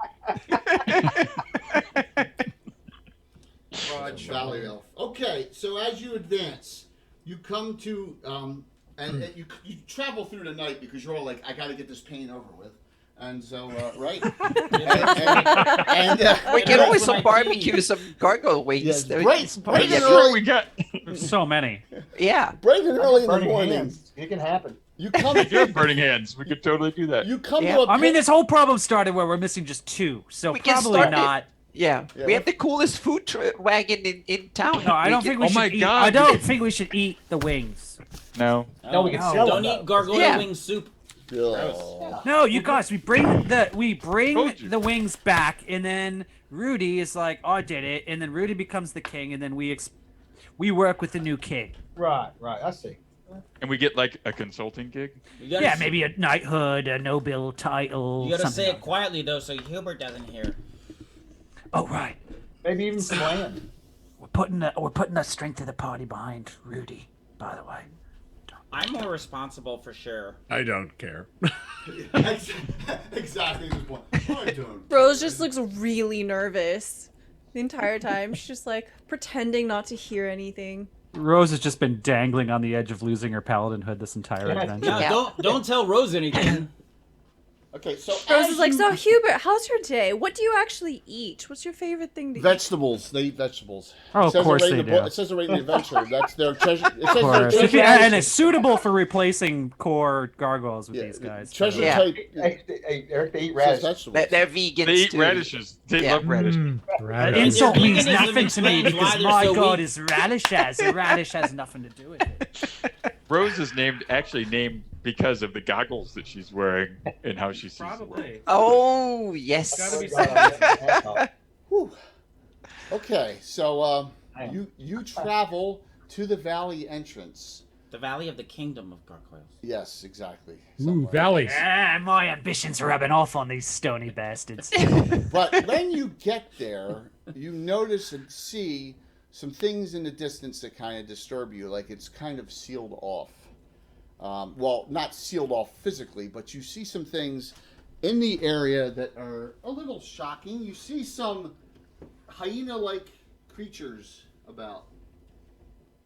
Valley Elf. Okay, so as you advance, you come to and you travel through the night because you're all like, I got to get this pain over with, and so right. We can always some barbecue, some gargoyle wings. Yes, There- bright some and barbecue. early. We got. There's so many. Yeah. Bright and early in the Burning morning. hands. It can happen. You come. If you have burning hands, we could totally do that. You come Yeah. to a. I mean, pit- this whole problem started where we're missing just 2, so We can probably start it. not. Yeah. Yeah, We have the coolest food wagon in town. No, I don't think we Oh should my eat. God. I don't think we should eat the wings. No. No, we can sell Don't them, eat gargoyle Yeah. wing soup. Oh. No, you guys, we bring Told you. the wings back, and then Rudy is like, "Oh, I did it," and then Rudy becomes the king, and then we work with the new king. Right. I see. And we get like a consulting gig. You gotta Yeah, s- maybe a knighthood, a noble title. You gotta something say it like quietly though, so Hubert doesn't hear. that. Oh, right. Maybe even some land. We're putting the strength of the party behind Rudy. By the way. I'm more responsible for sure. I don't care. Exactly this point. I don't. Rose just looks really nervous. the entire time. She's just like pretending not to hear anything. Rose has just been dangling on the edge of losing her paladinhood this entire adventure. No, don't tell Rose anything. Okay, so Rose is like, so Hubert, how's your day? What do you actually eat? What's your favorite thing to eat? Vegetables. They eat vegetables. Oh, of course they do. It says it right in the adventure. That's their treasure. It says Of course. their treasure And it's suitable for replacing core gargoyles with these guys. Treasure Yeah. type. Hey, Eric, they eat Says radishes. vegetables. They're vegans They eat too. radishes. They love radishes. That insult Yeah, means veganism nothing to me explains why because they're my so god weak. is radishes. A radish has nothing to do with it. Rose is actually named because of the goggles that she's wearing and how she sees the world. Probably. Oh yes. Gotta be Whew. Okay, so you travel to the valley entrance. The Valley of the Kingdom of Gargoyles. Yes, exactly. Ooh, valleys. My ambitions are rubbing off on these stony bastards. But when you get there, you notice and see some things in the distance that kind of disturb you, like it's kind of sealed off. Well, not sealed off physically, but you see some things in the area that are a little shocking. You see some hyena-like creatures about.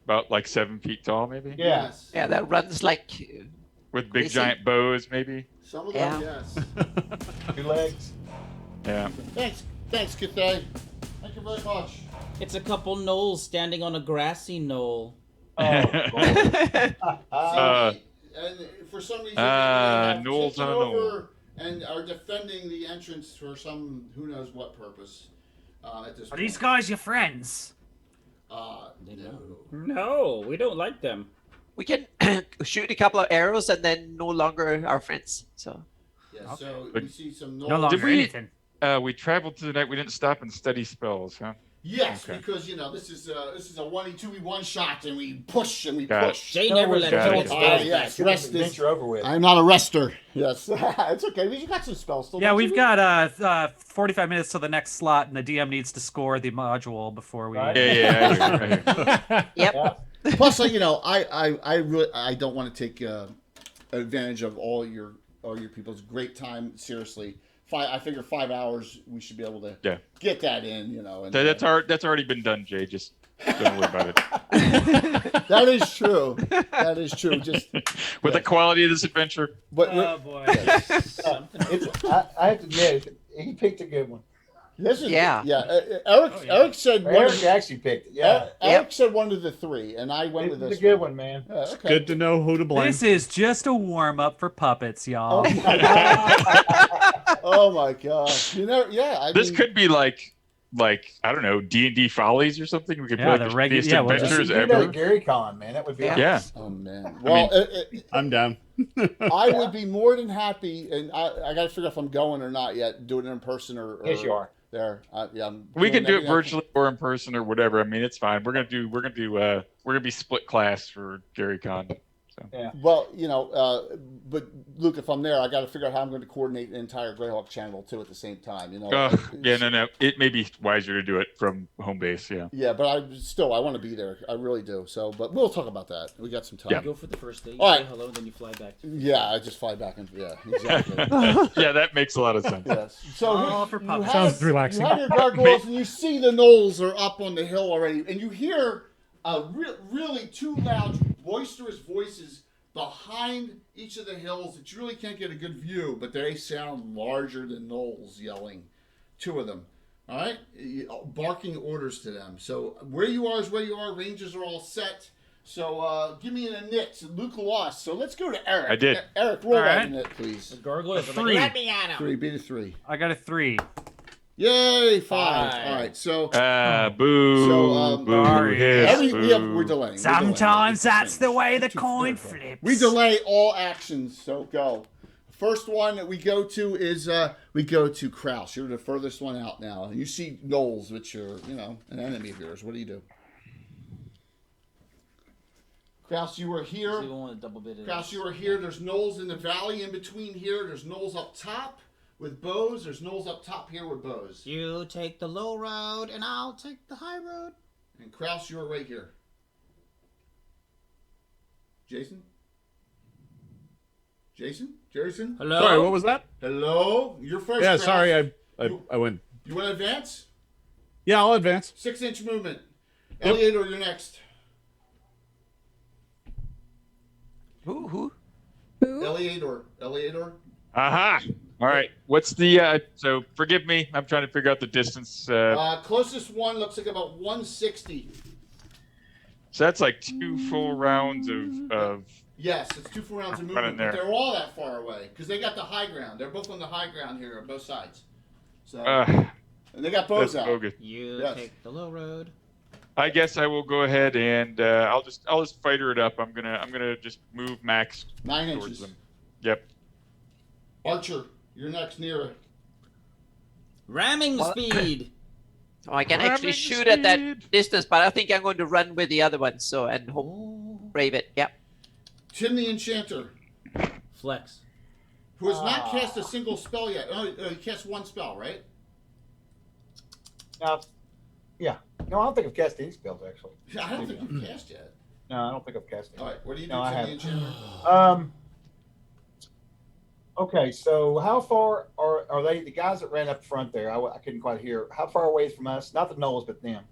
About like 7 feet tall, maybe? Yes. Yeah, that runs like. With big Crazy. giant bows, maybe? Some of them, Yeah. yes. 2 legs. Yeah. Thanks, Cathay. Thank you very much. It's a couple gnolls standing on a grassy knoll. Oh, And for some reason, Knolls taken on a knoll. over and are defending the entrance for some who knows what purpose. At this Are these guys your friends? No, we don't like them. We can shoot a couple of arrows and then no longer our friends. So. Yeah, so But- you see some No gnolls. longer Did we- anything. We traveled through the night. We didn't stop and study spells, huh? Yes, Okay. because this is a 1v2v1 shot, and we push and we Got it. push. Jay never let Got him it. get spells Yes, back. rest is. Adventure over with. I'm not a rester. Yes, it's okay. You got some spells still. Yeah, don't we've you? got 45 minutes to the next slot, and the DM needs to score the module before we. Right. Yeah, I hear you. Yep. Plus, I really don't want to take advantage of all your people's great time. Seriously, I figure 5 hours we should be able to get that in. And, That's already been done, Jay. Just don't worry about it. That is true. That is true. Just with the quality of this adventure. But Oh boy. I have to admit, he picked a good one. this is Yeah. Eric said one. Eric actually picked it. Yeah. Eric said one of the three, and I went It's with this. a good one, man. Yeah, okay. Good to know who to blame. This is just a warm up for puppets, y'all. Oh my gosh! This could be like I don't know, D&D Follies or something. We could Yeah, play the like the best we'll just adventures You know, ever. Gary Con, man, that would be Yeah. awesome. Oh man. Well, I'm down. I would be more than happy, and I got to figure out if I'm going or not yet. Do it in person or Yes, you are. there. I'm We doing can do it everything I virtually or in person or whatever. I mean, it's fine. We're gonna be split class for Gary Con. So. Yeah. Well, but Luke, if I'm there, I got to figure out how I'm going to coordinate the entire Greyhawk channel too at the same time. Yeah, no. It may be wiser to do it from home base. Yeah. Yeah, but I want to be there. I really do. So, but we'll talk about that. We got some time. Yeah. You go for the first day. You All say right. hello, then you fly back. Yeah, I just fly back and exactly. Yeah, that makes a lot of sense. Yes. So Oh, for you puppets. Sounds relaxing. You have your gargoyles, and you see the gnolls are up on the hill already, and you hear really two loud, boisterous voices behind each of the hills that you really can't get a good view, but they sound larger than gnolls yelling. Two of them. All right, barking orders to them. So where you are is where you are. Ranges are all set. So give me an init. Luke lost. So let's go to Eric. I did. Eric, roll All that right. init, please. The gargoyles are like, Three. let me at him. 3, beat a 3. I got a 3. Yay, 5. Five. All right, so Boo. So, boo. sorry. Hiss, we're boo. delaying. Sometimes that's the way the coin flips. We delay all actions, so go. First one that we go to is Kraus. You're the furthest one out now. You see gnolls, which are an enemy of yours. What do you do? Kraus, you were here. So you want to double bit it. Kraus, you were here. There's gnolls in the valley in between here. There's gnolls up top with bows. There's gnolls up top here with bows. You take the low road, and I'll take the high road. And Kraus, you're right here. Jason? Jason? Hello? Sorry, what was that? Hello? You're first. Yeah, Kraus. sorry, I win. You want to advance? Yeah, I'll advance. 6-inch movement. Eleator, you're next. Who? Eleator. Aha. All right. What's the so forgive me, I'm trying to figure out the distance. Closest one looks like about 160. So that's like 2 full rounds of Yes, it's 2 full rounds of movement, but they're all that far away because they got the high ground. They're both on the high ground here on both sides. So and they got bows out. bogus. You take the low road. I guess I will go ahead and I'll just fighter it up. I'm gonna just move Max 9 towards inches. them. Yep. Archer, you're next, Nira. Ramming speed. Oh, I can actually shoot at that distance, but I think I'm going to run with the other one. So and hope brave it. Yep. Tim the Enchanter. Flex. Who has not cast a single spell yet. Oh, he cast 1 spell, right? Yeah. No, I don't think I've cast any spells, actually. I don't think you've cast yet. No, I don't think I've cast any. All right, what do you do, No, I Tim the haven't. Enchanter? Okay, so how far are they, the guys that ran up front there? I couldn't quite hear. How far away from us? Not the Knowles, but them.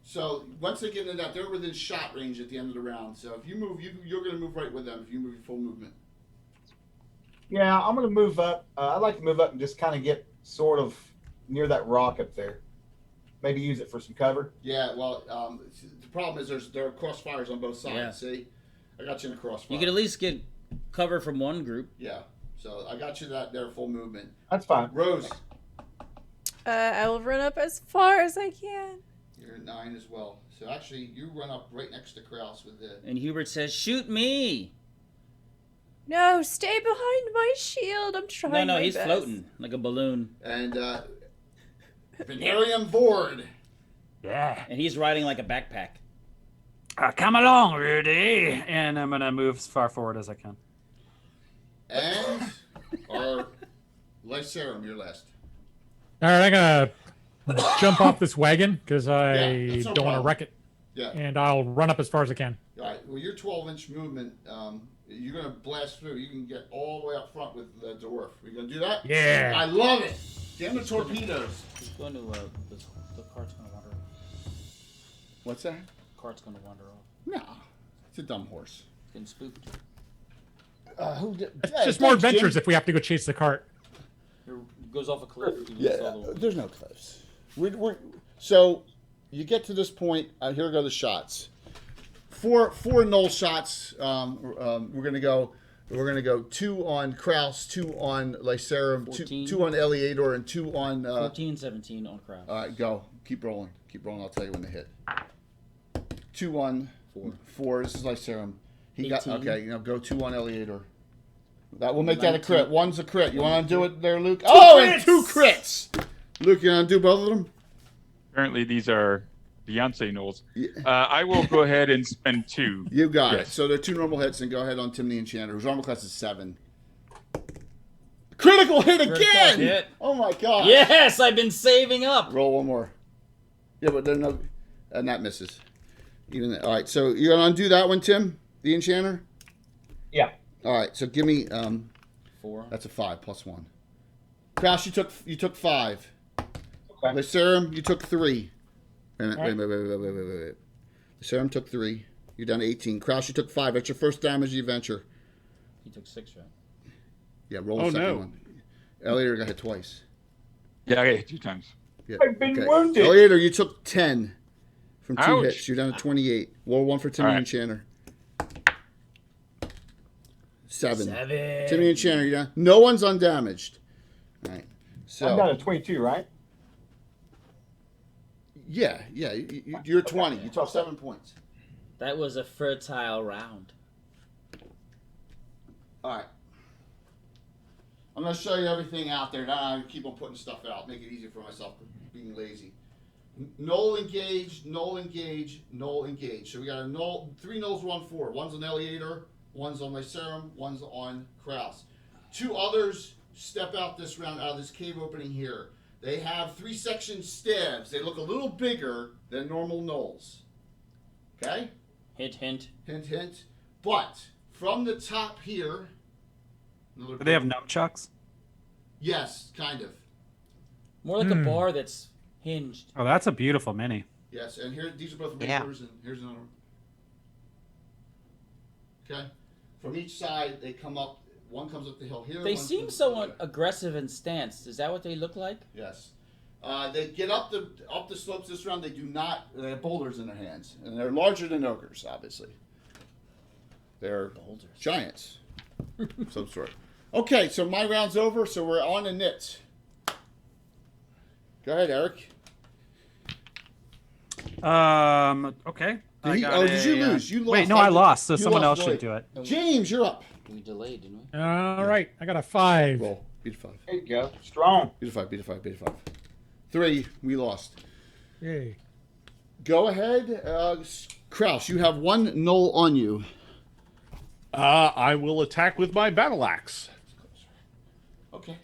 So once they get into that, they're within shot range at the end of the round. So if you move, you're going to move right with them if you move your full movement. Yeah, I'm going to move up. I'd like to move up and just kind of get sort of near that rock up there. Maybe use it for some cover. Yeah, well, the problem is there are crossfires on both sides. Yeah. See, I got you in a crossfire. You could at least get cover from one group. Yeah, so I got you there full movement. That's fine. Rose, I will run up as far as I can. you're at 9 as well. So actually, you run up right next to Kraus with the. And Hubert says, "Shoot me!" No, stay behind my shield. I'm trying. No, my he's best. floating like a balloon. And Venarium Vord. Yeah. And he's riding like a backpack. Come along, Rudy. And I'm going to move as far forward as I can. And our Lycerum, you're last. All right, I'm gonna jump off this wagon because I that's no don't want to problem. wreck it. Yeah. And I'll run up as far as I can. All right. Well, your 12-inch movement, you're gonna blast through. You can get all the way up front with the dwarf. Are you gonna do that? Yeah. I love it. Damn the torpedoes. He's going to, the cart's going to wander off. What's that? Cart's going to wander off. No, it's a dumb horse. It's getting spooked. Who did? It's just more adventures if we have to go chase the cart. It goes off a cliff. There's no cliffs. So you get to this point. Here go the shots. Four null shots. We're gonna go 2 on Kraus, 2 on Lycerum, 2 on Eleator, and 2 on 14, 17 on Kraus. All right, go. Keep rolling. I'll tell you when to hit. 2 on 4. This is Lycerum. He 18. got okay. Go 2 on Eleator. That will make that a crit. 1's a crit. You want to do it there, Luke? And 2 crits. Luke, you want to do both of them? Apparently these are Beyonce Knowles. I will go ahead and spend 2. You got it. So they're 2 normal hits, and go ahead on Tim the Enchanter, whose armor class is 7. Critical hit again! Hit. Oh my god! Yes, I've been saving up. Roll one more. Yeah, but there's no, and that misses. Even all right. So you're gonna undo that one, Tim, the Enchanter. Yeah. All right. So give me 4. That's a 5 plus 1. Kraus, you took 5. Okay. Lycerum, you took 3. Wait. Lycerum took 3. You're down to 18. Kraus, you took 5. That's your first damage of the adventure. He took 6, right? Yeah, roll the second one. Eleator got hit twice. Yeah, I got hit 2 times. Yeah. I've been wounded. Eleator, you took 10 from 2 Ouch. hits. You're down to 28. Roll 1 for Tim the Enchanter. 7. Tim the Enchanter, you're down. No one's undamaged. All right. So I'm down to 22, right? Yeah. You're 20. You took 7 points. That was a fertile round. All right. I'm going to show you everything out there. Now I keep on putting stuff out. Make it easier for myself being lazy. Null engaged, null engaged, null engaged. So we got a null, 3 nulls, 1 4. One's on Eleator, one's on Lycerum, one's on Kraus. 2 others step out this round, out of this cave opening here. They have 3-section stabs. They look a little bigger than normal nulls. Okay? Hint, hint. Hint, hint. But from the top here. Do they have nunchucks? Yes, kind of. More like a bar that's Hinged. Oh, that's a beautiful mini. Yes, and here these are both Yeah. reapers, and here's another one. Okay, from each side they come up. One comes up the hill here. They one seem comes somewhat aggressive in stance. Is that what they look like? Yes. They get up the slopes this round. They do not. They have boulders in their hands, and they're larger than ogres. Obviously, they're boulders. Giants, of some sort. Okay, so my round's over. So we're on the knits. Go ahead, Eric. Okay. Did you lose? You lost. Wait, no, I lost. So someone else should Wait. do it. James, you're up. We delayed, didn't we? All right, I got a 5. Roll. Beat a 5. There you go. Strong. Beat a 5. Beat a 5. Beat a 5. 3. We lost. Yay. Go ahead, Kraus. You have 1 null on you. I will attack with my battle axe. Okay.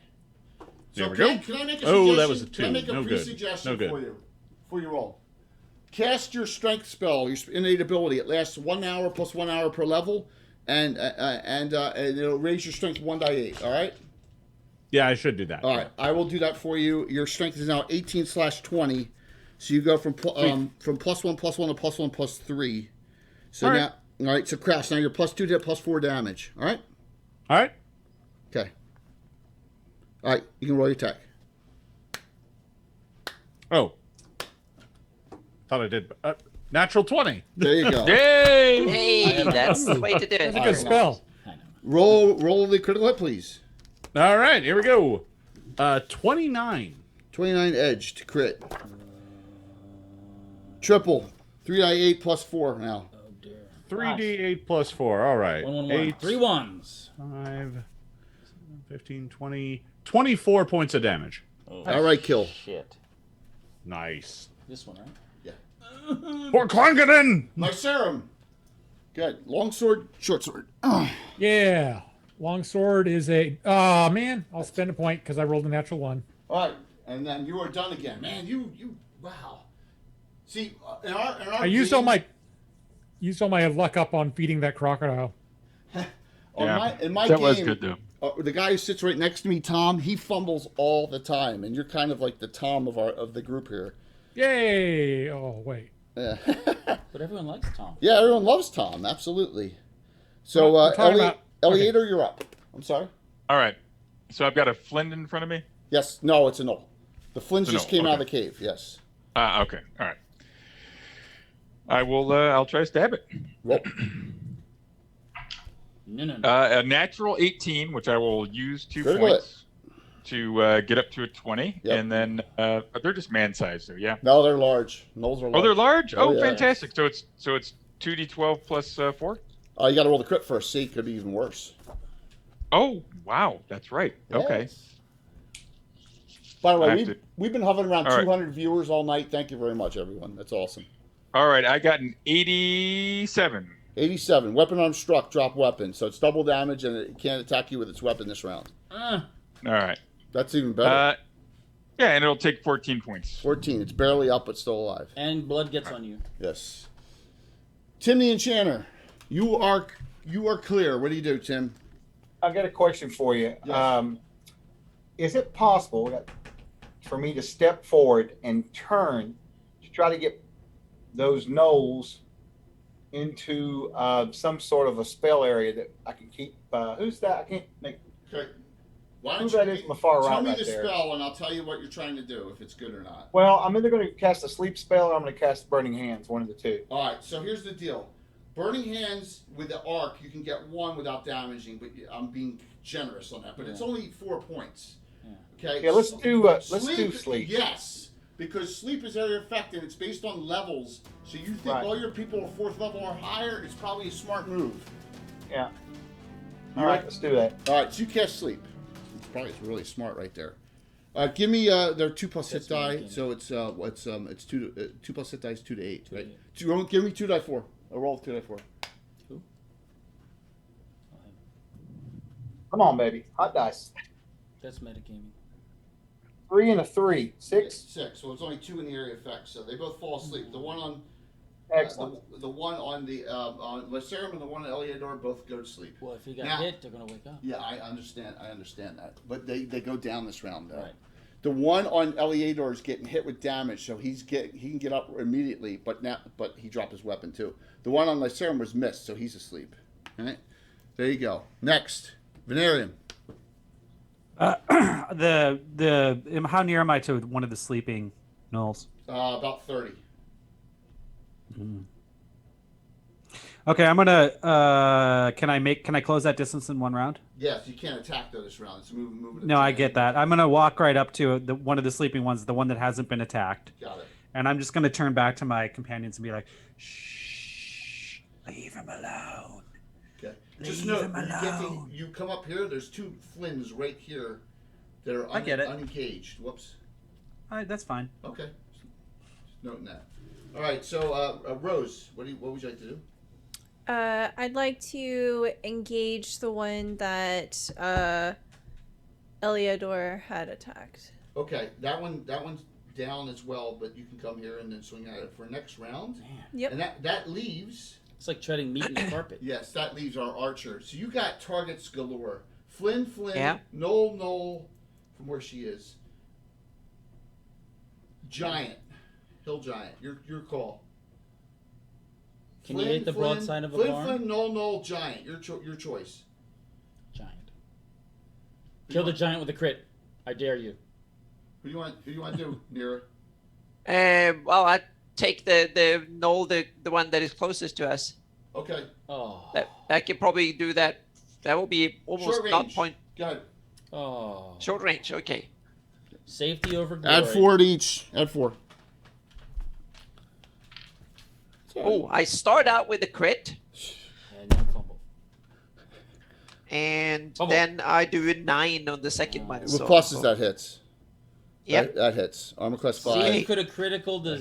There we go. Can I make a Oh, suggestion? that was a 2. Can I make a No good. suggestion No good. for you before you roll? Cast your strength spell, your innate ability. It lasts 1 hour plus 1 hour per level, and it'll raise your strength 1 die 8. All right. Yeah, I should do that. All right, I will do that for you. Your strength is now 18/20, so you go from +1 +1 to +1 +3. So All right. now, all right. So Kraus, now you're +2 to +4 damage. All right. All right. Okay. All right, you can roll your attack. Oh. Thought I did. Natural 20. There you go. Yay! Hey, that's the way to do it. That's a good spell. Roll the critical hit, please. All right, here we go. 29. 29 edge to crit. Triple. 3 die 8 +4 now. 3d8 plus 4. All right. 8, 3 ones. 5, 15, 20, 24 points of damage. All right, kill. Shit. Nice. This one, right? Yeah. For Klangenen! Lycerum. Good. Long sword, short sword. Yeah. Longsword is a... Oh, man. I'll spend a point because I rolled a natural 1. All right, and then you are done again. Man, you wow. See, in our I used all my luck up on feeding that crocodile. in my that game, was good though. The guy who sits right next to me, Tom, he fumbles all the time, and you're kind of like the Tom of the group here. Yay! Oh, wait. Yeah. But everyone likes Tom. Yeah, everyone loves Tom. Absolutely. So, Eliator, you're up. I'm sorry. All right. So I've got a flint in front of me. Yes. No, it's a null. The flint It's a just null, came out of okay. the cave. Yes. Okay. All right. I will. I'll try to stab it. Roll. No. A natural 18, which I will use 2 Critical points to get up to a 20, Yep. and then they're just man-sized, though. Yeah. No, they're large. Nulls are large. Oh, they're large. Oh, Oh, yeah. fantastic. So it's 2d12 plus 4. You got to roll the crit first. See, it could be even worse. Oh, wow. That's right. Okay. Yes. By the I way, have we've been hovering around All right. 200 viewers all night. Thank you very much, everyone. That's awesome. All right. I got an 87. 87. Weapon arm struck. Drop weapon. So it's double damage, and it can't attack you with its weapon this round. All right. That's even better. Yeah, and it'll take 14 points. 14. It's barely up, but still alive. And blood gets on you. Yes. Tim the Enchanter, you are clear. What do you do, Tim? I've got a question for you. Yes. Is it possible for me to step forward and turn to try to get those gnolls into some sort of a spell area that I can keep? Who's that? I can't make. Okay. Why Who don't that you is on the far tell right me right the there? spell, and I'll tell you what you're trying to do, if it's good or not. Well, I'm either going to cast a sleep spell or I'm going to cast Burning Hands, one of the two. All right, so here's the deal. Burning Hands with the arc, you can get 1 without damaging, but I'm being generous on that. But it's only 4 points. Okay. Yeah, let's do sleep. Yes, because sleep is area effect and it's based on levels. So you think all your people are 4th level or higher? It's probably a smart move. Yeah. All right, let's do that. All right, so you cast sleep. It's probably really smart right there. Give me their 2 plus hit die. So it's 2 plus hit die is 2 to 8, right? Give me 2 die 4. A roll of 2 die 4. Who? Come on, baby. Hot dice. That's metagaming. 3 and a 3. 6. 6. So it's only 2 in the area effect. So they both fall asleep. The one on Excellent. The one on the on Lycerum and the one on Eliador both go to sleep. Well, if he got hit, they're gonna wake up. Yeah, I understand that. But they go down this round. Though. Right. The one on Eleator is getting hit with damage, so he can get up immediately, but he dropped his weapon too. The one on Lycerum was missed, so he's asleep. All right, there you go. Next, Venarium. How near am I to one of the sleeping gnolls? About 30. Mm. Okay, I'm gonna. Can I close that distance in one round? Yes, you can't attack though this round. It's moving. No, I get that. I'm gonna walk right up to one of the sleeping ones, the one that hasn't been attacked. Got it. And I'm just gonna turn back to my companions and be like, "Shh, leave him alone." Okay. Leave Just know him alone. you come up here. There's 2 Flynns right here that are I get it. unengaged. Whoops. All right, that's fine. Okay. Just noting that. All right. So Rose, what would you like to do? I'd like to engage the one that Eleador had attacked. Okay, that one's down as well, but you can come here and then swing at it for next round. Yep. And that leaves. It's like treading meat in the carpet. Yes, that leaves our archer. So you got targets galore. Flynn, Yeah. Noel, from where she is. Giant, hill giant. Your call. Can you hit the broadside of a barn? Flynn, Noel, giant. Your choice. Giant. Kill the giant with a crit. I dare you. Who do you want to do, Nira? Well, I take the gnoll, the one that is closest to us. Okay. Oh. That can probably do that. That will be almost Short not range. point. Go ahead. Oh. Short range. Okay. Safety over glory. Add 4 to each. Add 4. Oh, I start out with a crit. And then fumble. And then I do a 9 on the second one. With so, pluses, that hits. Yep. That hits. Armor class 5. See, you could have critical the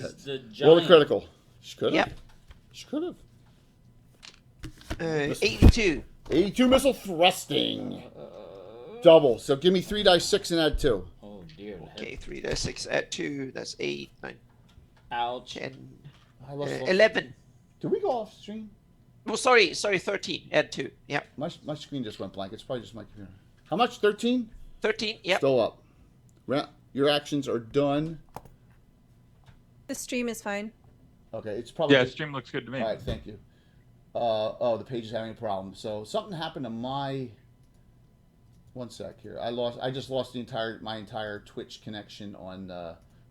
giant. Roll a critical. She could have. Yep. She could have. 82. 82 missile thrusting. Double. So give me 3 dice 6 and add 2. Oh dear. Okay, 3 dice 6, add 2. That's 8, 9. Ouch. 10. I lost 11. Did we go off stream? Oh, sorry, 13. Add 2. Yep. My screen just went blank. It's probably just my computer. How much? 13? 13. Yep. Still up. Your actions are done. The stream is fine. Okay, it's probably. Yeah, stream looks good to me. All right, thank you. The page is having a problem. So something happened to my. One sec here. I just lost my entire Twitch connection on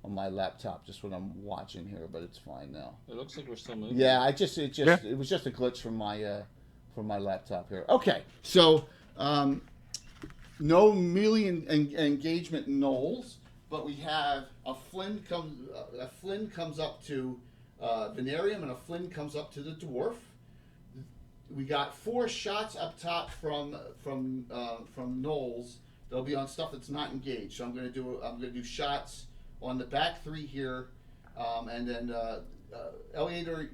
my laptop just when I'm watching here, but it's fine now. It looks like we're still moving. Yeah, it was just a glitch from my laptop here. Okay, so no melee engagement gnolls, but we have a Flynn comes up to Venarium and a Flynn comes up to the dwarf. We got 4 shots up top from gnolls. They'll be on stuff that's not engaged. So I'm gonna do shots on the back 3 here, and then Eleator,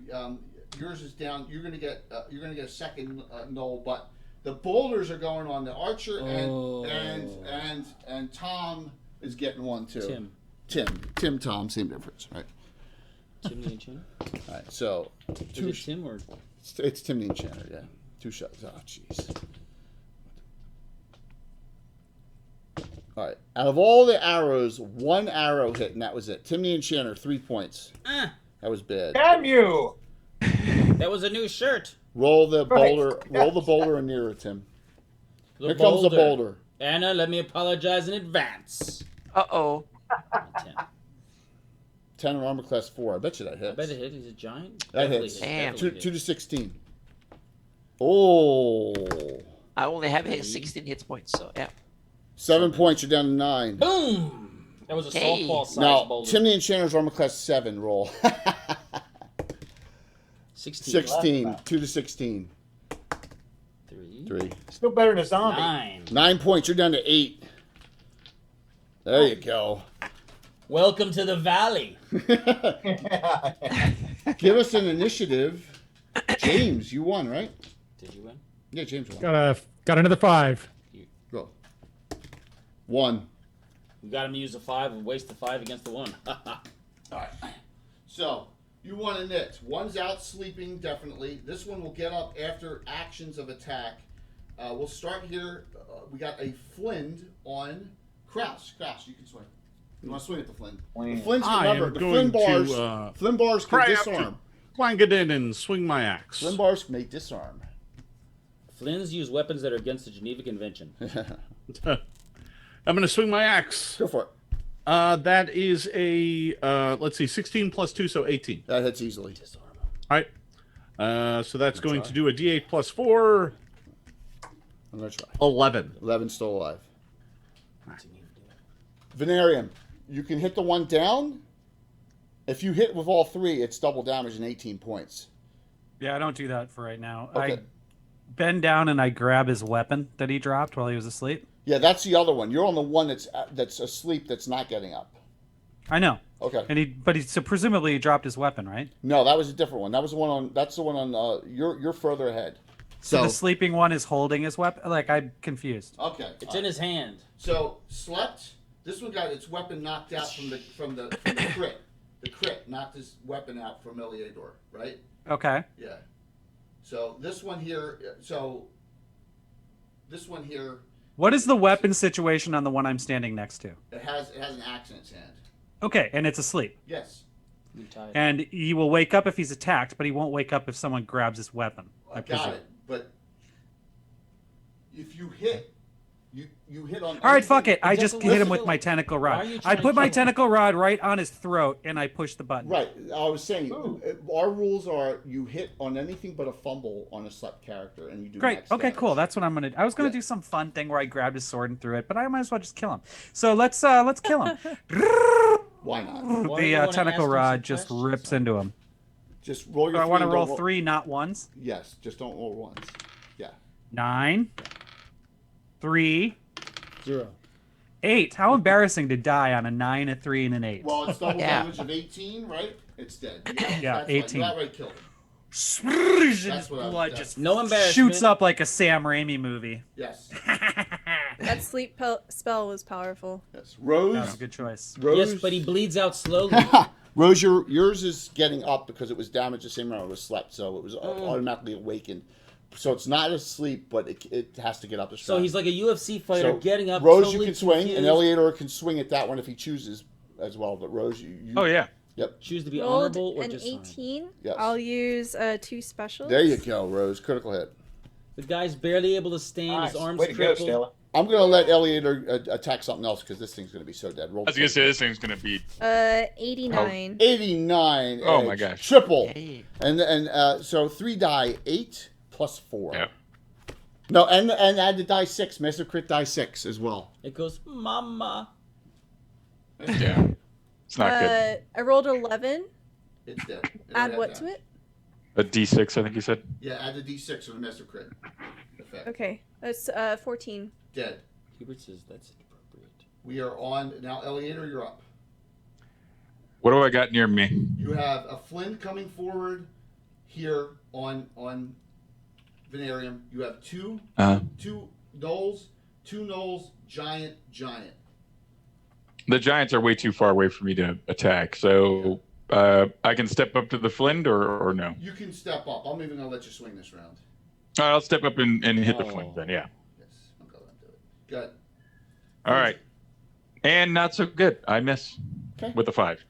yours is down. You're gonna get a second gnoll, but the boulders are going on the archer, and Tom is getting one too. Tim, Tom, same difference, right? Tim the Enchanter? All right, so Is it Tim or? It's Tim the Enchanter, yeah. 2 shots. Oh, jeez. All right. Out of all the arrows, 1 arrow hit, and that was it. Tim the Enchanter, 3 points. That was bad. Damn you! That was a new shirt. Roll the boulder. Roll the boulder and nearer, Tim. Here comes the boulder. Anna, let me apologize in advance. Uh-oh. 10 armor class 4. I bet you that hits. I bet it hit. He's a giant. That hits. Damn. 2 to 16. Oh. I only have 16 hit points, so yeah. 7 points. You're down to 9. Boom! That was a softball size now, boulder. Tim the Enchanter's armor class 7. Roll. 16. 2 to 16. 3. Still better than a zombie. 9 points. You're down to 8. There you go. Welcome to the valley. Give us an initiative. James, you won, right? Did you win? Yeah, James won. Got another 5. Go. 1. We got him to use a 5 and waste the 5 against the 1. All right. So, you won a knit. One's out sleeping, definitely. This one will get up after actions of attack. We'll start here. We got a Flynn on Kraus. Kraus, you can swing. You want to swing at the Flynn? Flynn. The Flynn's I remember am the going Flynn bars can pry up to disarm. Clangadin and swing my axe. Flynn bars may disarm. Flynn's use weapons that are against the Geneva Convention. I'm going to swing my axe. Go for it. That is a, let's see, 16 plus 2, so 18. That hits easily. All right. So that's going to do a D8 plus 4. I'm going to try. 11. 11 still alive. Venarium, you can hit the one down. If you hit with all three, it's double damage and 18 points. Yeah, I don't do that for right now. Okay. I bend down and I grab his weapon that he dropped while he was asleep. Yeah, that's the other one. You're on the one that's asleep that's not getting up. I know. Okay. And so presumably he dropped his weapon, right? No, that was a different one. That was the one on. That's the one on. You're further ahead. So the sleeping one is holding his weapon. Like, I'm confused. Okay. It's in his hand. So slept. This one got its weapon knocked out from the crit. The crit knocked his weapon out from Eliador, right? Okay. Yeah. So this one here. What is the weapon situation on the one I'm standing next to? It has an axe in its hand. Okay, and it's asleep. Yes. And he will wake up if he's attacked, but he won't wake up if someone grabs his weapon. I presume. Got it. But if you hit, you hit on. All right, fuck it. I just hit him with my tentacle rod. I put my tentacle rod right on his throat, and I push the button. Right. I was saying, our rules are you hit on anything but a fumble on a slept character, and you do. Great. max Okay, damage. cool. That's what I'm gonna. I was gonna do some fun thing where I grabbed his sword and threw it, but I might as well just kill him. So let's kill him. Why not? The tentacle rod just rips into him. Just roll your. So I want to three, roll don't 3, not ones. Yes, just don't roll ones. Yeah. 9, 3, 0, 8. How embarrassing to die on a 9, a 3, and an 8. Well, it's double damage of 18, right? It's dead. Yeah, That's 18. You outright killed him. His blood just no embarrassment. shoots up like a Sam Raimi movie. Yes. That sleep spell was powerful. Yes. Rose. That was a good choice. Rose. Yes, but he bleeds out slowly. Rose, yours is getting up because it was damaged the same amount it was slept, so it was automatically awakened. So it's not asleep, but it has to get up to strength. So he's like a UFC fighter getting up. Rose, totally you can swing, confused. and Eliador can swing at that one if he chooses as well. But Rose, you Oh yeah. Yep. Choose to be Rolled honorable or an just 18. Yes. I'll use 2 specials. There you go, Rose. Critical hit. The guy's barely able to stand. His arms crippled. I'm going to let Eliador attack something else because this thing's going to be so dead. Roll I was gonna say this thing's gonna be 89. 89. Oh edge. my gosh. Triple. Hey. And so 3 die, 8 plus 4. Yeah. No, and add the die 6. Master crit die 6 as well. It goes, mama. Yeah. It's not good. I rolled 11. It's dead. Add what to it? A D6, I think you said. Yeah, add the d6 for the master crit effect. Okay, that's 14. Dead. Hubert says that's inappropriate. We are on now. Eliador, you're up. What do I got near me? You have a Flint coming forward here on Venarium. You have two gnolls, giant. The giants are way too far away for me to attack, so I can step up to the Flint or no? You can step up. I'm even gonna let you swing this round. All right, I'll step up and hit the Flint then, yeah. Yes, I'm going to do it. Good. All right. And not so good. I miss with a 5.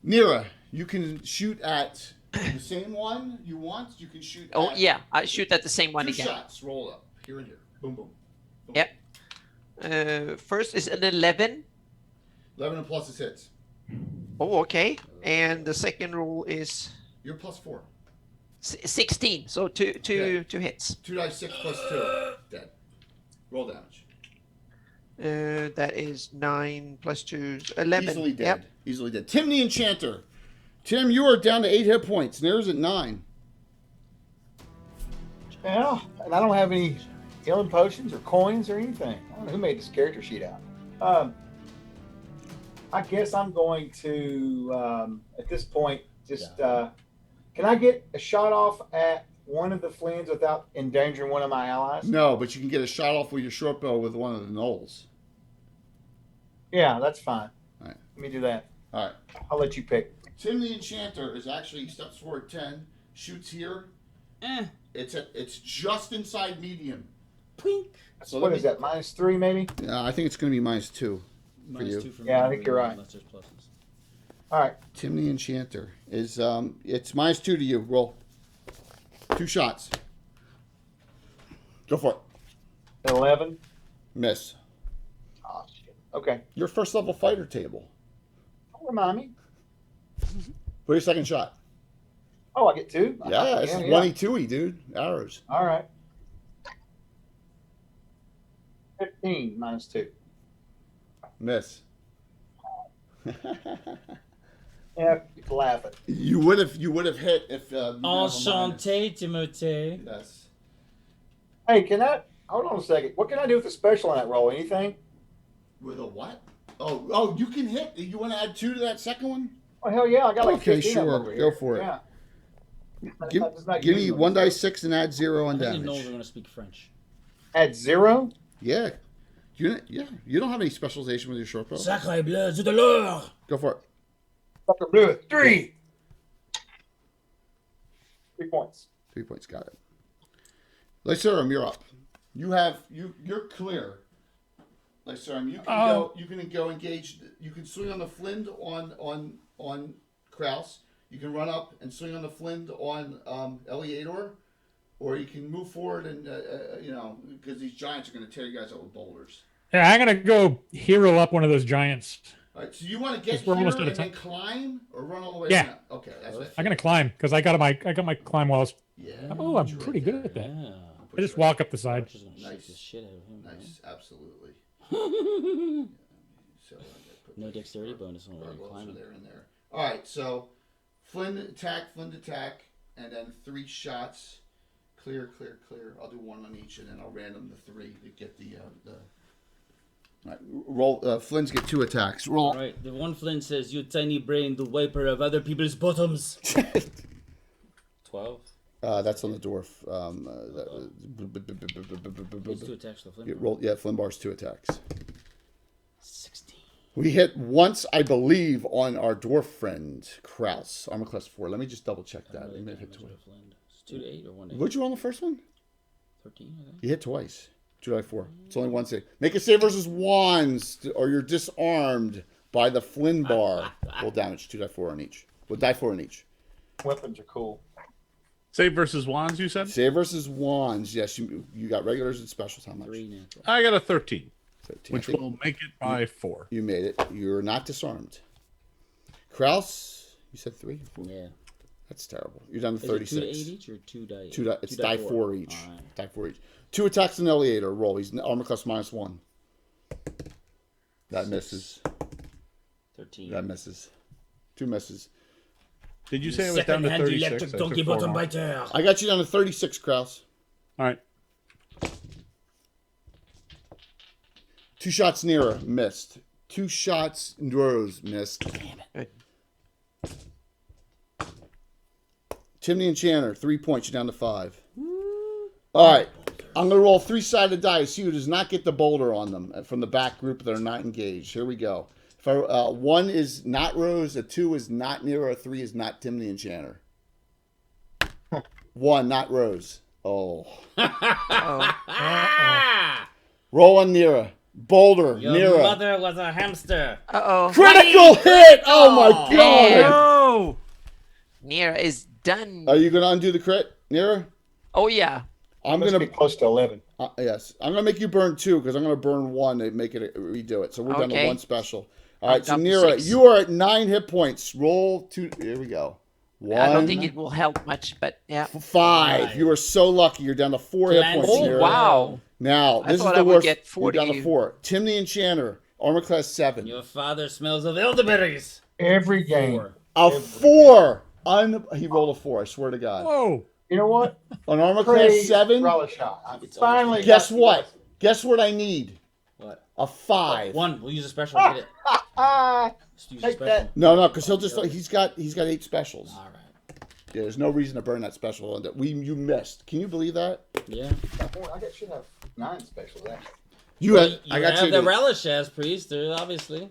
Nira, you can shoot at the same one you want. You can shoot Oh, at yeah. I shoot at the same one 2 again. shots. Roll up. Here and here. Boom, boom. Yep. First is an 11. 11 and plus is hits. Oh, okay. And the second roll is You're plus 4. 16. So two hits. 2 die 6 plus 2. Dead. Roll damage. That is 9 plus 2 is 11. Easily dead. Yep. Easily dead. Tim the Enchanter. Tim, you are down to 8 hit points. Nira's at 9. Yeah, and I don't have any healing potions or coins or anything. I don't know who made this character sheet out. I guess I'm going to, at this point, just, can I get a shot off at one of the Flins without endangering one of my allies? No, but you can get a shot off with your short bow with one of the gnolls. Yeah, that's fine. All right. Let me do that. All right. I'll let you pick. Tim the Enchanter is actually steps forward 10, shoots here. It's just inside medium. Pink. So what is that, -3 maybe? Yeah, I think it's going to be -2. for you. -2 for me. Yeah, I think you're right. Unless there's pluses. All right. Tim the Enchanter is it's -2 to you. Roll 2 shots. Go for it. 11. Miss. Oh shit. Okay. Your first level fighter table. Don't remind me. For your second shot. Oh, I get 2. Yeah, it's 1-2, dude. Arrows. All right. 15 -2. Miss. Yeah, keep laughing. You would have hit if. Enchanté, Timothée. Yes. Hey, hold on a second. What can I do with the special on that roll? Anything? With a what? Oh, you can hit. You want to add 2 to that second one? Oh hell yeah! I got like okay, 15 of them sure. over here. Go for it. Yeah. Give me 1d6 and add 0 on I didn't know damage. we were going to speak French. Add 0? Yeah. You don't have any specialization with your short bow. Sacre bleu de l'or. Go for it. Sacre bleu. 3. 3 points. 3 points. Got it. Lycerum, you're up. You're clear. Lycerum, you can go engage. You can swing on the Flint on Kraus. You can run up and swing on the Flint on Eleator, or you can move forward and because these giants are going to tear you guys up with boulders. Yeah, I'm gonna go hero up one of those giants. All right, so you want to get We're here almost and out of then time. climb or run all the way Yeah. down? Okay, that's what I'm gonna climb because I got my climb walls. Yeah. Oh, I'm pretty good at that. I just walk up the side. Nice. The shit out of him. Nice, absolutely. So no dexterity bonus on climbing. There and there. All right, so Flynn attack, and then 3 shots. Clear. I'll do 1 on each, and then I'll random the 3 to get the. All right, roll. Flynn's get 2 attacks. Roll. All right, the one Flynn says, "You tiny brain, the wiper of other people's bottoms." 12. That's on the dwarf. It's 2 attacks to Flynn. Roll. Yeah, Flynn bar's 2 attacks. 16. We hit once, I believe, on our dwarf friend Kraus. Armor class 4. Let me just double check that. Really Hit twice. It's 2 to 8 or 1 to 8. What'd you roll on the first one? 13. I think. You hit twice. 2d4. It's only 1 save. Make a save versus wands, or you're disarmed by the Flynn bar. Roll damage. 2d4 on each. We'll die 4 on each. Weapons are cool. Save versus wands, you said? Save versus wands. Yes, you got regulars and specials. How much? 3 natural. I got a 13. 13. Which will make it by 4. You made it. You're not disarmed. Kraus, you said 3? 4? Yeah. That's terrible. You're down to Is 36. it 2 to 8 each or 2 die? It's die 4 each. Right. Die 4 each. 2 attacks in Eleator. Roll. He's armor class -1. That 6. misses. 13. That misses. 2 misses. Did you say it was down to 36? I took 4 off. I got you down to 36, Kraus. All right. 2 shots nearer, missed. 2 shots Rose, missed. Damn it. Tim the Enchanter, 3 points. You're down to 5. All right. I'm going to roll 3-sided dice. Who does not get the boulder on them from the back group that are not engaged. Here we go. If 1 is not Rose, a 2 is not Nero, a 3 is not Tim the Enchanter. 1, not Rose. Oh. Roll on Nero. Boulder, Your Nero. mother was a hamster. Critical hit! Oh my god! No! Nira is done. Are you going to undo the crit, Nero? Oh, yeah. I'm going to be close to 11. Yes. I'm going to make you burn 2 because I'm going to burn 1 to make it redo it. So we're down to 1 special. All right, so Nira, you are at 9 hit points. Roll 2. Here we go. 1. I don't think it will help much, but yeah. 5. You are so lucky. You're down to 4 hit points. Oh, Nira. wow. Now, I this is thought the I would worst. get 40. You're down to 4. Tim the Enchanter, armor class 7. Your father smells of elderberries. Every game. 4. A 4. He rolled a 4. I swear to God. Whoa. You know what? On armor class 7. Relish shot. I finally Guess got what? Guess what I need? What? A 5. 1. We'll use a special. Get it. Just use a Take special. that. No, because he'll just he's got 8 specials. All right. Yeah, there's no reason to burn that special. You missed. Can you believe that? Yeah. I should have 9 specials actually. I got have you. the relish as priest, obviously.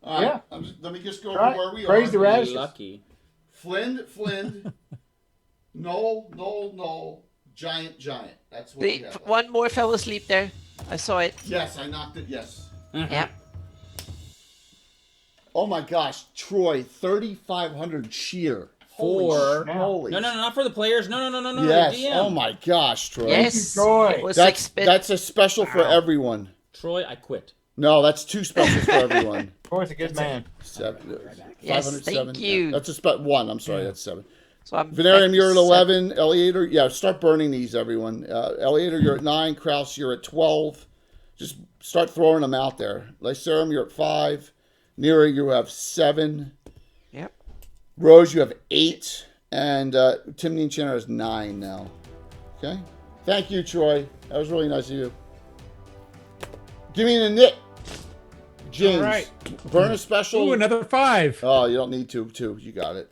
All right. Yeah. Let me just go Right. over where we Praise are. the radishes. Lucky. Flynn. Knoll. Giant. That's what we have. One more fell asleep there. I saw it. Yes, I knocked it. Yes. Yep. Oh my gosh, Troy, 3,500 cheer. For Holy no, not for the players. No. Yes. DM. Oh my gosh, Troy. Yes. Troy. That's a special for everyone. Troy, I quit. No, that's 2 specials for everyone. Troy's a good man. 507. Yes, thank you. That's a 1. I'm sorry, that's 7. So I'm Venarium, back you're at to 11. Eleator, yeah, start burning these, everyone. Eleator, you're at 9. Kraus, you're at 12. Just start throwing them out there. Lycerum, you're at 5. Nera, you have 7. Yep. Rose, you have 8. And Timothy Enchanter has 9 now. Okay? Thank you, Troy. That was really nice of you. Give me the knit. James. All right. Burn a special. Ooh, another 5. Oh, you don't need to, too. You got it.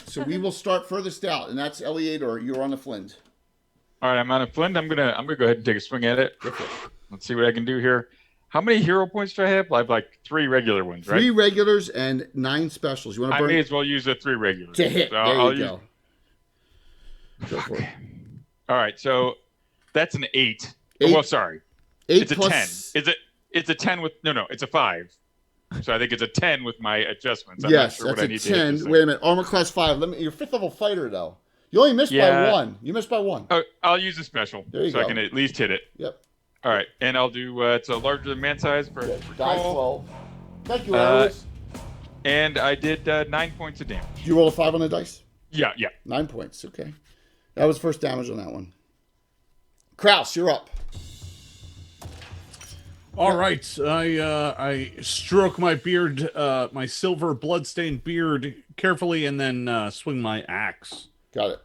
So we will start furthest out, and that's Eleator. You're on the Flint. All right, I'm on a Flint. I'm gonna go ahead and take a swing at it. Let's see what I can do here. How many hero points do I have? I have like 3 regular ones, right? 3 regulars and 9 specials. You want to burn? I may as well use the 3 regulars to hit. So There you go. Go for it. All right, so that's an 8. 8. Well, sorry, 8 it's a plus... 10. It's a 10 with it's a 5. So I think it's a 10 with my adjustments. I'm yes, not sure that's what I a need 10. to hit Wait a minute. Armor class 5. You're 5th level fighter, though. You only missed by 1. You missed by 1. Oh, I'll use a special There you so go. I can at least hit it. Yep. All right, and I'll do it's a larger than man size for Die call. 12. Thank you, Aries. And I did 9 points of damage. You roll a 5 on the dice? Yeah. 9 points. Okay. That was first damage on that one. Kraus, you're up. All right, I stroke my beard, my silver bloodstained beard carefully, and then swing my axe. Got it.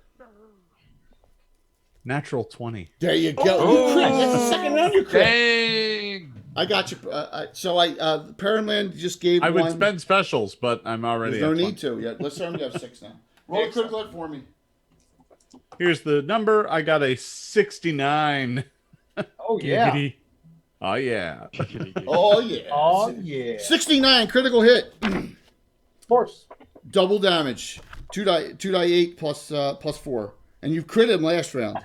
Natural 20. There you go. You crit. That's the second round you crit. Dang. I got you. Paraman just gave I would one. spend specials, but I'm already. There's no at need to. Yeah, let's start. You have 6 now. Roll a critical hit for me. Here's the number. I got a 69. Oh yeah. Giggity. Oh yeah. Oh yeah. Oh yeah. 69 critical hit. Of course. Double damage. 2 die 8 plus 4. And you crit him last round.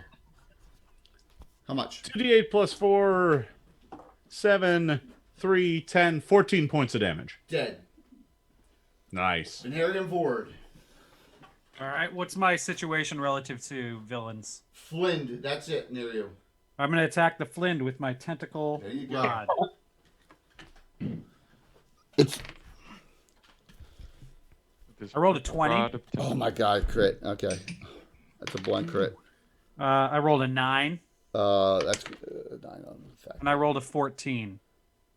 How much? 2d8 plus 4, 7, 3, 10, 14 points of damage. Dead. Nice. Venarium Vord. All right, what's my situation relative to villains? Flind, that's it, near you. I'm going to attack the Flind with my tentacle There you go. rod. I rolled a 20. Oh my god, crit. Okay. That's a blunt crit. I rolled a 9. That's 9 on fact. And I rolled a 14.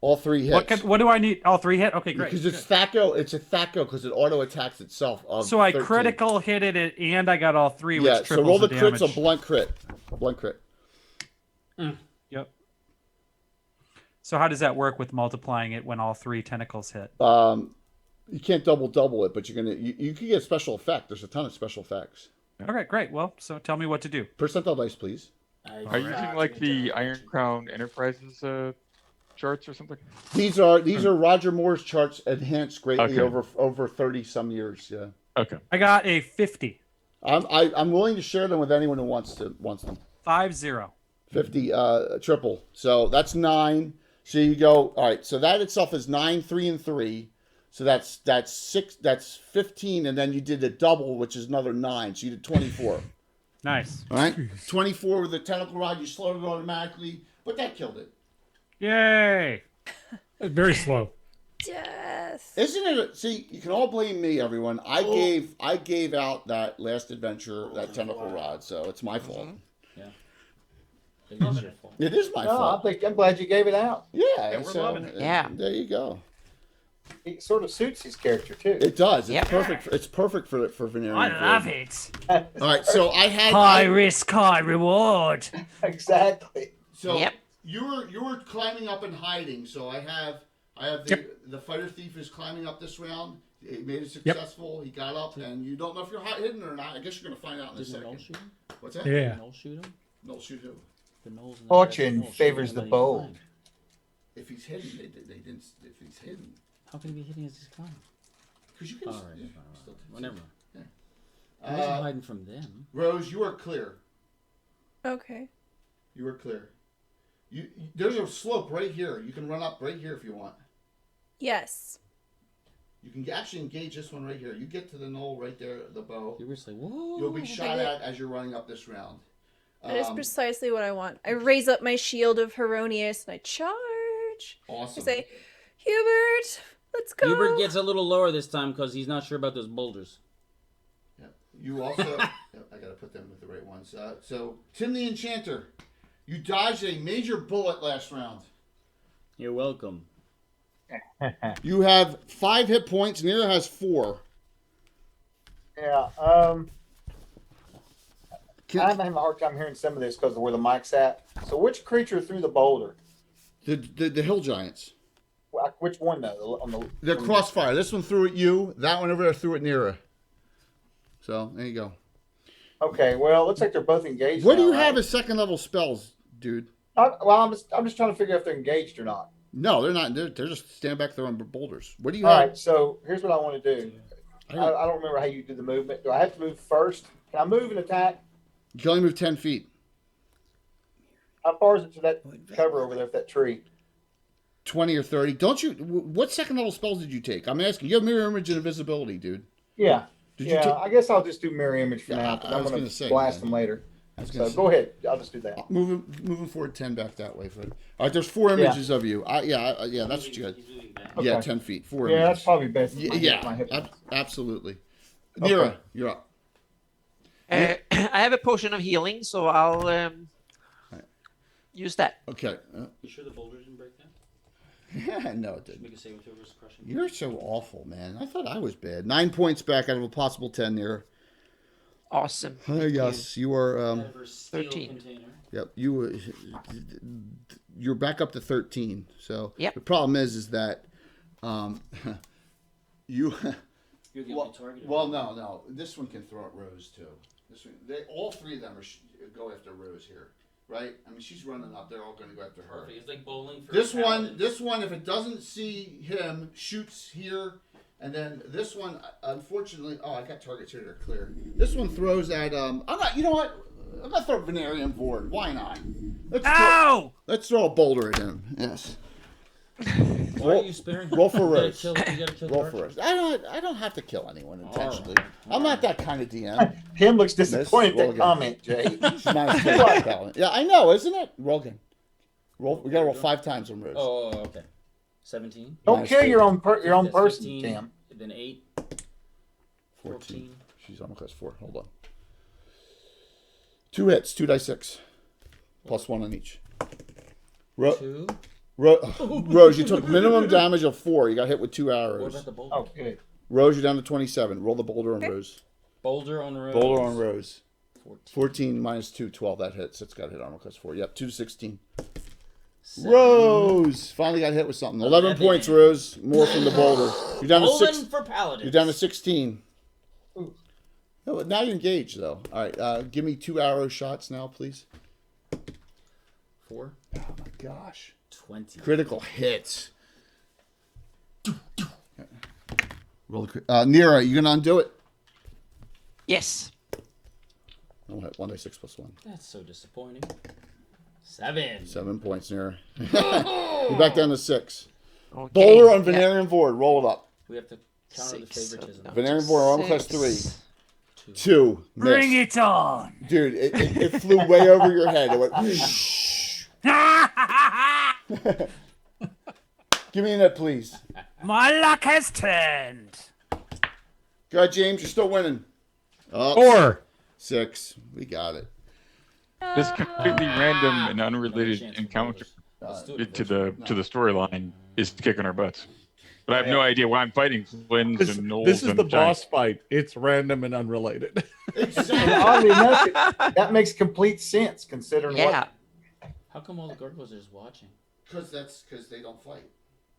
All 3 hits. What do I need? All 3 hit? Okay, great. Because it's Thaco. It's a Thaco because it auto attacks itself. So I 13. critical hit it, and I got all 3, which Yeah, triples so roll the damage. crits a blunt crit. Blunt crit. Yep. So how does that work with multiplying it when all 3 tentacles hit? You can't double it, but you can get special effect. There's a ton of special effects. Okay, great. Well, so tell me what to do. Percentile dice, please. Are you using like the Iron Crown Enterprises charts or something? These are Roger Moore's charts enhanced greatly Okay. over 30 some years. Yeah. Okay. I got a 50. I'm willing to share them with anyone who wants them. 5-0. 50 triple. So that's 9. So you go. All right. So that itself is 9, 3, and 3. So that's 6. That's 15, and then you did a double, which is another 9. So you did 24. Nice. All right. 24 with the tentacle rod. You slowed it automatically, but that killed it. Yay! Very slow. Yes. Isn't it? See, you can all blame me, everyone. I gave out that last adventure that tentacle rod, so it's my fault. Yeah. It is your fault. It is my fault. I'm glad you gave it out. Yeah, we're loving it. Yeah. There you go. It sort of suits his character too. It does. It's Yep. perfect. It's perfect for Venarium. I love it. All right, so I had High risk, high reward. Exactly. So Yep. you were climbing up and hiding. So I have the fighter thief is climbing up this round. He made it successful. He got up, and you don't know if you're hidden or not. I guess you're gonna find out in a Did Noel second. shoot him? What's that? Yeah. Did Noel shoot him? No, shoot who? The Noel's in the Fortune Noel shoot favors him, the then he's bold. fine. If he's hidden, they didn't. If he's hidden, How can he be hitting as he's climbing? because you can. All right, still do whatever. Yeah. He wasn't hiding from them. Rose, you are clear. Okay. You are clear. There's a slope right here. You can run up right here if you want. Yes. You can actually engage this one right here. You get to the knoll right there, the bow. You were just like, whoa. You'll be shot at as you're running up this round. That is precisely what I want. I raise up my shield of Heronius and I charge. Awesome. I say, Hubert, let's go. Hubert gets a little lower this time because he's not sure about those boulders. Yep. You also... yep, I got to put them with the right ones. So, Tim the Enchanter, you dodged a major bullet last round. You're welcome. You have 5 hit points. Nero has 4. Yeah. I'm having a hard time hearing some of this because of where the mic's at. So which creature threw the boulder? The hill giants. Which one though? They're crossfire. This one threw at you. That one over there threw at Nero. So there you go. Okay. Well, it looks like they're both engaged. What do now, you right? have as second level spells, dude? I'm just trying to figure out if they're engaged or not. No, they're not. They're just standing back there on boulders. What do you All have? right. So here's what I want to do. I don't remember how you did the movement. Do I have to move first? Can I move and attack? You can only move 10 feet. How far is it to that cover over there with that tree? 20 or 30. Don't you? What second level spells did you take? I'm asking. You have mirror image and invisibility, dude. Yeah. Did you take? I guess I'll just do mirror image for now. I I'm was going gonna say, to blast man. them later. So say. go ahead. I'll just do that. Moving forward 10 back that way, Fred. All right, there's 4 images of you. Yeah, that's good. Okay. Yeah, 10 feet. 4 Yeah, images. that's probably best. Absolutely. Nero, Okay. you're up. I have a potion of healing, so I'll use that. Okay. You sure the boulder didn't break down? Yeah, no, it didn't. Make a saving throw versus crushing. You're so awful, man. I thought I was bad. 9 points back out of a possible 10 Nero. Awesome. Yes, you are 13. Yep, you're back up to 13. So yep. The problem is that you You're the only target. well, no. This one can throw at Rose too. This one, all 3 of them go after Rose here, right? I mean, she's running up. They're all going to go after her. Perfect. It's like bowling for This one, if it doesn't see him, shoots here, and then this one, unfortunately, I got targets here that are clear. This one throws at I'm not. You know what? I'm gonna throw Venarium Board. Why not? Let's throw a boulder at him. Yes. Why are you sparing? Roll for Rose. You gotta kill Roll for Rose. I don't have to kill anyone intentionally. I'm not that kind of DM. Tim looks disappointed at that comment, Jay. Yeah, I know, isn't it? Roll again. We gotta roll 5 times on Rose. Oh, okay. 17. Don't kill your own person, 15, Tim. Then 8. 14. She's almost has 4. Hold on. 2 hits, 2 dice 6. Plus 1 on each. 2. Rose, you took minimum damage of 4. You got hit with 2 arrows. What about the boulder? Oh, good. Rose, you're down to 27. Roll the boulder on Rose. Boulder on Rose. Boulder on Rose. 14 minus 2, 12. That hits. It's got hit armor class 4. Yep, 2 to 16. 7. Rose finally got hit with something. 11 points, Rose. More from the boulder. You're down to 6. For Paladins. You're down to 16. No, now you're engaged, though. All right, give me 2 arrow shots now, please. 4. Oh my gosh. 20. Critical hits. Roll the Nero, you gonna undo it? Yes. I'll hit 1 dice 6 plus 1. That's so disappointing. 7. 7 points, Nero. You're back down to 6. Okay. Boulder on Venarium Board. Roll it up. We have to counter the favoritism. Venarium Board, armor class 3. 2. Bring Missed. it on. Dude, it flew way over your head. It went. Give me a net, please. My luck has turned. Go ahead, James. You're still winning. 4. 6. We got it. This completely random and unrelated encounter to the storyline is kicking our butts. But I have no idea why I'm fighting twins and gnolls. This is and the giants. boss fight. It's random and unrelated. And oddly enough, that makes complete sense considering what. How come all the gargoyles are just watching? Because they don't fight.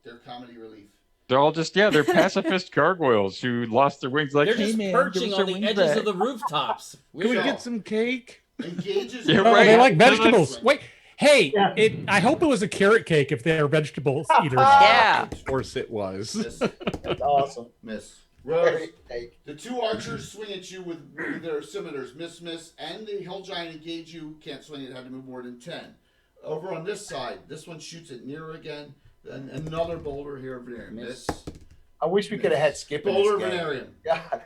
They're comedy relief. They're all just they're pacifist gargoyles who lost their wings. Like, They're hey, just man, perching give us on our the wings edges back. of the rooftops. Can we get some cake? Engages. Yeah, Oh, right. they like vegetables. Wait, hey, I hope it was a carrot cake if they're vegetables eaters. Yeah. Of course it was. That's awesome. Miss. Rose, the 2 archers swing at you with their scimitars. Miss, and the hill giant engage you. Can't swing it. Had to move more than 10. Over on this side, this one shoots at Nero again. Then another boulder here over there. Miss. I wish we could have had Skip in Boulder this game. Venarium. God.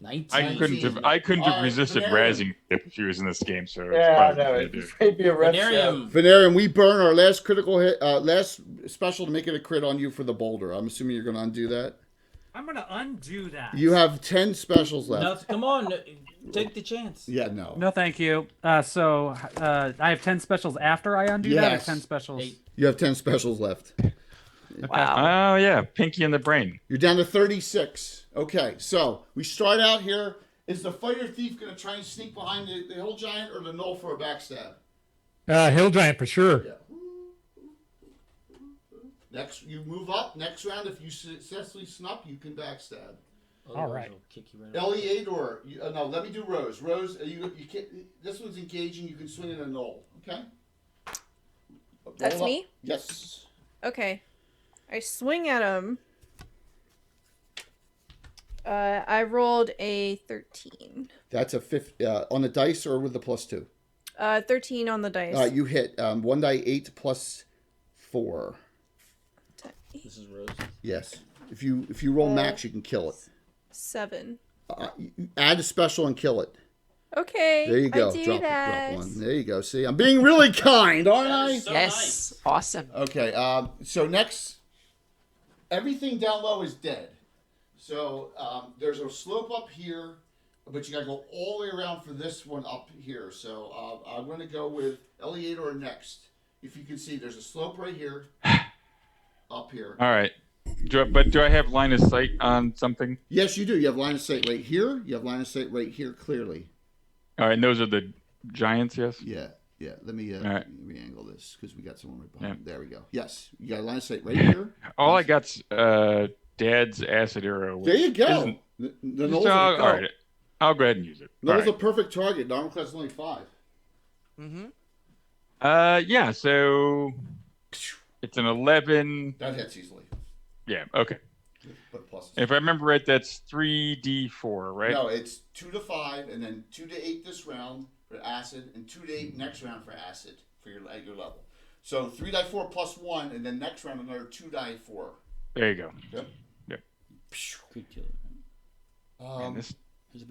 I couldn't have resisted razzing if she was in this game. So it's probably I know. good to- It'd be a rough show. Venarium, we burn our last critical hit, last special to make it a crit on you for the boulder. I'm assuming you're going to undo that. I'm gonna undo that. You have 10 specials left. No, come on, take the chance. Yeah, no. No, thank you. So I have 10 specials after I undo that, or Yes. 10 specials? You have 10 specials left. Wow. Oh yeah, Pinky in the brain. You're down to 36. Okay, so we start out here. Is the fighter thief going to try and sneak behind the hill giant or the knoll for a backstab? Hill giant for sure. Yeah. Next, you move up. Next round, if you successfully snup, you can backstab. All right. Ellie or no, let me do Rose. Rose, you can't. This one's engaging. You can swing in a knoll. Okay. That's Roll up. me? Yes. Okay. I swing at him. I rolled a 13. That's a 5 on the dice or with the +2. 13 on the dice. You hit 1 die 8 plus 4. This is Rose. Yes. If you roll max, you can kill it. 7. Add a special and kill it. Okay. There you go. I do Drop that. one. There you go. See, I'm being really kind, aren't I? So yes. Nice. Awesome. Okay. So next, everything down low is dead. So there's a slope up here, but you got to go all the way around for this one up here. So I'm going to go with Eleator next. If you can see, there's a slope right here, up here. All right. But do I have line of sight on something? Yes, you do. You have line of sight right here. You have line of sight right here clearly. All right, and those are the giants, yes? Yeah. Let me right. re-angle this because we got someone right behind. Yeah. There we go. Yes, you got a line of sight right here. All I got's Dad's acid arrow. There you go. The knoll's all right. I'll go ahead and use it. Knoll's a perfect target. The armor class is only 5. Mm-hmm. Yeah. So it's an 11. That hits easily. Yeah. Okay. But plus. If I remember right, that's 3d4, right? No, it's 2 to 5, and then 2 to 8 this round for acid, and 2 to 8 next round for acid at your level. So 3 die 4 plus 1, and then next round another 2 die 4. There you go. Yep. Good kill. All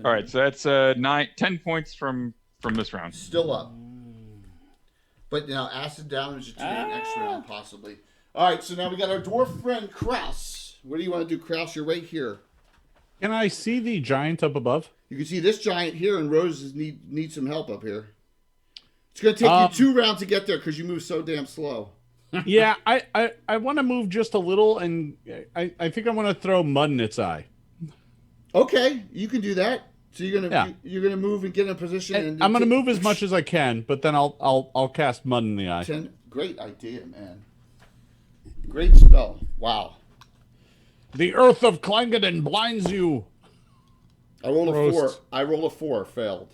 right, so that's 10 points from this round. Still up. But now acid damage to the next round, possibly. All right, so now we got our dwarf friend Kraus. What do you want to do, Kraus? You're right here. Can I see the giant up above? You can see this giant here, and Rose needs some help up here. It's going to take you 2 rounds to get there because you move so damn slow. Yeah, I want to move just a little, and I think I want to throw mud in its eye. Okay, you can do that. So you're gonna move and get in a position. And I'm gonna move as much as I can, but then I'll cast mud in the eye. Great idea, man. Great spell. Wow. The earth of Klangeden blinds you. I rolled a 4. I rolled a 4. Failed.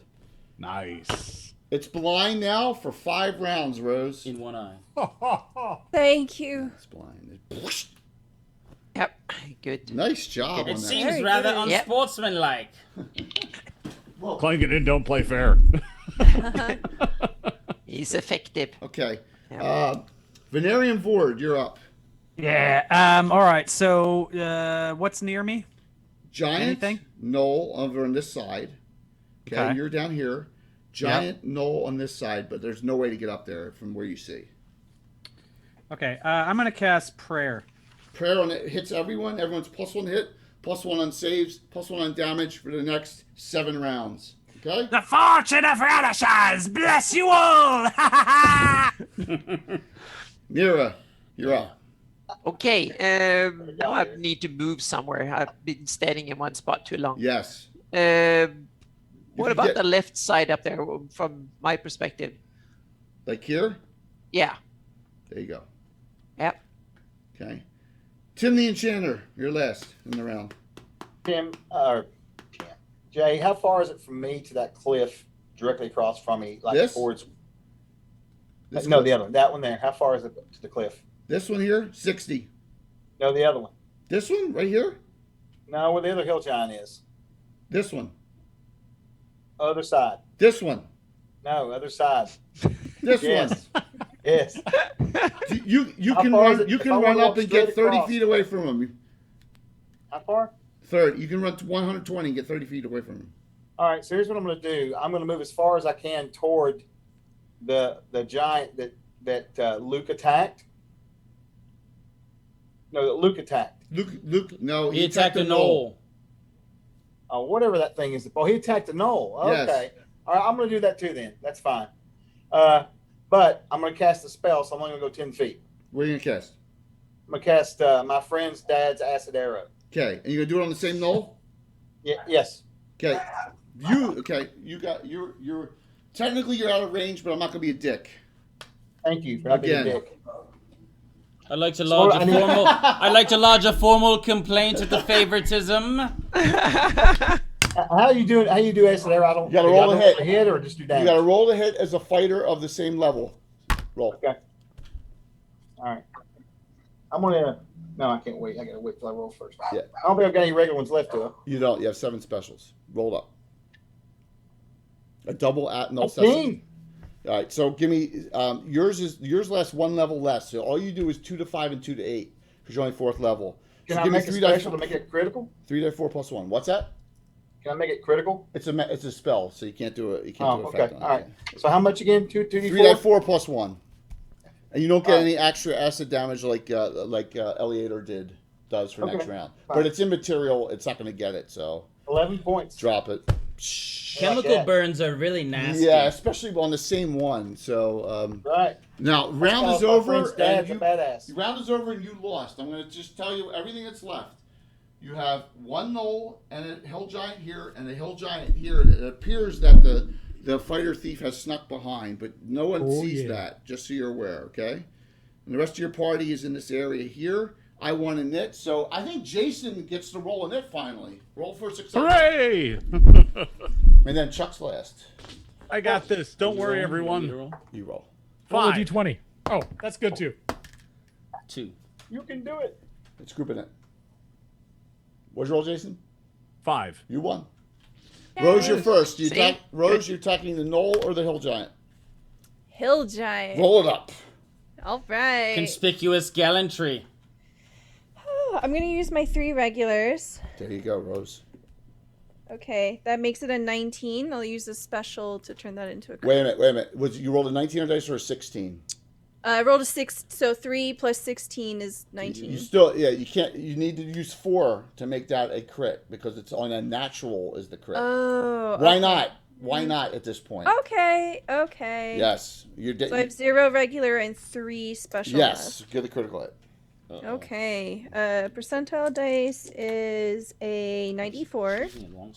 Nice. It's blind now for 5 rounds, Rose. In one eye. Thank you. It's blind. Yep. Good. Nice job on that. It seems rather unsportsmanlike. Klangeden don't play fair. He's effective. Okay. Venarium Vord, you're up. Yeah. All right. So, what's near me? Giant. Anything? Knoll over on this side. Okay. You're down here. Giant knoll on this side, but there's no way to get up there from where you see. Okay. I'm gonna cast prayer. Prayer on it hits everyone. Everyone's +1 hit, +1 on saves, +1 on damage for the next 7 rounds. Okay. The fortune of Radishaz bless you all. Mira, you're up. Okay. Now I need to move somewhere. I've been standing in one spot too long. Yes. What about the left side up there from my perspective? Like here? Yeah. There you go. Yep. Okay. Tim the Enchanter, you're last in the round. Jay, how far is it from me to that cliff directly across from me? Like This? towards. This No, cliff? the other one. That one there. How far is it to the cliff? This one here, 60. No, the other one. This one right here? No, where the other hill giant is. This one. Other side. This one. No, other side. This Yes. one. Yes. You can run up and get 30 feet away from him. How far? 30. You can run 120 and get 30 feet away from him. All right. So here's what I'm going to do. I'm going to move as far as I can toward the giant that Luke attacked. No, that Luke attacked. Luke. No, he attacked the knoll. Oh, whatever that thing is. Oh, he attacked the knoll. Okay. Yes. All right. I'm going to do that too then. That's fine. But I'm going to cast a spell, so I'm only going to go 10 feet. What are you going to cast? I'm going to cast my friend's dad's acid arrow. Okay. And you're going to do it on the same knoll? Yeah. Yes. Okay. You're technically you're out of range, but I'm not going to be a dick. Thank you for not being a dick. I'd like to lodge a formal complaint at the favoritism. How you do acid arrow? I don't. You got to roll the hit. Hit or just do damage. You got to roll the hit as a fighter of the same level. Roll. Okay. All right. I'm gonna. No, I can't wait. I gotta wait till I roll first. Yeah. I don't think I've got any regular ones left, do I? You don't. You have 7 specials. Roll up. A double at no. 15. All right. So give me yours lasts 1 level less. So all you do is 2 to 5 and 2 to 8 because you're only 4th level. Can so I give make me a special to make it critical? 3d4 plus 1. What's that? Can I make it critical? It's a spell, so you can't do it. You can't do effect on it. All right. So how much again? 2d4? 3d4 plus 1. And you don't get any extra acid damage like Eliator does for next round. Fine. But it's immaterial. It's not going to get it. So 11 points. Drop it. Chemical burns are really nasty. Yeah, especially on the same one. So right now round is over. And round is over, and you lost. I'm going to just tell you everything that's left. You have 1 knoll and a hill giant here and a hill giant here. It appears that the fighter thief has snuck behind, but no one sees that, just so you're aware, okay? And the rest of your party is in this area here. I won a knit, so I think Jason gets to roll a knit finally. Roll for success. Hooray! And then Chuck's last. I got this. Don't worry, everyone. You roll. Roll a 5. d20. Oh, that's good too. 2. You can do it. It's grouping it. What'd you roll, Jason? 5. You won. Rose, you're first. See? Rose, you're attacking the knoll or the hill giant? Hill giant. Roll it up. All right. Conspicuous gallantry. I'm going to use my 3 regulars. There you go, Rose. Okay, that makes it a 19. I'll use a special to turn that into a crit. Wait a minute. You rolled a 19 on dice or a 16? I rolled a 6, so 3 plus 16 is 19. You still, you can't. You need to use 4 to make that a crit because it's on a natural is the crit. Oh. Why not? Why not at this point? Okay. Yes, so I have 0 regular and 3 special. Yes, get the critical hit. Okay. Percentile dice is a 94.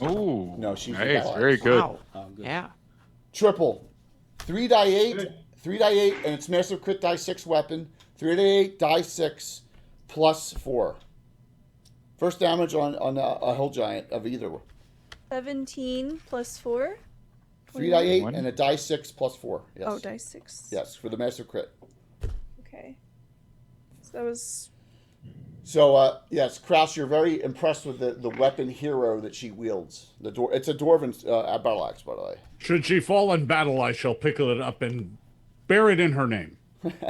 Oh, no, she's nice, very good. Wow. Yeah. Triple, 3 die 8, 3 die 8, and it's massive crit die 6 weapon. 3 die 8 die 6 plus 4. First damage on a hill giant of either. 17 plus 4. 3 die 8 and a die 6 plus 4. Yes. Oh, die 6. Yes, for the massive crit. Okay. So that was. So yes, Kraus, you're very impressed with the weapon hero that she wields. It's a dwarven battle axe, by the way. Should she fall in battle, I shall pickle it up and bear it in her name.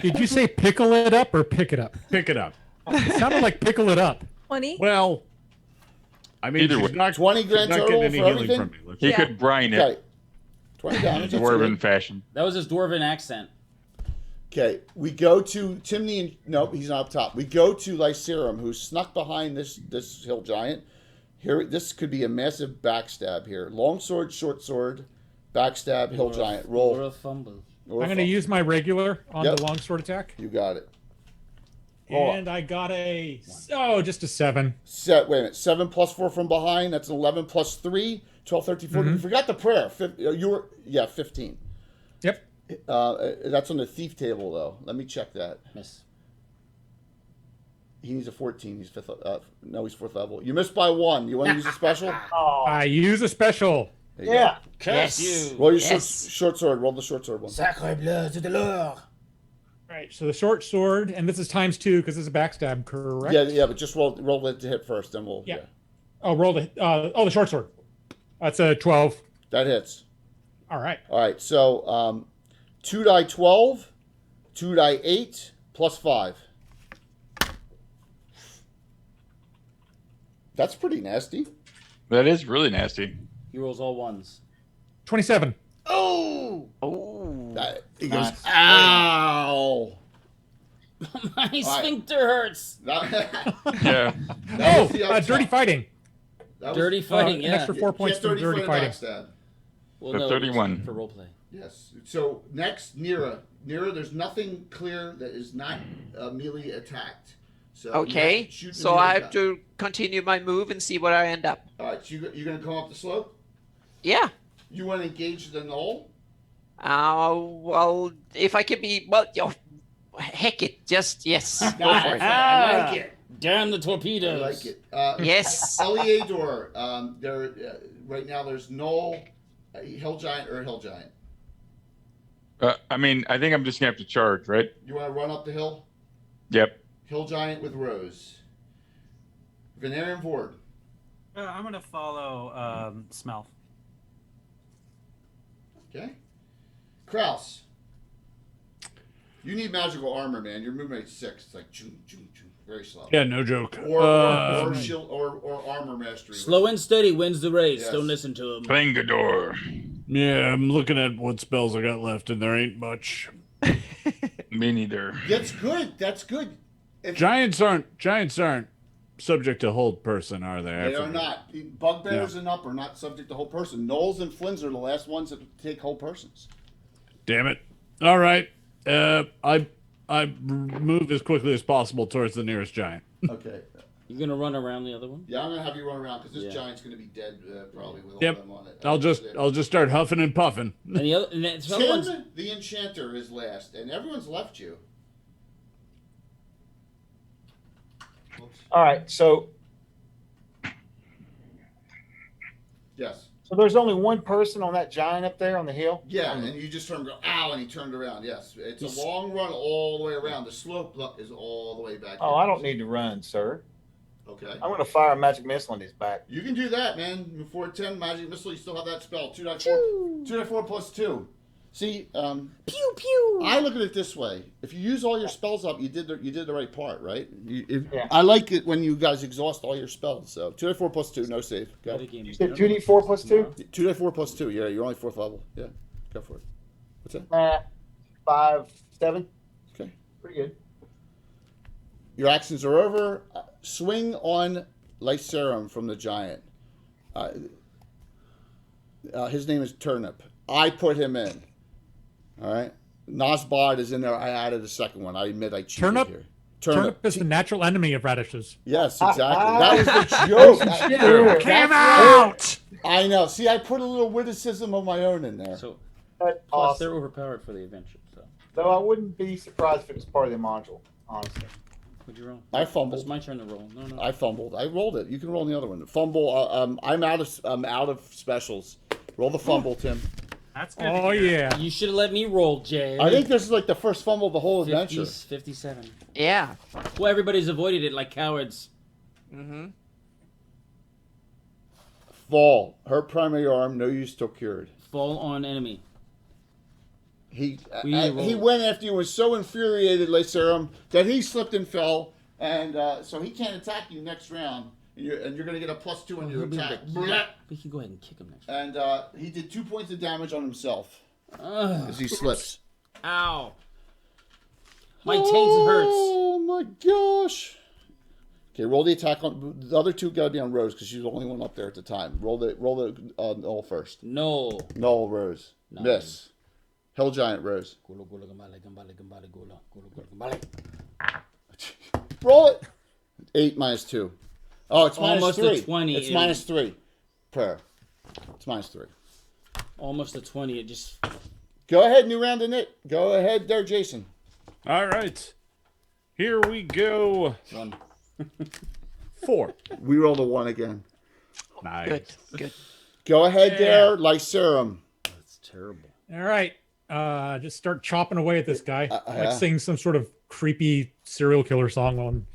Did you say pickle it up or pick it up? Pick it up. It sounded like pickle it up. 20. Well, I mean, Either way. she's not 20 grand not total getting any for healing everything? from me. He could brine it. Okay. 20 damage. that's Dwarven good. fashion. That was his dwarven accent. Okay, we go to Timney and nope, he's not up top. We go to Lycerum, who's snuck behind this hill giant. Here, this could be a massive backstab here. Long sword, short sword, backstab, hill giant. Roll. Or a fumble. Or a I'm going to fumble. use my regular on Yep. the longsword attack. You got it. And I got just a 7. Wait a minute. 7 plus 4 from behind. That's an 11 plus 3. 12, 13, 14. You forgot the prayer. 15. Yep. That's on the thief table, though. Let me check that. Miss. He needs a 14. He's 5th. No, he's 4th level. You missed by 1. You want to use a special? I use a special. Yeah. Curse you. Roll your short sword. Roll the short sword one. Sacre bleu de l'or. Right, so the short sword, and this is times 2 because this is a backstab, correct? Yeah, but just roll it to hit first, then we'll. Yeah. Oh, roll the the short sword. That's a 12. That hits. All right. All right. So 2 die 12, 2d8 plus 5. That's pretty nasty. That is really nasty. He rolls all ones. 27. Oh! Oh. He goes, ow! My sphincter hurts. Yeah. Dirty fighting. Dirty fighting, yeah. An extra 4 points for dirty fighting. Well, So no, 31. for roleplay. Yes. So next, Nira. Nira, there's nothing clear that is not melee attacked. So Okay, so I have to continue my move and see where I end up. All right, so you're going to come up the slope? Yeah. You want to engage the knoll? Well, if I can be, well, heck it, just, yes, go for it. I like it. Damn the torpedoes. I like it. Yes. Eleador, right now there's Knoll, Hill Giant, or Hill Giant. I mean, I think I'm just gonna have to charge, right? You want to run up the hill? Yep. Hill Giant with Rose. Venarian Vord. I'm gonna follow Smell. Okay. Kraus. You need magical armor, man. Your movement rate's 6. It's like choo, choo, choo. Very slow. Yeah, no joke. Or shield or armor mastery. Slow and steady wins the race. Yes. Don't listen to him. Clangador. Yeah, I'm looking at what spells I got left, and there ain't much. Me neither. That's good. That's good. Giants aren't subject to hold person, are they? They are not. Bugbears and up are not subject to hold person. Knolls and Flins are the last ones that take hold persons. Damn it. All right. I move as quickly as possible towards the nearest giant. Okay. You're gonna run around the other one? Yeah, I'm gonna have you run around because this giant's gonna be dead probably with all Yep. them on it. I'll just start huffing and puffing. And the other, and Tim, the enchanter, is last, and everyone's left you. All right, so Yes. so there's only one person on that giant up there on the hill. Yeah, and you just heard him go, ow, and he turned around. Yes, it's a long run all the way around. The slope is all the way back. Oh, I don't need to run, sir. Okay. I'm going to fire a magic missile on his back. You can do that, man. Before 10 magic missile, you still have that spell. 2d4. 2d4 plus 2. See, pew pew. I look at it this way: if you use all your spells up, you did the right part, right? I like it when you guys exhaust all your spells. So 2d4 plus 2, no save. Go. You said 2d4 plus 2? 2d4 plus 2. Yeah, you're only 4th level. Yeah, go for it. What's that? 5, 7. Okay. Pretty good. Your actions are over. Swing on Lycerum from the giant. His name is Turnip. I put him in. All right. Nosbod is in there. I added a second one. I admit I cheated Turnip? here. Turnip is the natural enemy of radishes. Yes, exactly. That was the joke. Came out! I know. See, I put a little witticism of my own in there. So, That's plus awesome. they're overpowered for the adventure. So, Though I wouldn't be surprised if it was part of the module, honestly. what'd you roll? I fumbled. It's my turn to roll. No. I fumbled. I rolled it. You can roll on the other one. Fumble. I'm out of specials. Roll the fumble, Tim. That's good. Oh, yeah. You should have let me roll, Jay. I think this is like the first fumble of the whole adventure. 57. Yeah. Well, everybody's avoided it like cowards. Mm-hmm. Fall. Hurt primary arm. No use till cured. Fall on enemy. He We need to roll. he went after you and was so infuriated, Lycerum, that he slipped and fell, and so he can't attack you next round. And you're going to get a +2 on your attack. We can go ahead and kick him next. And he did 2 points of damage on himself Ugh. as he slips. Ow. My taint hurts. Oh my gosh. Okay, roll the attack on the other two. Got to be on Rose because she's the only one up there at the time. Roll the Null first. No. Null Rose. No. Miss. Hill Giant Rose. Roll it. 8 minus 2. Oh, it's minus Almost 3. a 20. It's minus 3. Prayer. It's minus 3. Almost a 20. It just. Go ahead, new round in it. Go ahead there, Jason. All right. Here we go. 1. 4. We rolled a 1 again. Nice. Good. Go ahead there, Lycerum. That's terrible. All right. Just start chopping away at this guy. yeah. Like sing some sort of creepy serial killer song on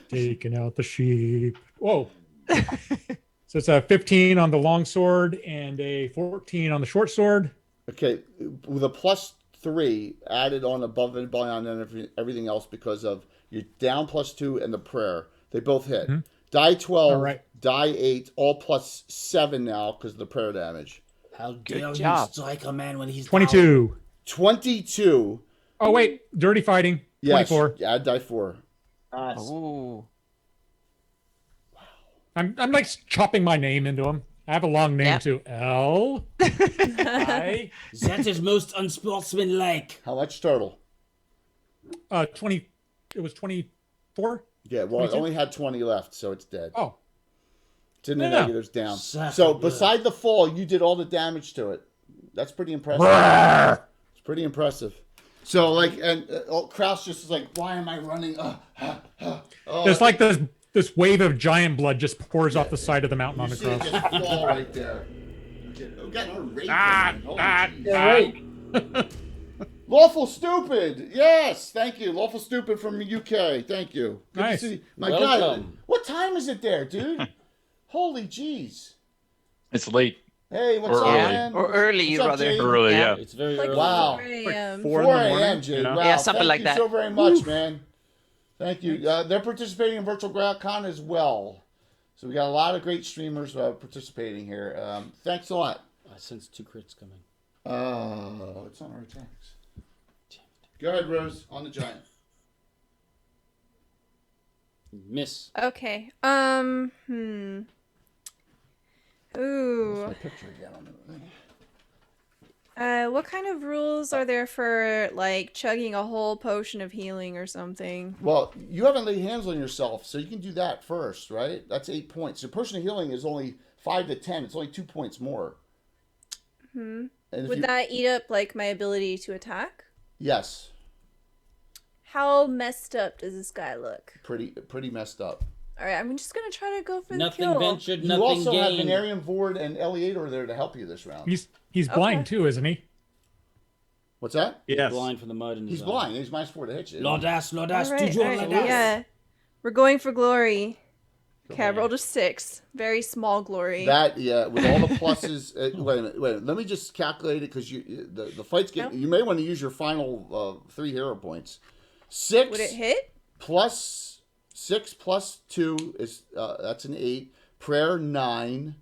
taking out the sheep. Whoa. So it's a 15 on the long sword and a 14 on the short sword. Okay, with a 3 added on above and beyond everything else because of your down +2 and the prayer. They both hit. Mm-hmm. Die 12, All right. die 8, all +7 now because of the prayer damage. How dare you job. strike a man when he's 22. down? 22. Oh wait, dirty fighting. Yes. 24. Add die 4. Nice. Ooh. I'm like chopping my name into him. I have a long name Yep. too. L. I. That is most unsportsmanlike. How much total? 20. It was 24. Yeah, well, it 22? only had 20 left, so it's dead. Oh. It's in the Yeah. negatives down. Suck So it. beside the fall, you did all the damage to it. That's pretty impressive. It's pretty impressive. So like, and Kraus just is like, why am I running? There's like this wave of giant blood just pours off the side of the mountain on the See it cross. just fall right there. We got another raid. Lawful Stupid. Yes, thank you. Lawful Stupid from the UK. Thank you. Good Nice. to see. My Welcome. God, what time is it there, dude? Holy jeez. It's late. Hey, what's Or up, early. man? Or early, What's up, rather. Jay? Early, yeah. It's very Like early. Wow. 4 a.m. 4 in 4 the morning. a.m., Jay. you know? Wow. Yeah, something Thank like you that. so very much, man. Thank you. They're participating in Virtual GrowlCon as well. So we got a lot of great streamers participating here. Thanks a lot. I sense 2 crits coming. It's on our attacks. Go ahead, Rose, on the giant. Miss. Okay. Ooh. My picture again on the thing. What kind of rules are there for like chugging a whole potion of healing or something? Well, you haven't laid hands on yourself, so you can do that first, right? That's 8 points. Your potion of healing is only 5 to 10. It's only 2 points more. Hmm. And if Would you- that eat up like my ability to attack? Yes. How messed up does this guy look? Pretty messed up. All right, I'm just gonna try to go for Nothing the kill. ventured, You nothing also have gained. Venarium Vord and Eleator there to help you this round. He's blind Okay. too, isn't he? What's that? Yes. Blind from the mud in his He's eye. blind. He's -4 to hit you. L'audace, l'audace, All right, toujours all right, l'audace. yeah. We're going for glory. Okay, I rolled a 6. Very small glory. That with all the pluses. Wait a minute. Let me just calculate it because the fight's getting. No. You may want to use your final 3 hero points. 6. Would it hit? Plus 6 plus 2 is that's an 8. Prayer 9.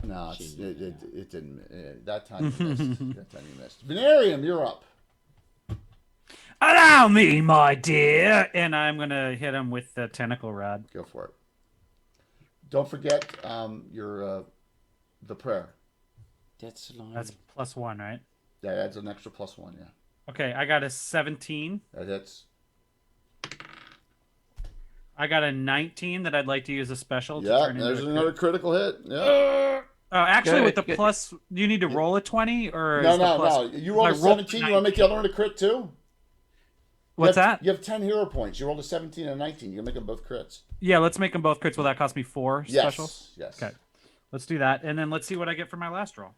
No, it didn't. That time you missed. That time you missed. Venarium, you're up. Allow me, my dear. And I'm going to hit him with the tentacle rod. Go for it. Don't forget your the prayer. That's +1, right? That adds an extra +1. Yeah. Okay, I got a 17. That's. I got a 19 that I'd like to use a special. To Yeah, turn into there's a crit. another critical hit. Yeah. Actually, Good, with the good. plus, do you need to roll a 20 or No, is the no, plus? no. You rolled I a 17. You want to make the other one a crit too? What's that? You have 10 hero points. You rolled a 17 and a 19. You can make them both crits. Yeah, let's make them both crits. Will that cost me 4 Yes, specials? yes. Okay, let's do that, and then let's see what I get for my last roll.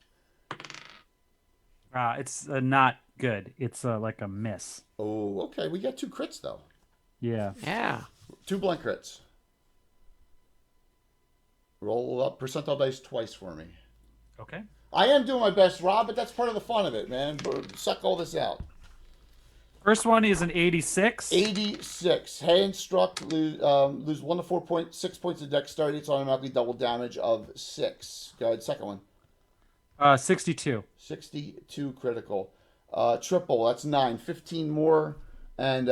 It's not good. It's like a miss. Oh, okay. We got 2 crits though. Yeah. Yeah. 2 blank crits. Roll up percentile dice twice for me. Okay. I am doing my best, Rob, but that's part of the fun of it, man. Suck all this out. First one is an 86. 86. Hand struck, lose 1 to 6 points of dexterity. It's automatically double damage of 6. Go ahead, second one. 62. 62 critical. Triple, that's 9. 15 more. And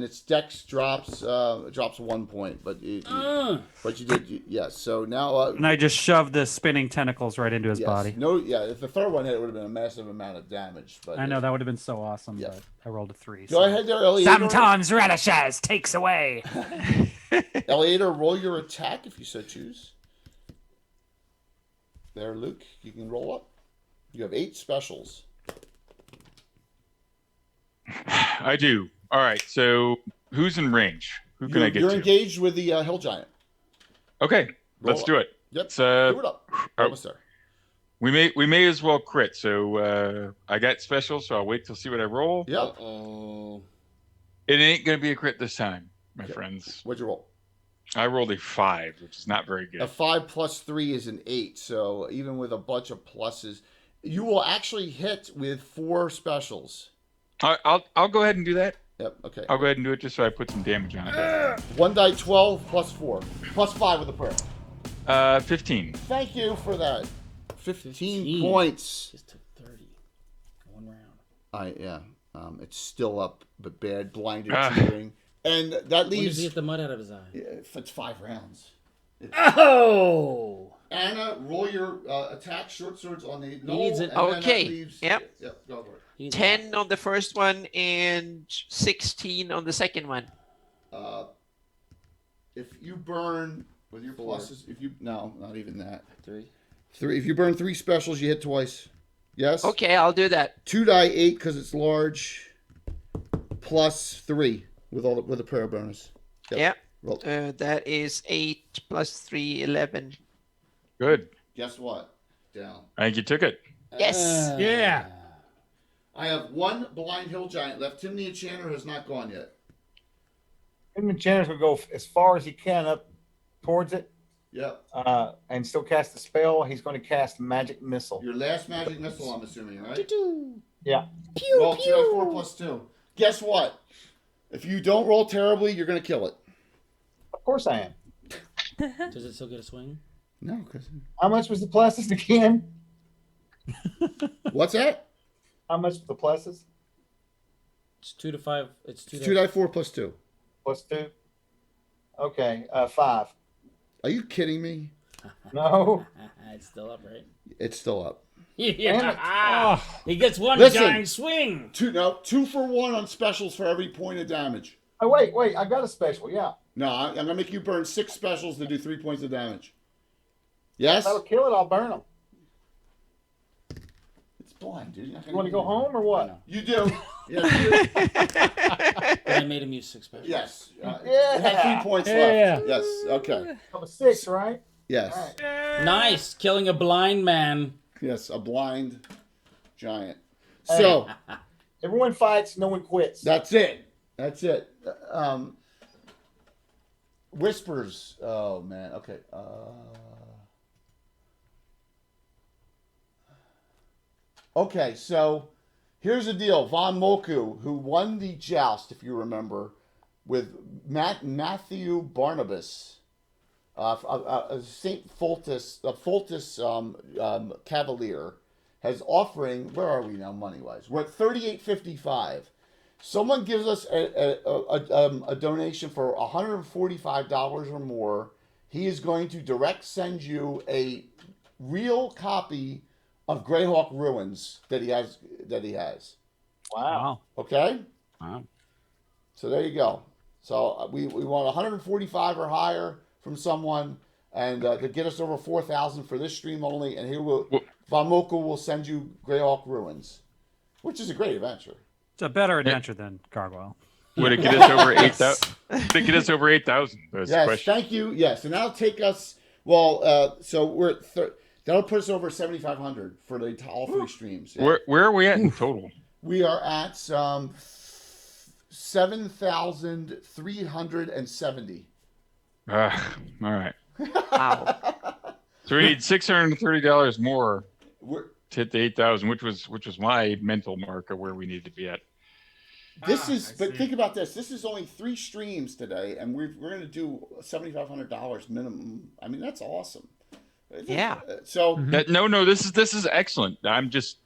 its dex drops 1 point, but you did yes. So now And I just shoved the spinning tentacles right into his yes. body. No, yeah. If the third one hit, it would have been a massive amount of damage. But I know that would have been so awesome, but I rolled a 3. Go ahead there, Eleator. Sometimes Radishaz takes away. Eleator, roll your attack if you so choose. There, Luke, you can roll up. You have 8 specials. I do. All right. So who's in range? Who can I get You're to? engaged with the hill giant. Okay, let's Roll do up. it. Yep. Do it up. Almost there. We may as well crit. So I got special, so I'll wait till see what I roll. Yep. It ain't gonna be a crit this time, my friends. What'd you roll? I rolled a 5, which is not very good. A 5 plus 3 is an 8. So even with a bunch of pluses, You will actually hit with 4 specials. I'll go ahead and do that. Yep. Okay. I'll go ahead and do it just so I put some damage on it. 1 die 12 plus 4 plus 5 with a prayer. 15. Thank you for that. 15 points. Just took 30. 1 round. It's still up, but bad, blinded, tearing, and that leaves. When does he get the mud out of his eye? It's 5 rounds. Oh! Anna, roll your attack short swords on the. He needs it. Okay. Yep. Go for it. 10 on the first one and 16 on the second one. If you burn with your 4. pluses, not even that. 3. If you burn 3 specials, you hit twice. Yes. Okay, I'll do that. 2 die 8 because it's large. Plus 3 with a prayer bonus. Yep. That is 8 plus 3, 11. Good. Guess what? Down. I think you took it. Yes. Yeah. I have 1 blind hill giant left. Tim the Enchanter has not gone yet. Tim the Enchanter's going to go as far as he can up towards it. Yep. And still cast the spell. He's going to cast Magic Missile. Your last Magic Missile, I'm assuming, right? Yeah. Roll 2d4 plus 2. Guess what? If you don't roll terribly, you're going to kill it. Of course I am. Does it still get a swing? No, because. How much was the pluses again? What's that? How much was the pluses? It's 2 to 5. It's 2 die 4 plus 2. Plus 2. Okay, 5. Are you kidding me? No. It's still up, right? It's still up. Yeah. He gets 1 Listen, giant swing. 2 for 1 on specials for every point of damage. Oh, wait. I got a special, yeah. No, I'm going to make you burn 6 specials to do 3 points of damage. Yes? If that'll kill it, I'll burn them. It's blind, dude. You want to go home or what? You do. Yeah, you do. But I made him use 6 specials. Yes. Yeah. You have 3 points left. Yes. Okay. I'm a 6, right? Yes. Right. Nice. Killing a blind man. Yes, a blind giant. Hey. So Everyone fights, no one quits. that's it. Whispers. Oh man. Okay. Okay. So here's the deal. Von Molku, who won the joust, if you remember, with Matthew Barnabas, Saint Fultus, Cavalier, has offering. Where are we now, money wise? We're at $38.55. Someone gives us a donation for $145 or more. He is going to direct send you a real copy of Greyhawk Ruins that he has. Wow. Okay. Wow. So there you go. So we want 145 or higher from someone, and to get us over 4,000 for this stream only. And here Von Mokel will send you Greyhawk Ruins, which is a great adventure. It's a better adventure than Gargoyle. Would it get us over 8,000? Would it get us over 8,000? Yes, thank you. Yes, and that'll take us. Well, so we're at that'll put us over 7,500 for all 3 streams. Yeah. Where are we at in total? We are at 7,370. All right. Wow. So we need $630 more to hit the 8,000, which was my mental mark of where we need to be at. Think about this. This is only 3 streams today, and we're going to do $7,500 minimum. I mean, that's awesome. Yeah. So no, this is excellent. I am just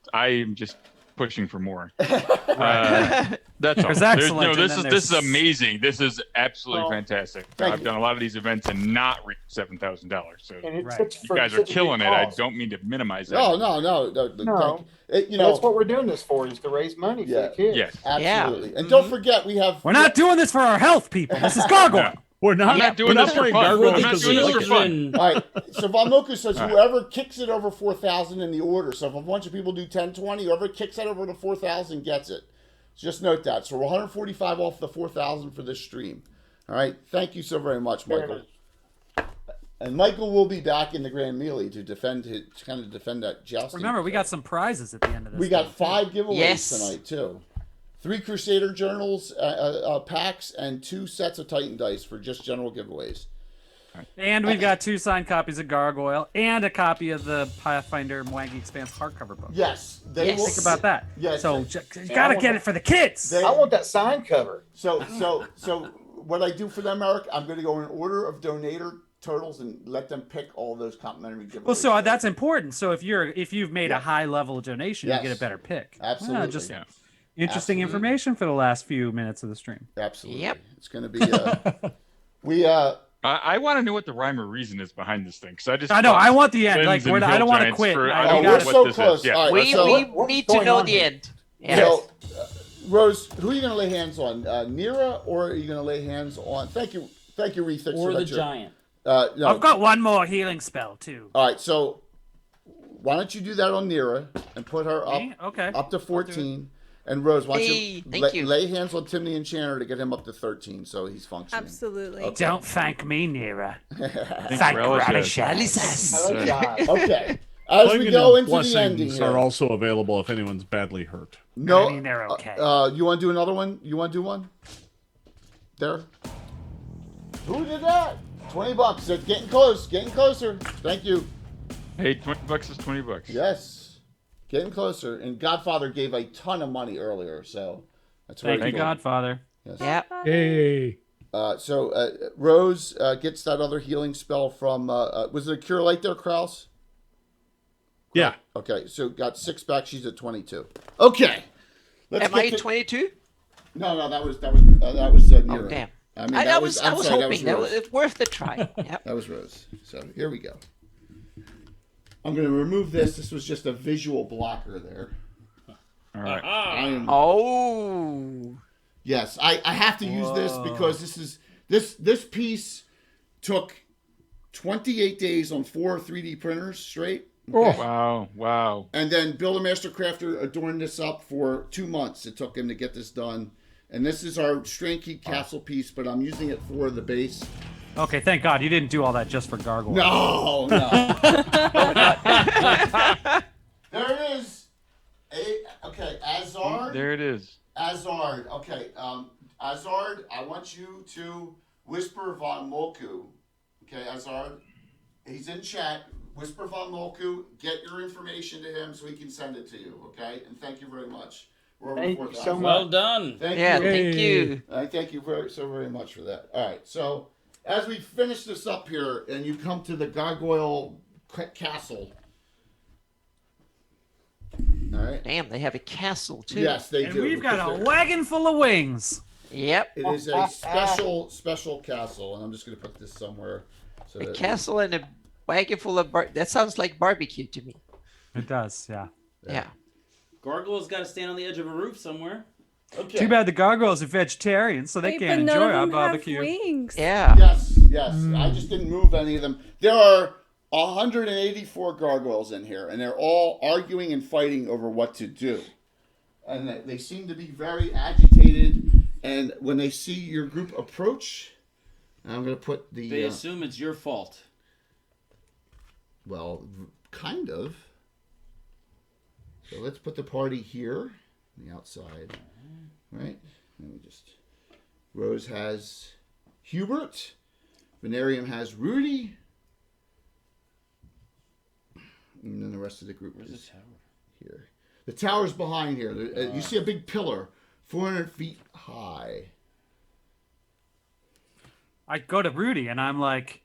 pushing for more. That's all. There's excellent. This is amazing. This is absolutely fantastic. I've done a lot of these events and not reached $7,000. So you guys are killing it. I don't mean to minimize that. No. That's what we're doing this for, is to raise money for the kids. Yes. Absolutely. Yeah. And don't forget, we have. We're not doing this for our health, people. This is Gargoyle. We're not doing this for fun. We're not doing this for fun. All right. So Von Moku says whoever kicks it over 4,000 in the order. So if a bunch of people do 10, 20, whoever kicks that over to 4,000 gets it. Just note that. So we're 145 off the 4,000 for this stream. All right. Thank you so very much, Michael. And Michael will be back in the Grand Melee to defend that jousting. Remember, we got some prizes at the end of this. We got 5 giveaways tonight too. 3 Crusader Journals packs and 2 sets of Titan dice for just general giveaways. And we've got 2 signed copies of Gargoyle and a copy of the Pathfinder Mwangi Expanse hardcover book. Yes. Think about that. Yes. So you gotta get it for the kids. I want that signed cover. So what I do for them, Eric, I'm going to go in order of donator totals and let them pick all those complimentary giveaways. Well, so that's important. So if you've made a high level donation, you get a better pick. Absolutely. Just interesting information for the last few minutes of the stream. Absolutely. Yep. It's going to be I want to know what the rhyme or reason is behind this thing. So I know. I want the end. Like I don't want to quit. I don't know what this is. Yeah. We need to know the end. Yes. So, Rose, who are you going to lay hands on? Nira, or are you going to lay hands on? Thank you, Refix. Or the giant. No. I've got one more healing spell too. All right, so why don't you do that on Nira and put her up to 14? And Rose, why don't you lay hands on Tim the Enchanter to get him up to 13 so he's functioning. Absolutely. Okay. Don't thank me, Nira. Thank Radishaz. Okay. As we go into the blessings ending here. are also available if anyone's badly hurt. No, I mean, they're okay. You want to do another one? You want to do one? There. Who did that? $20. It's getting close. Getting closer. Thank you. Hey, $20 is $20. Yes. Getting closer. And Godfather gave a ton of money earlier, so that's very Thank you, cool. Godfather. Yes. Yep. Hey. So Rose gets that other healing spell from. Was it a Cure Light there, Kraus? Yeah. Okay, so got 6 back. She's at 22. Okay. Am I 22? No, that was Nira. Oh, damn. I mean, I was hoping that was it's worth a try. Yep. That was Rose. So here we go. I'm going to remove this. This was just a visual blocker there. All right. Oh. Yes, I have to use this because this piece took 28 days on 4 3D printers straight. Okay. Oh, wow. And then Build a Master Crafter adorned this up for 2 months. It took him to get this done. And this is our Strain-Key Castle piece, but I'm using it for the base. Okay, thank God you didn't do all that just for Gargoyle. No. There it is. Okay, Azard. There it is. Azard. Okay, Azard, I want you to whisper Von Molku. Okay, Azard. He's in chat. Whisper Von Molku. Get your information to him so he can send it to you. Okay, and thank you very much. Thank you so much. Well done. Thank you. Thank you very much for that. All right, so as we finish this up here, and you come to the Gargoyle Castle. All right. Damn, they have a castle too. Yes, they and do. We've got a wagon full of wings. Yep. It is a special castle, and I'm just going to put this somewhere. So a castle and a wagon full of that sounds like barbecue to me. It does, yeah. Yeah. Gargoyle's got to stand on the edge of a roof somewhere. Okay. Too bad the gargoyles are vegetarians, so they can't enjoy our barbecue. Wings. Yeah. Yes. I just didn't move any of them. There are 184 gargoyles in here, and they're all arguing and fighting over what to do. And they seem to be very agitated. And when they see your group approach, I'm going to put the... They assume it's your fault. Well, kind of. So let's put the party here, on the outside. Right? Let me just... Rose has Hubert. Venarium has Rudy. And then the rest of the group is here. The tower's behind here. You see a big pillar, 400 feet high. I go to Rudy and I'm like,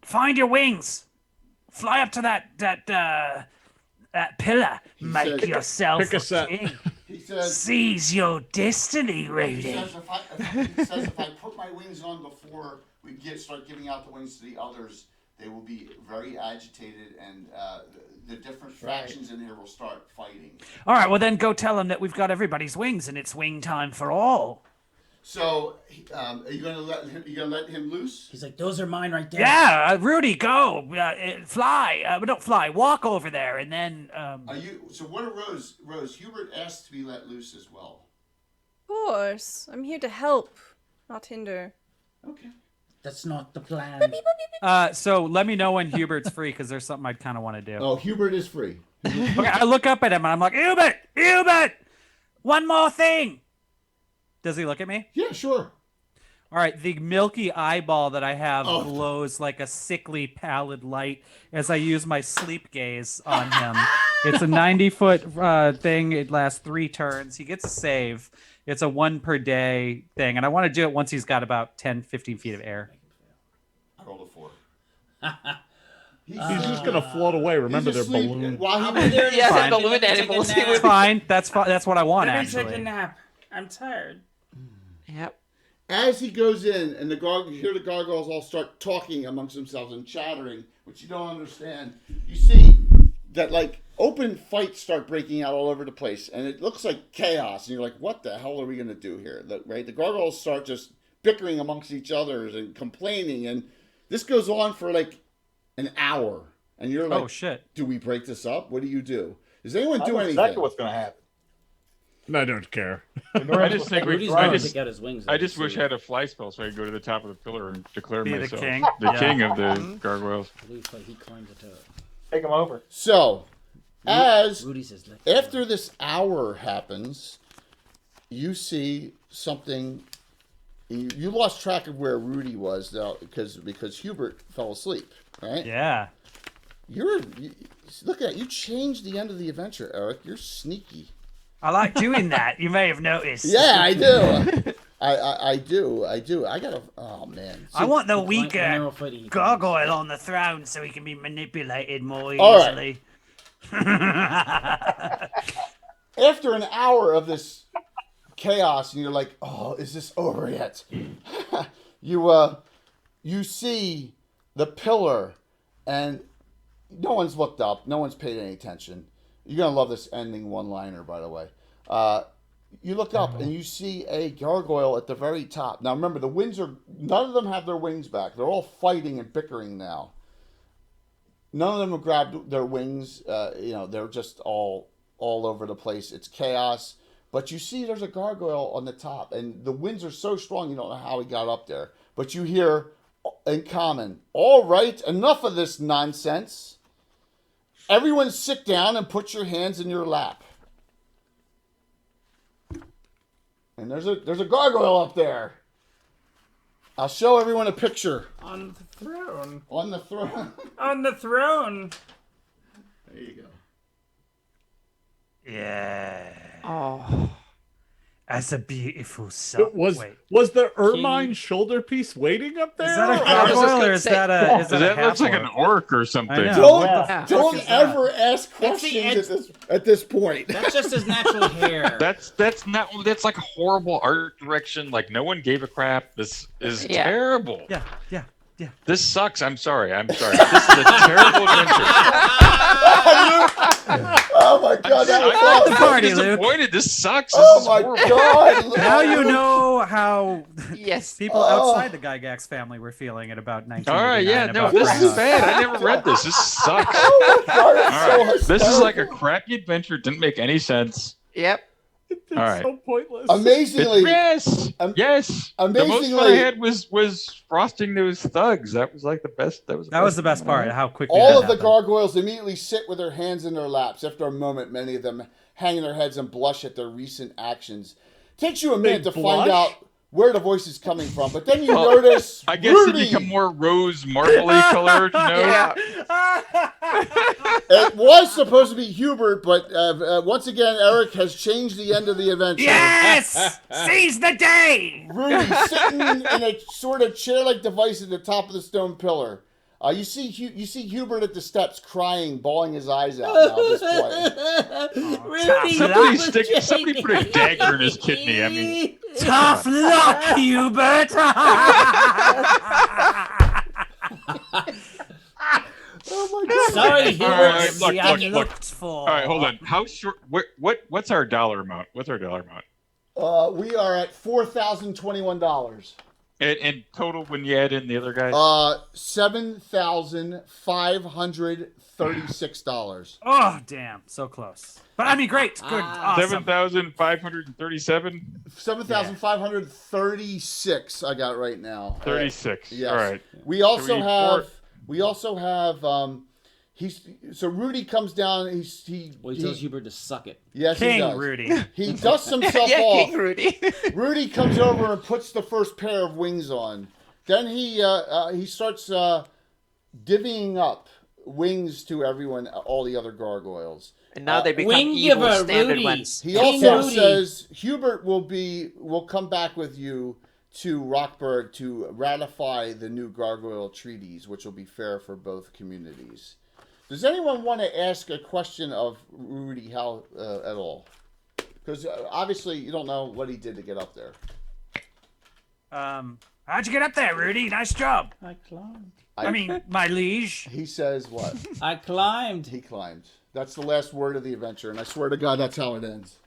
find your wings. Fly up to that pillar. Make yourself pick a set. king. He says, Seize your destiny, Rudy. He says if I put my wings on before we start giving out the wings to the others, they will be very agitated, and the different factions in here will start fighting. All right, well then go tell him that we've got everybody's wings and it's wing time for all. So, are you gonna let him loose? He's like, those are mine right there. Yeah, Rudy, go fly. Don't fly. Walk over there, and then. Are you? So what are Rose? Hubert asked to be let loose as well. Of course. I'm here to help, not hinder. Okay. That's not the plan. So let me know when Hubert's free, because there's something I'd kind of want to do. Oh, Hubert is free. Okay, I look up at him and I'm like, Hubert, one more thing. Does he look at me? Yeah, sure. All right, the milky eyeball that I have glows like a sickly pallid light as I use my sleep gaze on him. It's a 90-foot thing. It lasts 3 turns. He gets a save. It's a 1 per day thing, and I want to do it once he's got about 10, 15 feet of air. I rolled a 4. He's just gonna float away. Remember, they're balloons. Yeah, the balloon animals. It's fine. That's fine. That's what I want. Let me Actually, take a nap. I'm tired. Yep. As he goes in, and you hear the gargoyles all start talking amongst themselves and chattering, which you don't understand. You see that like open fights start breaking out all over the place, and it looks like chaos. And you're like, "What the hell are we gonna do here?" Right? The gargoyles start just bickering amongst each other and complaining, and this goes on for like an hour. And you're like, "Oh shit! Do we break this up? What do you do? Does anyone do anything?" Exactly what's going to happen. I don't care. I just think Rudy's I gonna just, pick out his wings. I just wish I had a fly spell so I could go to the top of the pillar and declare Be the myself king. the king of the gargoyles. He climbs a toe. Take him over. So, Rudy says, after this hour happens, you see something. You lost track of where Rudy was though, because Hubert fell asleep, right? Yeah. Look at that. You changed the end of the adventure, Eric. You're sneaky. I like doing that. You may have noticed. Yeah, I do. I do. I gotta. Oh man. I want the weaker gargoyle on the throne so he can be manipulated more All easily. After an hour of this chaos, and you're like, "Oh, is this over yet?" You see the pillar, and no one's looked up. No one's paid any attention. You're gonna love this ending one-liner, by the way. You look up and you see a gargoyle at the very top. Now remember, none of them have their wings back. They're all fighting and bickering now. None of them have grabbed their wings. They're just all over the place. It's chaos. But you see there's a gargoyle on the top, and the winds are so strong you don't know how he got up there. But you hear in common, "All right, enough of this nonsense. Everyone sit down and put your hands in your lap." And there's a gargoyle up there. I'll show everyone a picture. On the throne. On the throne. On the throne. There you go. Yeah. Oh. That's a beautiful song. Was the ermine shoulder piece waiting up there? Is that a gargoyle or is that a? Is That looks like an orc or something. Don't ever ask questions at this point. That's just his natural hair. That's like horrible art direction. Like no one gave a crap. This is terrible. Yeah. This sucks. I'm sorry. This is a terrible adventure. Oh my god, that was I'm the party, disappointed. This sucks. Oh This is my horrible. god. Now you know how Yes. people outside the Gygax family were feeling at about 1989. All right, yeah, no, about this Frank. is bad. I never read this. This sucks. Oh my god, it's All right. so This is like a hysterical. crappy adventure. Didn't make any sense. Yep. All right. So pointless. Amazingly, Yes. Yes. The most fun I Amazingly- had was frosting those thugs. That was like the best. That was the best part. How quickly all that of the happened. gargoyles immediately sit with their hands in their laps. After a moment, many of them hang their heads and blush at their recent actions. Takes you a minute to find out where the voice is coming from, but then you notice I guess Rudy. they become more rose marbly colored, you know? Yeah. It was supposed to be Hubert, but once again, Eric has changed the end of the adventure. Yes! Seize the day! Rudy sitting in a sort of chair-like device at the top of the stone pillar. You see Hubert at the steps crying, bawling his eyes out now at this point. Somebody put a dagger in his kidney. I mean, Tough luck, Hubert! Oh my god! Sorry, Hubert. all right, look. Looked for. All right, hold on. How short? What's our dollar amount? What's our dollar amount? We are at $4,021. And total when you add in the other guys? $7,536. Oh damn, so close. But I mean, great, good, awesome. 7,537. 7,536. I got right now. 36. Yes. All right. We also So we have. We also have So Rudy comes down. He tells Hubert to suck it. Yes, King he does. Rudy. He dusts himself Yeah, off. King Rudy. Rudy comes over and puts the first pair of wings on. Then he starts divvying up wings to everyone, all the other gargoyles. And now they become Wing evil giver, standard Rudy. ones. He King also Rudy. says Hubert will come back with you to Rockburg to ratify the new gargoyle treaties, which will be fair for both communities. Does anyone want to ask a question of Rudy Hal at all? Because obviously you don't know what he did to get up there. How'd you get up there, Rudy? Nice job. I climbed. I mean, my liege. He says what? I climbed. He climbed. That's the last word of the adventure, and I swear to God, that's how it ends.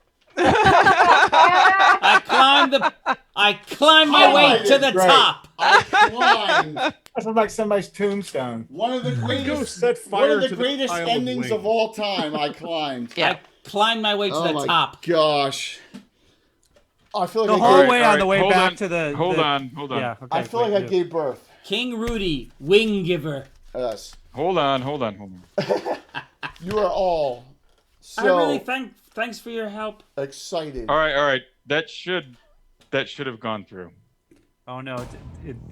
I climbed my way to the top. I climbed. That sounds like somebody's tombstone. One of the greatest, set fire one of the to the greatest pile of endings wings. of all time. I climbed. Yeah. I climbed my way to Oh the my top. gosh. I feel like The I whole gave, way on the way hold back on, to the. Hold the- on. Yeah. Okay. I feel like I gave birth. King Rudy, wing giver. Yes. Hold on. You are all I so really thanks for your help. excited. All right. That should have gone through. Oh no!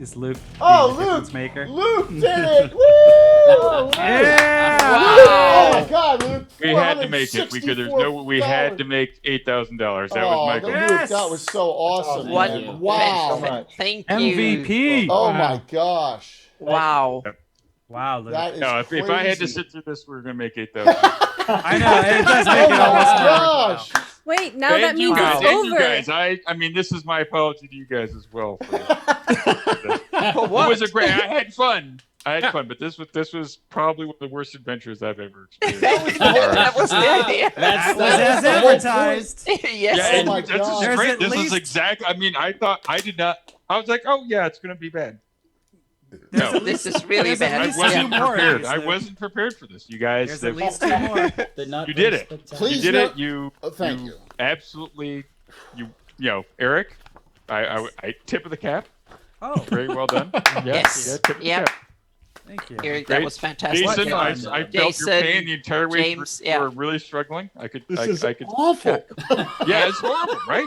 It's Luke. Oh, being the difference Luke! maker. Luke did it! Woo! Yeah! Oh my God, Luke! We had to make it. We had to make $8,000. That was my goal. Luke, that was so awesome. What? Man. Wow! Thank you. MVP. Oh my gosh! Wow. Wow, Luke. That is No, if I had to crazy. sit through this, we were gonna make 8,000. I know it does Oh make it my almost more gosh! Wait, now that means guys. it's Thank over. you guys. I mean, this is my apology to you guys as well. It What? was a great. I had fun, but this was probably one of the worst adventures I've ever experienced. That was the idea. That was That's as the whole advertised. Yes. Yeah, Oh and my this God. is There's great. at This is least- exactly. I mean, I was like, oh yeah, it's gonna be bad. There's No, at This least- is really there's at bad. I least wasn't two more of prepared. these, I Luke. wasn't prepared for this. You guys, There's at least two more. Not you did very it. spectacular. Please You did no- it. You. Thank you. Absolutely. You know, Eric. I tip of the cap. Oh, Very well done. Yes. Yeah, tip of the Yep. cap. thank you. Eric, Great. that was fantastic. Jason, I fun. felt Jason, your pain the entire way James, through. yeah. You were really struggling. I could. This I is could. awful. Yeah, it's horrible, right?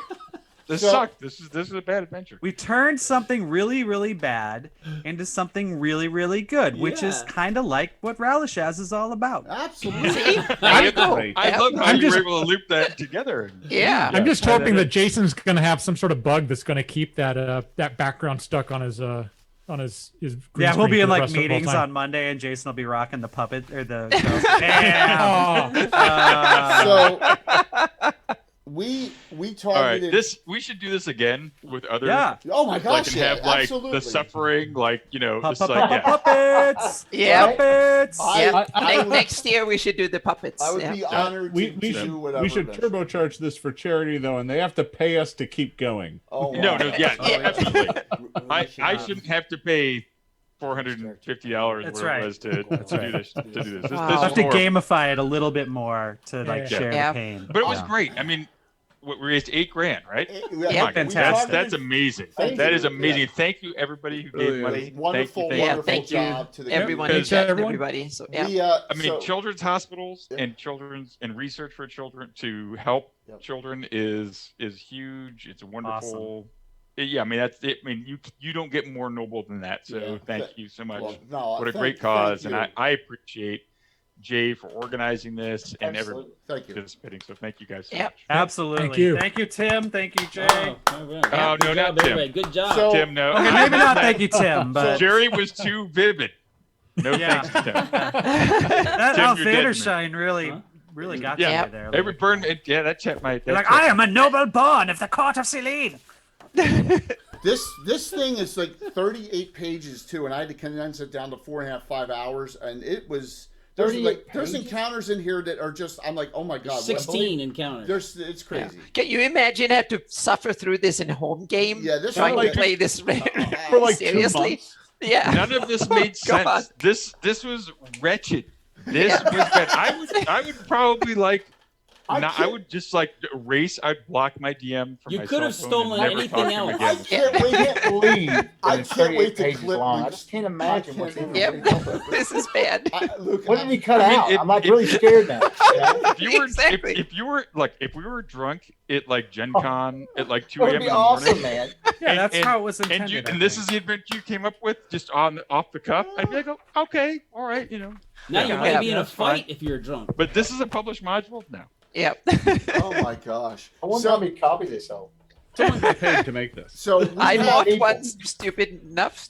This So- sucked. This is a bad adventure. We turned something really, really bad into something really, really good, which is Yeah. kind of like what Ralishaz is all about. Absolutely. There you go. I love how I'm you just- were able to loop that together. Yeah. I'm just hoping that Jason's going to have some sort of bug that's going to keep that background stuck on his green Yeah, we'll screen be for in the like rest of the whole meetings time. on Monday, and Jason will be rocking the puppet or the. Damn. So we All right, targeted. we should do this again with other. Yeah. Oh my Like gosh! and Yeah, have like absolutely. the suffering, like this, Puppets. like yeah. Puppets. Yeah. Puppets. Yeah. I would- Next year we should do the puppets. I would yeah. be honored We to should do whatever. we should eventually. turbocharge this for charity though, and they have to pay us to keep going. Oh No, wow. yeah, Yeah. absolutely. I shouldn't have to pay $450 That's whatever right. it was to do this. To do this. This Wow. is We'll have to horrible. gamify it a little bit more to like Yeah. share Yeah. the pain. But it was Yeah. great. I mean, we raised $8,000, right? Yeah, My God, fantastic. That's amazing. Thank That you. is amazing. Yeah. Thank you, everybody who Really gave is. money. Wonderful, Thank you. Yeah, wonderful thank you, job to the everyone in Because- chat and everyone. everybody. So yeah. We, I mean, so- children's hospitals and children's and research for children to help Yep. children is huge. It's a wonderful. Yeah, I mean that's it. I mean you don't get more noble than that. So Yeah. thank you so much. Well, no, What a thank- great cause, thank and you. I appreciate Jay for organizing this and everyone Absolutely. Thank you. participating. So thank you guys so Yep. much. Absolutely. Thank you. Tim. Thank you, Jay. Oh, all right. Oh, Good no, job, not Tim. everybody. Good job. So- Tim, no. Okay, maybe not thank you, Tim, but Jerry was too vivid. No Yeah. thanks to Tim. that Tim, Alf you're dead, man. Shine really got Yeah, you there. every burn. Yeah, that chat might. You're like, I am a noble born of the court of Celine. This thing is like 38 pages too, and I had to condense it down to 4.5, 5 hours, and it was. There's 38 there's pages? encounters in here that are just. I'm like, oh my god. 16 encounters. It's crazy. Can you imagine have to suffer through this in a home game? Yeah, this trying was to play this For like 2 seriously. months. Yeah. None of this made God. sense. This was wretched. This was bad. I would probably like I would just like erase. I'd block my DM from You my could have cell phone stolen and never anything talk to him else. again. I can't believe I can't wait to pages clip long. I Luke's- just can't imagine what's in Yep. there. This is bad. Luke, What did he cut I mean, out? if- I'm like if- really scared now. If you were Exactly. if you were like if we were drunk at like Gen Con at like 2 That a.m. would in be the awesome, morning, man. Yeah, that's how it was intended. and I this think. is the adventure you came up with just off the cuff, I'd be like, oh, okay, all right, you know. Now Yeah, you might be in a that's fine. fight if you're drunk. But this is a published module? No. Yep. Oh my gosh. I wonder how many copies they sold. Someone got paid to make this. So I have bought people- one stupid enough,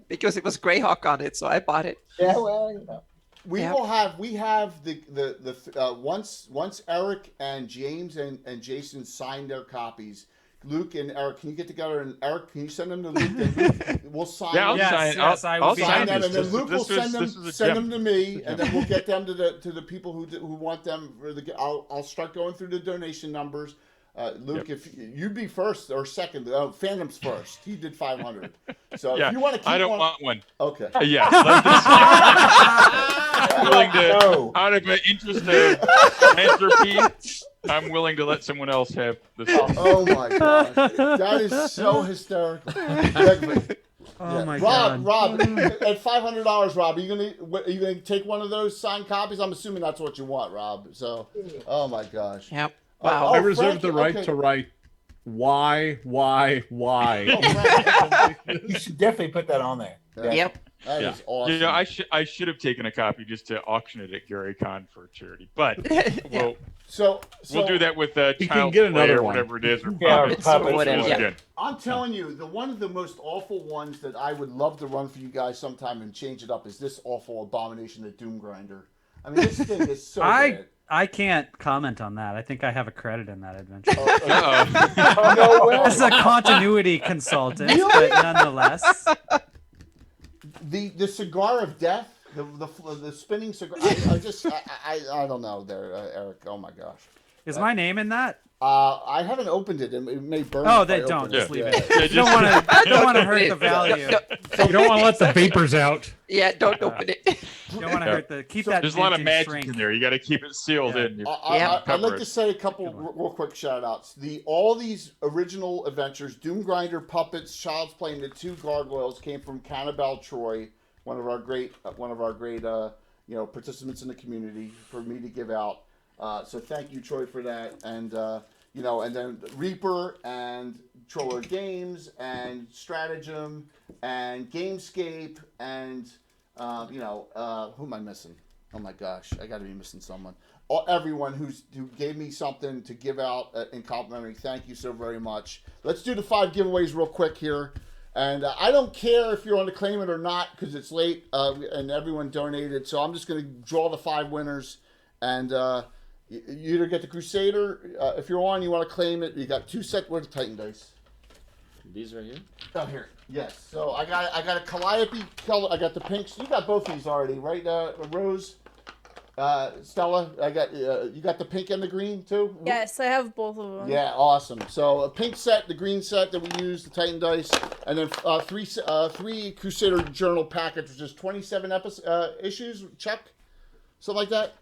because it was Greyhawk on it, so I bought it. Yeah, well, you know. We have the once Eric and James and Jason sign their copies. Luke and Eric, can you get together? And Eric, can you send them to Luke? And Luke, we'll sign Yeah, I'll them. sign. yes, I will I'll be Sign sign them, this. and then This- Luke will this was- send them this was a send gem. them to me, and then we'll get them to the people who want them. I'll start going through the donation numbers. Luke, if you'd be first or second, Phantom's first. He did 500. So Yeah, if you want to keep I don't one, want one. okay. Yeah, let this, I'm willing to, No. out of an interest of philanthropy, I'm willing to let someone else have this. Oh my gosh, that is so hysterical. Oh my Rob, God. at $500, Rob, are you gonna take one of those signed copies? I'm assuming that's what you want, Rob. So, oh my gosh. Yep. Wow. I reserve Frankie, the right okay. to write why. You should definitely put that on there. Yep. That is awesome. You know, I should have taken a copy just to auction it at Gary Con for charity, but we'll do that with You can Child get Play another or one. whatever it is, or Yeah, or puppets. puppets, whatever. Again. Yeah. I'm telling you, one of the most awful ones that I would love to run for you guys sometime and change it up is this awful abomination, the Doom Grinder. I mean, this thing is so bad. I can't comment on that. I think I have a credit in that adventure. No way. As a continuity consultant, but nonetheless. The cigar of death, the spinning cigar. I don't know there, Eric. Oh my gosh. Is my name in that? I haven't opened it. It may burn. Oh, if I they don't. open Just it. leave Yeah. it. You don't want to hurt the value. You don't want to let the vapors out. Yeah, don't open it. You don't want to hurt the. Keep that. There's a lot of vintage magic shrink. in there. You got to keep it sealed in. I'd like to say a couple real quick shout outs. All these original adventures, Doom Grinder, Puppets, Child's Play, and the two Gargoyles came from Cannibal Troy, one of our great participants in the community, for me to give out. So thank you, Troy, for that. And and then Reaper and Troller Games and Stratagem and Gamescape and who am I missing? Oh my gosh, I got to be missing someone. Everyone who gave me something to give out in complimentary, thank you so very much. Let's do the 5 giveaways real quick here. And I don't care if you want to claim it or not because it's late and everyone donated. So I'm just going to draw the 5 winners. And you either get the Crusader. If you're on, you want to claim it. You got 2 sets. Where's the Titan dice? These right here? Oh, here. Yes. So I got a Calliope color. I got the pinks. You got both these already, right, Rose? Stella, you got the pink and the green too? Yes, I have both of them. Yeah, awesome. So a pink set, the green set that we use, the Titan dice, and then three Crusader Journal packets, which is 27 issues. Chuck, something like that.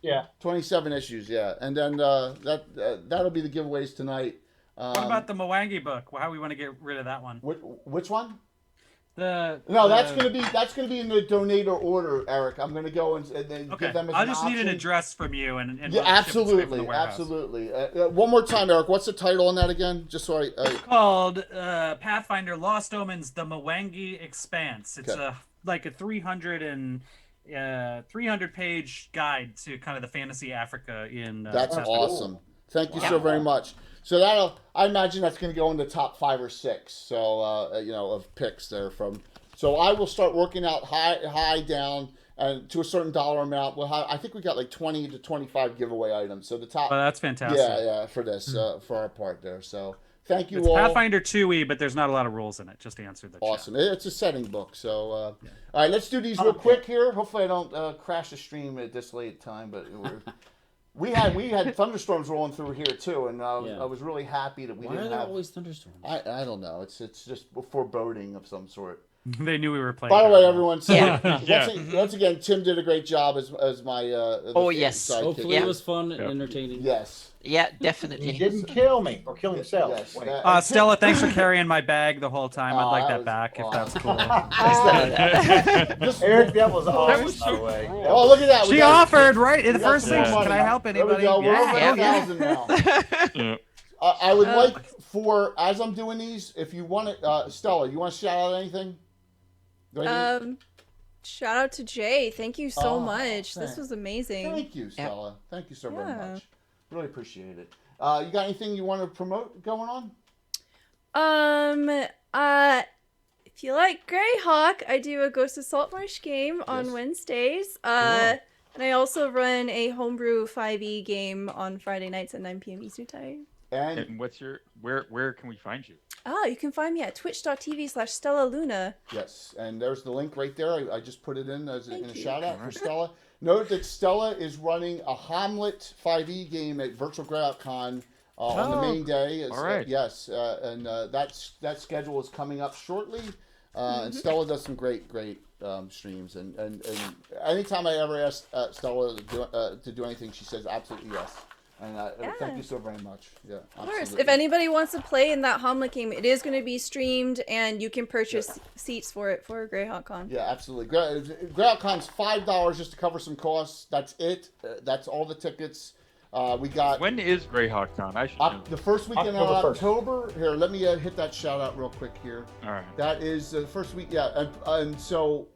Yeah, 27 issues. Yeah, and then that'll be the giveaways tonight. What about the Mwangi book? How we want to get rid of that one? Which one? That's gonna be in the donator order, Eric. I'm gonna go and then give them as I'll an just need an option. address from you and Yeah, we'll ship it straight from the absolutely, warehouse. absolutely. One more time, Eric. What's the title on that again? Just so I. It's called Pathfinder Lost Omens: The Mwangi Expanse. It's Okay. like a 300 page guide to kind of the fantasy Africa in. That's South awesome. Africa. Thank you so very much. So I imagine that's going to go in the top 5 or 6. So of picks there from. So I will start working out high down and to a certain dollar amount. I think we got like 20 to 25 giveaway items. So the top. Oh, that's fantastic. Yeah, for this for our part there. So thank you It's all. Pathfinder 2e, but there's not a lot of rules in it. Just to answer the Awesome. It's a setting book. So all right, let's do these real quick here. Hopefully I don't crash the stream at this late time, but we had thunderstorms rolling through here too, and I was really happy that we Why didn't are there have. always thunderstorms? I don't know. It's just foreboding of some sort. They knew we were playing. By the way, everyone, so Yeah. once again, Tim did a great job as my yes. sidekick. Hopefully it was fun and entertaining. Yes. Yeah, definitely. He didn't kill me or kill himself. Yes. Wait. Stella, thanks for carrying my bag the whole time. I'd like that back if that's cool. Eric, that was awesome. That was so by the way. cool. Oh, look at that. She offered right in the first some thing. money Can I now. help There we anybody? go. We're over Yeah. 1,000 now. Yeah. I would like for, as I'm doing these, if you want to, Stella, you want to shout out anything? Shout out to Jay. Thank you so Oh, much. thanks. This was amazing. Thank you, Stella. Thank you so very Yeah. much. Really appreciate it. You got anything you want to promote going on? If you like Greyhawk, I do a Ghost of Saltmarsh game on Wednesdays. And I also run a homebrew 5e game on Friday nights at 9 p.m. Eastern Time. And what's your where can we find you? You can find me at twitch.tv/StellaLuna. Yes, and there's the link right there. I just put it in as a shout out for Stella. Note that Stella is running a Hamlet 5e game at Virtual GreyhawkCon on the main day. All right. Yes, and that schedule is coming up shortly. And Stella does some great streams. And anytime I ever ask Stella to do anything, she says absolutely yes. And thank you so very much. Yeah, of course. If anybody wants to play in that Hamlet game, it is going to be streamed, and you can purchase seats for it for GreyhawkCon. Yeah, absolutely. GreyhawkCon's $5 just to cover some costs. That's it. That's all the tickets. We got. When is GreyhawkCon? I should know. The first weekend of October. Here, let me hit that shout out real quick here. All right. That is the first week. Yeah, and so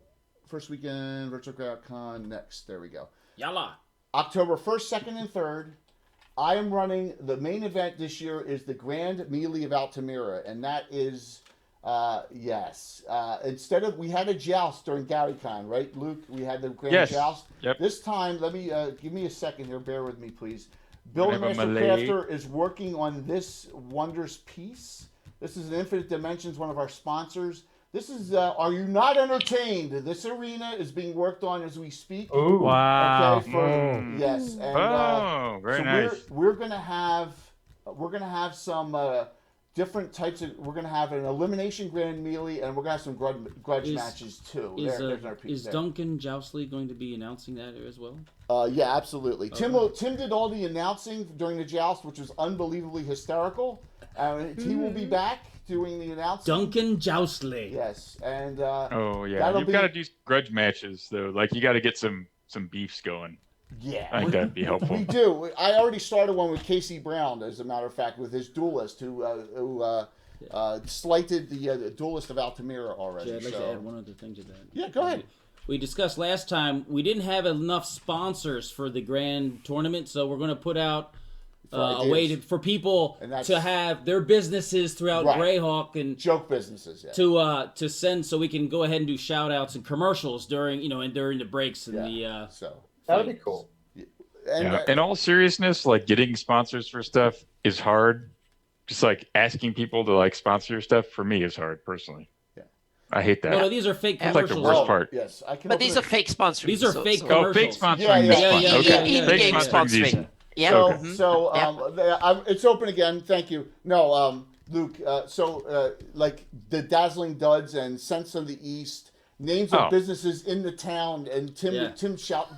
first weekend Virtual GreyhawkCon next. There we go. Yalla. October 1st, 2nd, and 3rd. I am running the main event this year is the Grand Melee of Altamira, and that is instead of we had a joust during GaryCon, right, Luke? We had the Grand Joust. Yep. This time, let me give me a second here. Bear with me, please. Builder Master Crafter is working on this wondrous piece. This is an Infinite Dimensions, one of our sponsors. This is Are You Not Entertained? This arena is being worked on as we speak. Ooh. Wow. Okay, yes. And, very so nice. We're gonna have some different types of. We're gonna have an elimination grand melee, and we're gonna have some grudge matches too. There's our piece Is there. Duncan Joustley going to be announcing that as well? Yeah, absolutely. Tim did all the announcing during the joust, which was unbelievably hysterical. He will be back doing the announcing. Duncan Joustley. Yes, and you've got to do grudge matches though. Like you got to get some beefs going. Yeah, I think that'd be helpful. We do. I already started one with Casey Brown, as a matter of fact, with his duelist who slighted the duelist of Altamira already. Yeah, I'd like to add one other thing to that. Yeah, go ahead. We discussed last time we didn't have enough sponsors for the grand tournament, so we're going to put out a way for people to have their businesses throughout Greyhawk and joke businesses to send, so we can go ahead and do shout outs and commercials during the breaks and that'd be cool. And in all seriousness, like getting sponsors for stuff is hard. Just like asking people to like sponsor your stuff for me is hard personally. I hate that. No, these are fake commercials. It's like the worst part. Yes, but these are fake sponsors. These are fake commercials. Oh, fake sponsoring. In-game sponsoring. Yeah. So it's open again. Thank you. No, Luke. Like the Dazzling Duds and Sense of the East, names of businesses in the town, and Tim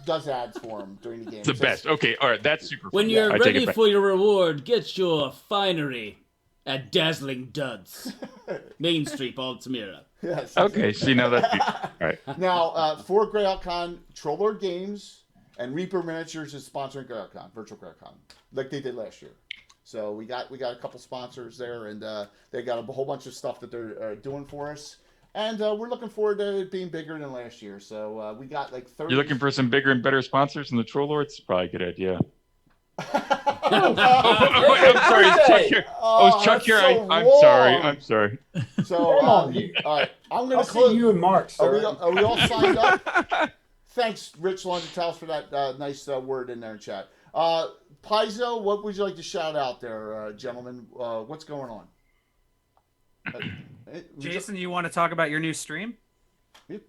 does ads for them during the game. It's the best. Okay, all right, that's super. When you're ready for your reward, get your finery at Dazzling Duds, Main Street, Altamira. Yes. Okay. See, now that's all right. Now for GreyhawkCon, Trollord Games and Reaper Miniatures is sponsoring GreyhawkCon, Virtual GreyhawkCon, like they did last year. So we got a couple sponsors there, and they got a whole bunch of stuff that they're doing for us, and we're looking forward to it being bigger than last year. So we got like 30. You're looking for some bigger and better sponsors than the Troll Lords? It's probably a good idea. I'm sorry, Chuck here. Chuck here. I'm sorry. So all right, I'm going to close. You and Mark. Sir. Are we all signed up? Thanks, Rich Longetales, for that nice word in there in chat. Paizo, what would you like to shout out there, gentlemen? What's going on? Jason, you want to talk about your new stream?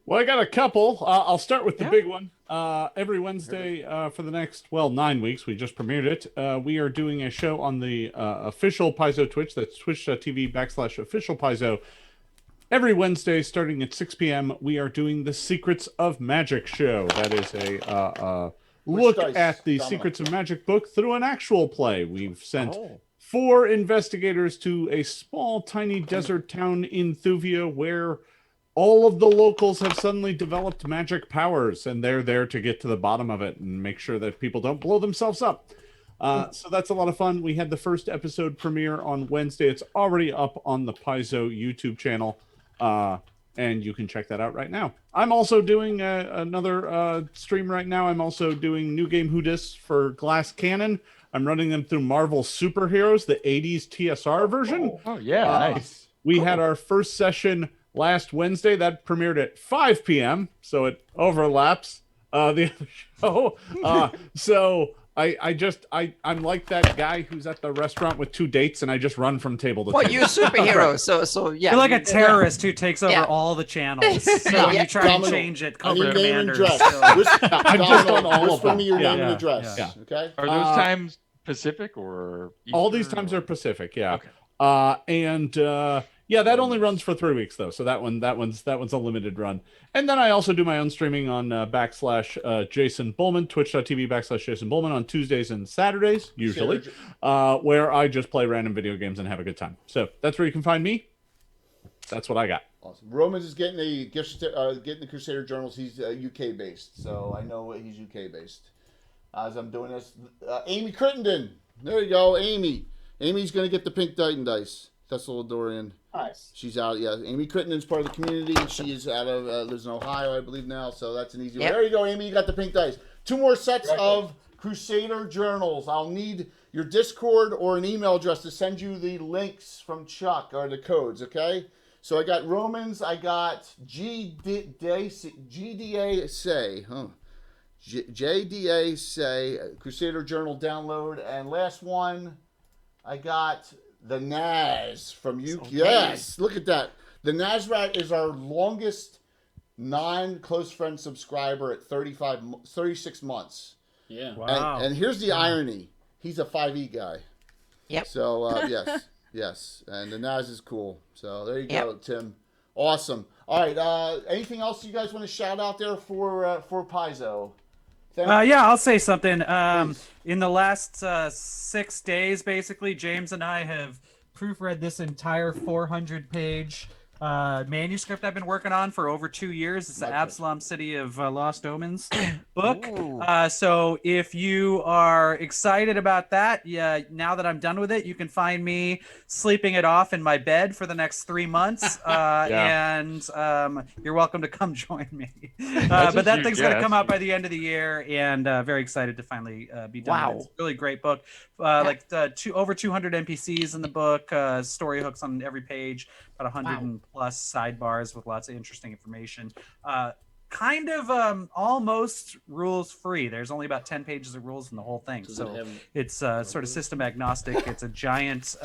Well, I got a couple. I'll start with the big one. Every Wednesday for the next, 9 weeks, we just premiered it. We are doing a show on the official Paizo Twitch. That's twitch.tv/official Paizo. every Wednesday, starting at 6 p.m., we are doing the Secrets of Magic show. That is a look at the Secrets of Magic book through an actual play. We've sent 4 investigators to a small, tiny desert town in Thuvia where all of the locals have suddenly developed magic powers, and they're there to get to the bottom of it and make sure that people don't blow themselves up. So that's a lot of fun. We had the first episode premiere on Wednesday. It's already up on the Paizo YouTube channel, and you can check that out right now. I'm also doing another stream right now. I'm also doing New Game Who Dis for Glass Cannon. I'm running them through Marvel Superheroes, the 80s TSR version. Oh, yeah, nice. We had our first session last Wednesday. That premiered at 5 p.m., so it overlaps the other show. So I'm like that guy who's at the restaurant with 2 dates, and I just run from table to table. Well, you're a superhero, so yeah. You're like a terrorist who takes over all the channels. So you try and change it. Cobra Commander. I'm just on all of them. Your name and address. Yeah. Okay. Are those times Pacific or Eastern? All these times are Pacific, yeah. Okay. Yeah, that only runs for 3 weeks though, so that one's a limited run. And then I also do my own streaming on /Jason Bulmahn, twitch.tv /Jason Bulmahn on Tuesdays and Saturdays, usually, where I just play random video games and have a good time. So that's where you can find me. That's what I got. Awesome. Romans is getting getting the Crusader Journals. He's UK based, so I know he's UK based. As I'm doing this, Amy Crittenden. There you go, Amy. Amy's gonna get the pink Titan dice. Thessal Dorian. Nice. She's out. Yeah, Amy Crittenden's part of the community. She is out of lives in Ohio, I believe now. So that's an easy one. There you go, Amy. You got the pink dice. 2 more sets of Crusader Journals. I'll need your Discord or an email address to send you the links from Chuck or the codes. Okay. So I got Romans. I got JDA say Crusader Journal download, and last one I got the Naz from you. Okay. Yes, look at that. The Nazrat is our longest non-close friend subscriber at 36 months. Yeah. Wow. And here's the irony. He's a 5e guy. Yep. So, yes. And the Naz is cool. So there you go, Tim. Awesome. All right. Anything else you guys want to shout out there for Paizo? I'll say something. In the last 6 days, basically, James and I have proofread this entire 400-page manuscript I've been working on for over 2 years. It's the Absalom City of Lost Omens book. So if you are excited about that, now that I'm done with it, you can find me sleeping it off in my bed for the next 3 months. And you're welcome to come join me. But that thing's going to come out by the end of the year, and very excited to finally be done with it. It's a really great book. Over 200 NPCs in the book, story hooks on every page, about 100 plus sidebars with lots of interesting information. Kind of almost rules free. There's only about 10 pages of rules in the whole thing. So it's sort of system agnostic. It's a giant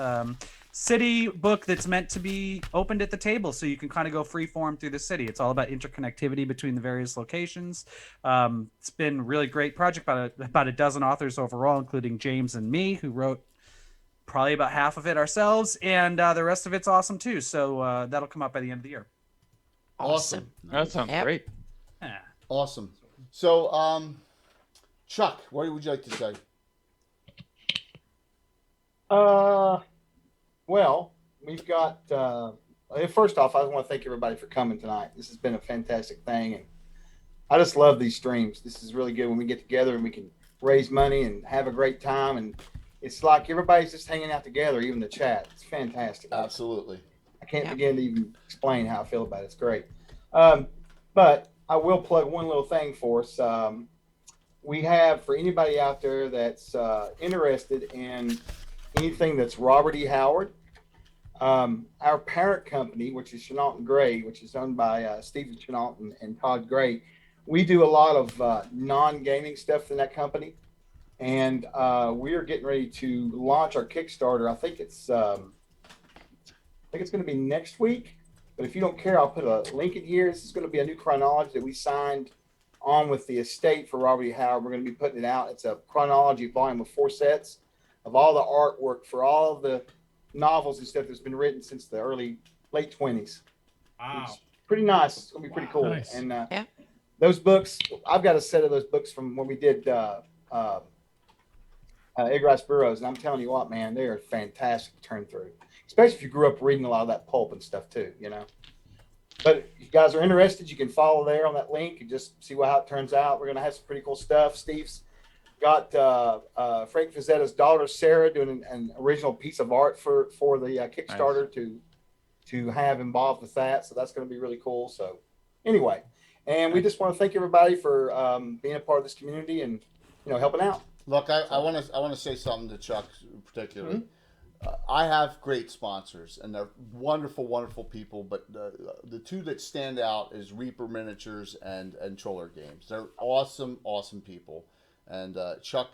city book that's meant to be opened at the table, so you can kind of go free form through the city. It's all about interconnectivity between the various locations. It's been a really great project, about a dozen authors overall, including James and me, who wrote probably about half of it ourselves, and the rest of it's awesome too. So that'll come out by the end of the year. Awesome. That sounds great. Yeah. Awesome. So, Chuck, what would you like to say? Well, we've got. First off, I want to thank everybody for coming tonight. This has been a fantastic thing, and I just love these streams. This is really good when we get together and we can raise money and have a great time, and it's like everybody's just hanging out together, even the chat. It's fantastic. Absolutely. I can't begin to even explain how I feel about it. It's great. But I will plug one little thing for us. We have, for anybody out there that's interested in anything that's Robert E. Howard, our parent company, which is Chenault and Gray, which is owned by Stephen Chenault and Todd Gray, we do a lot of non-gaming stuff in that company. And we are getting ready to launch our Kickstarter. I think it's going to be next week. But if you don't care, I'll put a link in here. This is going to be a new chronology that we signed on with the estate for Robert E. Howard. We're going to be putting it out. It's a chronology volume of 4 sets of all the artwork for all of the novels and stuff that's been written since the late 20s. Wow. Pretty nice. It's gonna be pretty cool. Nice. And Yeah. those books, I've got a set of those books from when we did Igrice Burroughs, and I'm telling you what, man, they are fantastic to turn through. Especially if you grew up reading a lot of that pulp and stuff too, you know. But if you guys are interested, you can follow there on that link and just see how it turns out. We're gonna have some pretty cool stuff. Steve's got Frank Fazzetta's daughter Sarah doing an original piece of art for the Kickstarter to have involved with that. So that's going to be really cool. So anyway, and we just want to thank everybody for being a part of this community and helping out. Look, I want to say something to Chuck particularly. Mm-hmm. I have great sponsors, and they're wonderful, wonderful people. But the two that stand out is Reaper Miniatures and Troller Games. They're awesome, awesome people. And Chuck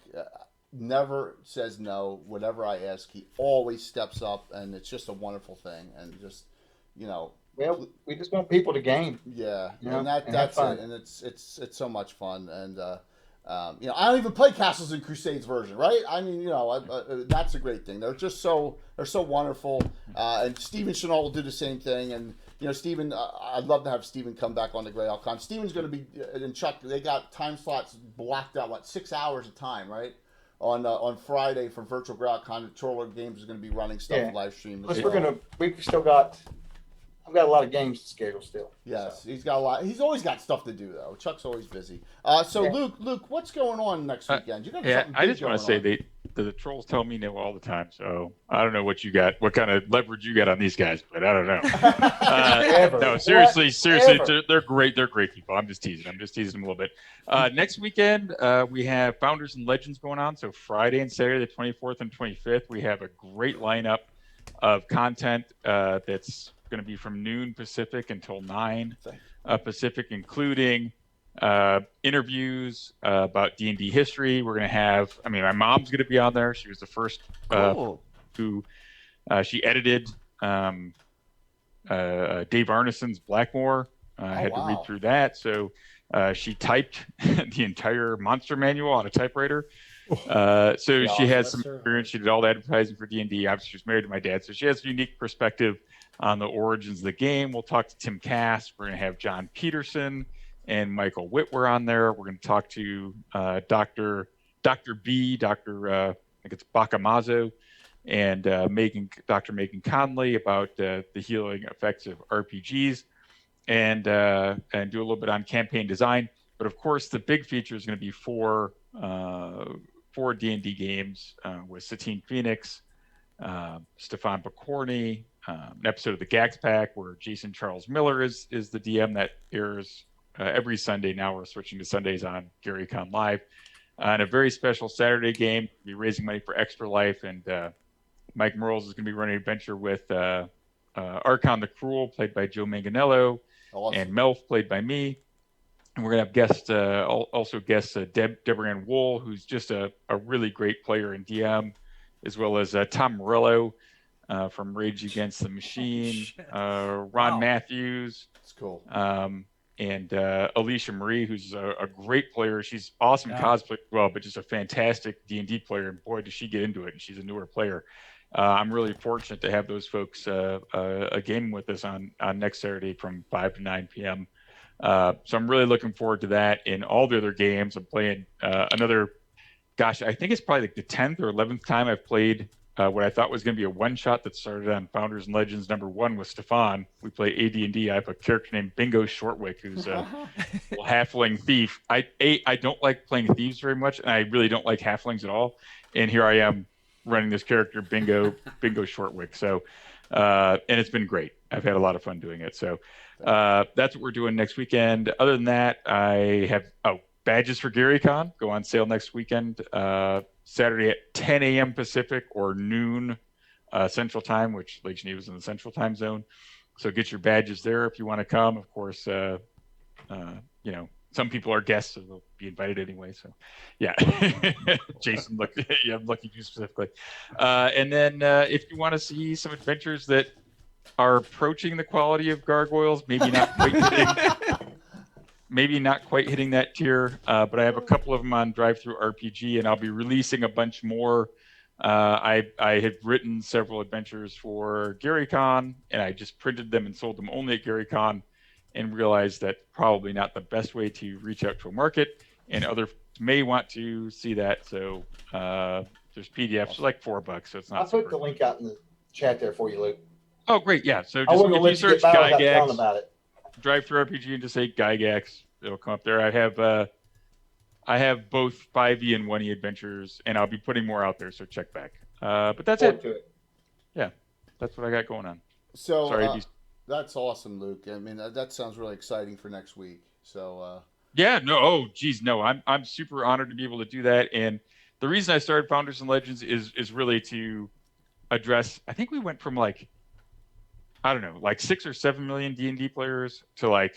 never says no. Whatever I ask, he always steps up, and it's just a wonderful thing. And just well, we just want people to game. Yeah, and that's it. And it's so much fun. And I don't even play Castles and Crusades version, right? I mean, that's a great thing. They're so wonderful. And Steven Chenault will do the same thing. And Steven, I'd love to have Steven come back on the Grey Alcon. Steven's going to be, and Chuck, they got time slots blocked out, 6 hours of time, right? On Friday for Virtual Grey Alcon. Troller Games is going to be running stuff live stream. Plus, I've got a lot of games to schedule still. Yes, so. He's got a lot. He's always got stuff to do, though. Chuck's always busy. Luke, what's going on next weekend? You got something I just want to say the trolls tell me no all the time, so I don't know what you got, what kind of leverage you got on these guys, but I don't know. No, seriously, they're great. They're great people. I'm just teasing them a little bit. Next weekend, we have Founders and Legends going on. So Friday and Saturday, the 24th and 25th, we have a great lineup of content that's going to be from noon Pacific until 9 Pacific, including interviews about D&D history. We're going to have, my mom's going to be on there. She was the first who she edited Dave Arneson's Blackmore. I had to read through that. So she typed the entire monster manual on a typewriter. So she has some experience. She did all the advertising for D&D. Obviously, she was married to my dad, so she has a unique perspective on the origins of the game. We'll talk to Tim Cass. We're going to have John Peterson and Michael Whitwer on there. We're going to talk to Dr. B, I think it's Bacamazzo, and Dr. Megan Conley about the healing effects of RPGs, and do a little bit on campaign design. But of course, the big feature is going to be four D&D games with Satine Phoenix, Stefan Picorni, an episode of the Gygax Pack where Jason Charles Miller is the DM that airs every Sunday. Now we're switching to Sundays on Gary Con Live. And a very special Saturday game. We'll be raising money for Extra Life, and Mike Merles is going to be running an adventure with Archon the Cruel, played by Joe Manganiello, and Melf, played by me. And we're going to have guests Deborah Ann Wool, who's just a really great player in DM, as well as Tom Morello from Rage Against the Machine, Ron Matthews. That's cool. And Alicia Marie, who's a great player. She's awesome cosplay as well, but just a fantastic D&D player. And boy, does she get into it. And she's a newer player. I'm really fortunate to have those folks a game with us on next Saturday from 5 to 9 p.m. So I'm really looking forward to that. In all the other games, I'm playing another, I think it's probably like the 10th or 11th time I've played what I thought was going to be a one-shot that started on Founders and Legends #1 with Stefan. We play AD&D. I have a character named Bingo Shortwick, who's a halfling thief. I don't like playing thieves very much, and I really don't like halflings at all. And here I am running this character, Bingo Shortwick. So, and it's been great. I've had a lot of fun doing it. So that's what we're doing next weekend. Other than that, I have badges for GaryCon go on sale next weekend, Saturday at 10 a.m. Pacific or noon Central Time, which Lake Geneva is in the Central Time Zone. So get your badges there if you want to come. Of course, some people are guests, so they'll be invited anyway. So, yeah. Jason, I'm looking at you specifically. And then if you want to see some adventures that are approaching the quality of Gargoyles, maybe not quite hitting that tier, but I have a couple of them on Drive-Thru RPG, and I'll be releasing a bunch more I had written several adventures for GaryCon, and I just printed them and sold them only at GaryCon, and realized that probably not the best way to reach out to a market, and others may want to see that. So there's PDFs for like $4, so it's not. I'll put the link out in the chat there for you, Luke. Oh, great! Yeah. So I just wouldn't if let you you search get by without telling Gygax, about it. Drive-through RPG, and just say Gygax, it'll come up there. I have both 5e and 1e adventures, and I'll be putting more out there, so check back. But that's it. Yeah, that's what I got going on. So sorry. That's awesome, Luke. I mean, that sounds really exciting for next week. So yeah, no, oh, geez, no, I'm super honored to be able to do that. And the reason I started Founders and Legends is really to address. I think we went from like, I don't know, like 6 or 7 million D&D players to like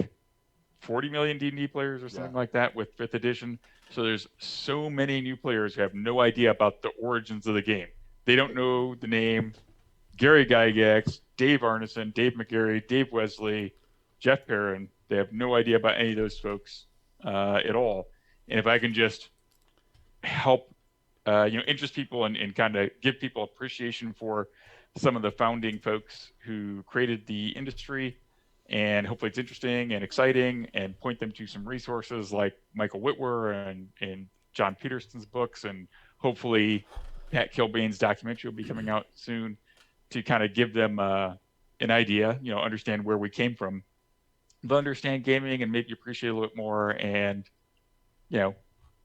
40 million D&D players or something like that with 5th edition. So there's so many new players who have no idea about the origins of the game. They don't know the name Gary Gygax, Dave Arneson, Dave McGarry, Dave Wesley, Jeff Perrin. They have no idea about any of those folks at all. And if I can just help, interest people and kind of give people appreciation for some of the founding folks who created the industry, and hopefully it's interesting and exciting, and point them to some resources like Michael Whitwer and John Peterson's books, and hopefully Pat Kilbane's documentary will be coming out soon, to kind of give them an idea, understand where we came from, but understand gaming and maybe appreciate a little bit more. And,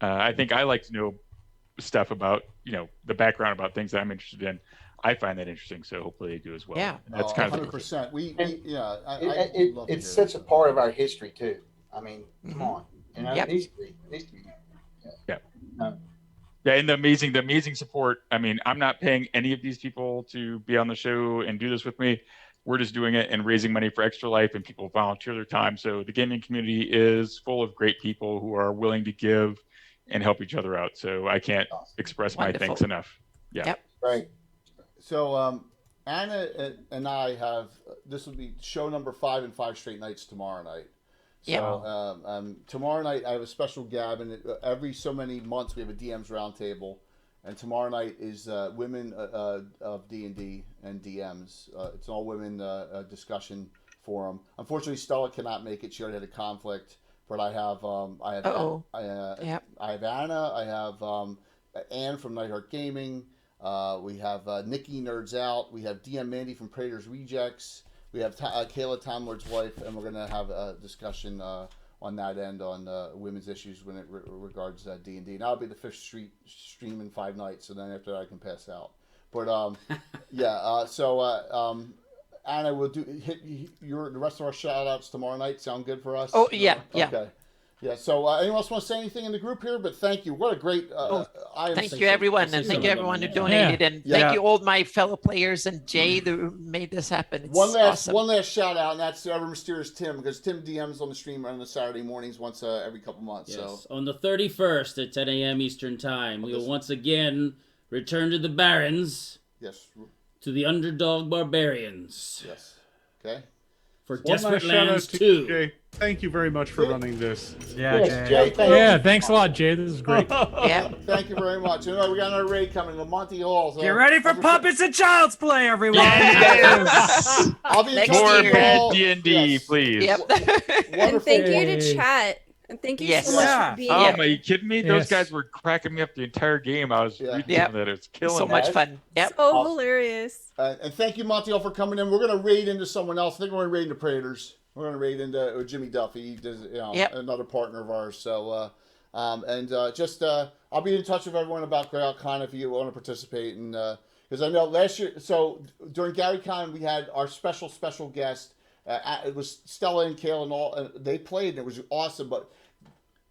I think I like to know stuff about, the background about things that I'm interested in. I find that interesting, so hopefully they do as well. Yeah, that's kind 100%. It's such a part of our history too. I mean, come on, Yep. it needs to be. Yeah. Yeah, and the amazing support. I mean, I'm not paying any of these people to be on the show and do this with me. We're just doing it and raising money for Extra Life, and people volunteer their time. So the gaming community is full of great people who are willing to give and help each other out. So I can't express my thanks enough. Yeah. Yep. Right. So Anna and I have, this will be show number 5 in 5 straight nights tomorrow night. So tomorrow night I have a special gab, and every so many months we have a DMs roundtable, and tomorrow night is women of D&D and DMs. It's an all women discussion forum. Unfortunately, Stellal cannot make it. She already had a conflict. But I have I have Anna. I have Anne from Nightheart Gaming. We have Nikki Nerds Out. We have DM Mandy from Praetor's Rejects. We have Kayla Tomlord's wife, and we're going to have a discussion on that end on women's issues when it regards D&D. And I'll be the 5th stream in 5 nights, so then after that I can pass out. But Anna, we'll hit the rest of our shout outs tomorrow night. Sound good for us? Oh, yeah, yeah. Okay. Yeah, so anyone else want to say anything in the group here? But thank you. What a great thank you, everyone, and thank you, everyone who donated, and thank you, all my fellow players, and Jay, who made this happen. It's awesome. One last shout out, and that's Ever Mysterious Tim, because Tim DMs on the stream on the Saturday mornings once every couple months. Yes. So on the 31st at 10 a.m. Eastern Time, we will once again return to the Barrens. Yes. To the Underdog Barbarians. Yes. Okay. For One Desperate last shout out Lands to 2. Jay. Thank you very much for running this. Yeah, Jay. Yeah, thanks a lot, Jay. This is great. Yeah. Thank you very much. We got another raid coming to Monty Hall. So Get ready for Puppets and Child's Play, everyone. Yes. I'll be in touch More with you bad all. D&D, please. Yep. And thank you to chat. And thank you so much for being Oh, here. are you kidding me? Those guys were cracking me up the entire game. I was reading some of that. It was killing So me. much fun. Yep. So hilarious. And thank you, Montiel, for coming in. We're going to raid into someone else. I think we're going to raid into Praetors. We're going to raid into Jimmy Duffy. He does, another partner of ours. So, I'll be in touch with everyone about GreyOutCon if you want to participate. And because I know last year, so during GaryCon, we had our special guest. It was Stella and Kale and all. They played, and it was awesome. But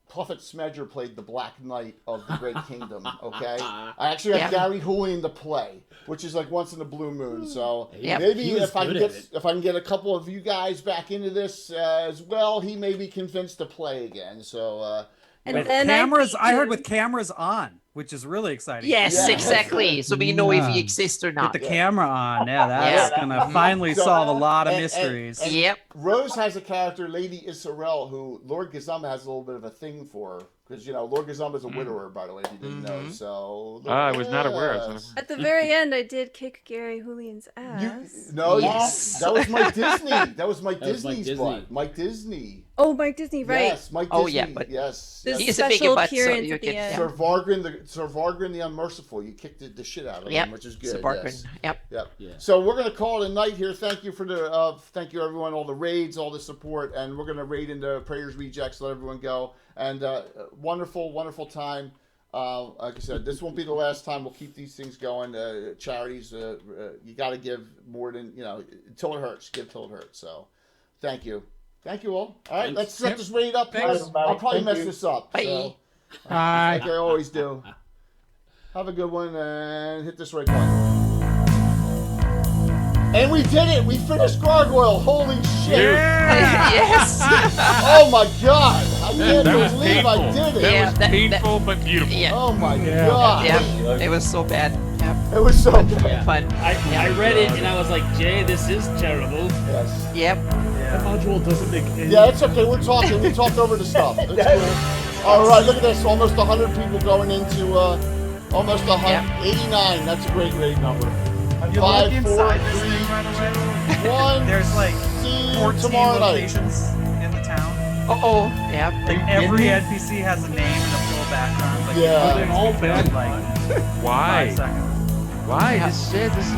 Puffet Smedger played the Black Knight of the Great Kingdom. Okay, I actually had Gary Hulian to play, which is like once in a blue moon. So maybe if I can get a couple of you guys back into this as well, he may be convinced to play again. So with cameras, I heard with cameras on, which is really exciting. Yes, exactly. So we know if he exists or not. With the camera on, that's gonna finally solve a lot of mysteries. And Rose has a character, Lady Isarel, who Lord Gazama has a little bit of a thing for. Because, Lord Gazumba's a widower, by the way, if you didn't know. So I was not aware. At the very end, I did kick Gary Julian's ass. That was Mike Disney. That was Mike Disney's butt. Mike Disney. Oh, Mike Disney, right? Yes, Mike Disney. Oh yeah, but yes. he's a bigger butt, so you can. Sir Vargren the Unmerciful. You kicked the shit out of him, which is good. Sir Vargren. Yes. Yep. Yeah. So we're gonna call it a night here. Thank you for thank you everyone, all the raids, all the support, and we're gonna raid into Prayers Rejects. Let everyone go. And wonderful time. Like I said, this won't be the last time. We'll keep these things going. Charities, you got to give more than until it hurts. Give till it hurts. So, thank you all. All right, let's set this raid up. I'll probably mess this up. Bye. So, Bye. like I always do. Have a good one and hit this raid button. And we did it! We finished Gargoyle! Holy shit! Yeah! Yes! Oh my god! I can't That was believe painful. I did it! That was painful but beautiful. Yeah. Oh my god! Yeah, it was so bad. It was so bad. Yeah. Fun. I read it and I was like, Jay, this is terrible. Yes. Yep. That module doesn't make any Yeah, it's okay. We're talking. We talked over the stuff. It's cool. All right, look at this. Almost 100 people going into almost 189. That's a great raid number. Have you 5, looked 4, inside this 3, thing, by the way? 2, 1. There's like See you 14 tomorrow night. locations in the town. Oh, yeah. Like every NPC has a name and a full background. Like, Yeah. they're all bad. Like Why? 5 seconds. Why? This is